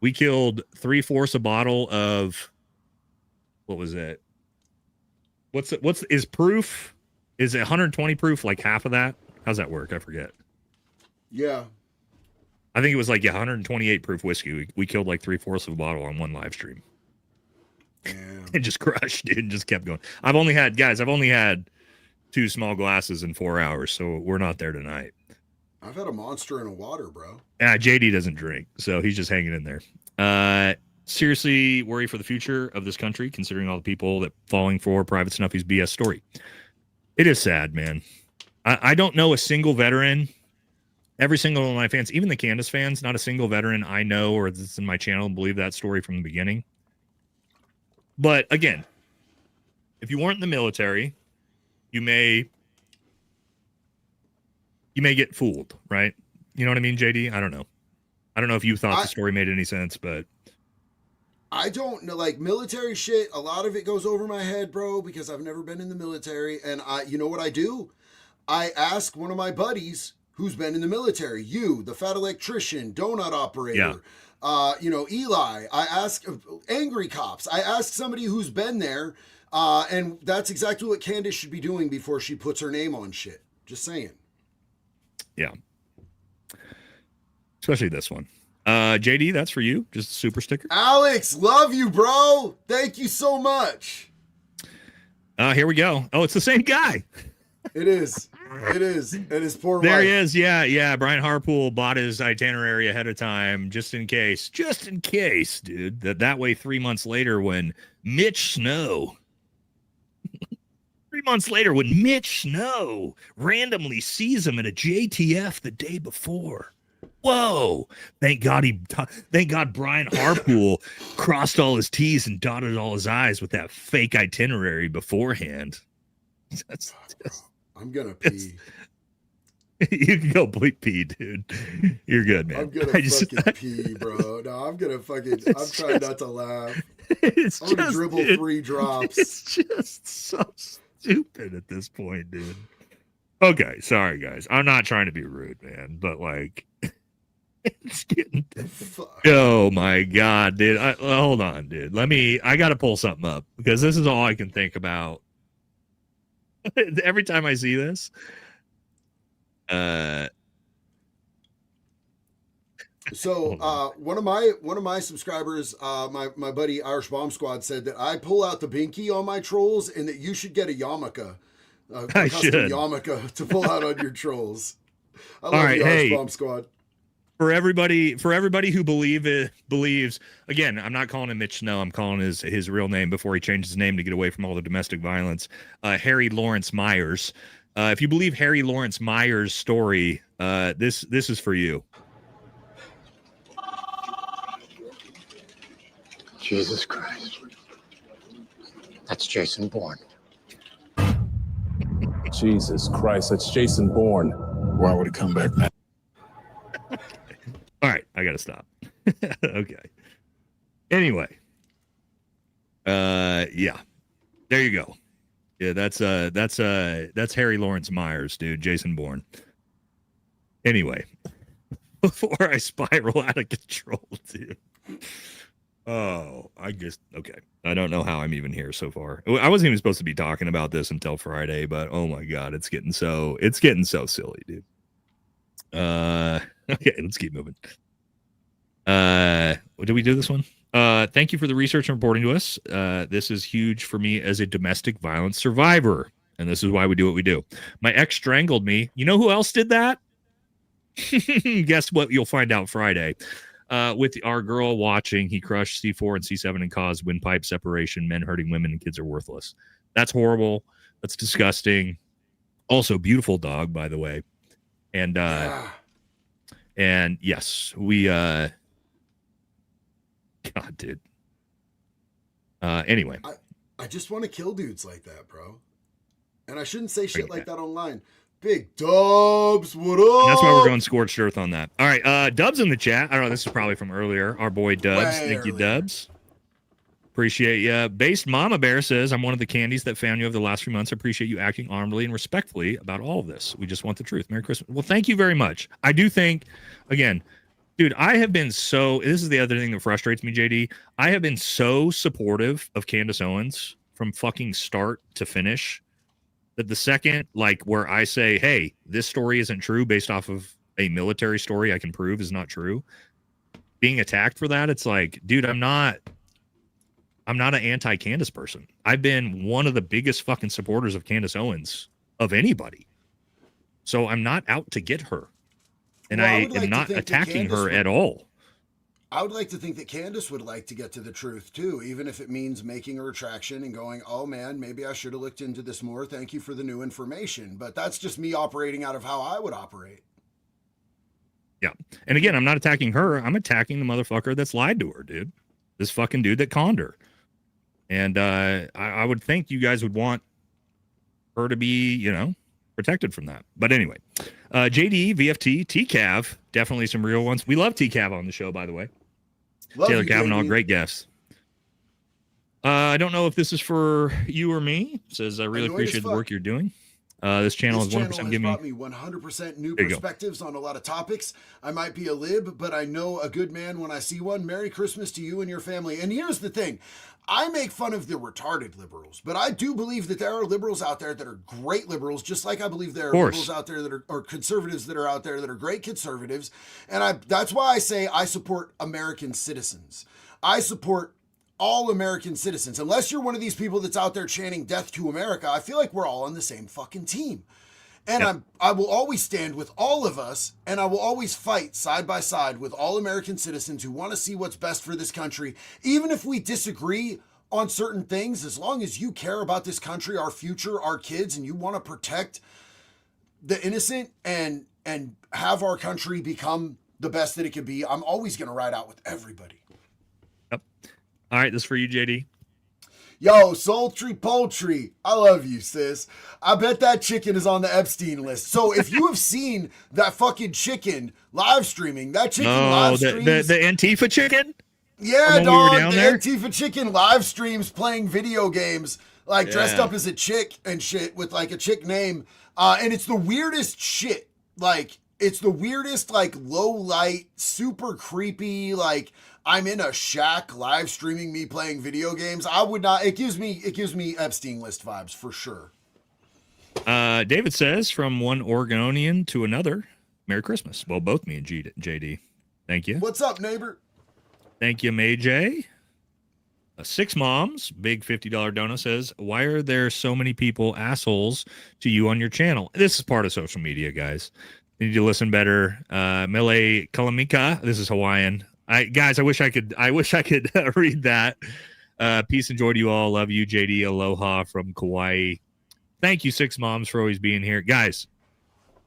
we killed 3/4 a bottle of, what was it? Is proof? Is it 120 proof, like half of that? How's that work? I forget.
Yeah.
I think it was like 128 proof whiskey. We killed like 3/4 of a bottle on one live stream. It just crushed, dude, and just kept going. I've only had 2 small glasses in 4 hours, so we're not there tonight.
I've had a monster in a water, bro.
JD doesn't drink, so he's just hanging in there. Seriously worry for the future of this country, considering all the people that falling for Private Snuffy's BS story. It is sad, man. I don't know a single veteran. Every single one of my fans, even the Candace fans, not a single veteran I know or that's in my channel believe that story from the beginning. But again, if you weren't in the military, you may get fooled, right? You know what I mean, JD? I don't know. I don't know if you thought the story made any sense, but
I don't know, like military shit, a lot of it goes over my head, bro, because I've never been in the military. And you know what I do? I ask one of my buddies who's been in the military, the fat electrician, donut operator, Eli. I ask angry cops. I ask somebody who's been there, and that's exactly what Candace should be doing before she puts her name on shit. Just saying.
Yeah. Especially this one. JD, that's for you. Just a super sticker.
Alex, love you, bro. Thank you so much.
Here we go. Oh, it's the same guy.
It is. It is. And his poor
There
wife.
he is. Yeah. Brian Harpool bought his itinerary ahead of time just in case, dude. That way 3 months later when Mitch Snow 3 months later when Mitch Snow randomly sees him at a JTF the day before. Whoa. Thank God Brian Harpool crossed all his T's and dotted all his I's with that fake itinerary beforehand.
I'm gonna pee.
You can go pee, dude. You're good, man.
I'm gonna fucking pee, bro. No, I'm trying not to laugh. I'm gonna dribble 3 drops.
It's just so stupid at this point, dude. Okay, sorry guys. I'm not trying to be rude, man, but like it's getting oh my god, dude. Hold on, dude. I gotta pull something up because this is all I can think about. Every time I see this.
So one of my subscribers, my buddy Irish Bomb Squad, said that I pull out the binky on my trolls and that you should get a yarmulke, a custom yarmulke to pull out on your trolls. I love you, Irish Bomb Squad.
For everybody who believes, again, I'm not calling him Mitch Snow. I'm calling his real name before he changed his name to get away from all the domestic violence. Harry Lawrence Myers. If you believe Harry Lawrence Myers' story, this is for you.
Jesus Christ. That's Jason Bourne.
Jesus Christ, that's Jason Bourne.
Why would he come back now?
All right, I gotta stop. Okay. Anyway. Yeah. There you go. Yeah, that's Harry Lawrence Myers, dude. Jason Bourne. Anyway, before I spiral out of control, dude. Oh, okay. I don't know how I'm even here so far. I wasn't even supposed to be talking about this until Friday, but oh my god, it's getting so silly, dude. Okay, let's keep moving. Did we do this one? Thank you for the research and reporting to us. This is huge for me as a domestic violence survivor, and this is why we do what we do. My ex strangled me. You know who else did that? Guess what? You'll find out Friday. With our girl watching, he crushed C4 and C7 and caused windpipe separation. Men hurting women and kids are worthless. That's horrible. That's disgusting. Also, beautiful dog, by the way. And and yes, we God, dude. Anyway,
I just want to kill dudes like that, bro. And I shouldn't say shit like that online. Big Dubs, what up?
That's why we're going scorched earth on that. All right, Dubs in the chat. I don't know. This is probably from earlier. Our boy Dubs. Thank you, Dubs. Appreciate you. Based Mama Bear says, I'm one of the candies that found you over the last few months. I appreciate you acting honorably and respectfully about all of this. We just want the truth. Merry Christmas. Well, thank you very much. I do think, again, dude, I have been so, this is the other thing that frustrates me, JD. I have been so supportive of Candace Owens from fucking start to finish that the second, like, where I say, hey, this story isn't true based off of a military story I can prove is not true, being attacked for that, it's like, dude, I'm not an anti-Candace person. I've been one of the biggest fucking supporters of Candace Owens of anybody. So I'm not out to get her. And I am not attacking her at all.
I would like to think that Candace would like to get to the truth too, even if it means making a retraction and going, oh man, maybe I should have looked into this more. Thank you for the new information. But that's just me operating out of how I would operate.
Yeah. And again, I'm not attacking her. I'm attacking the motherfucker that's lied to her, dude. This fucking dude that conned her. And I would think you guys would want her to be, you know, protected from that. But anyway, JD, VFT, TCAV, definitely some real ones. We love TCAV on the show, by the way. Taylor Kavanaugh, great guest. I don't know if this is for you or me. It says, I really appreciate the work you're doing. This channel is 100% giving
me 100% new perspectives on a lot of topics. I might be a lib, but I know a good man when I see one. Merry Christmas to you and your family. And here's the thing. I make fun of the retarded liberals, but I do believe that there are liberals out there that are great liberals, just like I believe there are liberals out there that are, or conservatives that are out there that are great conservatives. And that's why I say I support American citizens. I support all American citizens, unless you're one of these people that's out there chanting death to America, I feel like we're all on the same fucking team. And I will always stand with all of us, and I will always fight side by side with all American citizens who want to see what's best for this country. Even if we disagree on certain things, as long as you care about this country, our future, our kids, and you want to protect the innocent and have our country become the best that it can be, I'm always going to ride out with everybody.
Yep. All right, this is for you, JD.
Yo, Sultry Poultry, I love you, sis. I bet that chicken is on the Epstein list. So if you have seen that fucking chicken live streaming, that chicken live streams...
the Antifa chicken?
Yeah,
when
dog,
we were down
the
there?
Antifa chicken live streams playing video games, like dressed up as a chick and shit with like a chick name. And it's the weirdest shit. Like, it's the weirdest, like, low light, super creepy, like... I'm in a shack live streaming me playing video games. I would not. It gives me Epstein list vibes for sure.
David says, from one Oregonian to another, Merry Christmas. Well, both me and JD. Thank you.
What's up, neighbor?
Thank you, May J. Six Moms, big $50 donut, says, why are there so many people assholes to you on your channel? This is part of social media, guys. You need to listen better. Mele Kalamika, this is Hawaiian. Guys, I wish I could read that. Peace and joy to you all. Love you, JD. Aloha from Kauai. Thank you, Six Moms, for always being here. Guys,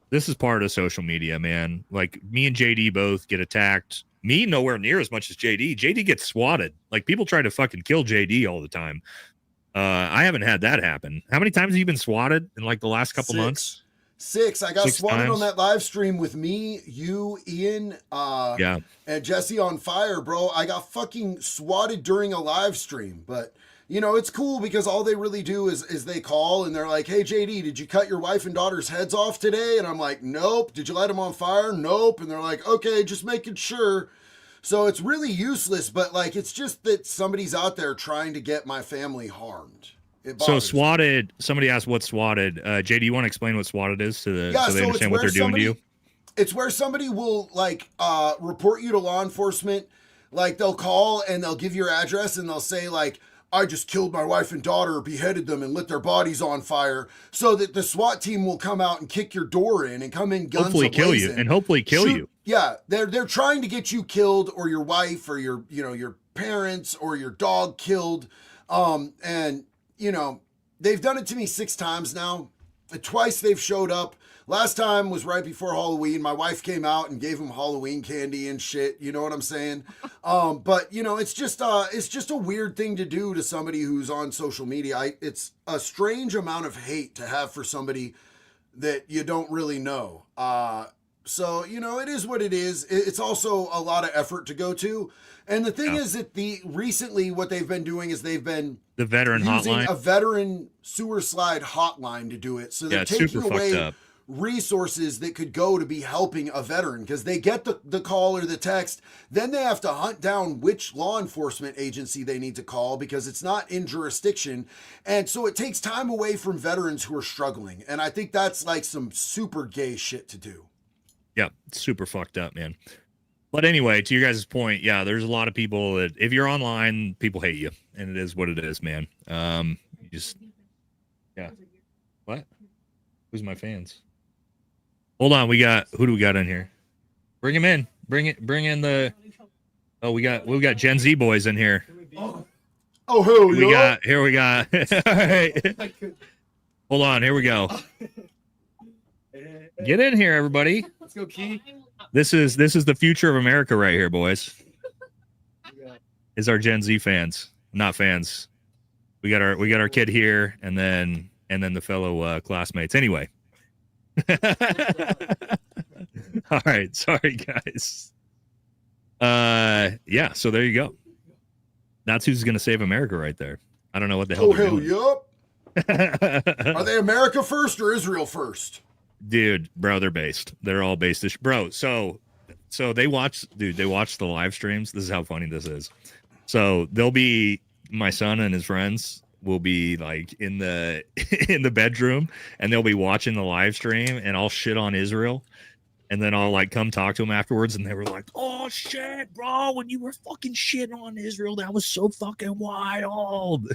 this is part of social media, man. Like, me and JD both get attacked. Me, nowhere near as much as JD. JD gets swatted. Like, people try to fucking kill JD all the time. I haven't had that happen. How many times have you been swatted in, like, the last couple months?
6. I got swatted
times
on that live stream with me, you, Ian, and Jesse on fire, bro. I got fucking swatted during a live stream, but you know, it's cool because all they really do is they call and they're like, hey, JD, did you cut your wife and daughter's heads off today? And I'm like, nope. Did you light them on fire? Nope. And they're like, okay, just making sure. So it's really useless, but like, it's just that somebody's out there trying to get my family harmed.
So swatted, somebody asked what swatted. JD, you want to explain what swatted is so they understand what they're doing to you?
It's where somebody will like report you to law enforcement. Like they'll call and they'll give your address and they'll say like, I just killed my wife and daughter, beheaded them and lit their bodies on fire, so that the SWAT team will come out and kick your door in and come in guns
hopefully kill you and hopefully kill you.
Yeah, they're trying to get you killed or your wife or your parents or your dog killed. And you know, they've done it to me 6 times now. Twice they've showed up. Last time was right before Halloween. My wife came out and gave them Halloween candy and shit. You know what I'm saying? But you know, it's just a weird thing to do to somebody who's on social media. It's a strange amount of hate to have for somebody that you don't really know. So, you know, it is what it is. It's also a lot of effort to go to. And the thing is that recently what they've been doing is they've been
the veteran
using
hotline,
a veteran sewer slide hotline to do it. So they're taking away resources that could go to be helping a veteran because they get the call or the text. Then they have to hunt down which law enforcement agency they need to call because it's not in jurisdiction. And so it takes time away from veterans who are struggling. And I think that's like some super gay shit to do.
Yeah, super fucked up, man. But anyway, to your guys' point, yeah, there's a lot of people that if you're online, people hate you, and it is what it is, man. What? Who's my fans? Hold on, who do we got in here? Bring him in. Bring in the. Oh, we got Gen Z boys in here.
Oh, who
we got? Here we got. All right. Hold on, here we go. Get in here, everybody.
Let's go, Key.
This is the future of America right here, boys. Is our Gen Z fans, not fans. We got our kid here, and then the fellow classmates. Anyway. All right, sorry guys. Yeah, so there you go. That's who's gonna save America right there. I don't know what the hell.
Oh hell, yup. Are they America first or Israel first?
Dude, bro, they're based. They're all based. Bro, so they watch the live streams. This is how funny this is. So they'll be, my son and his friends will be like in the bedroom and they'll be watching the live stream and I'll shit on Israel. And then I'll like come talk to them afterwards, and they were like, "Oh shit, bro! When you were fucking shitting on Israel, that was so fucking wild."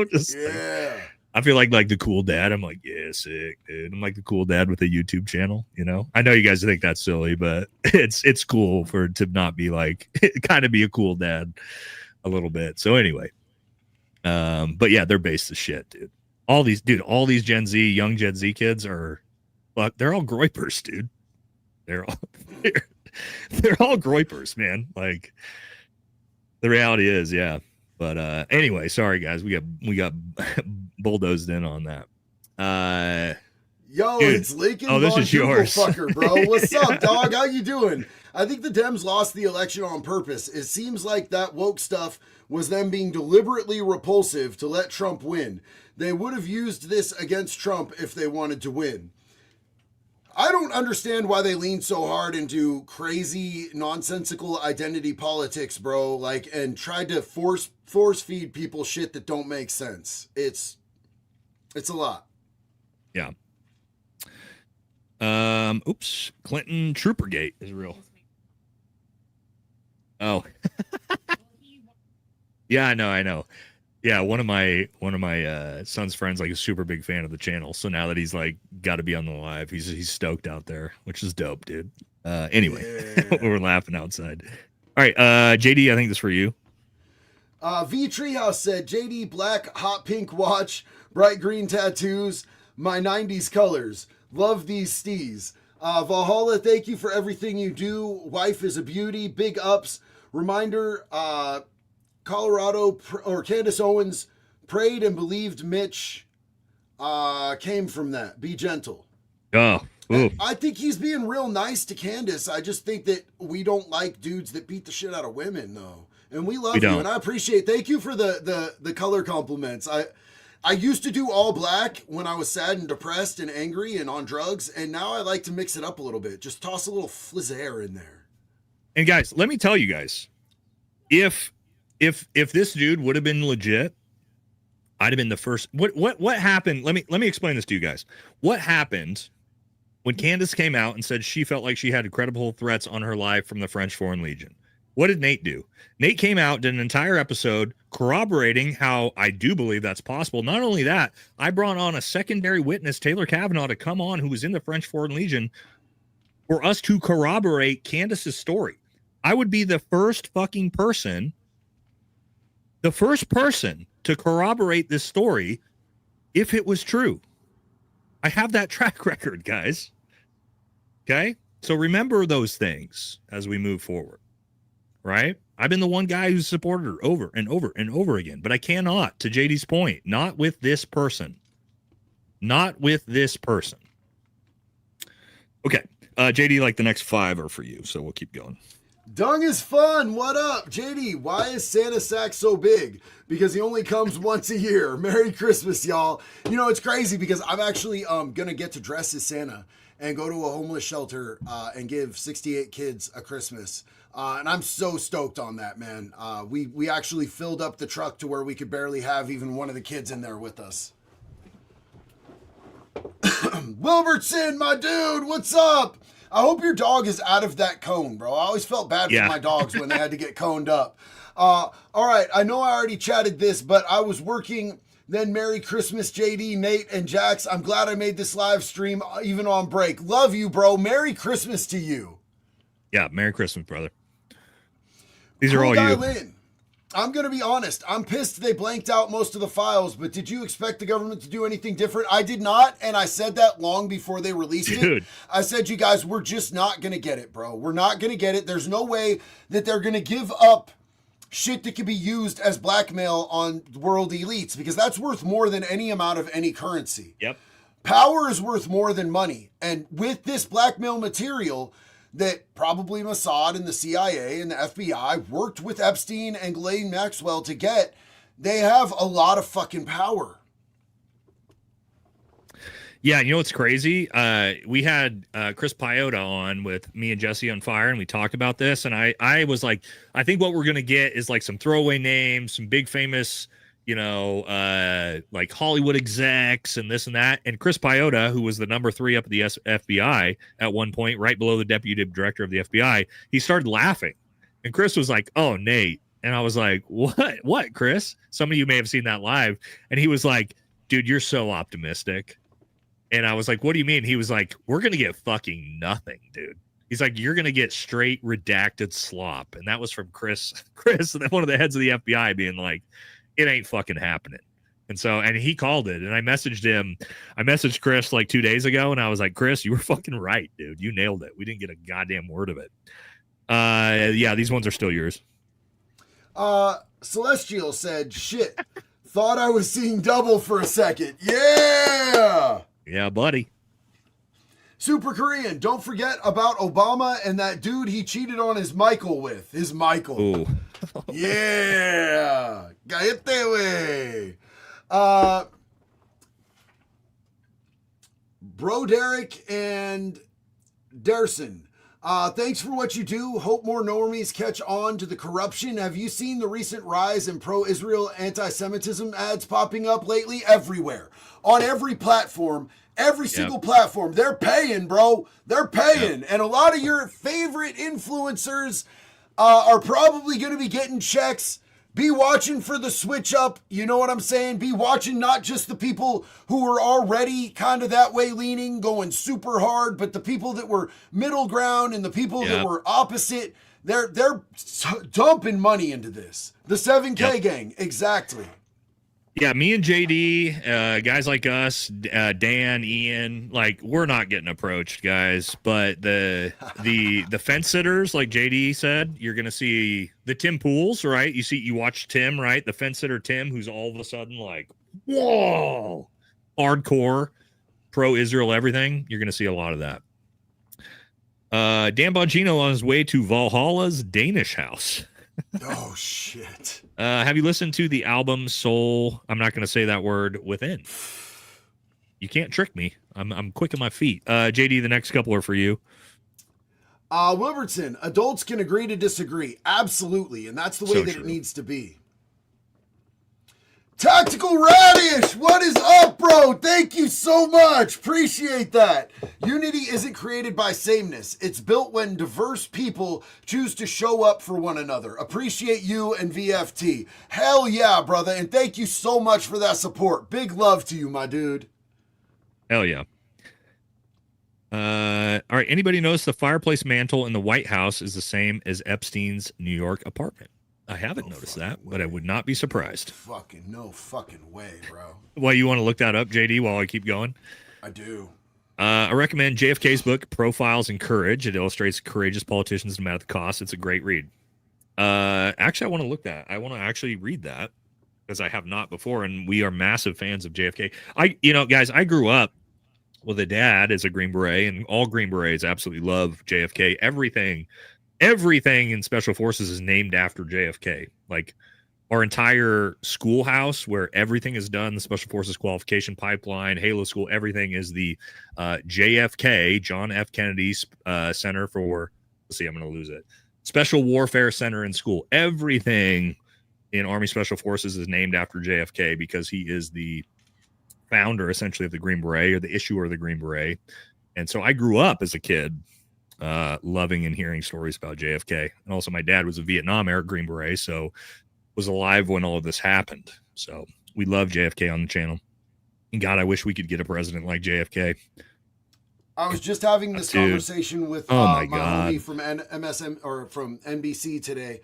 Just
yeah.
like, I feel like the cool dad. I'm like, yeah, sick, dude. I'm like the cool dad with a YouTube channel. I know you guys think that's silly, but it's cool to not be like kind of be a cool dad a little bit. So anyway, but yeah, they're based as shit, dude. All these young Gen Z kids are, but they're all groypers, dude. They're all groypers, man. Like the reality is, yeah. But anyway, sorry guys, we got bulldozed in on that.
Yo,
dude.
it's Lincoln.
Oh, this is yours,
fucker, bro. What's up, dog? How you doing? I think the Dems lost the election on purpose. It seems like that woke stuff was them being deliberately repulsive to let Trump win. They would have used this against Trump if they wanted to win. I don't understand why they lean so hard into crazy, nonsensical identity politics, bro. Like, and tried to force feed people shit that don't make sense. It's a lot.
Yeah. Oops. Clinton Troopergate is real. Oh. Yeah, I know. Yeah, one of my son's friends, like, a super big fan of the channel. So now that he's like got to be on the live, he's stoked out there, which is dope, dude. Anyway, yeah. We're laughing outside. All right, JD, I think this is for you.
V Treehouse said, JD, black, hot pink watch, bright green tattoos, my 90s colors. Love these stees. Valhalla, thank you for everything you do. Wife is a beauty. Big ups. Reminder, Colorado or Candace Owens prayed and believed Mitch came from that. Be gentle.
Oh,
I think he's being real nice to Candace. I just think that we don't like dudes that beat the shit out of women, though. And we love you, and I appreciate. Thank you for the color compliments. I used to do all black when I was sad and depressed and angry and on drugs, and now I like to mix it up a little bit. Just toss a little flizaire in there.
And guys, let me tell you guys, if this dude would have been legit, I'd have been the first. What happened? Let me explain this to you guys. What happened when Candace came out and said she felt like she had credible threats on her life from the French Foreign Legion? What did Nate do? Nate came out, did an entire episode corroborating how I do believe that's possible. Not only that, I brought on a secondary witness, Taylor Kavanaugh, to come on, who was in the French Foreign Legion, for us to corroborate Candace's story. I would be the first person to corroborate this story if it was true. I have that track record, guys. Okay? So remember those things as we move forward. Right? I've been the one guy who's supported her over and over and over again, but I cannot, to JD's point, not with this person. Not with this person. Okay. JD, like the next 5 are for you, so we'll keep going.
Dung is fun. What up, JD? Why is Santa's sack so big? Because he only comes once a year. Merry Christmas, y'all. You know, it's crazy because I'm actually gonna get to dress as Santa and go to a homeless shelter and give 68 kids a Christmas. And I'm so stoked on that, man. We actually filled up the truck to where we could barely have even one of the kids in there with us. Wilbertson, my dude, what's up? I hope your dog is out of that cone, bro. I always felt bad for my dogs when they had to get coned up. All right, I know I already chatted this, but I was working. Then Merry Christmas, JD, Nate, and Jax. I'm glad I made this live stream even on break. Love you, bro. Merry Christmas to you.
Yeah, Merry Christmas, brother. These are all you.
Lynn, I'm going to be honest. I'm pissed they blanked out most of the files, but did you expect the government to do anything different? I did not, and I said that long before they released it. I said, you guys, we're just not going to get it, bro. We're not going to get it. There's no way that they're going to give up shit that can be used as blackmail on world elites, because that's worth more than any amount of any currency.
Yep.
Power is worth more than money. And with this blackmail material that probably Mossad and the CIA and the FBI worked with Epstein and Ghislaine Maxwell to get, they have a lot of fucking power.
Yeah, you know what's crazy? We had Chris Piota on with me and Jesse on Fire, and we talked about this, and I was like, I think what we're going to get is like some throwaway names, some big famous, like Hollywood execs and this and that. And Chris Piota, who was the number 3 up at the FBI at one point, right below the deputy director of the FBI, he started laughing. And Chris was like, "Oh, Nate." And I was like, What, Chris? Some of you may have seen that live. And he was like, "Dude, you're so optimistic." And I was like, "What do you mean?" He was like, "We're going to get fucking nothing, dude." He's like, "You're going to get straight redacted slop." And that was from Chris, one of the heads of the FBI, being like, "It ain't fucking happening." And he called it. And I messaged Chris like 2 days ago. And I was like, "Chris, you were fucking right, dude. You nailed it. We didn't get a goddamn word of it." Yeah, these ones are still yours.
Celestial said, "Shit, thought I was seeing double for a second." Yeah.
Yeah, buddy.
Super Korean, don't forget about Obama and that dude he cheated on his Michael with. His Michael.
Ooh.
Yeah. Cállate, Bro Derek and Derson. Thanks for what you do. Hope more normies catch on to the corruption. Have you seen the recent rise in pro-Israel anti-Semitism ads popping up lately? Everywhere. On every platform. Every single platform. They're paying, bro. They're paying. And a lot of your favorite influencers are probably going to be getting checks. Be watching for the switch up. You know what I'm saying? Be watching not just the people who were already kind of that way leaning, going super hard, but the people that were middle ground and the people that were opposite. They're dumping money into this. The 7K gang. Exactly.
Yeah, me and JD, guys like us, Dan, Ian, like, we're not getting approached, guys. But the fence sitters, like JD said, you're gonna see the Tim Pools, right? You watch Tim, right? The fence sitter Tim, who's all of a sudden like, whoa, hardcore, pro-Israel, everything. You're gonna see a lot of that. Dan Bongino on his way to Valhalla's Danish house.
Oh shit.
Have you listened to the album Soul? I'm not going to say that word. Within. You can't trick me. I'm quick on my feet. JD, the next couple are for you.
Wilbertson, adults can agree to disagree. Absolutely. And that's the way that it needs to be. Tactical Radish, what is up, bro? Thank you so much. Appreciate that. Unity isn't created by sameness. It's built when diverse people choose to show up for one another. Appreciate you and VFT. Hell yeah, brother. And thank you so much for that support. Big love to you, my dude.
Hell yeah. All right. Anybody notice the fireplace mantle in the White House is the same as Epstein's New York apartment? I haven't noticed that, but I would not be surprised.
No fucking way, bro.
Well, you want to look that up, JD, while I keep going?
I do.
I recommend JFK's book, Profiles in Courage. It illustrates courageous politicians no matter the cost. It's a great read. Actually, I want to look that. I want to actually read that because I have not before, and we are massive fans of JFK. Guys, I grew up with a dad as a Green Beret, and all Green Berets absolutely love JFK. Everything in Special Forces is named after JFK. Like our entire schoolhouse where everything is done, the Special Forces qualification pipeline, Halo School, everything is the JFK, John F. Kennedy Center for, let's see, I'm going to lose it. Special Warfare Center in school. Everything in Army Special Forces is named after JFK because he is the founder, essentially, of the Green Beret or the issuer of the Green Beret. And so I grew up as a kid loving and hearing stories about JFK. And also my dad was a Vietnam era Green Beret, so was alive when all of this happened. So we love JFK on the channel. And God, I wish we could get a president like JFK.
I was just having this conversation with my homie from MSM or from NBC today.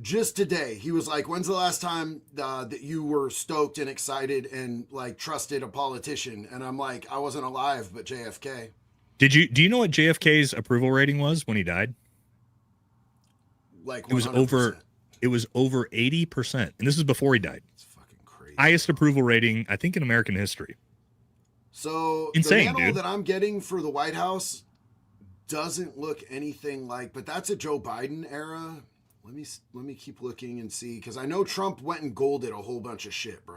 Just today, he was like, "When's the last time that you were stoked and excited and like trusted a politician?" And I'm like, "I wasn't alive, but JFK."
Do you know what JFK's approval rating was when he died?
Like
100%. It was over 80%, and this is before he died.
It's fucking crazy.
Highest approval rating, I think, in American history.
So
insane,
the mantle
dude.
that I'm getting for the White House doesn't look anything like, but that's a Joe Biden era. Let me keep looking and see, because I know Trump went and golded a whole bunch of shit, bro.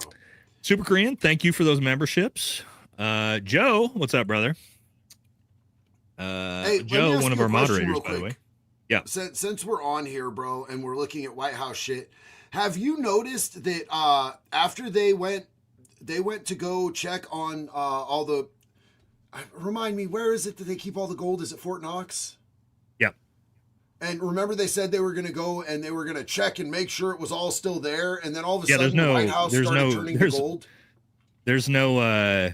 Super Korean, thank you for those memberships. Joe, what's up, brother?
Hey,
Joe, one of our moderators, by the way. Yeah.
Since we're on here, bro, and we're looking at White House shit, Have you noticed that after they went to go check on all the, remind me, where is it that they keep all the gold? Is it Fort Knox?
Yep.
And remember they said they were going to go and they were going to check and make sure it was all still there. And then all of a sudden the White House started turning to gold.
There's no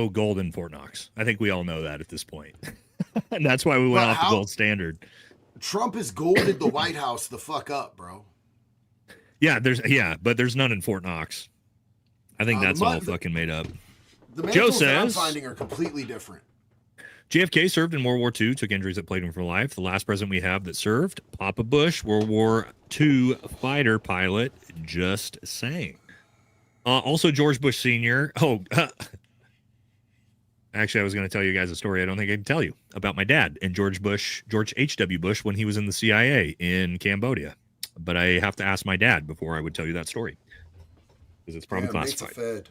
gold in Fort Knox. I think we all know that at this point. And that's why we went off the gold standard.
Trump has golded the White House the fuck up, bro.
But there's none in Fort Knox. I think that's all fucking made up.
The
Joe
mantles that I'm
says
finding are completely different.
JFK served in World War II, took injuries that plagued him for life. The last president we have that served, Papa Bush, World War II fighter pilot. Just saying. Also, George Bush Sr. Actually, I was going to tell you guys a story I don't think I can tell you about my dad and George H.W. Bush, when he was in the CIA in Cambodia. But I have to ask my dad before I would tell you that story, because it's probably classified.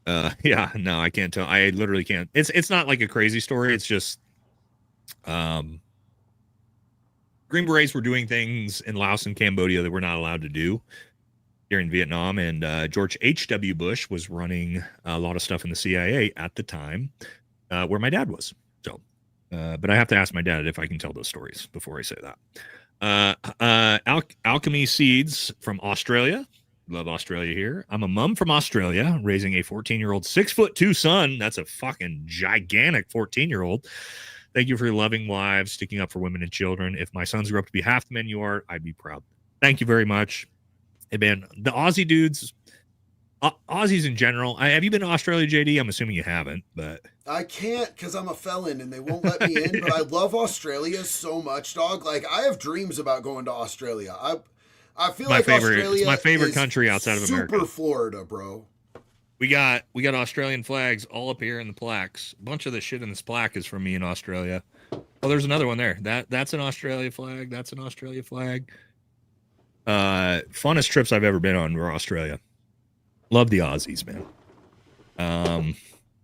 No, I can't tell. I literally can't. It's not like a crazy story. It's just Green Berets were doing things in Laos and Cambodia that we're not allowed to do during Vietnam, and George H.W. Bush was running a lot of stuff in the CIA at the time, where my dad was. So, but I have to ask my dad if I can tell those stories before I say that. Alchemy Seeds from Australia. Love Australia here. I'm a mom from Australia, raising a 14-year-old, 6'2" son. That's a fucking gigantic 14-year-old. Thank you for your loving wives, sticking up for women and children. If my sons grew up to be half the men you are, I'd be proud. Thank you very much. Hey, man, the Aussie dudes, Aussies in general. Have you been to Australia, JD? I'm assuming you haven't, but
I can't because I'm a felon and they won't let me in. But I love Australia so much, dog. Like, I have dreams about going to Australia. I feel like Australia
it's my favorite country outside of America.
Super Florida, bro.
We got Australian flags all up here in the plaques. A bunch of the shit in this plaque is from me in Australia. Oh, there's another one there. That's an Australia flag. That's an Australia flag. Funnest trips I've ever been on were Australia. Love the Aussies, man.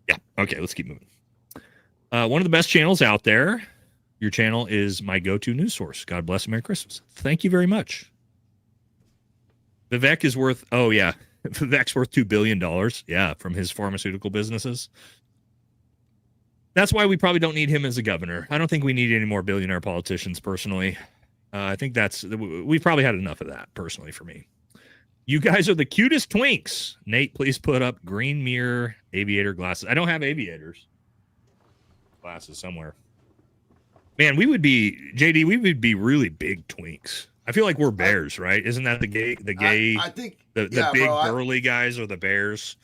Yeah. Okay, let's keep moving. One of the best channels out there. Your channel is my go-to news source. God bless and Merry Christmas. Thank you very much. Vivek is worth, Vivek's worth $2 billion. Yeah, from his pharmaceutical businesses. That's why we probably don't need him as a governor. I don't think we need any more billionaire politicians, personally. I think we've probably had enough of that, personally, for me. You guys are the cutest twinks. Nate, please put up green mirror aviator glasses. I don't have aviators. Glasses somewhere. Man, we would be really big twinks. I feel like we're bears, right? Isn't that the gay?
I think
the big burly guys are the bears.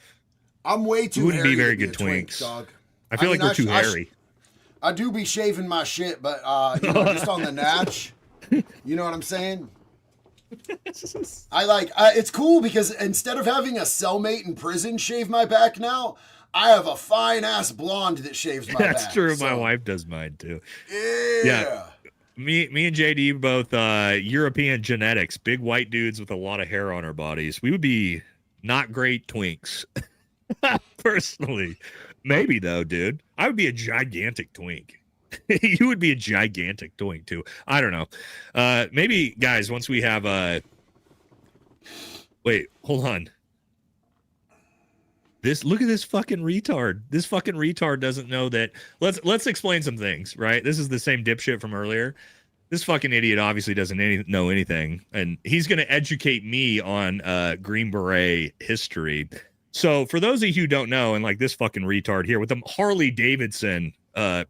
I'm way too.
We wouldn't
hairy
be very
to
good
twink,
twinks.
dog.
I feel like we're too hairy.
I do be shaving my shit, but just on the natch. You know what I'm saying? It's cool because instead of having a cellmate in prison shave my back now, I have a fine ass blonde that shaves my back.
That's true. So. My wife does mine too.
Yeah.
Me and JD both European genetics, big white dudes with a lot of hair on our bodies. We would be not great twinks. Personally. Maybe though, dude. I would be a gigantic twink. You would be a gigantic twink too. I don't know. Maybe guys, once we have wait, hold on. Look at this fucking retard. This fucking retard doesn't know that. Let's explain some things, right? This is the same dipshit from earlier. This fucking idiot obviously doesn't know anything, and he's going to educate me on Green Beret history. So for those of you who don't know, and like this fucking retard here with the Harley Davidson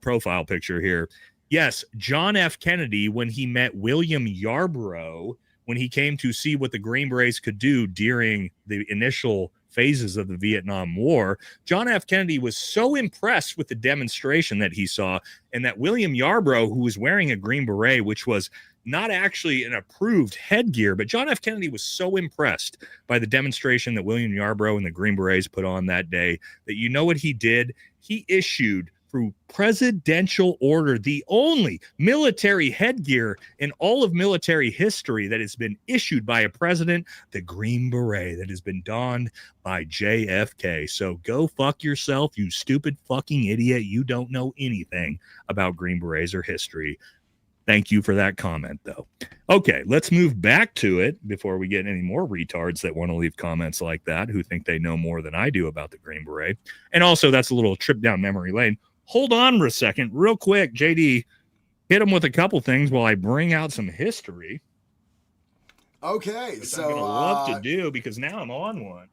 profile picture here, yes, John F. Kennedy, when he met William Yarborough, when he came to see what the Green Berets could do during the initial phases of the Vietnam War, John F. Kennedy was so impressed with the demonstration that he saw, and that William Yarborough, who was wearing a Green Beret, which was not actually an approved headgear, but John F. Kennedy was so impressed by the demonstration that William Yarborough and the Green Berets put on that day that you know what he did? He issued through presidential order the only military headgear in all of military history that has been issued by a president, the Green Beret, that has been donned by JFK. So go fuck yourself, you stupid fucking idiot. You don't know anything about Green Berets or history. Thank you for that comment, though. Okay, let's move back to it before we get any more retards that want to leave comments like that, who think they know more than I do about the Green Beret. And also, that's a little trip down memory lane. Hold on for a second, real quick. JD, hit them with a couple things while I bring out some history.
Okay,
which
so
I'm gonna love to do because now I'm on one.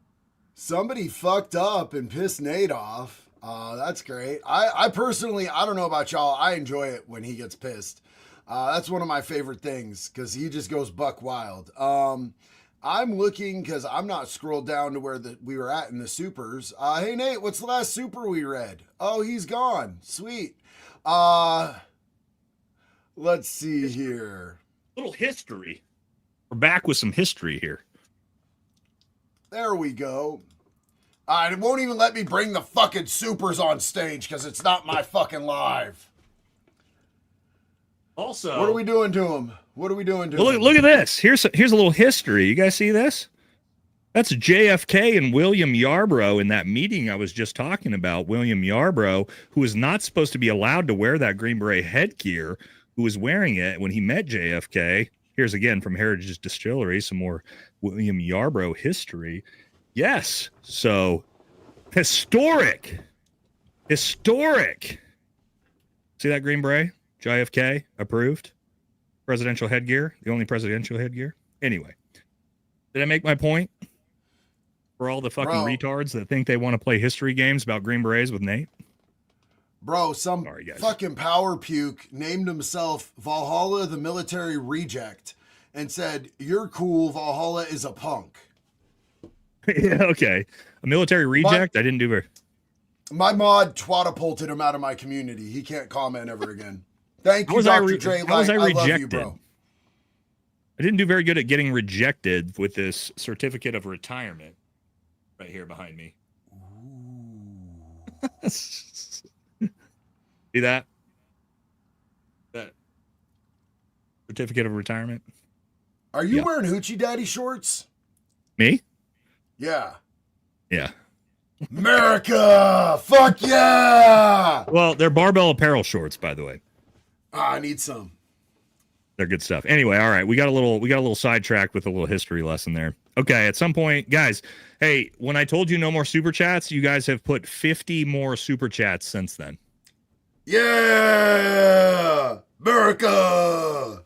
Somebody fucked up and pissed Nate off. That's great. I personally, I don't know about y'all. I enjoy it when he gets pissed. That's one of my favorite things because he just goes buck wild. I'm looking because I'm not scrolled down to where we were at in the supers. Hey Nate, what's the last super we read? Oh, he's gone. Sweet. Let's see here.
Little history. We're back with some history here.
There we go. It won't even let me bring the fucking supers on stage because it's not my fucking live.
Also,
what are we doing to him? What are we doing to him?
Look at this. Here's a little history. You guys see this? That's JFK and William Yarbrough in that meeting I was just talking about. William Yarbrough, who was not supposed to be allowed to wear that Green Beret headgear, who was wearing it when he met JFK. Here's again from Heritage Distillery, some more William Yarbrough history. Yes. So historic. See that Green Beret? JFK approved. Presidential headgear. The only presidential headgear. Anyway, did I make my point? For all the fucking retards that think they want to play history games about Green Berets with Nate?
Bro, some fucking power puke named himself Valhalla the Military Reject and said, "You're cool, Valhalla is a punk."
Yeah, okay. A military reject? I didn't do very...
My mod twatapulted him out of my community. He can't comment ever again. Thank you, Dr. Dre.
How was I rejected?
love you, bro.
I didn't do very good at getting rejected with this certificate of retirement right here behind me. See that? That certificate of retirement.
Are you wearing Hoochie Daddy shorts?
Me?
Yeah.
Yeah.
America! Fuck yeah!
Well, they're barbell apparel shorts, by the way.
I need some.
They're good stuff. Anyway, all right, we got a little sidetracked with a little history lesson there. Okay, at some point, guys, hey, when I told you no more super chats, you guys have put 50 more super chats since then.
Yeah! America!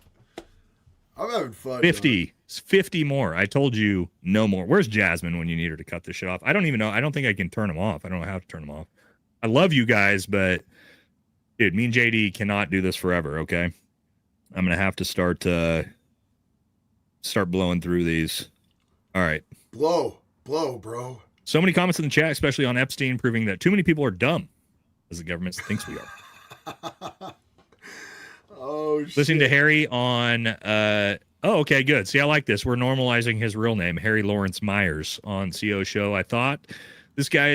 I'm having fun.
50 more. I told you no more. Where's Jasmine when you need her to cut this shit off? I don't even know. I don't think I can turn them off. I don't know how to turn them off. I love you guys, but dude, me and JD cannot do this forever, okay? I'm going to have to start blowing through these. All right.
Blow, bro.
So many comments in the chat, especially on Epstein, proving that too many people are dumb, as the government thinks we are.
Oh, shit.
Listening to Harry on, okay, good. See, I like this. We're normalizing his real name, Harry Lawrence Myers, on CO Show. I thought this guy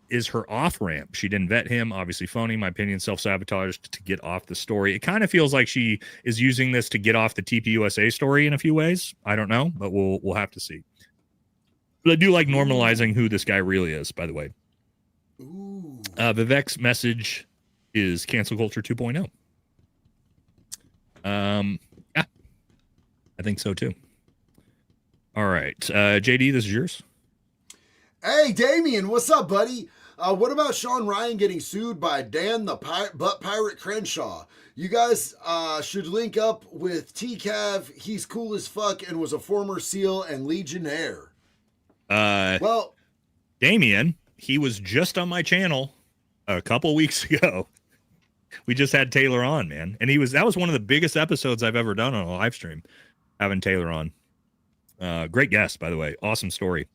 is her off-ramp. She didn't vet him, obviously phony, my opinion, self-sabotaged to get off the story. It kind of feels like she is using this to get off the TPUSA story in a few ways. I don't know, but we'll have to see. But I do like normalizing who this guy really is, by the way. Vivek's message is cancel culture 2.0. Yeah, I think so too. All right. JD, this is yours.
Hey, Damien, what's up, buddy? What about Sean Ryan getting sued by Dan the Butt Pirate Crenshaw? You guys should link up with T-Cav. He's cool as fuck and was a former SEAL and Legionnaire. Well,
Damien, he was just on my channel a couple weeks ago. We just had Taylor on, man. And that was one of the biggest episodes I've ever done on a live stream, having Taylor on. Great guest, by the way. Awesome story.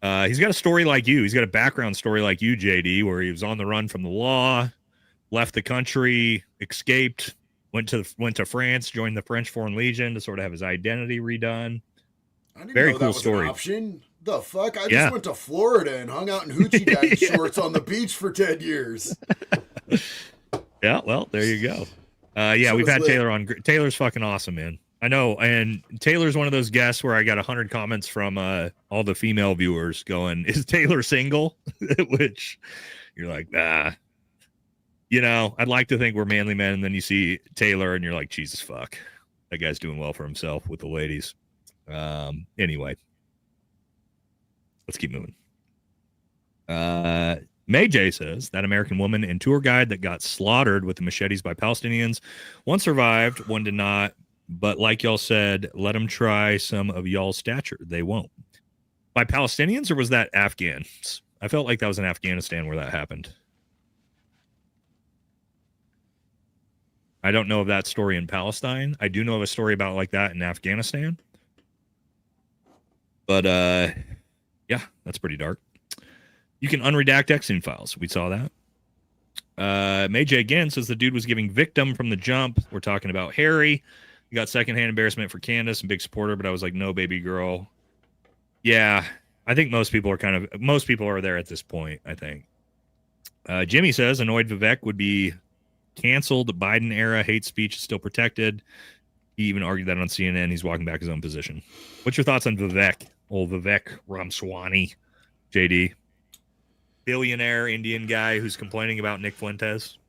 He's got a story like you. He's got a background story like you, JD, where he was on the run from the law, left the country, escaped, went to France, joined the French Foreign Legion to sort of have his identity redone.
I didn't
Very
know
cool
that was
story.
An option. The fuck? I just went to Florida and hung out in Hoochie Daddy shorts on the beach for 10 years.
Yeah, well, there you go. Yeah, we've had Taylor on. Taylor's fucking awesome, man. I know, and Taylor's one of those guests where I got 100 comments from all the female viewers going, "Is Taylor single?" Which you're like, nah. You know, I'd like to think we're manly men, and then you see Taylor, and you're like, Jesus fuck, that guy's doing well for himself with the ladies. Anyway, let's keep moving. May J says that American woman and tour guide that got slaughtered with the machetes by Palestinians, one survived, one did not. But like y'all said, let them try some of y'all's stature. They won't. By Palestinians, or was that Afghans? I felt like that was in Afghanistan where that happened. I don't know of that story in Palestine. I do know of a story about like that in Afghanistan. But yeah, that's pretty dark. You can unredact Epstein files. We saw that. May J again says the dude was giving victim from the jump. We're talking about Harry. You got secondhand embarrassment for Candace and big supporter, but I was like, no, baby girl. Yeah, I think most people are there at this point, I think. Jimmy says annoyed Vivek would be canceled. Biden era hate speech is still protected. He even argued that on CNN. He's walking back his own position. What's your thoughts on Vivek? Old Vivek Ramaswamy, JD? Billionaire Indian guy who's complaining about Nick Fuentes.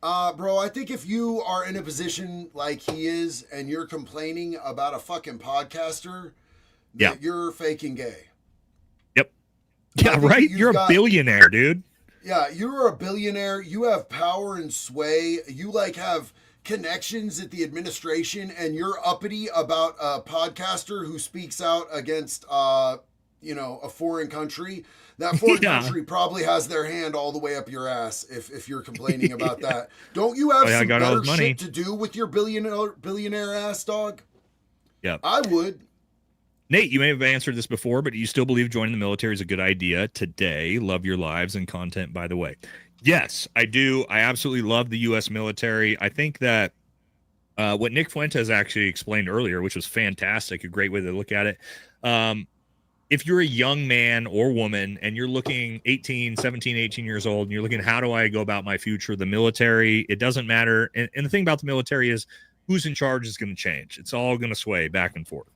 Bro, I think if you are in a position like he is and you're complaining about a fucking podcaster, that you're faking gay.
Yep. Yeah, right? You're a billionaire, dude.
Yeah, you're a billionaire. You have power and sway. You like have connections at the administration, and you're uppity about a podcaster who speaks out against a foreign country. That foreign country probably has their hand all the way up your ass if you're complaining about that. Don't you have some better shit to do with your billionaire ass, dog?
Yeah.
I would.
Nate, you may have answered this before, but you still believe joining the military is a good idea today. Love your lives and content, by the way. Yes, I do. I absolutely love the U.S. military. I think that what Nick Fuentes actually explained earlier, which was fantastic, a great way to look at it. If you're a young man or woman and you're looking 17, 18 years old, and you're looking, how do I go about my future? The military, it doesn't matter. And the thing about the military is who's in charge is going to change. It's all going to sway back and forth.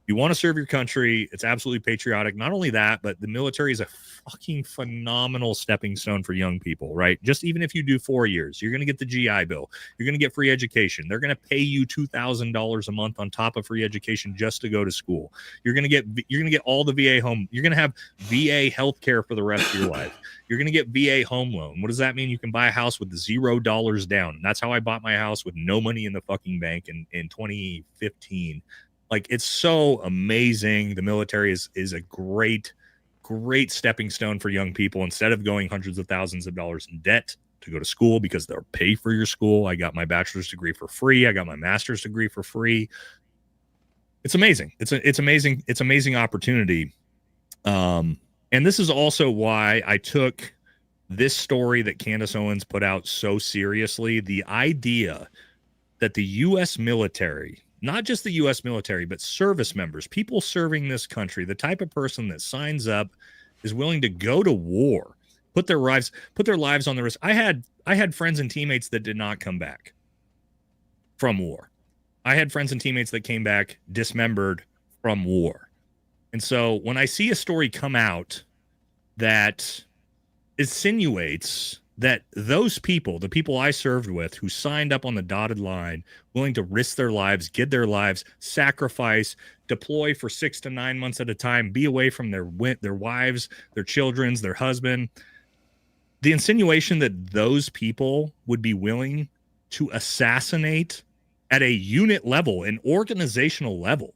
You want to serve your country. It's absolutely patriotic. Not only that, but the military is a fucking phenomenal stepping stone for young people, right? Just even if you do 4 years, you're going to get the GI Bill. You're going to get free education. They're going to pay you $2,000 a month on top of free education just to go to school. You're going to get all the VA home. You're going to have VA health care for the rest of your life. You're going to get VA home loan. What does that mean? You can buy a house with $0 down. And that's how I bought my house with no money in the fucking bank in 2015. Like, it's so amazing. The military is a great stepping stone for young people. Instead of going hundreds of thousands of dollars in debt to go to school because they'll pay for your school. I got my bachelor's degree for free. I got my master's degree for free. It's amazing. It's amazing. It's amazing opportunity. And this is also why I took this story that Candace Owens put out so seriously. The idea that the U.S. military, not just the U.S. military, but service members, people serving this country, the type of person that signs up is willing to go to war, put their lives on the risk. I had friends and teammates that did not come back from war. I had friends and teammates that came back dismembered from war. And so when I see a story come out that insinuates that those people, the people I served with who signed up on the dotted line, willing to risk their lives, give their lives, sacrifice, deploy for 6 to 9 months at a time, be away from their wives, their children, their husband, the insinuation that those people would be willing to assassinate at a unit level, an organizational level,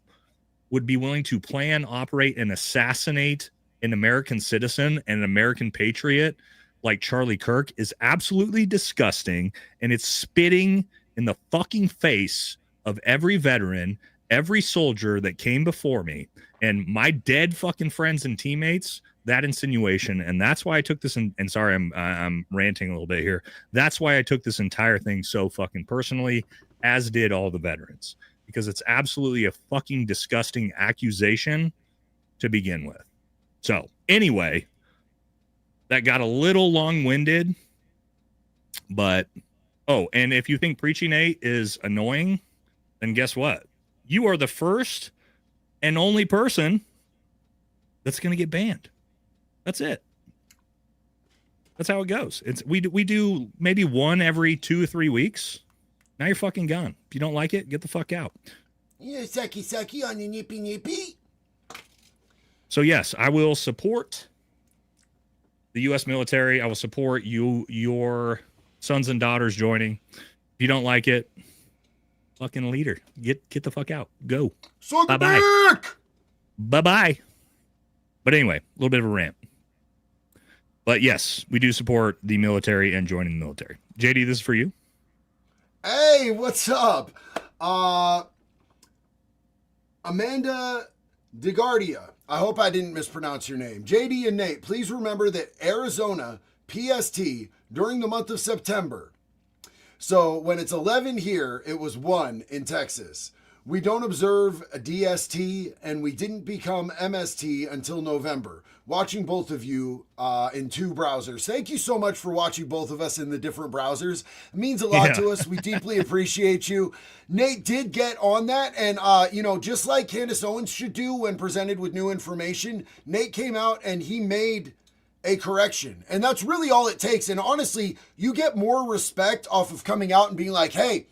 would be willing to plan, operate, and assassinate an American citizen and an American patriot like Charlie Kirk is absolutely disgusting, and it's spitting in the fucking face of every veteran, every soldier that came before me, and my dead fucking friends and teammates. That insinuation, and that's why I took this. And sorry, I'm ranting a little bit here. That's why I took this entire thing so fucking personally, as did all the veterans, because it's absolutely a fucking disgusting accusation to begin with. So anyway. That got a little long-winded, but, and if you think Preaching Nate is annoying, then guess what? You are the first and only person that's going to get banned. That's it. That's how it goes. We do maybe one every 2 or 3 weeks. Now you're fucking gone. If you don't like it, get the fuck out.
Yeah, sucky on your nippy.
So yes, I will support the U.S. military. I will support your sons and daughters joining. If you don't like it, fucking leader, get the fuck out. Go.
Bye bye.
Bye bye. But anyway, a little bit of a rant. But yes, we do support the military and joining the military. JD, this is for you.
Hey, what's up? Amanda DeGardia. I hope I didn't mispronounce your name. JD and Nate, please remember that Arizona PST during the month of September. So when it's 11 here, it was 1 in Texas. We don't observe a DST, and we didn't become MST until November. Watching both of you in 2 browsers. Thank you so much for watching both of us in the different browsers. It means a lot to us. We deeply appreciate you. Nate did get on that, and just like Candace Owens should do when presented with new information, Nate came out and he made a correction. And that's really all it takes. And honestly, you get more respect off of coming out and being like, hey,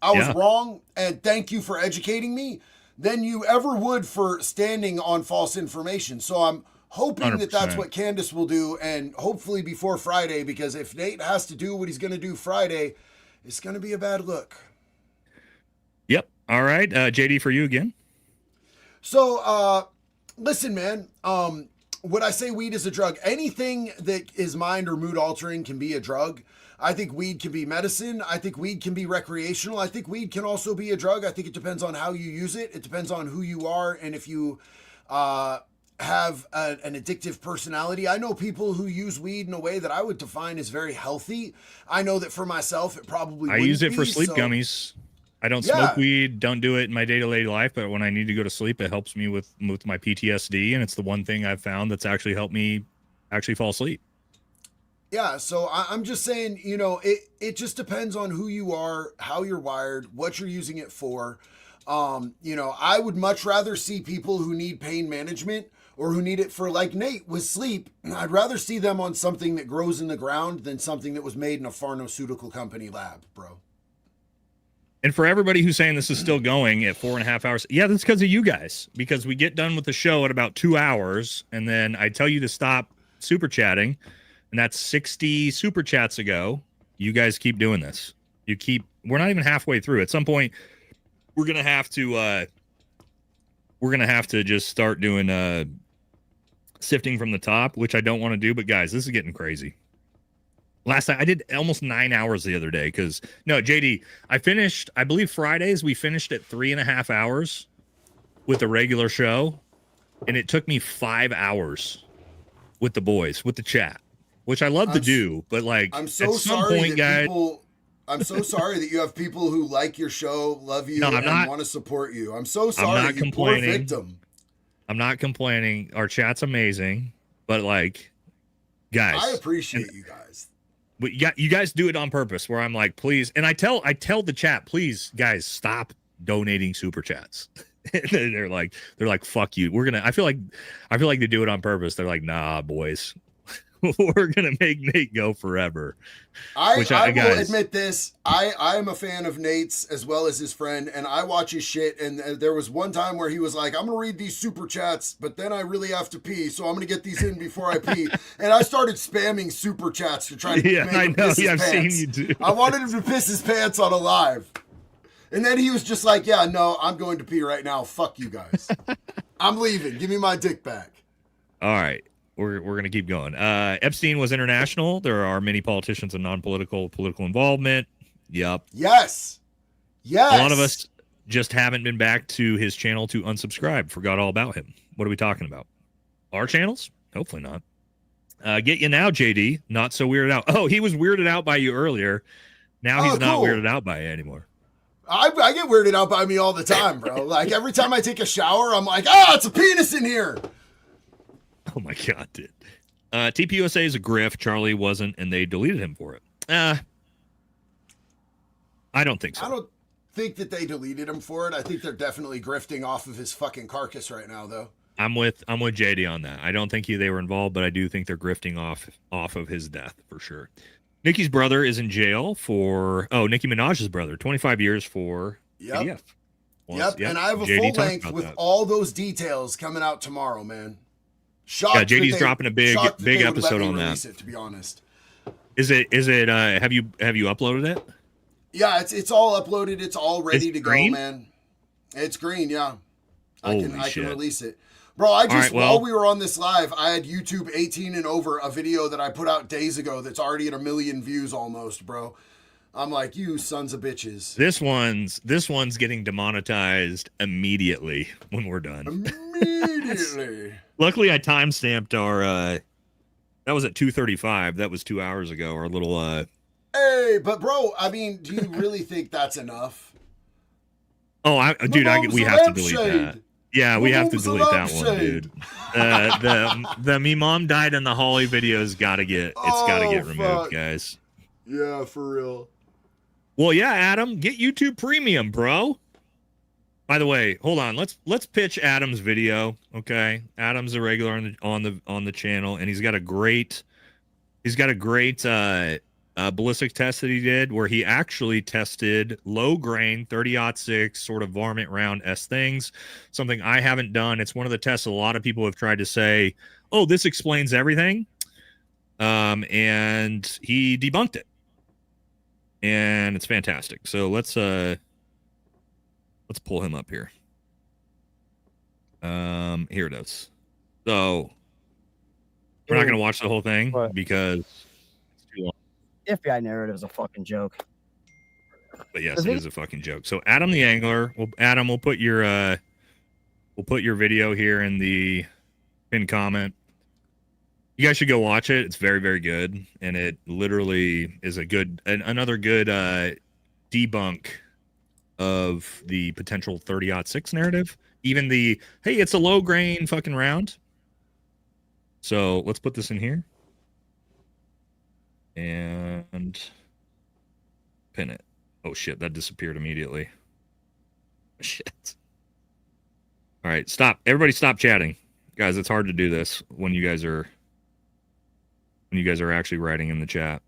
I was wrong, and thank you for educating me, than you ever would for standing on false information. So I'm hoping 100%. That's what Candace will do, and hopefully before Friday, because if Nate has to do what he's going to do Friday, it's going to be a bad look.
Yep. All right. JD, for you again.
So, listen, man, would I say weed is a drug? Anything that is mind or mood altering can be a drug. I think weed can be medicine. I think weed can be recreational. I think weed can also be a drug. I think it depends on how you use it. It depends on who you are and if you have an addictive personality. I know people who use weed in a way that I would define as very healthy. I know that for myself, it probably wouldn't
I use it for
be,
sleep
so...
gummies. I don't smoke weed, don't do it in my day-to-day life, but when I need to go to sleep, it helps me with my PTSD, and it's the one thing I've found that's actually helped me actually fall asleep.
Yeah, so I'm just saying, it just depends on who you are, how you're wired, what you're using it for. I would much rather see people who need pain management or who need it for, like Nate with sleep. I'd rather see them on something that grows in the ground than something that was made in a pharmaceutical company lab, bro.
And for everybody who's saying this is still going at 4.5 hours, yeah, that's because of you guys, because we get done with the show at about 2 hours, and then I tell you to stop super chatting. And that's 60 super chats ago. You guys keep doing this. We're not even halfway through. At some point, we're gonna have to just start doing sifting from the top, which I don't want to do. But guys, this is getting crazy. Last night I did almost 9 hours the other day because JD, I believe Fridays we finished at 3.5 hours with the regular show, and it took me 5 hours with the boys, with the chat. Which I love to do, but
I'm so sorry that I'm so sorry that you have people who like your show, love you, and want to support you. I'm so sorry.
I'm not complaining.
Poor victim.
I'm not complaining. Our chat's amazing, but guys,
I appreciate you guys.
But you guys do it on purpose. Where I'm like, please, and I tell the chat, please, guys, stop donating super chats. they're like, fuck you. I feel like they do it on purpose. They're like, nah, boys. We're gonna make Nate go forever.
I will admit this. I am a fan of Nate's as well as his friend, and I watch his shit. And there was one time where he was like, "I'm gonna read these super chats, but then I really have to pee, so I'm gonna get these in before I pee." And I started spamming super chats to try to make him piss his pants.
I've seen you do.
I wanted him to piss his pants on a live, and then he was just like, "Yeah, no, I'm going to pee right now. Fuck you guys. I'm leaving. Give me my dick back."
All right. We're going to keep going. Epstein was international. There are many politicians and non-political political involvement. Yep.
Yes.
A lot of us just haven't been back to his channel to unsubscribe. Forgot all about him. What are we talking about? Our channels? Hopefully not. Get you now, JD. Not so weirded out. Oh, he was weirded out by you earlier. Now he's not weirded out by you anymore.
I get weirded out by me all the time, bro. Like every time I take a shower, I'm like, it's a penis in here.
Oh my God, dude. TPUSA is a grift. Charlie wasn't, and they deleted him for it. I don't think so.
I don't think that they deleted him for it. I think they're definitely grifting off of his fucking carcass right now, though.
I'm with JD on that. I don't think they were involved, but I do think they're grifting off of his death for sure. Nicki's brother is in jail for Nicki Minaj's brother, 25 years for PDF.
Yep, and I have a full length with all those details coming out tomorrow, man. Shocked.
Yeah, JD's dropping a big episode on that.
To be honest,
is it? Have you uploaded it?
Yeah, it's all uploaded. It's all ready to go, man. It's green. Yeah, I can release it, bro. While we were on this live, I had YouTube 18 and over, a video that I put out days ago that's already at 1 million views almost, bro. I'm like, you sons of bitches. This one's getting demonetized immediately when we're done. Immediately. Luckily, I timestamped our. That was at 2:35. That was 2 hours ago. Our little. Hey, but bro, I mean, do you really think that's enough?
Oh, we have to delete that. Yeah, we have to delete that one, dude. The me mom died in the Holly video's gotta get removed, guys.
Yeah, for real.
Well, yeah, Adam, get YouTube Premium, bro. By the way, hold on. Let's pitch Adam's video, okay? Adam's a regular on the channel, and he's got a great ballistic test that he did where he actually tested low grain 30-06 sort of varmint round S things, something I haven't done. It's one of the tests a lot of people have tried to say, oh, this explains everything. And he debunked it. And it's fantastic. So let's pull him up here. Here it is. So we're not going to watch the whole thing because it's too long.
The FBI narrative is a fucking joke.
But yes, it is a fucking joke. So Adam the Angler, Adam, we'll put your video here in the pinned comment. You guys should go watch it. It's very, very good, and it literally is another good debunk of the potential 30-06 narrative. Even the hey, it's a low grain fucking round. So let's put this in here and pin it. Oh shit, that disappeared immediately. Shit. All right, stop. Everybody stop chatting. Guys, it's hard to do this when you guys are actually writing in the chat.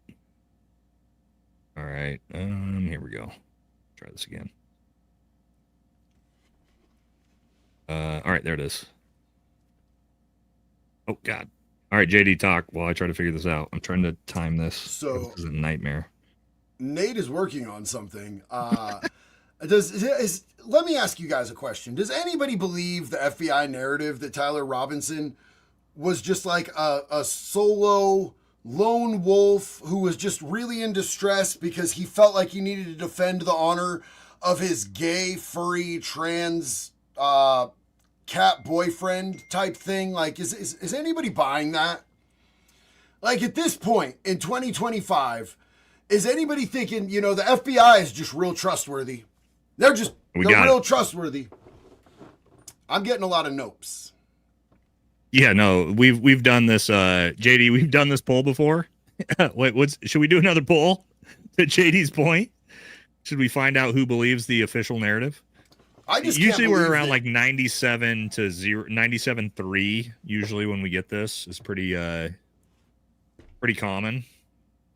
All right. Here we go. Try this again. All right, there it is. Oh God. All right, JD, talk while I try to figure this out. I'm trying to time this.
So
this is a nightmare.
Nate is working on something. Let me ask you guys a question. Does anybody believe the FBI narrative that Tyler Robinson was just like a solo lone wolf who was just really in distress because he felt like he needed to defend the honor of his gay, furry, trans cat boyfriend type thing? Like, is anybody buying that? Like, at this point in 2025, is anybody thinking, the FBI is just real trustworthy? They're real trustworthy. I'm getting a lot of nopes.
Yeah, no, we've done this, JD. We've done this poll before. Wait, should we do another poll? To JD's point, should we find out who believes the official narrative? Usually we're around like 97.3. Usually when we get this is pretty common.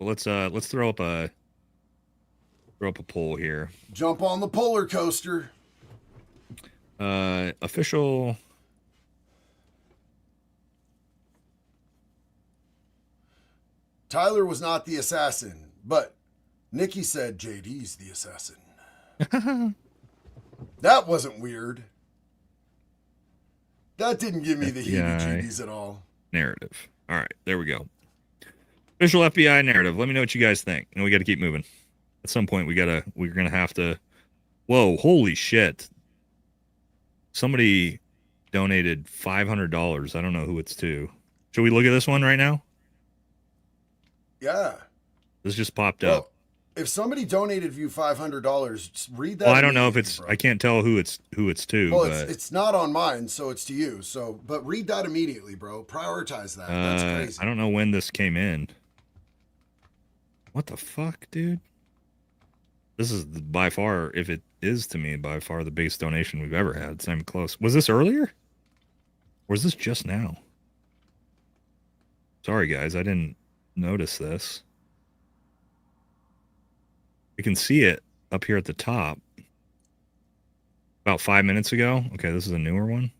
But let's throw up a poll here.
Jump on the polar coaster.
Official.
Tyler was not the assassin, but Nikki said JD's the assassin. That wasn't weird. That didn't give me the heebie-jeebies at all.
Narrative. All right, there we go. Official FBI narrative. Let me know what you guys think. And we got to keep moving. At some point, we're gonna have to. Whoa! Holy shit! Somebody donated $500. I don't know who it's to. Should we look at this one right now?
Yeah.
This just popped up.
If somebody donated you $500, just read that.
Well, I don't know if it's. Bro. I can't tell who it's to.
Well, it's not on mine, so it's to you. So, but read that immediately, bro. Prioritize that. That's crazy.
I don't know when this came in. What the fuck, dude? This is by far, if it is to me, by far the biggest donation we've ever had. It's not even close. Was this earlier? Or was this just now? Sorry, guys. I didn't notice this. You can see it up here at the top. About 5 minutes ago. Okay, this is a newer one.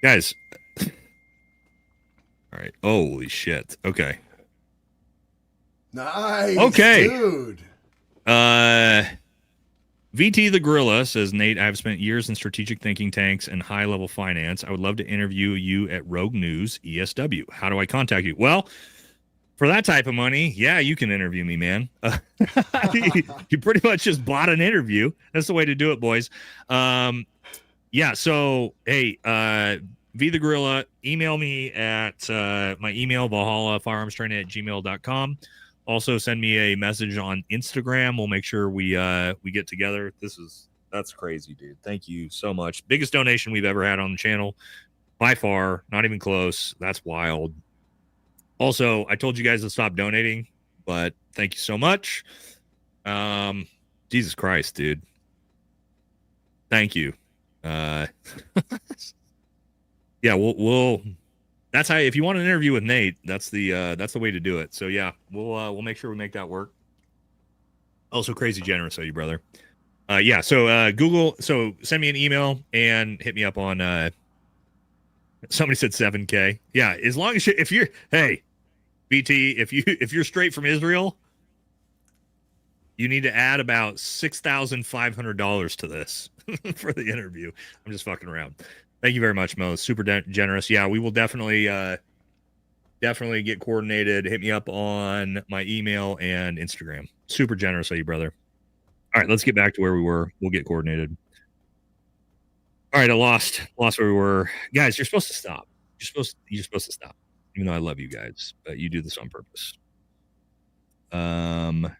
Guys. All right. Holy shit. Okay.
Nice,
okay.
dude.
VT the Gorilla says, Nate, I've spent years in strategic thinking tanks and high-level finance. I would love to interview you at Rogue News ESW. How do I contact you? Well, for that type of money, yeah, you can interview me, man. You pretty much just bought an interview. That's the way to do it, boys. Yeah, so, hey, V the Gorilla, email me at my email, valhallafirearmstraining@gmail.com. Also, send me a message on Instagram. We'll make sure we get together. That's crazy, dude. Thank you so much. Biggest donation we've ever had on the channel, by far. Not even close. That's wild. Also, I told you guys to stop donating, but thank you so much. Jesus Christ, dude. Thank you. Yeah, we'll. That's how. If you want an interview with Nate, that's the way to do it. So yeah, we'll make sure we make that work. Also, crazy generous of you, brother. Yeah. So Google. So send me an email and hit me up on. Somebody said 7K. Yeah, as long as if you're hey, BT, if you're straight from Israel, you need to add about $6,500 to this for the interview. I'm just fucking around. Thank you very much, Mo. Super generous. Yeah, we will definitely get coordinated. Hit me up on my email and Instagram. Super generous of you, brother. All right, let's get back to where we were. We'll get coordinated. All right, I lost where we were. Guys, you're supposed to stop. You're supposed to stop. Even though I love you guys, but you do this on purpose. Holy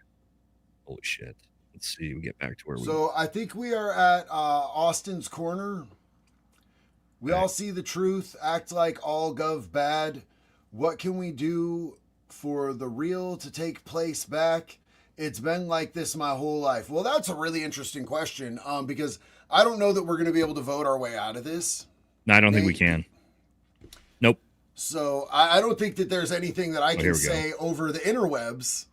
shit. Let's see. We get back to where we were.
So I think we are at Austin's corner. We all see the truth, act like all gov bad. What can we do for the real to take place back? It's been like this my whole life. Well, that's a really interesting question because I don't know that we're going to be able to vote our way out of this.
No, I don't think we can. Nope.
So I don't think that there's anything that I can say over the interwebs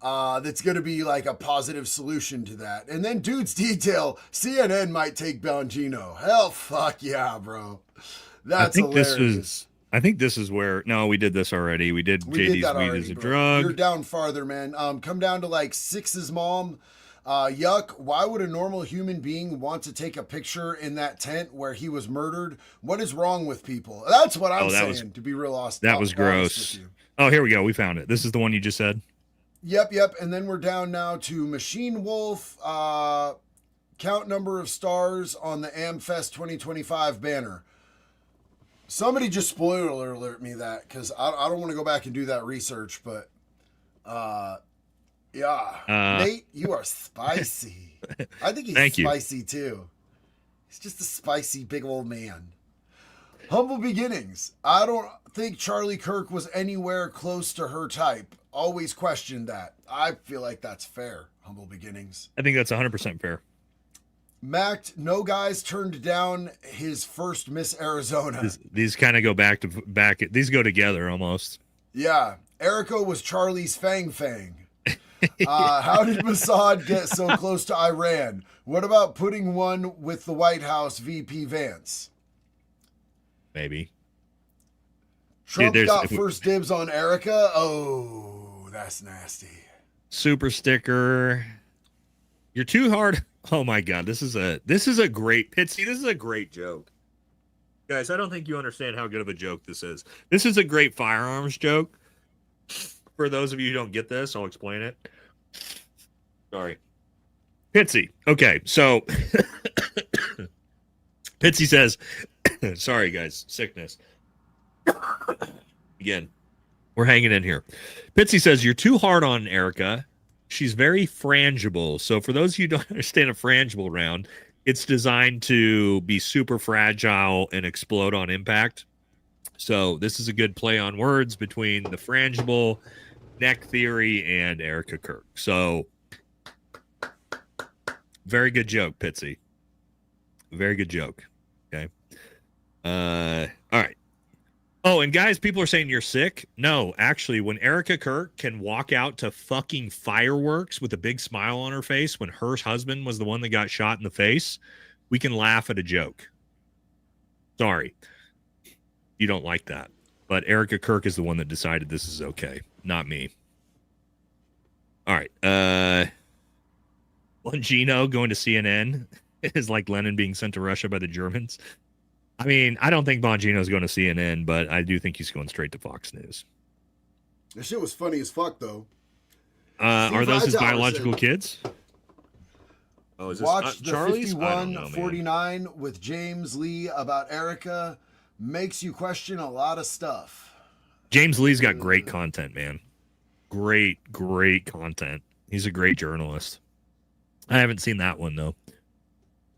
that's going to be like a positive solution to that. And then Dude's Detail, CNN might take Bongino. Hell, fuck yeah, bro. That's hilarious.
I think this is where, no, we did this already. We did JD's weed as a drug.
You're down farther, man. Come down to like Six's mom. Yuck, why would a normal human being want to take a picture in that tent where he was murdered? What is wrong with people? That's what I'm saying, to be real honest.
That was gross. Oh, here we go. We found it. This is the one you just said?
Yep. And then we're down now to Machine Wolf, count number of stars on the AmFest 2025 banner. Somebody just spoiler alert me that, because I don't want to go back and do that research, but yeah. Nate, you are spicy. I think he's spicy too. He's just a spicy big old man. Humble beginnings. I don't think Charlie Kirk was anywhere close to her type. Always questioned that. I feel like that's fair. Humble beginnings.
I think that's 100% fair.
Mac, no guys turned down his first Miss Arizona.
These kind of go back. These go together almost.
Yeah. Erica was Charlie's Fang. How did Mossad get so close to Iran? What about putting one with the White House VP Vance?
Maybe.
Trump got first dibs on Erica. Oh, that's nasty.
Super sticker. You're too hard. Oh my God, this is a great Pitsy. This is a great joke, guys. I don't think you understand how good of a joke this is. This is a great firearms joke. For those of you who don't get this, I'll explain it. Sorry, Pitsy. Okay, so Pitsy says, "Sorry, guys, sickness." Again, we're hanging in here. Pitsy says, "You're too hard on Erica. She's very frangible." So for those of you who don't understand a frangible round, it's designed to be super fragile and explode on impact. So this is a good play on words between the frangible, neck theory, and Erica Kirk. So very good joke, Pitsy. Very good joke. Okay. All right. Oh, and guys, people are saying you're sick. No, actually, when Erica Kirk can walk out to fucking fireworks with a big smile on her face when her husband was the one that got shot in the face, we can laugh at a joke. Sorry. You don't like that. But Erica Kirk is the one that decided this is okay, not me. All right. Longino going to CNN is like Lenin being sent to Russia by the Germans. I mean, I don't think Bongino's going to CNN, but I do think he's going straight to Fox News.
That shit was funny as fuck, though.
Are those his biological kids?
Oh, is this Watch the Charlie's? 51-49 with James Lee about Erica. Makes you question a lot of stuff.
James Lee's got great content, man. Great content. He's a great journalist. I haven't seen that one though.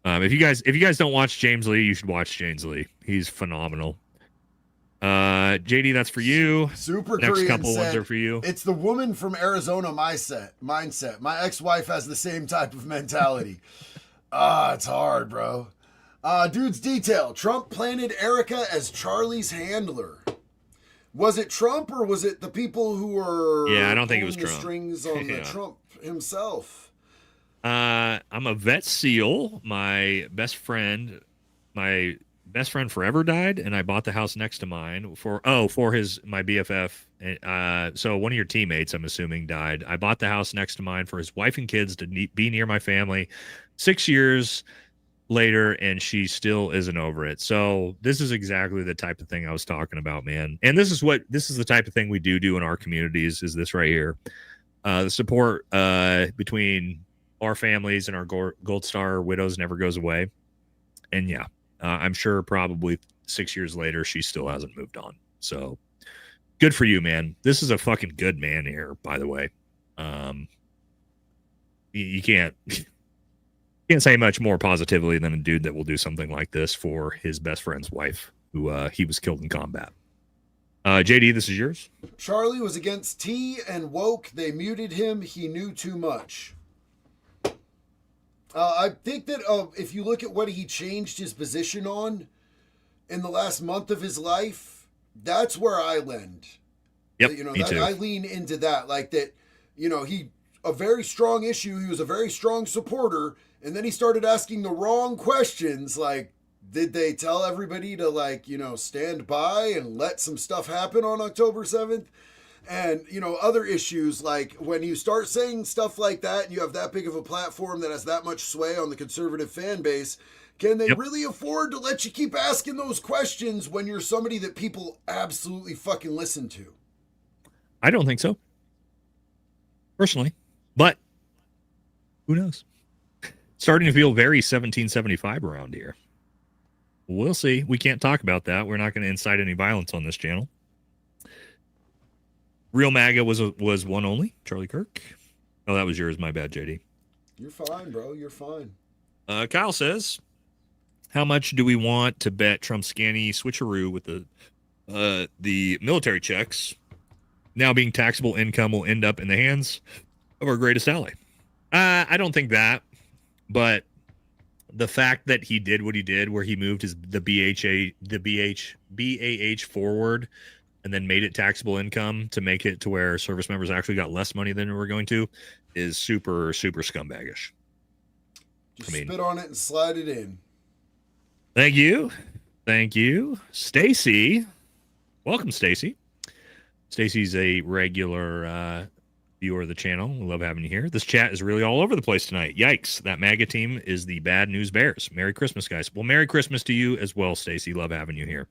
If you guys don't watch James Lee, you should watch James Lee. He's phenomenal. JD, that's for you.
Super
Next
Korean
couple
said,
ones are for you.
It's the woman from Arizona mindset. My ex-wife has the same type of mentality. It's hard, bro. Dude's detail. Trump planted Erica as Charlie's handler. Was it Trump or was it the people who were?
Yeah, I don't think it was
the
Trump.
Strings on the Trump himself.
I'm a vet SEAL. My best friend forever died, and I bought the house next to mine for my BFF. So one of your teammates, I'm assuming, died. I bought the house next to mine for his wife and kids to be near my family. 6 years later, and she still isn't over it. So this is exactly the type of thing I was talking about, man. And this is the type of thing we do in our communities. Is this right here? The support between our families and our Gold Star widows never goes away. And yeah, I'm sure probably 6 years later, she still hasn't moved on. So good for you, man. This is a fucking good man here, by the way. You can't say much more positively than a dude that will do something like this for his best friend's wife, who he was killed in combat. JD, this is yours.
Charlie was against T and woke. They muted him. He knew too much. I think that if you look at what he changed his position on in the last month of his life, that's where I lend.
Yep,
me too. I lean into that, like that. He a very strong issue. He was a very strong supporter, and then he started asking the wrong questions. Like, did they tell everybody to stand by and let some stuff happen on October 7th? And, other issues, like when you start saying stuff like that and you have that big of a platform that has that much sway on the conservative fan base, can they really afford to let you keep asking those questions when you're somebody that people absolutely fucking listen to?
I don't think so, personally, but who knows? Starting to feel very 1775 around here. We'll see. We can't talk about that. We're not going to incite any violence on this channel. Real MAGA was one only. Charlie Kirk. Oh, that was yours. My bad, JD.
You're fine, bro. You're fine.
Kyle says, how much do we want to bet Trump's scanny switcheroo with the military checks now being taxable income will end up in the hands of our greatest ally? I don't think that, but the fact that he did what he did, where he moved BAH forward and then made it taxable income to make it to where service members actually got less money than we were going to, is super, super scumbagish.
Just spit on it and slide it in.
Thank you. Stacy. Welcome, Stacy. Stacy's a regular viewer of the channel. We love having you here. This chat is really all over the place tonight. Yikes. That MAGA team is the bad news bears. Merry Christmas, guys. Well, Merry Christmas to you as well, Stacy. Love having you here.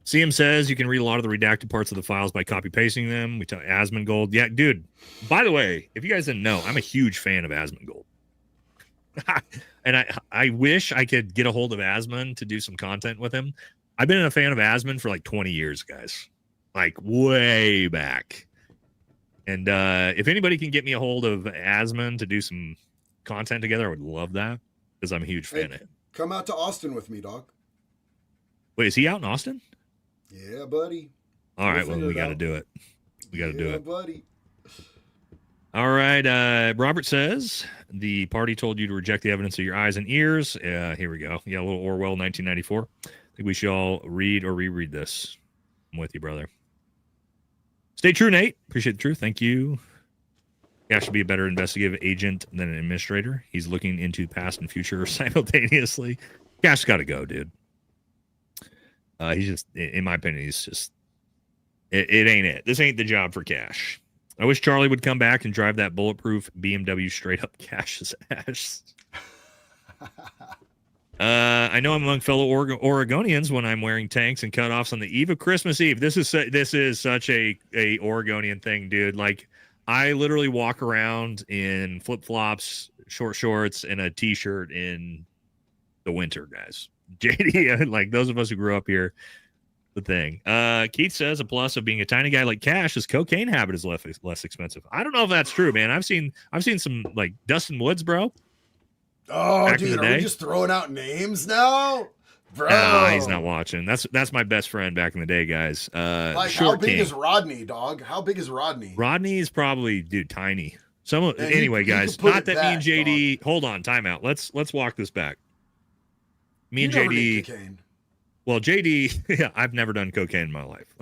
CM says you can read a lot of the redacted parts of the files by copy-pasting them. We tell Asmongold. Yeah, dude. By the way, if you guys didn't know, I'm a huge fan of Asmongold. And I wish I could get a hold of Asmon to do some content with him. I've been a fan of Asmon for like 20 years, guys. Like way back. And if anybody can get me a hold of Asmon to do some content together, I would love that, because I'm a huge fan of him.
Come out to Austin with me, dog.
Wait, is he out in Austin?
Yeah, buddy.
All right, well, we got to do it. We got to do it.
buddy.
All right. Robert says the party told you to reject the evidence of your eyes and ears. Here we go. Yeah, a little Orwell, 1994. I think we should all read or reread this. I'm with you, brother. Stay true, Nate. Appreciate the truth. Thank you. Cash should be a better investigative agent than an administrator. He's looking into past and future simultaneously. Cash's got to go, dude. He's just, in my opinion, he's just, it ain't it. This ain't the job for Cash. I wish Charlie would come back and drive that bulletproof BMW straight up Cash's ass. I know I'm among fellow Oregonians when I'm wearing tanks and cutoffs on the eve of Christmas Eve. This is such a Oregonian thing, dude. Like, I literally walk around in flip-flops, short shorts, and a t-shirt in the winter, guys. JD, like those of us who grew up here, the thing. Keith says a plus of being a tiny guy like Cash is cocaine habit is less expensive. I don't know if that's true, man. I've seen some like Dustin Woods, bro.
Oh,
Back
dude, are we just throwing out names now? Bro.
Nah, he's not watching. That's my best friend back in the day, guys.
Like,
Short
how big
King.
is Rodney, dog? How big is Rodney?
Rodney is probably, dude, tiny.
Anyway,
guys, not that me and JD. Hold on, time out. Let's walk this back. Me and JD. Well, JD, yeah, I've never done cocaine in my life.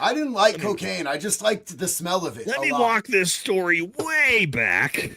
I didn't like cocaine. I just liked the smell of it.
Let me walk this story way back.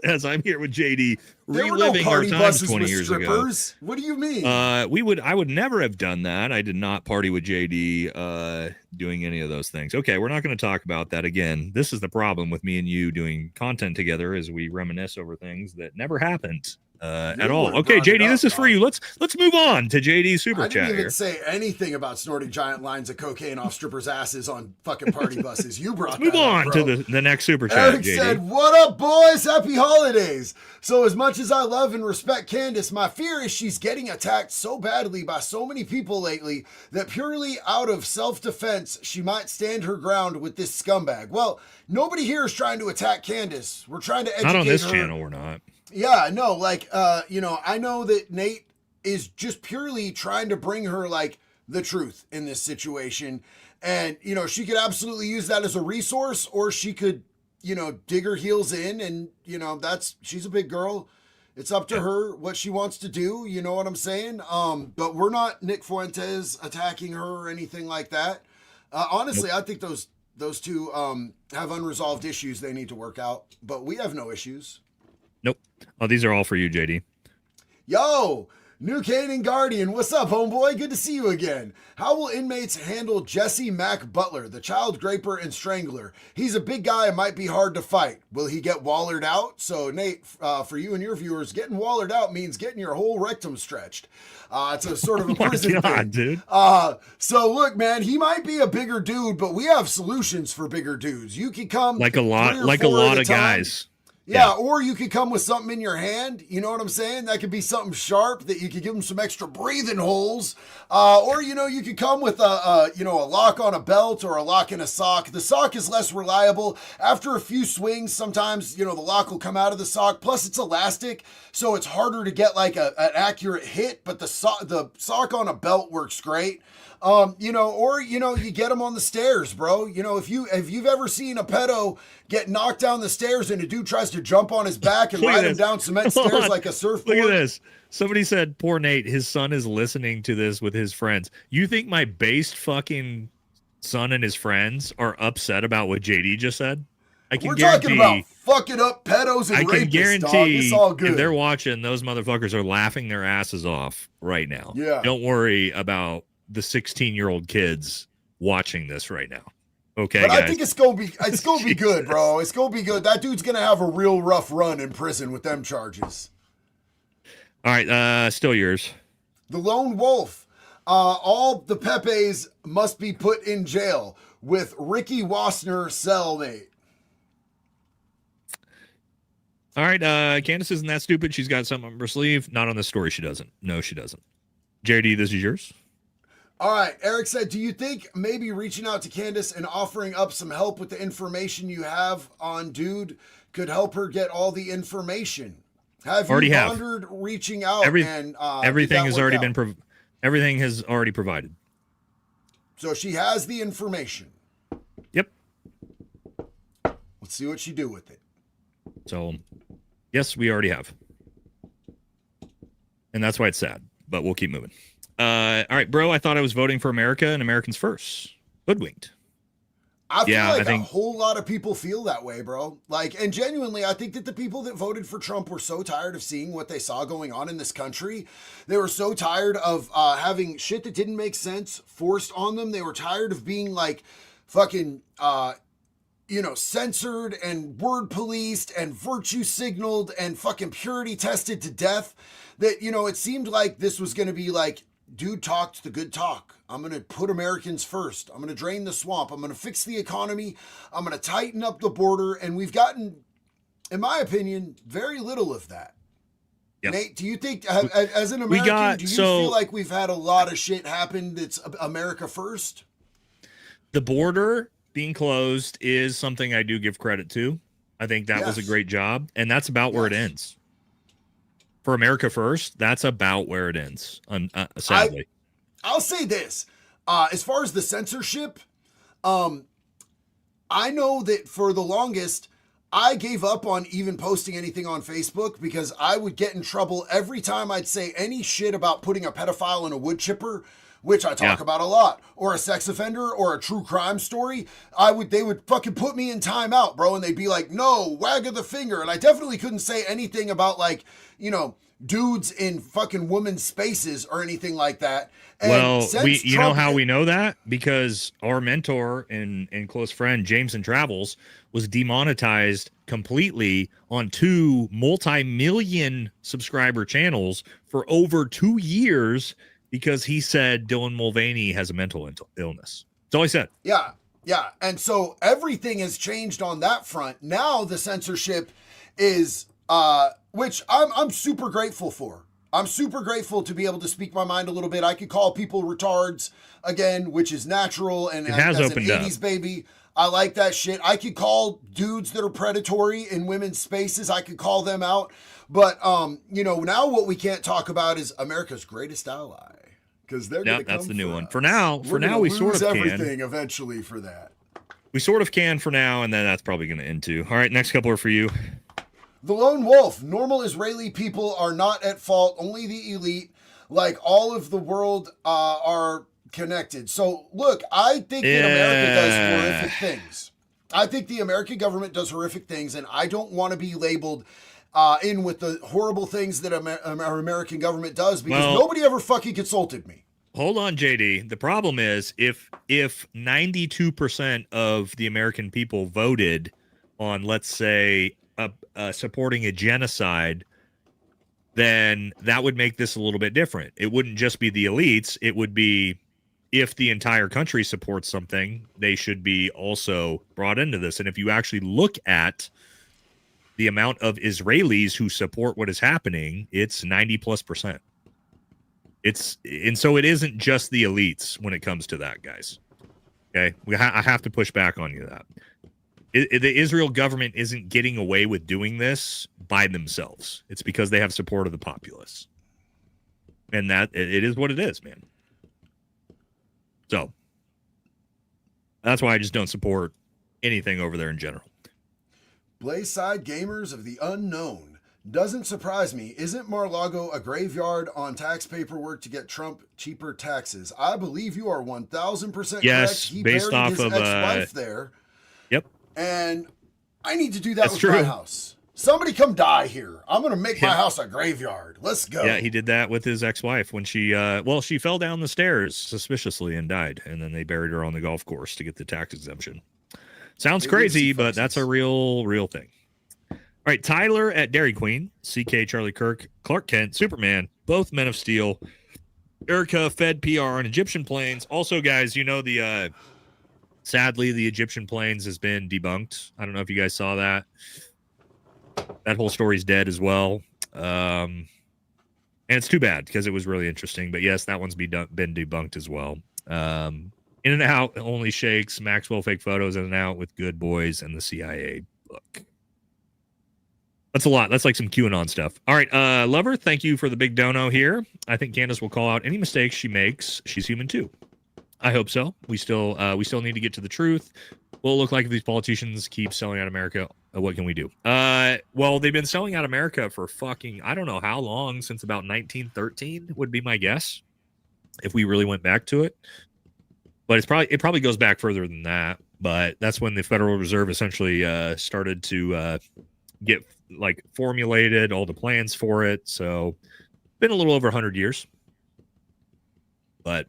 As I'm here with JD, reliving our times 20 years ago.
What do you mean?
I would never have done that. I did not party with JD doing any of those things. Okay, we're not going to talk about that again. This is the problem with me and you doing content together, is we reminisce over things that never happened at all. Okay, JD, this is for you. Let's move on to JD's super chat.
I didn't even
here.
say anything about snorting giant lines of cocaine off strippers' asses on fucking party buses. You brought
Let's move on
up,
to the next super chat.
Eric
JD
said, "What up, boys? Happy holidays." So as much as I love and respect Candace, my fear is she's getting attacked so badly by so many people lately that purely out of self-defense, she might stand her ground with this scumbag. Well, nobody here is trying to attack Candace. We're trying to educate her.
Not on this channel, we're not.
Yeah, no, like, I know that Nate is just purely trying to bring her, like, the truth in this situation. And, she could absolutely use that as a resource, or she could, dig her heels in and, she's a big girl. It's up to her what she wants to do. You know what I'm saying? But we're not Nick Fuentes attacking her or anything like that. Honestly, I think those two have unresolved issues they need to work out, but we have no issues.
Nope. Oh, these are all for you, JD.
Yo, New Canaan Guardian, what's up, homeboy? Good to see you again. How will inmates handle Jesse Mack Butler, the child graper and strangler? He's a big guy and might be hard to fight. Will he get wallered out? So, Nate, for you and your viewers, getting wallered out means getting your whole rectum stretched. It's a sort of a prison thing.
Dude.
So look, man, he might be a bigger dude, but we have solutions for bigger dudes. You could come
like a lot of guys.
Yeah, or you could come with something in your hand. You know what I'm saying? That could be something sharp that you could give them some extra breathing holes. Or, you could come with a lock on a belt or a lock in a sock. The sock is less reliable. After a few swings, sometimes, the lock will come out of the sock. Plus, it's elastic, so it's harder to get like an accurate hit. But the sock on a belt works great. You get them on the stairs, bro. If you've ever seen a pedo get knocked down the stairs and a dude tries to jump on his back and ride him down cement stairs like a surfboard.
Look at this. Somebody said, poor Nate, his son is listening to this with his friends. You think my based fucking son and his friends are upset about what JD just said?
We're talking about fucking up pedos and rapists,
can guarantee
dog. It's all good.
If they're watching, those motherfuckers are laughing their asses off right now.
Yeah.
Don't worry about the 16-year-old kids watching this right now. Okay,
but
guys.
I think it's gonna be good, bro. It's gonna be good. That dude's gonna have a real rough run in prison with them charges.
All right, still yours.
The Lone Wolf. All the Pepes must be put in jail with Ricky Wassner cellmate.
All right, Candace isn't that stupid. She's got something up her sleeve. Not on this story, she doesn't. No, she doesn't. JD, this is yours.
All right, Eric said, do you think maybe reaching out to Candace and offering up some help with the information you have on Dude could help her get all the information? Have you pondered reaching out and
everything has already been everything has already provided.
So she has the information.
Yep.
Well, Let's see what you do with it.
So, yes, we already have. And that's why it's sad, but we'll keep moving. All right, bro, I thought I was voting for America and Americans first. Hoodwinked.
I feel like a whole lot of people feel that way, bro. Like, and genuinely, I think that the people that voted for Trump were so tired of seeing what they saw going on in this country. They were so tired of having shit that didn't make sense forced on them. They were tired of being like fucking, censored and word policed and virtue signaled and fucking purity tested to death. That, it seemed like this was going to be like, dude talked the good talk. I'm going to put Americans first. I'm going to drain the swamp. I'm going to fix the economy. I'm going to tighten up the border. And we've gotten, in my opinion, very little of that. Yes. Nate, do you think, as an American, do you feel like we've had a lot of shit happen that's America first?
The border being closed is something I do give credit to. I think that was a great job. And that's about where it ends. For America first, that's about where it ends, sadly.
I'll say this. As far as the censorship, I know that for the longest, I gave up on even posting anything on Facebook because I would get in trouble every time I'd say any shit about putting a pedophile in a wood chipper, which I talk about a lot, or a sex offender or a true crime story. They would fucking put me in timeout, bro, and they'd be like, no, wag of the finger. And I definitely couldn't say anything about like, dudes in fucking women's spaces or anything like that. And
know how we know that? Because our mentor and close friend, James and Travels, was demonetized completely on 2 multi-million subscriber channels for over 2 years because he said Dylan Mulvaney has a mental illness. That's all he said.
Yeah. And so everything has changed on that front. Now the censorship is, which I'm super grateful for. I'm super grateful to be able to speak my mind a little bit. I could call people retards again, which is natural. And
it has
as
opened
an 80s baby, I like that shit. I could call dudes that are predatory in women's spaces. I could call them out. But, now what we can't talk about is America's greatest ally. Because they're going to come
that's the new
us.
one. For now, we sort of
everything eventually for that.
We sort of can for now, and then that's probably going to end too. All right, next couple are for you.
The Lone Wolf. Normal Israeli people are not at fault. Only the elite, like all of the world, are connected. So, look, I think that America does horrific things. I think the American government does horrific things, and I don't want to be labeled in with the horrible things that our American government does because nobody ever fucking consulted me.
Hold on, JD. The problem is if 92% of the American people voted on, let's say, supporting a genocide, then that would make this a little bit different. It wouldn't just be the elites. It would be if the entire country supports something, they should be also brought into this. And if you actually look at the amount of Israelis who support what is happening, it's 90+%. And so it isn't just the elites when it comes to that, guys. Okay, I have to push back on you that. The Israel government isn't getting away with doing this by themselves. It's because they have support of the populace. And that it is what it is, man. So that's why I just don't support anything over there in general.
Blayside Gamers of the Unknown. Doesn't surprise me. Isn't Mar-a-Lago a graveyard on tax paperwork to get Trump cheaper taxes? I believe you are 1,000%
yes,
correct. He
based
buried
off
his
of
ex-wife there.
Yep.
And I need to do that with my house. Somebody come die here. I'm going to make my house a graveyard. Let's go.
Yeah, he did that with his ex-wife when she fell down the stairs suspiciously and died. And then they buried her on the golf course to get the tax exemption. Sounds crazy, but that's a real thing. All right, Tyler at Dairy Queen, CK, Charlie Kirk, Clark Kent, Superman, both Men of Steel, Erica, Fed PR, and Egyptian Planes. Also, guys, sadly, the Egyptian Planes has been debunked. I don't know if you guys saw that. That whole story's dead as well. And it's too bad because it was really interesting. But yes, that one's been debunked as well. In and Out, Only Shakes, Maxwell Fake Photos, In and Out with Good Boys, and the CIA book. That's a lot. That's like some QAnon stuff. All right, Lover, thank you for the big dono here. I think Candace will call out any mistakes she makes. She's human too. I hope so. We still need to get to the truth. Will it look like if these politicians keep selling out America? What can we do? Well, they've been selling out America for fucking, I don't know how long, since about 1913 would be my guess, if we really went back to it. But it probably goes back further than that. But that's when the Federal Reserve essentially started to get like formulated all the plans for it. So been a little over 100 years. But,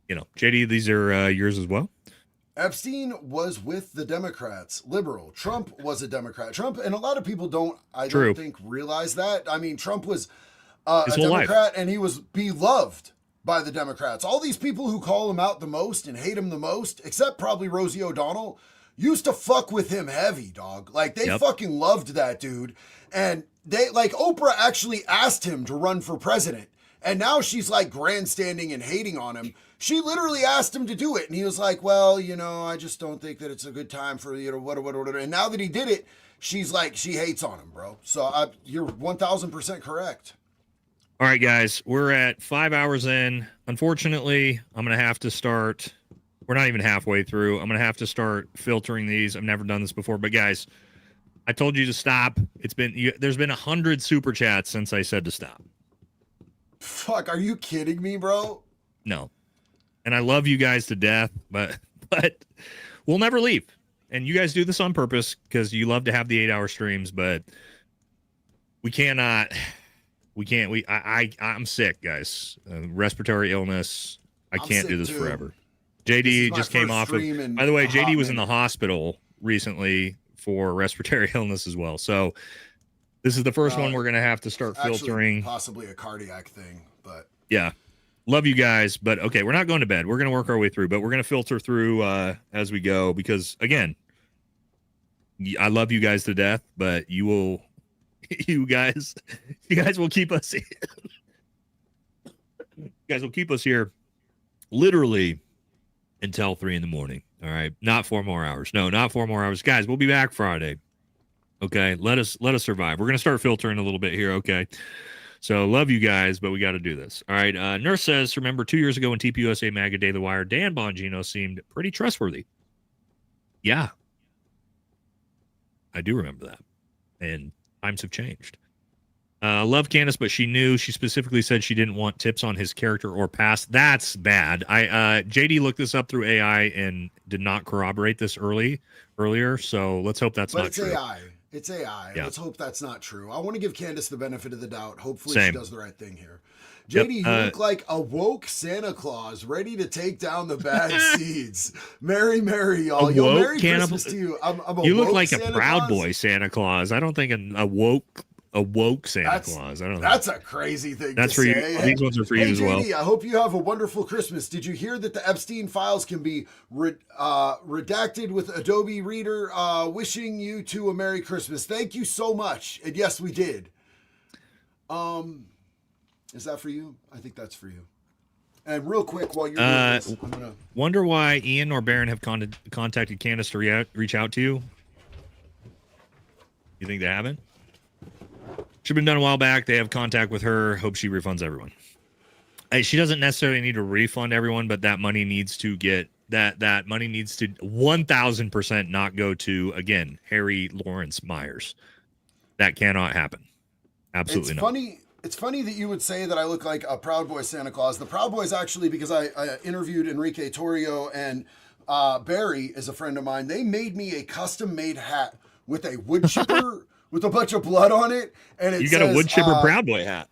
you know, JD, these are yours as well.
Epstein was with the Democrats, liberal. Trump was a Democrat. Trump, and a lot of people don't think, realize that. I mean, Trump was a Democrat, and he was beloved by the Democrats. All these people who call him out the most and hate him the most, except probably Rosie O'Donnell, used to fuck with him heavy, dog. Like, they fucking loved that dude. And they, like, Oprah actually asked him to run for president. And now she's, like, grandstanding and hating on him. She literally asked him to do it. And he was like, well, you know, I just don't think that it's a good time for, you know, whatever. And now that he did it, she's like, she hates on him, bro. So you're 1,000% correct.
All right, guys, we're at 5 hours in. Unfortunately, I'm going to have to start. We're not even halfway through. I'm going to have to start filtering these. I've never done this before. But, guys, I told you to stop. There's been 100 super chats since I said to stop.
Fuck, are you kidding me, bro?
No. And I love you guys to death, but we'll never leave. And you guys do this on purpose because you love to have the 8-hour streams, but I'm sick, guys. Respiratory illness. I can't do this forever. JD just came off of, by the way, JD was in the hospital recently for respiratory illness as well. So this is the first one we're going to have to start filtering.
Possibly a cardiac thing, but
yeah. Love you guys, but okay, we're not going to bed. We're going to work our way through, but we're going to filter through as we go because, again, I love you guys to death, but you guys will keep us you guys will keep us here literally until 3 a.m. All right, not 4 more hours. No, not 4 more hours, guys. We'll be back Friday. Okay, let us survive. We're going to start filtering a little bit here. Okay. So love you guys, but we got to do this. All right. Nurse says, remember 2 years ago in TPUSA MAGA Day, The Wire, Dan Bongino seemed pretty trustworthy. Yeah. I do remember that. And times have changed. Love Candace, but she specifically said she didn't want tips on his character or past. That's bad. JD looked this up through AI and did not corroborate this earlier. So let's hope that's not true.
It's AI.
Yeah.
Let's hope that's not true. I want to give Candace the benefit of the doubt. Hopefully
Same.
She does the right thing here. JD, you look like a woke Santa Claus ready to take down the bad seeds. Merry, y'all. Yo, Merry Christmas to you.
You look like a Proud Boy Santa Claus. I don't think a woke Santa Claus. I don't know.
That's a crazy thing
That's
to
for
say.
you. These ones are for you as well.
JD, I hope you have a wonderful Christmas. Did you hear that the Epstein files can be redacted with Adobe Reader? Wishing you two a Merry Christmas. Thank you so much. And yes, we did. Is that for you? I think that's for you. And real quick, while you're doing this, I'm gonna
wonder why Ian or Baron have contacted Candace to reach out to you. You think they haven't? Should have been done a while back. They have contact with her. Hope she refunds everyone. She doesn't necessarily need to refund everyone, but that money needs to get that money needs to 1,000% not go to, again, Harry Lawrence Myers. That cannot happen. Absolutely not.
It's funny that you would say that I look like a Proud Boy Santa Claus. The Proud Boys actually, because I interviewed Enrique Torrio and Barry is a friend of mine. They made me a custom-made hat with a wood chipper with a bunch of blood on it, and
you got a wood chipper Proud Boy hat.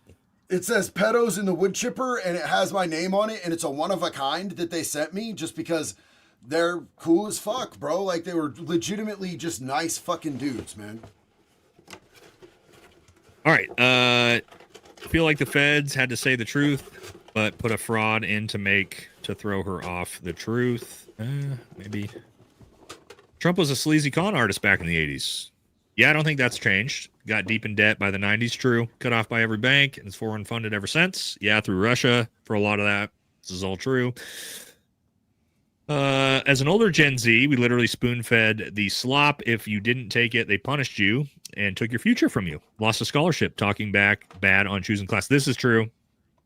It says pedos in the wood chipper, and it has my name on it, and it's a one of a kind that they sent me just because they're cool as fuck, bro. Like, they were legitimately just nice fucking dudes, man.
All right. I feel like the feds had to say the truth, but put a fraud in to throw her off the truth. Maybe. Trump was a sleazy con artist back in the 80s. Yeah, I don't think that's changed. Got deep in debt by the 90s, true. Cut off by every bank, and it's foreign funded ever since. Yeah, through Russia for a lot of that. This is all true. As an older Gen Z, we literally spoon-fed the slop. If you didn't take it, they punished you and took your future from you. Lost a scholarship, talking back bad on choosing class. This is true.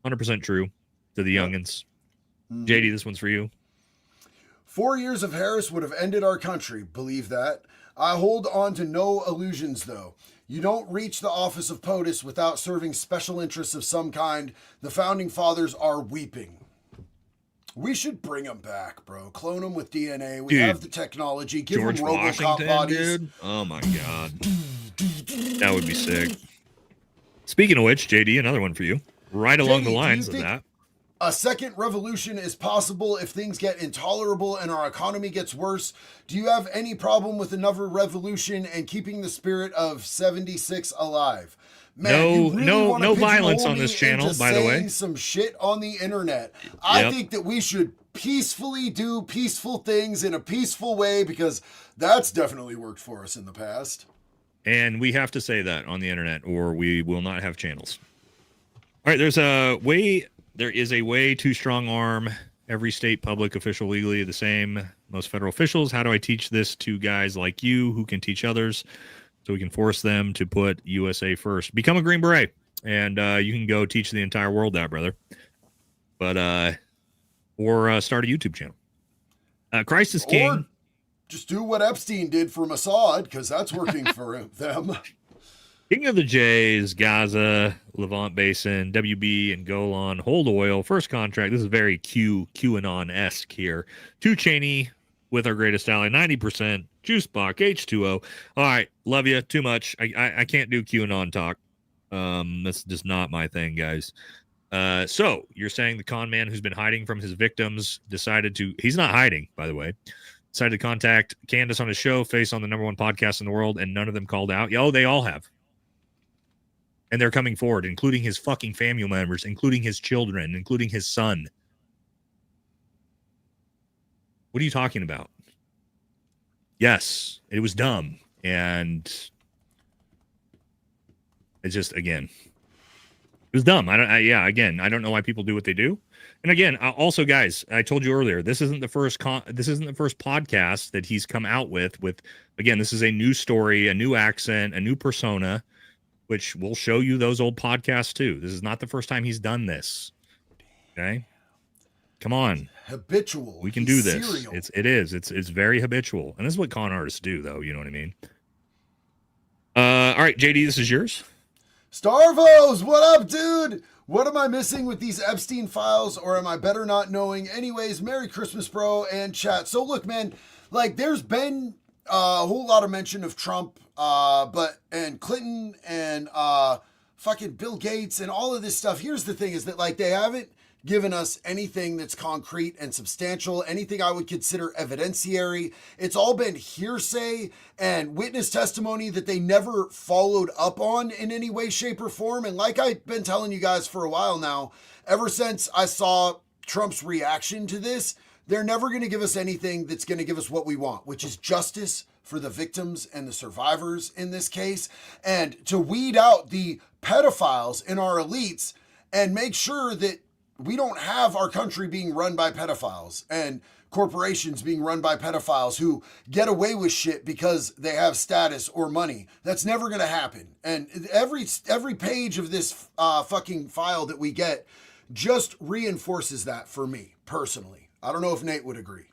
100% true to the youngins. JD, this one's for you.
4 years of Harris would have ended our country. Believe that. I hold on to no illusions, though. You don't reach the office of POTUS without serving special interests of some kind. The founding fathers are weeping. We should bring them back, bro. Clone them with DNA. We have the technology. Give
George
them RoboCop
Washington,
bodies.
dude. Oh my god, that would be sick. Speaking of which, JD, another one for you. Right along the lines of that.
A second revolution is possible if things get intolerable and our economy gets worse. Do you have any problem with another revolution and keeping the spirit of 76 alive? Man,
no violence on this channel, by the way.
Some shit on the internet. I think that we should peacefully do peaceful things in a peaceful way because that's definitely worked for us in the past.
And we have to say that on the internet or we will not have channels. All right, there is a way to strong arm every state public official legally the same. Most federal officials. How do I teach this to guys like you who can teach others so we can force them to put USA first? Become a Green Beret and you can go teach the entire world that, brother. But or start a YouTube channel. Christ is King.
Or just do what Epstein did for Mossad because that's working for them.
King of the Jays, Gaza, Levant Basin, WB, and Golan, hold oil, first contract. This is very QAnon-esque here. 2 Cheney with our greatest ally, 90%. Juicebox, H2O. All right, love you too much. I can't do QAnon talk. That's just not my thing, guys. So you're saying the con man who's been hiding from his victims decided to, he's not hiding, by the way, decided to contact Candace on his show, face on the #1 podcast in the world, and none of them called out. Oh, they all have. And they're coming forward, including his fucking family members, including his children, including his son. What are you talking about? Yes, it was dumb. And it's just, again, it was dumb. I don't know why people do what they do. And again, also, guys, I told you earlier, this isn't the first podcast that he's come out with, again, this is a new story, a new accent, a new persona, which will show you those old podcasts too. This is not the first time he's done this. Okay. Come on.
Habitual.
We can do this. It's very habitual. And this is what con artists do though. You know what I mean? All right, JD, this is yours.
Starvos, what up, dude? What am I missing with these Epstein files, or am I better not knowing? Anyways, Merry Christmas, bro, and chat. So look, man, like there's been a whole lot of mention of Trump, and Clinton and fucking Bill Gates and all of this stuff. Here's the thing is that like they haven't given us anything that's concrete and substantial, anything I would consider evidentiary. It's all been hearsay and witness testimony that they never followed up on in any way, shape, or form. And like I've been telling you guys for a while now, ever since I saw Trump's reaction to this, they're never going to give us anything that's going to give us what we want, which is justice for the victims and the survivors in this case, and to weed out the pedophiles in our elites and make sure that we don't have our country being run by pedophiles and corporations being run by pedophiles who get away with shit because they have status or money. That's never going to happen. And every page of this fucking file that we get just reinforces that for me personally. I don't know if Nate would agree.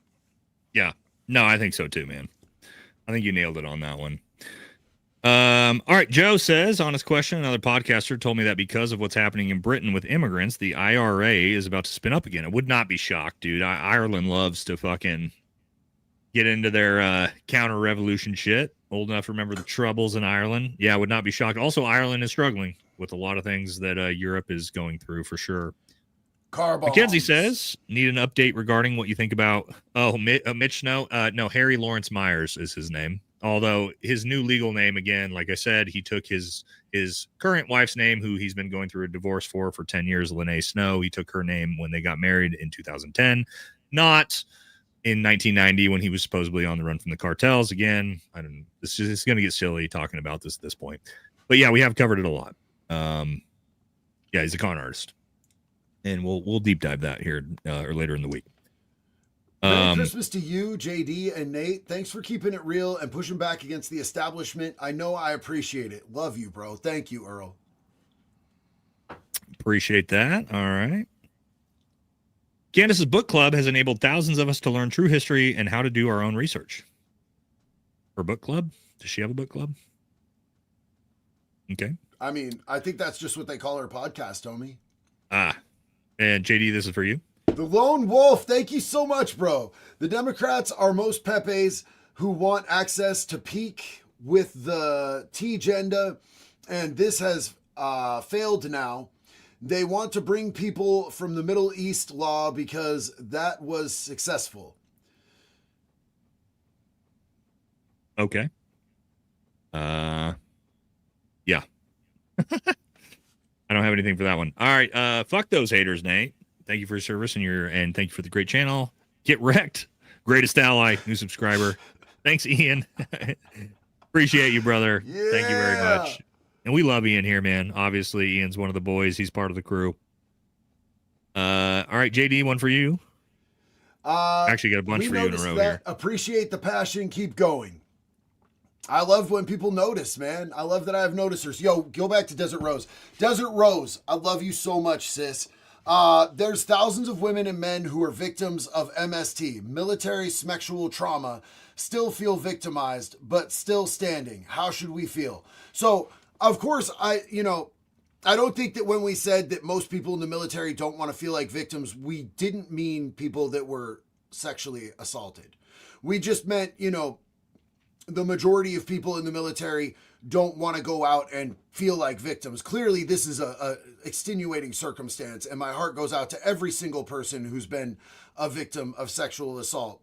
Yeah. No, I think so too, man. I think you nailed it on that one. All right, Joe says, honest question, another podcaster told me that because of what's happening in Britain with immigrants, the IRA is about to spin up again. I would not be shocked, dude. Ireland loves to fucking get into their counter-revolution shit. Old enough to remember the troubles in Ireland. Yeah, I would not be shocked. Also, Ireland is struggling with a lot of things that Europe is going through for sure. Mackenzie says, need an update regarding what you think about, Mitch Snow? No, Harry Lawrence Myers is his name. Although his new legal name, again, like I said, he took his current wife's name, who he's been going through a divorce for 10 years, Lene Snow. He took her name when they got married in 2010, not in 1990 when he was supposedly on the run from the cartels. Again, it's going to get silly talking about this at this point. But yeah, we have covered it a lot. Yeah, he's a con artist. And we'll deep dive that here or later in the week.
Merry Christmas to you, JD and Nate. Thanks for keeping it real and pushing back against the establishment. I know I appreciate it. Love you, bro. Thank you, Earl.
Appreciate that. All right. Candace's book club has enabled thousands of us to learn true history and how to do our own research. Her book club? Does she have a book club? Okay.
I mean, I think that's just what they call her podcast, homie.
And JD, this is for you.
The Lone Wolf, thank you so much, bro. The Democrats are most Pepes who want access to peak with the T-agenda, and this has failed now. They want to bring people from the Middle East law because that was successful.
Okay. Yeah. I don't have anything for that one. All right. Fuck those haters, Nate. Thank you for your service and thank you for the great channel. Get wrecked. Greatest ally, new subscriber. Thanks, Ian. Appreciate you, brother.
Yeah.
Thank you very much. And we love Ian here, man. Obviously, Ian's one of the boys. He's part of the crew. All right, JD, one for you. Actually, got a bunch for you in a row here.
Appreciate the passion. Keep going. I love when people notice, man. I love that I have noticers. Yo, go back to Desert Rose. Desert Rose, I love you so much, sis. There's thousands of women and men who are victims of MST, military sexual trauma, still feel victimized, but still standing. How should we feel? So, of course, I don't think that when we said that most people in the military don't want to feel like victims, we didn't mean people that were sexually assaulted. We just meant, the majority of people in the military don't want to go out and feel like victims. Clearly, this is a extenuating circumstance, and my heart goes out to every single person who's been a victim of sexual assault.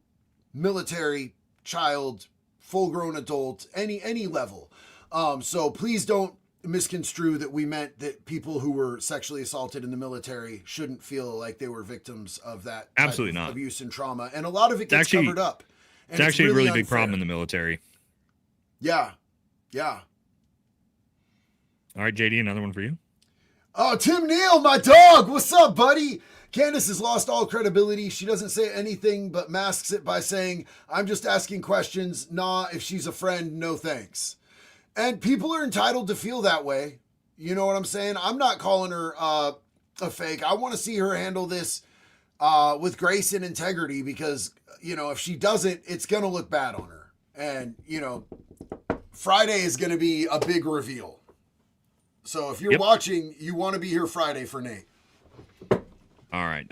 Military, child, full-grown adult, any level. So please don't misconstrue that we meant that people who were sexually assaulted in the military shouldn't feel like they were victims of that
Absolutely not.
abuse and trauma. And a lot of it gets covered up.
It's actually a really big problem in the military.
Yeah.
All right, JD, another one for you.
Oh, Tim Neal, my dog. What's up, buddy? Candace has lost all credibility. She doesn't say anything but masks it by saying, I'm just asking questions. Nah, if she's a friend, no thanks. And people are entitled to feel that way. You know what I'm saying? I'm not calling her a fake. I want to see her handle this with grace and integrity because, if she doesn't, it's going to look bad on her. And, Friday is going to be a big reveal. So if you're watching, you want to be here Friday for Nate.
All right.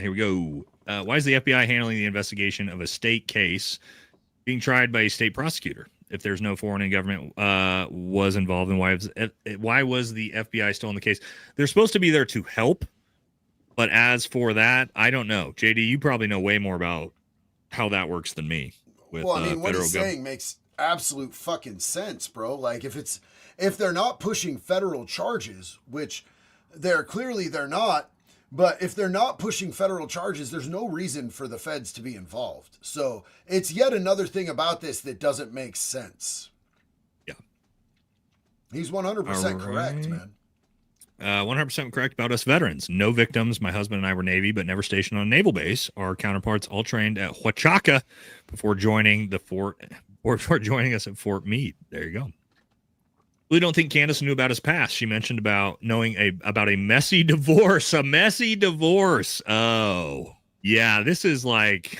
Here we go. Why is the FBI handling the investigation of a state case being tried by a state prosecutor? If there's no foreign government was involved, then why was the FBI still in the case? They're supposed to be there to help. But as for that, I don't know. JD, you probably know way more about how that works than me. With,
what he's saying makes absolute fucking sense, bro. Like if they're not pushing federal charges, which they're not, but if they're not pushing federal charges, there's no reason for the feds to be involved. So it's yet another thing about this that doesn't make sense.
Yeah.
He's 100% correct, man.
100% correct about us veterans. No victims. My husband and I were Navy, but never stationed on a naval base. Our counterparts all trained at Huachaca before joining the fort, or before joining us at Fort Meade. There you go. We don't think Candace knew about his past. She mentioned about knowing about a messy divorce. A messy divorce. Oh, yeah. This is like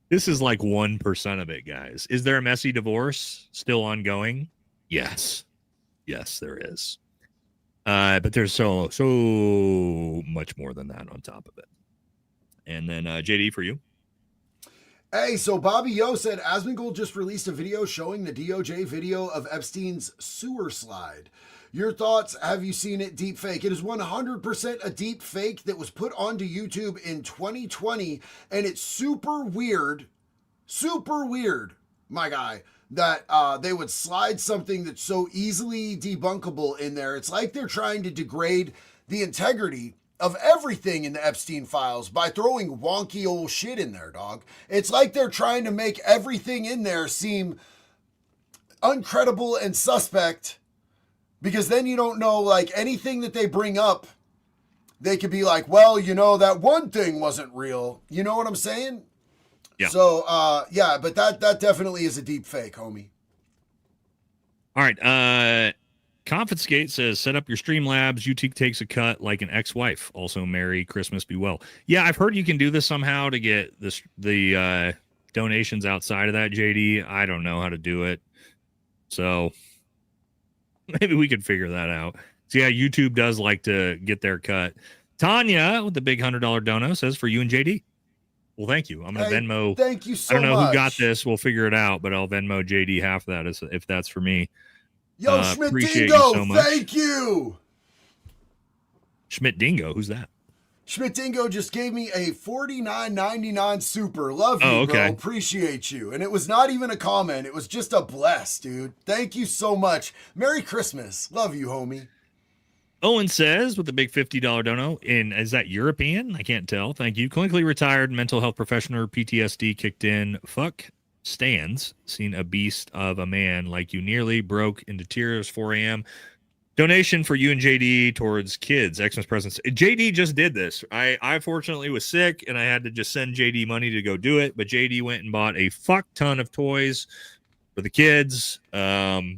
1% of it, guys. Is there a messy divorce still ongoing? Yes, there is. But there's so much more than that on top of it. And then JD, for you.
Hey, so Bobby Yo said Asmongold just released a video showing the DOJ video of Epstein's sewer slide. Your thoughts? Have you seen it? Deep fake. It is 100% a deep fake that was put onto YouTube in 2020, and it's super weird, my guy, that they would slide something that's so easily debunkable in there. It's like they're trying to degrade the integrity of everything in the Epstein files by throwing wonky old shit in there, dog. It's like they're trying to make everything in there seem uncredible and suspect, because then you don't know, like, anything that they bring up, they could be like, well, that one thing wasn't real. You know what I'm saying?
Yeah.
So, but that definitely is a deep fake, homie.
All right. Confiscate says, set up your Streamlabs. UT takes a cut like an ex-wife. Also, Merry Christmas, be well. Yeah, I've heard you can do this somehow to get the donations outside of that, JD. I don't know how to do it. So maybe we could figure that out. So yeah, YouTube does like to get their cut. Tanya with the big $100 dono says, for you and JD. Well, thank you. I'm going to Venmo.
Thank you so
much. I don't know
much.
who got this. We'll figure it out, but I'll Venmo JD half of that if that's for me.
Yo,
Appreciate
Schmidt-Dingo,
you so much.
thank you.
Schmidt-Dingo, who's that?
Schmidt-Dingo just gave me a $49.99 super. Love you, bro. Appreciate you. And it was not even a comment. It was just a bless, dude. Thank you so much. Merry Christmas. Love you, homie.
Owen says with the big $50 dono, is that European? I can't tell. Thank you. Clinically retired mental health professional, PTSD kicked in. Fuck stands. Seen a beast of a man like you, nearly broke into tears. 4 a.m. Donation for you and JD towards kids Xmas presents. JD just did this. I fortunately was sick and I had to just send JD money to go do it. But JD went and bought a fuck ton of toys for the kids. I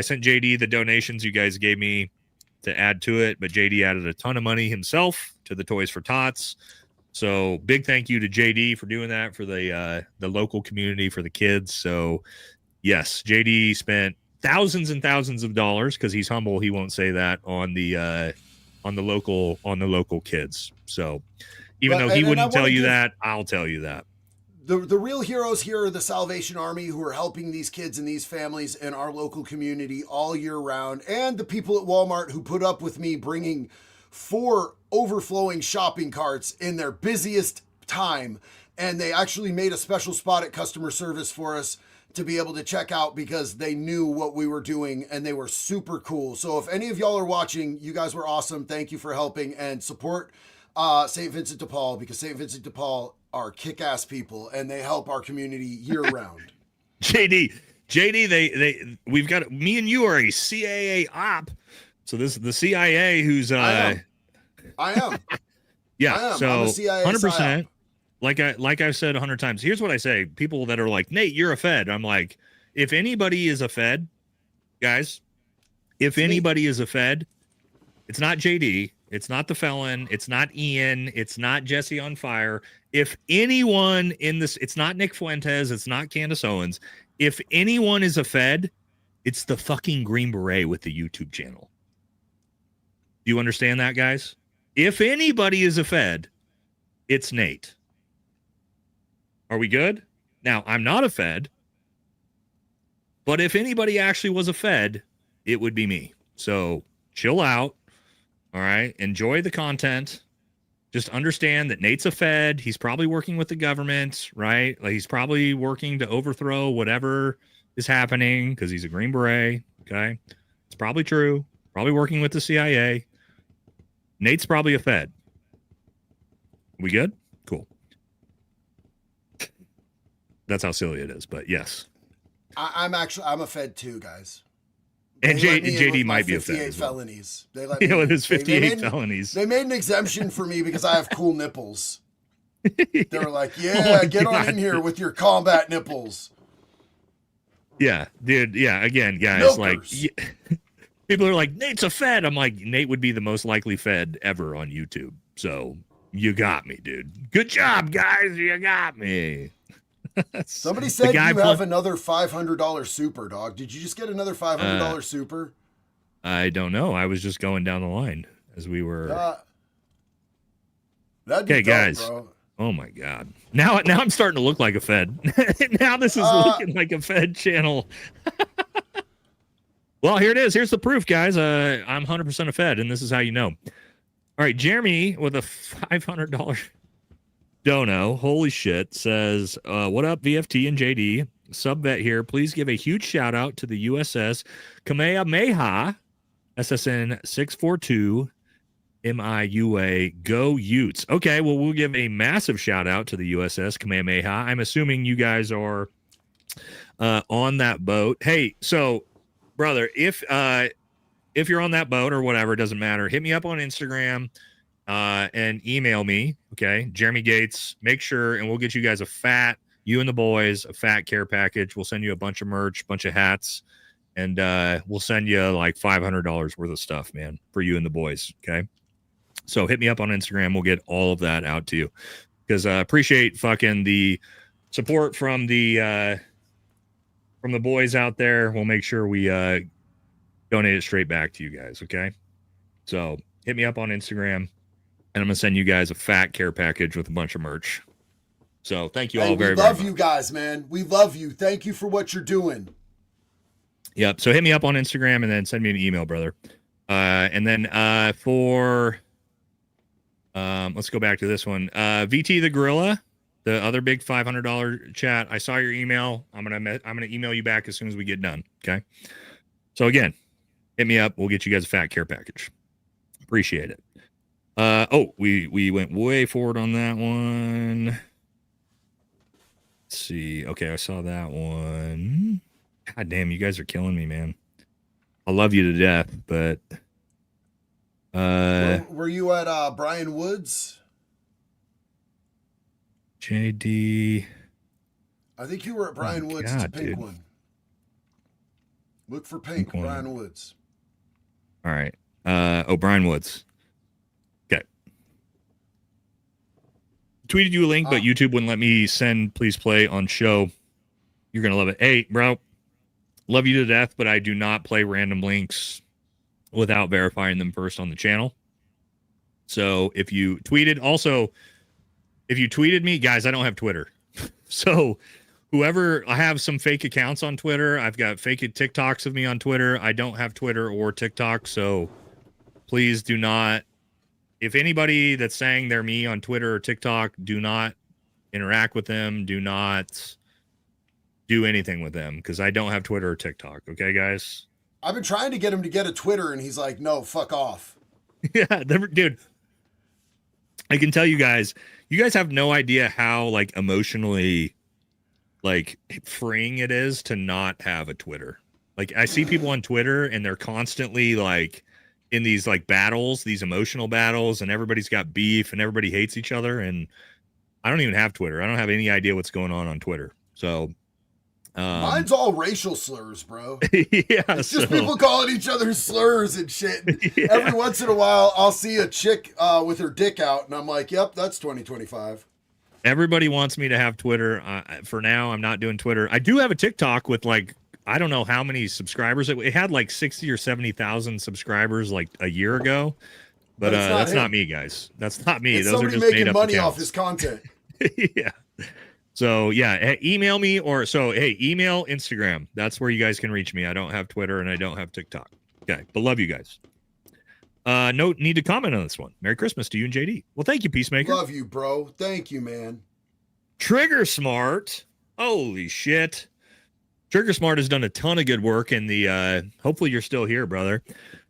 sent JD the donations you guys gave me to add to it, but JD added a ton of money himself to the Toys for Tots. So big thank you to JD for doing that for the local community for the kids. So yes, JD spent thousands and thousands of dollars, because he's humble. He won't say that on the local kids. So even though he wouldn't tell you that, I'll tell you that.
The real heroes here are the Salvation Army, who are helping these kids and these families in our local community all year round, and the people at Walmart who put up with me bringing 4 overflowing shopping carts in their busiest time, and they actually made a special spot at customer service for us to be able to check out because they knew what we were doing and they were super cool. So if any of y'all are watching, you guys were awesome. Thank you for helping, and support St. Vincent de Paul, because St. Vincent de Paul are kick-ass people and they help our community year round.
JD, we've got, me and you are a CAA op. So this is the CIA who's
I am.
Yeah,
I am.
so
I'm a CIA
100%. Like I've said 100 times. Here's what I say. People that are like, Nate, you're a Fed. I'm like, if anybody is a Fed, guys, if anybody is a Fed, it's not JD, it's not the felon, it's not Ian, it's not Jesse on Fire. If anyone in this, it's not Nick Fuentes, it's not Candace Owens. If anyone is a Fed, it's the fucking Green Beret with the YouTube channel. Do you understand that, guys? If anybody is a Fed, it's Nate. Are we good? Now, I'm not a Fed, but if anybody actually was a Fed, it would be me. So chill out. All right. Enjoy the content. Just understand that Nate's a Fed. He's probably working with the government, right? Like, he's probably working to overthrow whatever is happening because he's a Green Beret. Okay. It's probably true. Probably working with the CIA. Nate's probably a Fed. We good? Cool. That's how silly it is, but yes.
I'm a Fed too, guys.
And JD might be a Fed.
58 felonies. They let me
with his 58 felonies.
They made an exemption for me because I have cool nipples. They were like, yeah, get on in here with your combat nipples.
Yeah, dude. Yeah, again, guys,
Milkers.
People are like, Nate's a Fed. I'm like, Nate would be the most likely Fed ever on YouTube. So you got me, dude. Good job, guys. You got me.
Somebody said you have another $500 super, dog. Did you just get another $500 super?
I don't know. I was just going down the line as we were.
That'd be
okay,
dope,
guys.
Bro.
Oh my God. Now I'm starting to look like a Fed. Now this is looking like a Fed channel. Well, here it is. Here's the proof, guys. I'm 100% a Fed, and this is how you know. All right, Jeremy with a $500 dono, holy shit, says, what up, VFT and JD? Subvet here. Please give a huge shout out to the USS Kamehameha, SSN 642 MIUA. Go Utes. Okay, well, we'll give a massive shout out to the USS Kamehameha. I'm assuming you guys are on that boat. Hey, so, brother, if you're on that boat or whatever, it doesn't matter. Hit me up on Instagram. And email me, okay, Jeremy Gates, make sure, and we'll get you guys you and the boys, a fat care package. We'll send you a bunch of merch, bunch of hats, and we'll send you like $500 worth of stuff, man, for you and the boys. Okay. So hit me up on Instagram. We'll get all of that out to you, because I appreciate fucking the support from the boys out there. We'll make sure we donate it straight back to you guys. Okay. So hit me up on Instagram, and I'm gonna send you guys a fat care package with a bunch of merch. So thank you all very, very much.
We love you guys, man. We love you. Thank you for what you're doing.
Yep. So hit me up on Instagram and then send me an email, brother. And then let's go back to this one. VT the Gorilla, the other big $500 chat. I saw your email. I'm gonna email you back as soon as we get done. Okay. So again, hit me up. We'll get you guys a fat care package. Appreciate it. We went way forward on that one. Let's see. Okay, I saw that one. God damn, you guys are killing me, man. I love you to death, but
were you at Brian Woods?
JD.
I think you were at Brian Woods. It's a pink one. Look for pink Brian Woods.
All right. Brian Woods. Okay. Tweeted you a link, but YouTube wouldn't let me send please play on show. You're gonna love it. Hey, bro. Love you to death, but I do not play random links without verifying them first on the channel. So if you tweeted me, guys, I don't have Twitter. So I have some fake accounts on Twitter. I've got fake TikToks of me on Twitter. I don't have Twitter or TikTok. So please do not, if anybody that's saying they're me on Twitter or TikTok, do not interact with them. Do not do anything with them, because I don't have Twitter or TikTok. Okay, guys?
I've been trying to get him to get a Twitter, and he's like, no, fuck off.
Yeah, dude. I can tell you guys have no idea how like emotionally like freeing it is to not have a Twitter. Like I see people on Twitter and they're constantly like in these like battles, these emotional battles, and everybody's got beef and everybody hates each other. And I don't even have Twitter. I don't have any idea what's going on Twitter. So
mine's all racial slurs, bro.
Yeah,
it's just people calling each other slurs and shit. Yeah. Every once in a while, I'll see a chick with her dick out, and I'm like, "Yep, that's 2025."
Everybody wants me to have Twitter. For now, I'm not doing Twitter. I do have a TikTok with like I don't know how many subscribers. It had like 60 or 70,000 subscribers like a year ago, but that's not me, guys. That's not me.
It's
Those are just
making
made up
money
accounts.
off his content.
Yeah. So yeah, email me email Instagram. That's where you guys can reach me. I don't have Twitter and I don't have TikTok. Okay, but love you guys. No need to comment on this one. Merry Christmas to you and JD. Well, thank you, Peacemaker.
Love you, bro. Thank you, man.
Trigger Smart. Holy shit. Trigger Smart has done a ton of good work in the hopefully you're still here, brother.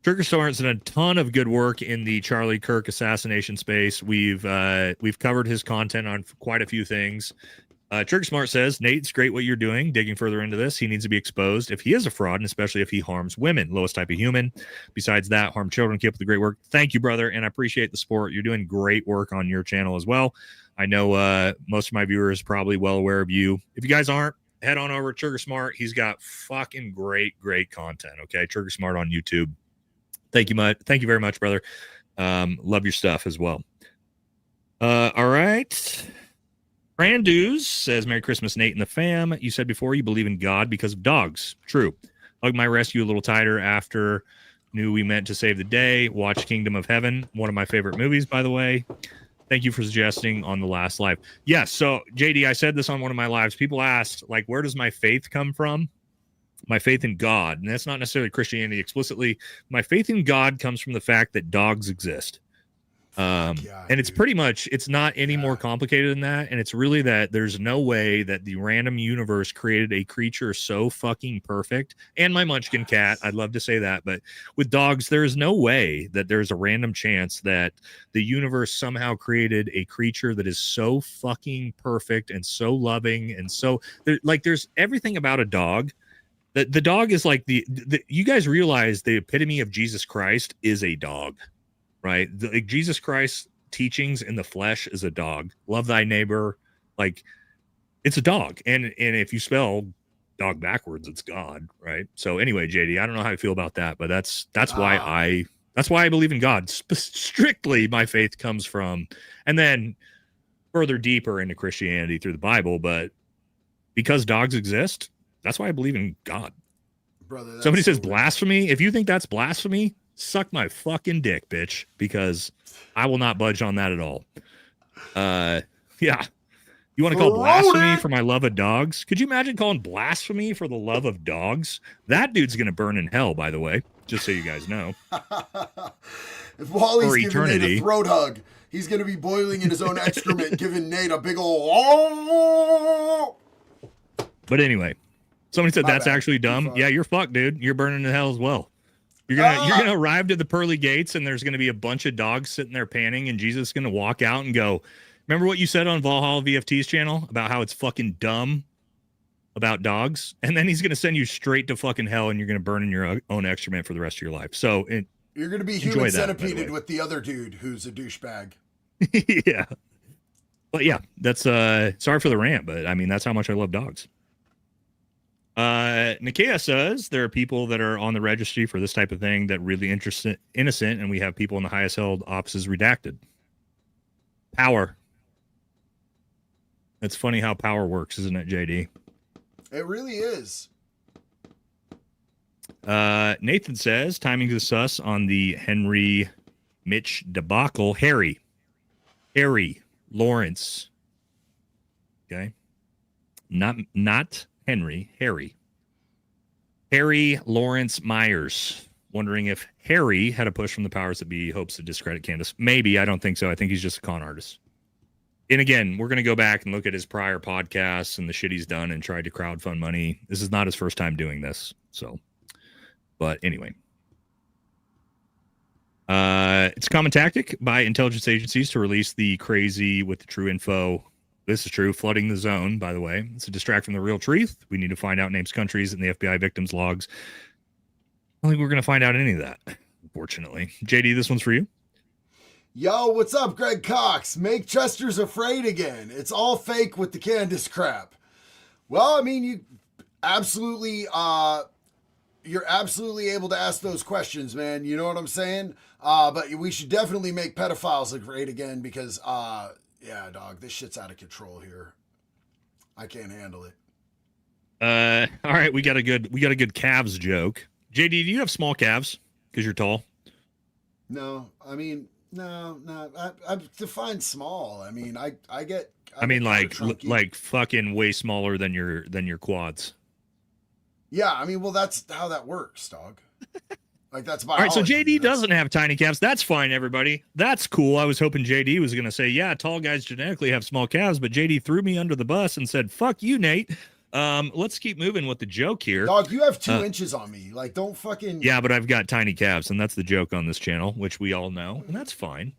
Trigger Smart's done a ton of good work in the Charlie Kirk assassination space. We've covered his content on quite a few things. Trigger Smart says, Nate, it's great what you're doing. Digging further into this, he needs to be exposed if he is a fraud, and especially if he harms women. Lowest type of human. Besides that, harm children. Keep up the great work. Thank you, brother, and I appreciate the support. You're doing great work on your channel as well. I know most of my viewers are probably well aware of you. If you guys aren't, head on over to Trigger Smart. He's got fucking great content. Okay, Trigger Smart on YouTube. Thank you very much, brother. Love your stuff as well. All right. Brandews says, Merry Christmas, Nate and the fam. You said before you believe in God because of dogs. True. Hug my rescue a little tighter after knew we meant to save the day. Watch Kingdom of Heaven. One of my favorite movies, by the way. Thank you for suggesting on the last live. Yes. So JD, I said this on one of my lives. People asked, like, where does my faith come from? My faith in God. And that's not necessarily Christianity explicitly. My faith in God comes from the fact that dogs exist. And it's pretty much, it's not any more complicated than that. And it's really that there's no way that the random universe created a creature so fucking perfect. And my munchkin cat, I'd love to say that, but with dogs, there's no way that there's a random chance that the universe somehow created a creature that is so fucking perfect and so loving. And so there's everything about a dog. The dog is like you guys realize the epitome of Jesus Christ is a dog. Right? Jesus Christ's teachings in the flesh is a dog. Love thy neighbor. Like, it's a dog. And if you spell dog backwards, it's God, right? So anyway, JD, I don't know how I feel about that, but that's why I believe in God. Strictly, my faith comes from, and then further deeper into Christianity through the Bible. But because dogs exist, that's why I believe in God.
Brother,
Somebody says blasphemy. If you think that's blasphemy, suck my fucking dick, bitch, because I will not budge on that at all. Yeah. You want to call blasphemy for my love of dogs? Could you imagine calling blasphemy for the love of dogs? That dude's going to burn in hell, by the way, just so you guys know.
If Wally's
For
giving Nate
eternity.
a throat hug, he's going to be boiling in his own excrement, giving Nate a big old.
But anyway, somebody said that's actually dumb. Yeah, you're fucked, dude. You're burning in hell as well. You're gonna arrive to the pearly gates, and there's gonna be a bunch of dogs sitting there panning, and Jesus is gonna walk out and go, "Remember what you said on Valhalla VFT's channel about how it's fucking dumb about dogs?" And then he's gonna send you straight to fucking hell, and you're gonna burn in your own excrement for the rest of your life. So
You're going to be human centipeded with the other dude who's a douchebag.
Yeah. But yeah, that's sorry for the rant, but I mean that's how much I love dogs. Nikia says there are people that are on the registry for this type of thing that really innocent, and we have people in the highest held offices redacted. Power. It's funny how power works, isn't it, JD?
It really is.
Nathan says timing is sus on the Henry Mitch debacle. Harry Lawrence. Okay. Not Henry, Harry Lawrence Myers, wondering if Harry had a push from the powers that be, hopes to discredit Candace. Maybe. I don't think so. I think he's just a con artist. And again, we're going to go back and look at his prior podcasts and the shit he's done and tried to crowdfund money. This is not his first time doing this. So, but anyway. It's a common tactic by intelligence agencies to release the crazy with the true info. This is true. Flooding the zone, by the way. It's to distract from the real truth. We need to find out names, countries, and the FBI victims' logs. I don't think we're going to find out any of that, unfortunately. JD, this one's for you.
Yo, what's up, Greg Cox? Make Chester's afraid again. It's all fake with the Candace crap. Well, I mean, you're absolutely able to ask those questions, man. You know what I'm saying? But we should definitely make pedophiles afraid again because, yeah, dog, this shit's out of control here. I can't handle it.
All right, we got a good calves joke. JD, do you have small calves because you're tall?
No, I mean, no. I define small. I mean, I get.
I mean, like fucking way smaller than your quads.
Yeah, I mean, well, that's how that works, dog. Like that's
all right. So JD doesn't have tiny calves. That's fine, everybody. That's cool. I was hoping JD was going to say, yeah, tall guys genetically have small calves, but JD threw me under the bus and said, "Fuck you, Nate." Let's keep moving with the joke here.
Dog, you have 2 inches on me. Like, don't fucking.
Yeah, but I've got tiny calves, and that's the joke on this channel, which we all know, and that's fine.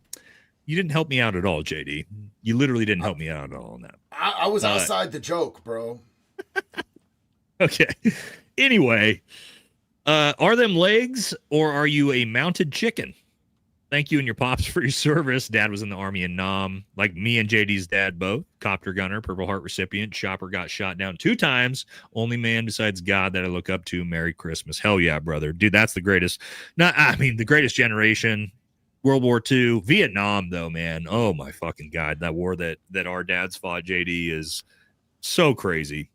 You didn't help me out at all, JD. You literally didn't help me out at all on that.
I was outside the joke, bro.
Okay. Anyway, are them legs or are you a mounted chicken? Thank you and your pops for your service. Dad was in the Army in Nam, like me and JD's dad both. Copter gunner, Purple Heart recipient. Chopper got shot down 2 times. Only man besides God that I look up to. Merry Christmas. Hell yeah, brother. Dude, that's the greatest. The greatest generation. World War II. Vietnam, though, man. Oh, my fucking God. That war that our dads fought, JD, is so crazy.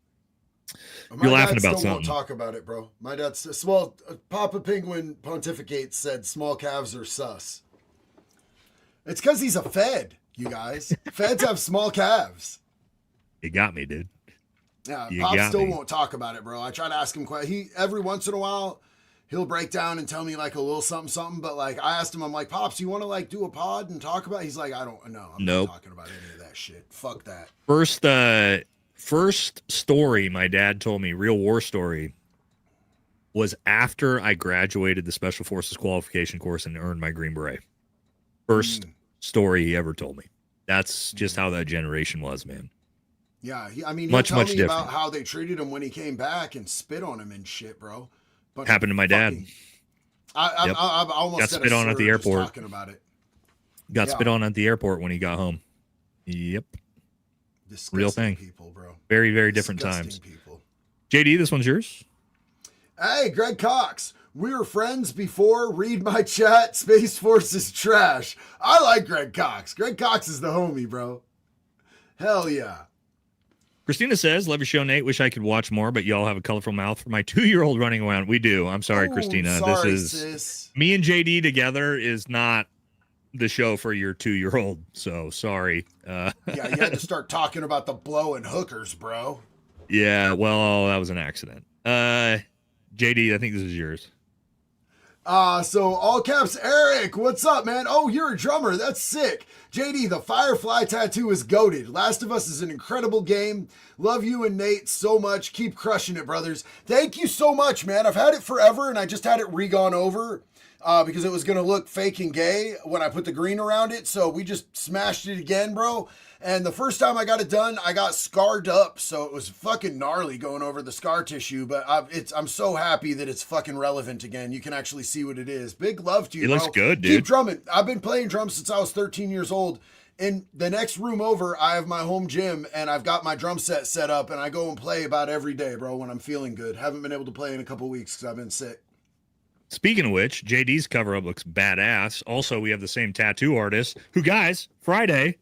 You're laughing about something.
Won't talk about it, bro. My dad's well. Papa Penguin pontificates said small calves are sus. It's because he's a Fed, you guys. Feds have small calves.
You got me, dude.
Yeah, Pop still won't talk about it, bro. I try to ask him. He every once in a while he'll break down and tell me like a little something. But like I asked him, I'm like, Pops, you want to like do a pod and talk about it? He's like, I don't know. I'm not talking about any of that shit. Fuck that.
First story my dad told me, real war story, was after I graduated the Special Forces qualification course and earned my Green Beret. First story he ever told me. That's just how that generation was, man.
Yeah, he'll
much
tell me
different
about how they treated him when he came back and spit on him and shit, bro. But
happened to my dad.
I almost
got spit on at the airport.
Talking about it.
Got spit on at the airport when he got home. Yep.
Disgusting
Real thing.
People, bro.
Very, very different times.
People.
JD, this one's yours.
Hey, Greg Cox. We were friends before. Read my chat. Space Force is trash. I like Greg Cox. Greg Cox is the homie, bro. Hell yeah.
Christina says, love your show, Nate. Wish I could watch more, but y'all have a colorful mouth for my 2-year-old running around. We do. I'm sorry, Christina.
Sorry,
this is
sis.
me and JD together is not the show for your 2-year-old. So sorry.
Yeah, you had to start talking about the blowing hookers, bro.
Yeah, well, that was an accident. JD, I think this is yours.
So all caps, Eric, what's up, man? Oh, you're a drummer. That's sick. JD, the Firefly tattoo is goated. Last of Us is an incredible game. Love you and Nate so much. Keep crushing it, brothers. Thank you so much, man. I've had it forever, and I just had it re-gone over because it was going to look fake and gay when I put the green around it. So we just smashed it again, bro. And the first time I got it done, I got scarred up. So it was fucking gnarly going over the scar tissue. But I'm so happy that it's fucking relevant again. You can actually see what it is. Big love to you, bro.
It looks good, dude.
Keep drumming. I've been playing drums since I was 13 years old. In the next room over, I have my home gym, and I've got my drum set up, and I go and play about every day, bro, when I'm feeling good. Haven't been able to play in a couple weeks because I've been sick.
Speaking of which, JD's cover-up looks badass. Also, we have the same tattoo artist who, guys, Friday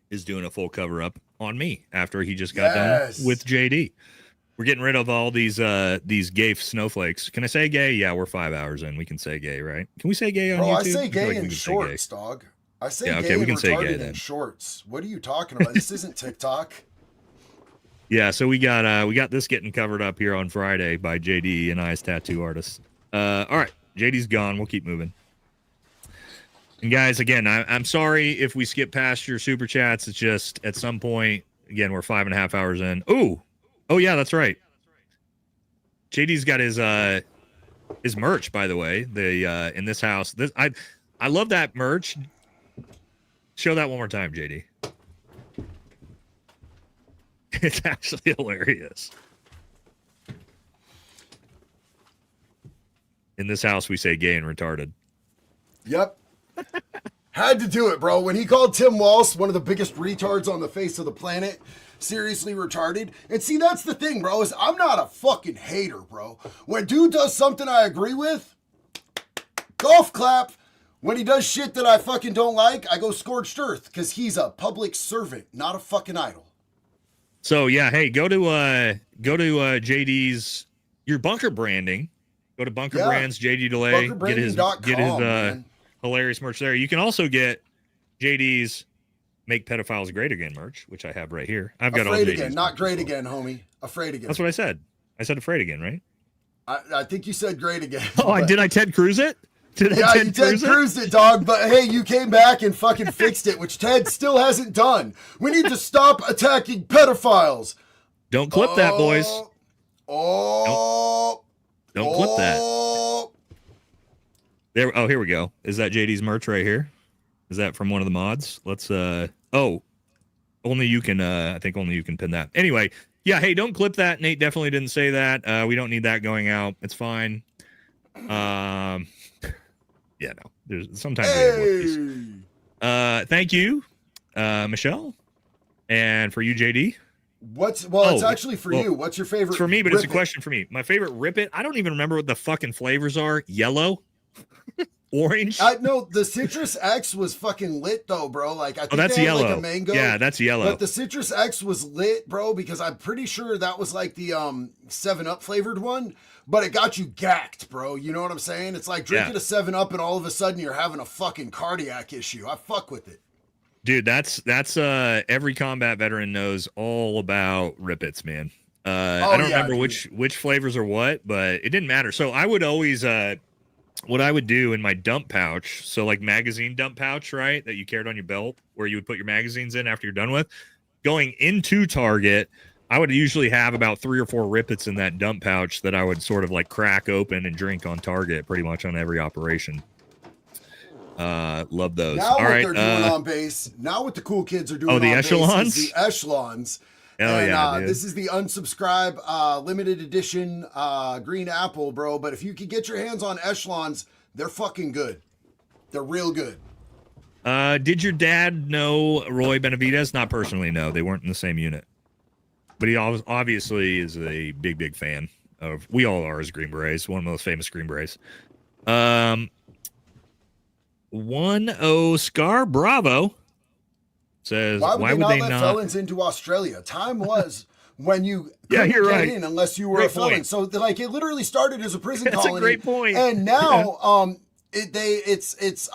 is doing a full cover-up on me after he just got done with JD. We're getting rid of all these gay snowflakes. Can I say gay? Yeah, we're 5 hours in. We can say gay, right? Can we say gay on YouTube?
I say gay
like
in shorts, dog. I say
yeah,
gay
okay, we can
and
say
retarded
gay
in
then.
shorts. What are you talking about? This isn't TikTok.
Yeah, so we got this getting covered up here on Friday by JD and I's tattoo artist. All right, JD's gone. We'll keep moving. And guys, again, I'm sorry if we skip past your super chats. It's just at some point, again, we're 5.5 hours in. Oh yeah, that's right. JD's got his merch, by the way. The in this house. I love that merch. Show that one more time, JD. It's actually hilarious. In this house, we say gay and retarded.
Yep. Had to do it, bro. When he called Tim Walsh one of the biggest retards on the face of the planet, seriously retarded. And see, that's the thing, bro, is I'm not a fucking hater, bro. When dude does something I agree with, golf clap. When he does shit that I fucking don't like, I go scorched earth because he's a public servant, not a fucking idol.
So yeah, hey, go to JD's your bunker branding. Go to Bunker Brands, JD Delay, get his hilarious merch there. You can also get JD's Make Pedophiles Great Again merch, which I have right here. I've got
Afraid
all JD's
again, not great again, homie. Afraid again.
That's what I said. I said afraid again, right?
I think you said great again.
Oh, did I Ted Cruz it?
Yeah, you Ted Cruzed it, dog. But hey, you came back and fucking fixed it, which Ted still hasn't done. We need to stop attacking pedophiles.
Don't clip that, boys. Don't clip that. There. Oh, here we go. Is that JD's merch right here? Is that from one of the mods? Let's. Only you can. I think only you can pin that. Anyway, yeah. Hey, don't clip that. Nate definitely didn't say that. We don't need that going out. It's fine. Yeah, no. There's sometimes we have more peace. Thank you, Michelle, and for you, JD.
It's actually for you. What's your favorite?
It's for me, but it's a question for me. My favorite Rip It. I don't even remember what the fucking flavors are. Yellow, orange.
No, the Citrus X was fucking lit though, bro. Like I think
that's
they had
yellow.
Like a mango.
Yeah, that's yellow.
But the Citrus X was lit, bro, because I'm pretty sure that was like the 7-Up flavored one. But it got you gacked, bro. You know what I'm saying? It's like drinking a 7-Up and all of a sudden you're having a fucking cardiac issue. I fuck with it.
Dude, that's every combat veteran knows all about Rip Its, man. I don't remember which flavors are what, but it didn't matter. So I would always what I would do in my dump pouch, so like magazine dump pouch, right, that you carried on your belt where you would put your magazines in after you're done with, going into Target, I would usually have about 3 or 4 Rip Its in that dump pouch that I would sort of like crack open and drink on Target pretty much on every operation. Love those.
Now
all right,
they're doing on base. Now what the cool kids are doing
the
on
echelons?
base is the echelons.
Hell yeah, dude.
This is the unsubscribe limited edition green apple, bro. But if you could get your hands on echelons, they're fucking good. They're real good.
Did your dad know Roy Benavidez? Not personally, no. They weren't in the same unit. But he obviously is a big fan of. We all are as Green Berets. One of the most famous Green Berets. 1-0 Scar Bravo says,
why would they not let felons into Australia? Time was when you couldn't get in unless you were a felon. Point. So like it literally started as a prison colony.
That's a great point.
And now it's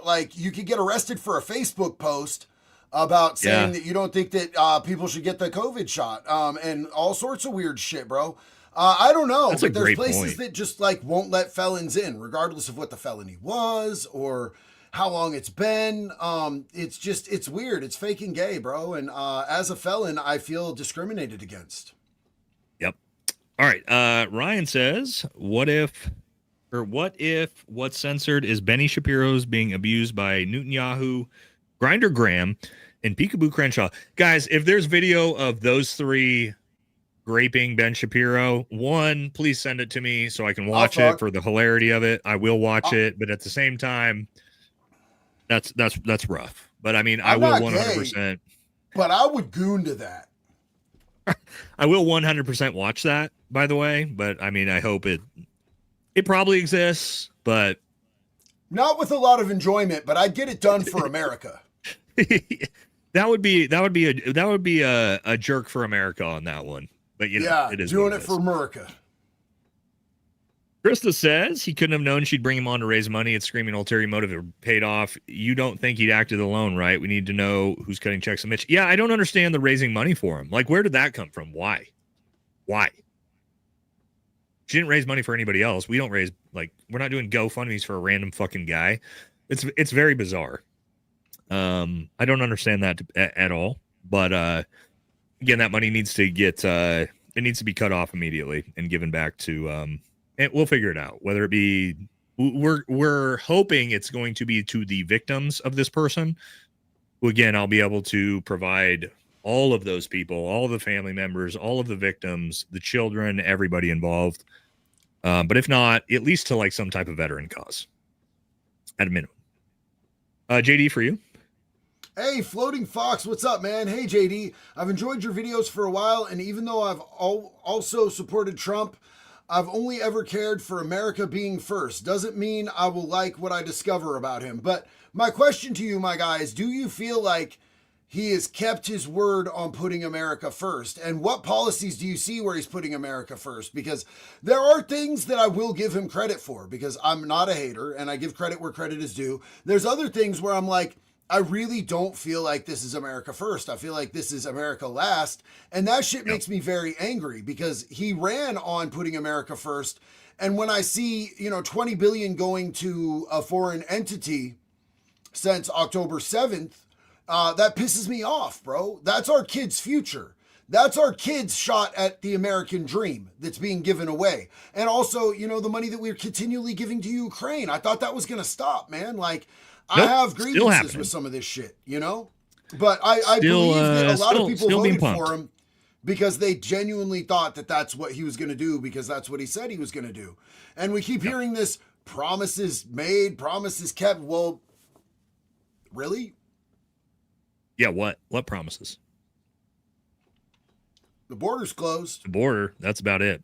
like you could get arrested for a Facebook post about saying that you don't think that people should get the COVID shot, and all sorts of weird shit, bro. I don't know, but there's places that just like won't let felons in, regardless of what the felony was or how long it's been. It's weird. It's fake and gay, bro. And as a felon, I feel discriminated against.
Yep. All right. Ryan says, what's censored is Benny Shapiro's being abused by Netanyahu, Grinder Graham, and Peekaboo Crenshaw. Guys, if there's video of those three raping Ben Shapiro, one, please send it to me so I can watch it for the hilarity of it. I will watch it, but at the same time, that's rough. But I mean, I will 100%.
But I would goon to that.
I will 100% watch that, by the way. But I mean, I hope it probably exists, but
not with a lot of enjoyment. But I'd get it done for America.
That would be a jerk for America on that one. But you know, it is
doing it for America.
Krista says he couldn't have known she'd bring him on to raise money. It's screaming ulterior motive. It paid off. You don't think he'd acted alone, right? We need to know who's cutting checks to Mitch. Yeah, I don't understand the raising money for him. Like, where did that come from? Why? She didn't raise money for anybody else. We don't raise, like, we're not doing GoFundMes for a random fucking guy. It's very bizarre. I don't understand that at all. But again, that money needs to get it needs to be cut off immediately and given back to and we'll figure it out. Whether it be we're hoping it's going to be to the victims of this person, who again I'll be able to provide all of those people, all of the family members, all of the victims, the children, everybody involved. But if not, at least to like some type of veteran cause at a minimum. JD, for you.
Hey, Floating Fox, what's up, man? Hey, JD, I've enjoyed your videos for a while, and even though I've also supported Trump, I've only ever cared for America being first. Doesn't mean I will like what I discover about him. But my question to you, my guys, do you feel like he has kept his word on putting America first? And what policies do you see where he's putting America first? Because there are things that I will give him credit for, because I'm not a hater, and I give credit where credit is due. There's other things where I'm like, I really don't feel like this is America first. I feel like this is America last. And that shit makes me very angry, because he ran on putting America first. And when I see, $20 billion going to a foreign entity since October 7th, that pisses me off, bro. That's our kids' future. That's our kids' shot at the American dream that's being given away. And also, the money that we're continually giving to Ukraine. I thought that was going to stop, man. Like, I have grievances with some of this shit, But I believe that a lot of people voted for him because they genuinely thought that that's what he was going to do, because that's what he said he was going to do. And we keep hearing this promises made, promises kept. Well, really?
Yeah, what? What promises?
The border's closed.
The border, that's about it.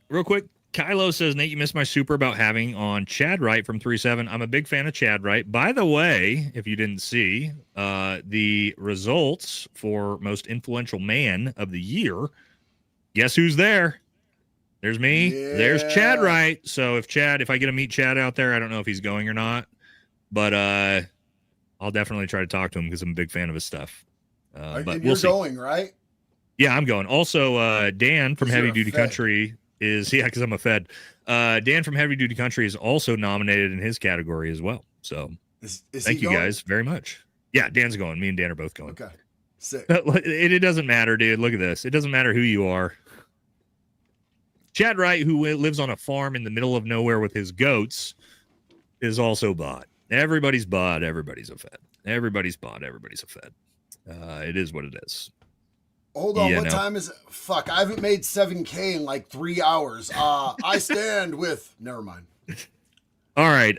Real quick, Kylo says, Nate, you missed my super about having on Chad Wright from 3-7. I'm a big fan of Chad Wright. By the way, if you didn't see, the results for most influential man of the year, guess who's there? There's me. Yeah. There's Chad Wright. So if I get to meet Chad out there, I don't know if he's going or not, but I'll definitely try to talk to him because I'm a big fan of his stuff. But we'll see.
Going, right?
Yeah, I'm going. Also, Dan from Heavy Duty Country is, because I'm a Fed. Dan from Heavy Duty Country is also nominated in his category as well. So thank you guys very much. Yeah, Dan's going. Me and Dan are both going.
Okay. Sick.
It doesn't matter, dude. Look at this. It doesn't matter who you are. Chad Wright, who lives on a farm in the middle of nowhere with his goats, is also bought. Everybody's bought. Everybody's a Fed. Everybody's bought. Everybody's a Fed. It is what it is.
Hold on, what time is it? Fuck, I haven't made 7K in like 3 hours. I stand with... Never mind.
All right,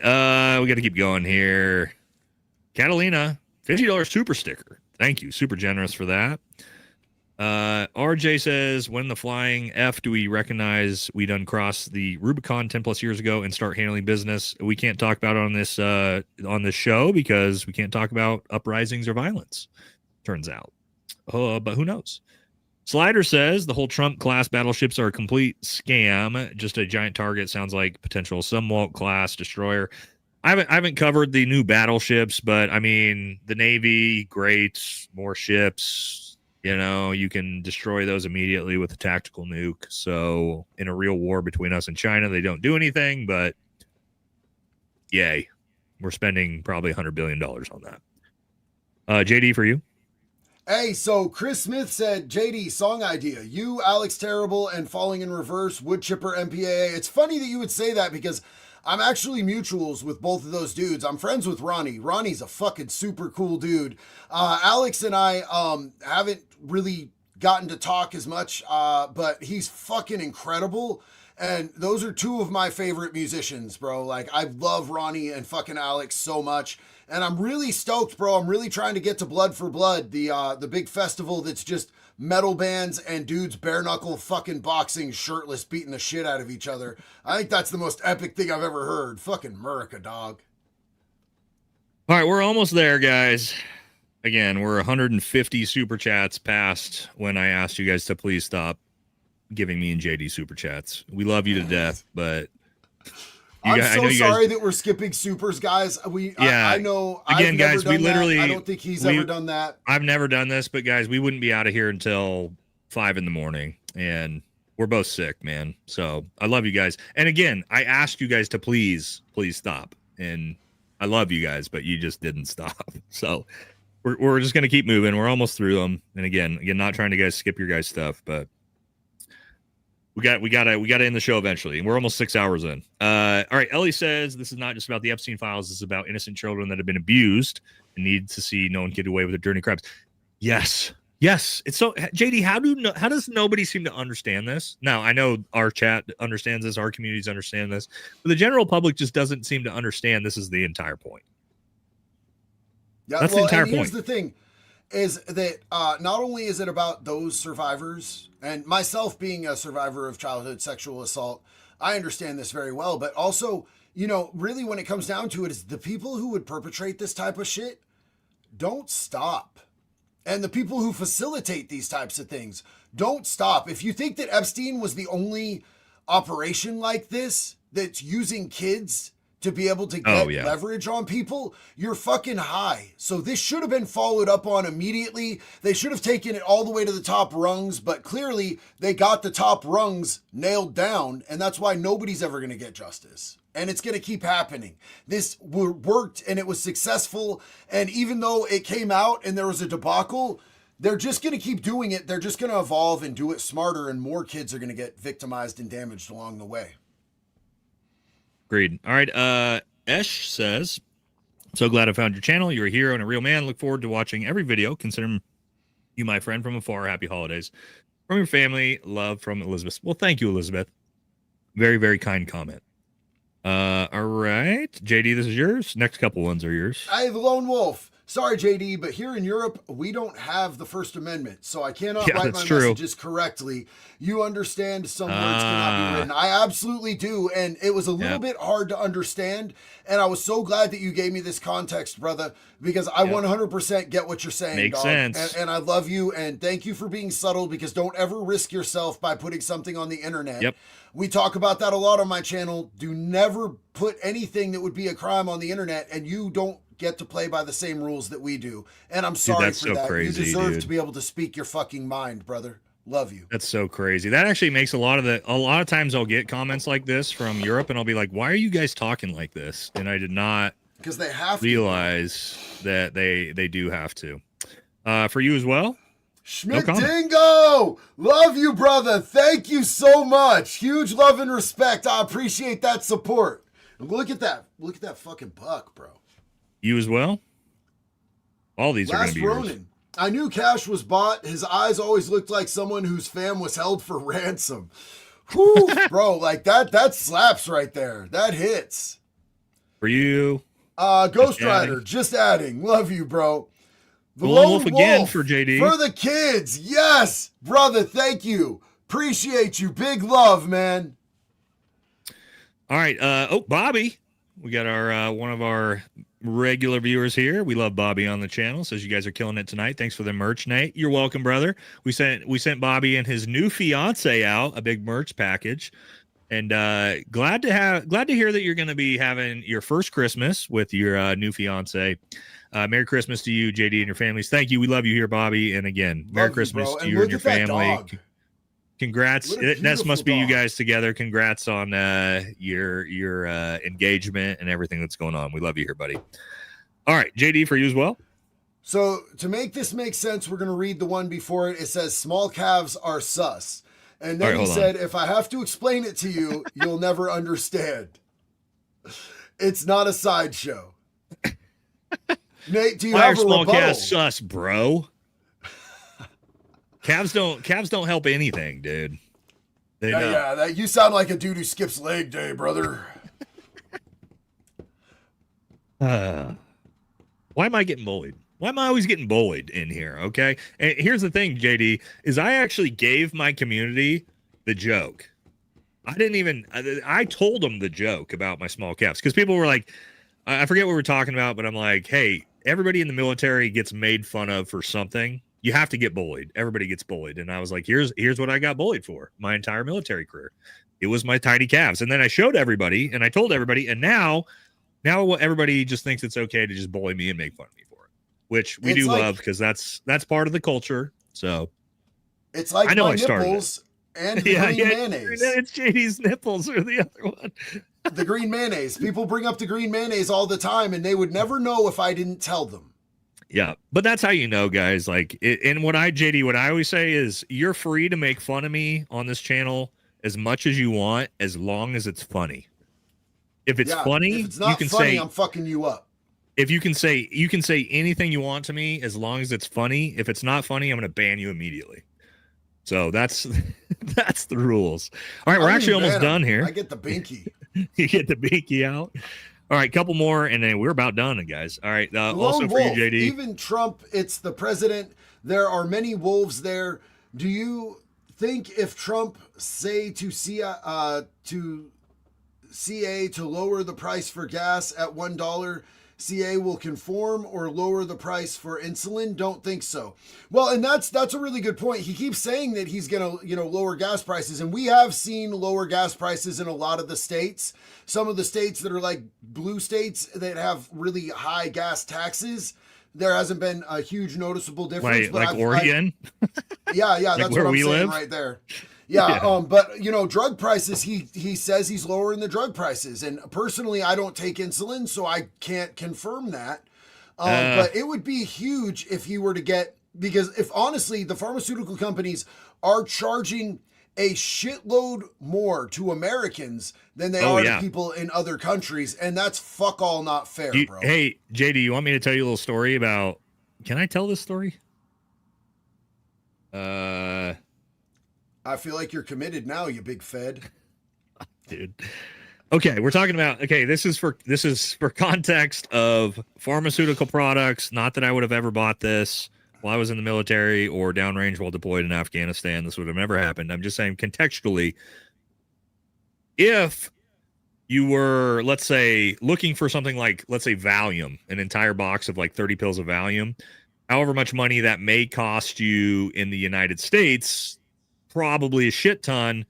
we got to keep going here. Catalina, $50 super sticker. Thank you. Super generous for that. RJ says, when the flying F do we recognize we done crossed the Rubicon 10 plus years ago and start handling business? We can't talk about it on this show because we can't talk about uprisings or violence, turns out. But who knows? Slider says the whole Trump class battleships are a complete scam. Just a giant target. Sounds like potential Sumwalt class destroyer. I haven't covered the new battleships, but I mean the Navy, great, more ships. You know, you can destroy those immediately with a tactical nuke. So in a real war between us and China, they don't do anything, but yay. We're spending probably $100 billion on that. JD, for you?
Hey, so Chris Smith said, JD, song idea. You, Alex Terrible, and Falling in Reverse, Wood Chipper, MPAA. It's funny that you would say that because I'm actually mutuals with both of those dudes. I'm friends with Ronnie. Ronnie's a fucking super cool dude. Alex and I haven't really gotten to talk as much, but he's fucking incredible. And those are two of my favorite musicians, bro. Like, I love Ronnie and fucking Alex so much. And I'm really stoked, bro. I'm really trying to get to Blood for Blood, the big festival that's just metal bands and dudes bare knuckle fucking boxing, shirtless, beating the shit out of each other. I think that's the most epic thing I've ever heard. Fucking Murica, dog.
All right, we're almost there, guys. Again, we're 150 super chats past when I asked you guys to please stop giving me and JD super chats. We love you to death, but
I'm so sorry that we're skipping supers, guys. I know.
Again, guys, we literally.
I don't think he's ever done that.
I've never done this, but guys, we wouldn't be out of here until 5 a.m, and we're both sick, man. So I love you guys. And again, I asked you guys to please stop, and I love you guys, but you just didn't stop. So we're just gonna keep moving. We're almost through them. And again, not trying to guys skip your guys' stuff, but. We gotta end the show eventually. We're almost 6 hours in. All right. Ellie says this is not just about the Epstein files. This is about innocent children that have been abused and need to see no one get away with their dirty crimes. Yes. It's so JD. How does nobody seem to understand this? Now I know our chat understands this. Our communities understand this, but the general public just doesn't seem to understand. This is the entire point.
Yeah,
that's the entire point.
Here's the thing. Is that not only is it about those survivors, and myself being a survivor of childhood sexual assault, I understand this very well, but also, you know, really when it comes down to it, is the people who would perpetrate this type of shit don't stop. And the people who facilitate these types of things don't stop. If you think that Epstein was the only operation like this that's using kids to be able to get leverage on people, you're fucking high. So this should have been followed up on immediately. They should have taken it all the way to the top rungs, but clearly they got the top rungs nailed down, and that's why nobody's ever going to get justice. And it's going to keep happening. This worked, and it was successful, and even though it came out and there was a debacle, they're just going to keep doing it. They're just going to evolve and do it smarter, and more kids are going to get victimized and damaged along the way.
Agreed. All right. Esh says, so glad I found your channel. You're a hero and a real man. Look forward to watching every video. Consider you my friend from afar. Happy holidays. From your family. Love from Elizabeth. Well, thank you, Elizabeth. Very, very kind comment. All right. JD, this is yours. Next couple ones are yours.
I have a lone wolf. Sorry, JD, but here in Europe, we don't have the First Amendment, so I cannot write my messages correctly. You understand some words cannot be written. I absolutely do, and it was a little bit hard to understand, and I was so glad that you gave me this context, brother, because I 100% get what you're saying,
Makes
dog.
sense.
And I love you, and thank you for being subtle, because don't ever risk yourself by putting something on the internet.
Yep.
We talk about that a lot on my channel. Do never put anything that would be a crime on the internet, and you don't get to play by the same rules that we do. And I'm sorry for that.
Crazy,
you deserve to be able to speak your fucking mind, brother. Love you.
That's so crazy. That actually makes a lot of times I'll get comments like this from Europe and I'll be like, why are you guys talking like this? And I did not
because they have
realize that they do have to. For you as well.
Schmidt Dingo, love you, brother. Thank you so much. Huge love and respect. I appreciate that support. Look at that. Look at that fucking buck, bro.
You as well? All these are going to be yours.
Ronin. I knew Cash was bought. His eyes always looked like someone whose fam was held for ransom. Whew, bro, like that slaps right there. That hits.
For you.
Ghost Rider, just adding. Love you, bro. The
Lone Wolf again for JD.
For the kids. Yes, brother. Thank you. Appreciate you. Big love, man.
All right. Bobby. We got our one of our regular viewers here. We love Bobby on the channel. Says you guys are killing it tonight. Thanks for the merch, Nate. You're welcome, brother. We sent Bobby and his new fiance out a big merch package. And glad to hear that you're going to be having your first Christmas with your new fiance. Merry Christmas to you, JD, and your families. Thank you. We love you here, Bobby. And again, Merry Christmas to you and your family. Congrats. That must be you guys together. Congrats on your engagement and everything that's going on. We love you here, buddy. All right, JD, for you as well.
So to make this make sense, we're going to read the one before it. It says small calves are sus. And then he said, if I have to explain it to you, you'll never understand. It's not a sideshow. Nate, do you have a
small
rebuttal?
calves sus, bro? Calves don't help anything, dude.
That you sound like a dude who skips leg day, brother.
Why am I getting bullied? Why am I always getting bullied in here? Okay. And here's the thing, JD, is I actually gave my community the joke. I told them the joke about my small calves because people were like, I forget what we were talking about, but I'm like, hey, everybody in the military gets made fun of for something. You have to get bullied. Everybody gets bullied. And I was like, here's what I got bullied for my entire military career. It was my tiny calves. And then I showed everybody and I told everybody. And now everybody just thinks it's okay to just bully me and make fun of me for it, which we love because that's part of the culture. So
it's like
I know
my
I started
nipples and the green mayonnaise.
It's JD's nipples or the other one.
The green mayonnaise. People bring up the green mayonnaise all the time and they would never know if I didn't tell them.
Yeah, but that's how you know, guys. Like, and what I always say is you're free to make fun of me on this channel as much as you want, as long as it's funny. If it's funny,
if it's not
you can
funny,
say
I'm fucking you up.
If you can say anything you want to me as long as it's funny. If it's not funny, I'm going to ban you immediately. So that's the rules. All right, we're actually almost done here.
I get the binky.
You get the binky out. All right, couple more, and then we're about done, guys. All right, also for you, JD.
Even Trump, it's the president. There are many wolves there. Do you think if Trump say to CA to lower the price for gas at $1, CA will conform or lower the price for insulin? Don't think so. Well, and that's a really good point. He keeps saying that he's going to, lower gas prices, and we have seen lower gas prices in a lot of the states. Some of the states that are like blue states that have really high gas taxes, there hasn't been a huge noticeable difference.
Like Oregon?
Yeah,
like
that's
where
what I'm
we
saying
live?
right there. Yeah, but drug prices, he says he's lowering the drug prices. And personally, I don't take insulin, so I can't confirm that. But it would be huge if he were to get, because if honestly, the pharmaceutical companies are charging a shitload more to Americans than they are to people in other countries. And that's fuck all not fair, bro.
Hey, JD, you want me to tell you a little story about, can I tell this story?
I feel like you're committed now, you big fed.
Dude. Okay, we're talking about, this is for context of pharmaceutical products. Not that I would have ever bought this while I was in the military or downrange while deployed in Afghanistan. This would have never happened. I'm just saying contextually, if you were, let's say, looking for something like, let's say, Valium, an entire box of like 30 pills of Valium, however much money that may cost you in the United States, probably a shit ton,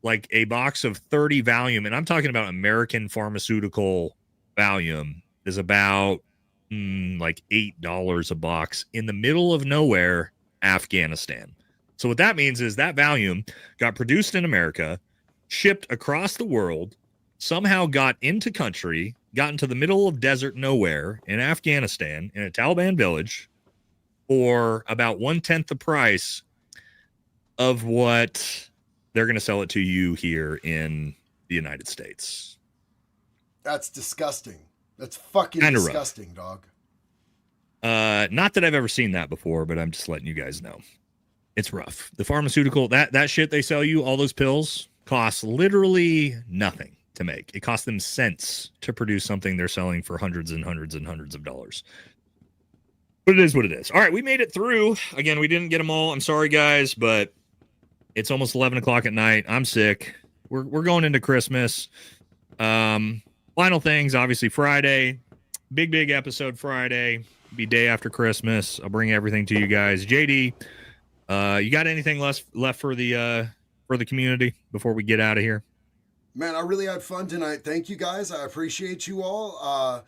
like a box of 30 Valium, and I'm talking about American pharmaceutical Valium, is about like $8 a box in the middle of nowhere, Afghanistan. So what that means is that Valium got produced in America, shipped across the world, somehow got into country, got into the middle of desert nowhere in Afghanistan in a Taliban village for about 1/10 the price of what they're going to sell it to you here in the United States.
That's disgusting. That's fucking
Kinda
disgusting, dog.
Not that I've ever seen that before, but I'm just letting you guys know. It's rough. The pharmaceutical, that shit they sell you, all those pills, costs literally nothing to make. It costs them cents to produce something they're selling for hundreds and hundreds and hundreds of dollars. But it is what it is. All right, we made it through. Again, we didn't get them all. I'm sorry, guys, but it's almost 11 o'clock at night. I'm sick. We're going into Christmas. Final things, obviously Friday. Big episode Friday. Be day after Christmas. I'll bring everything to you guys. JD, you got anything left for the community before we get out of here?
Man, I really had fun tonight. Thank you guys. I appreciate you all.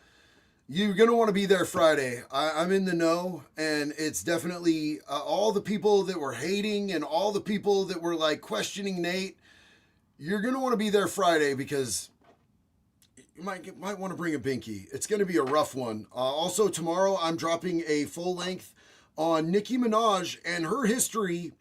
You're going to want to be there Friday. I'm in the know, and it's definitely all the people that were hating and all the people that were like questioning Nate. You're going to want to be there Friday because you might want to bring a binky. It's going to be a rough one. Also, tomorrow I'm dropping a full length on Nicki Minaj and her history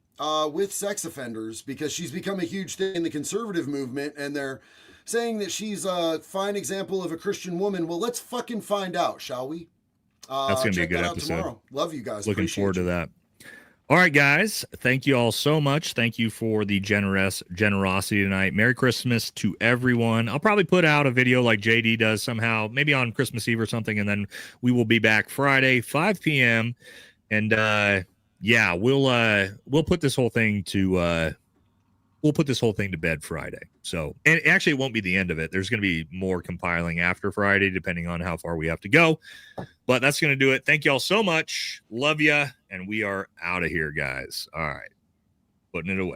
with sex offenders because she's become a huge thing in the conservative movement, and they're saying that she's a fine example of a Christian woman. Well, let's fucking find out, shall we?
That's going to be a good episode.
Tomorrow. Love you guys.
Looking
Appreciate
forward
you.
to that. All right, guys. Thank you all so much. Thank you for the generosity tonight. Merry Christmas to everyone. I'll probably put out a video like JD does somehow, maybe on Christmas Eve or something, and then we will be back Friday, 5 p.m. And yeah, we'll put this whole thing to bed Friday. So, and actually it won't be the end of it. There's going to be more compiling after Friday, depending on how far we have to go. But that's going to do it. Thank you all so much. Love ya. And we are out of here, guys. All right. Putting it away.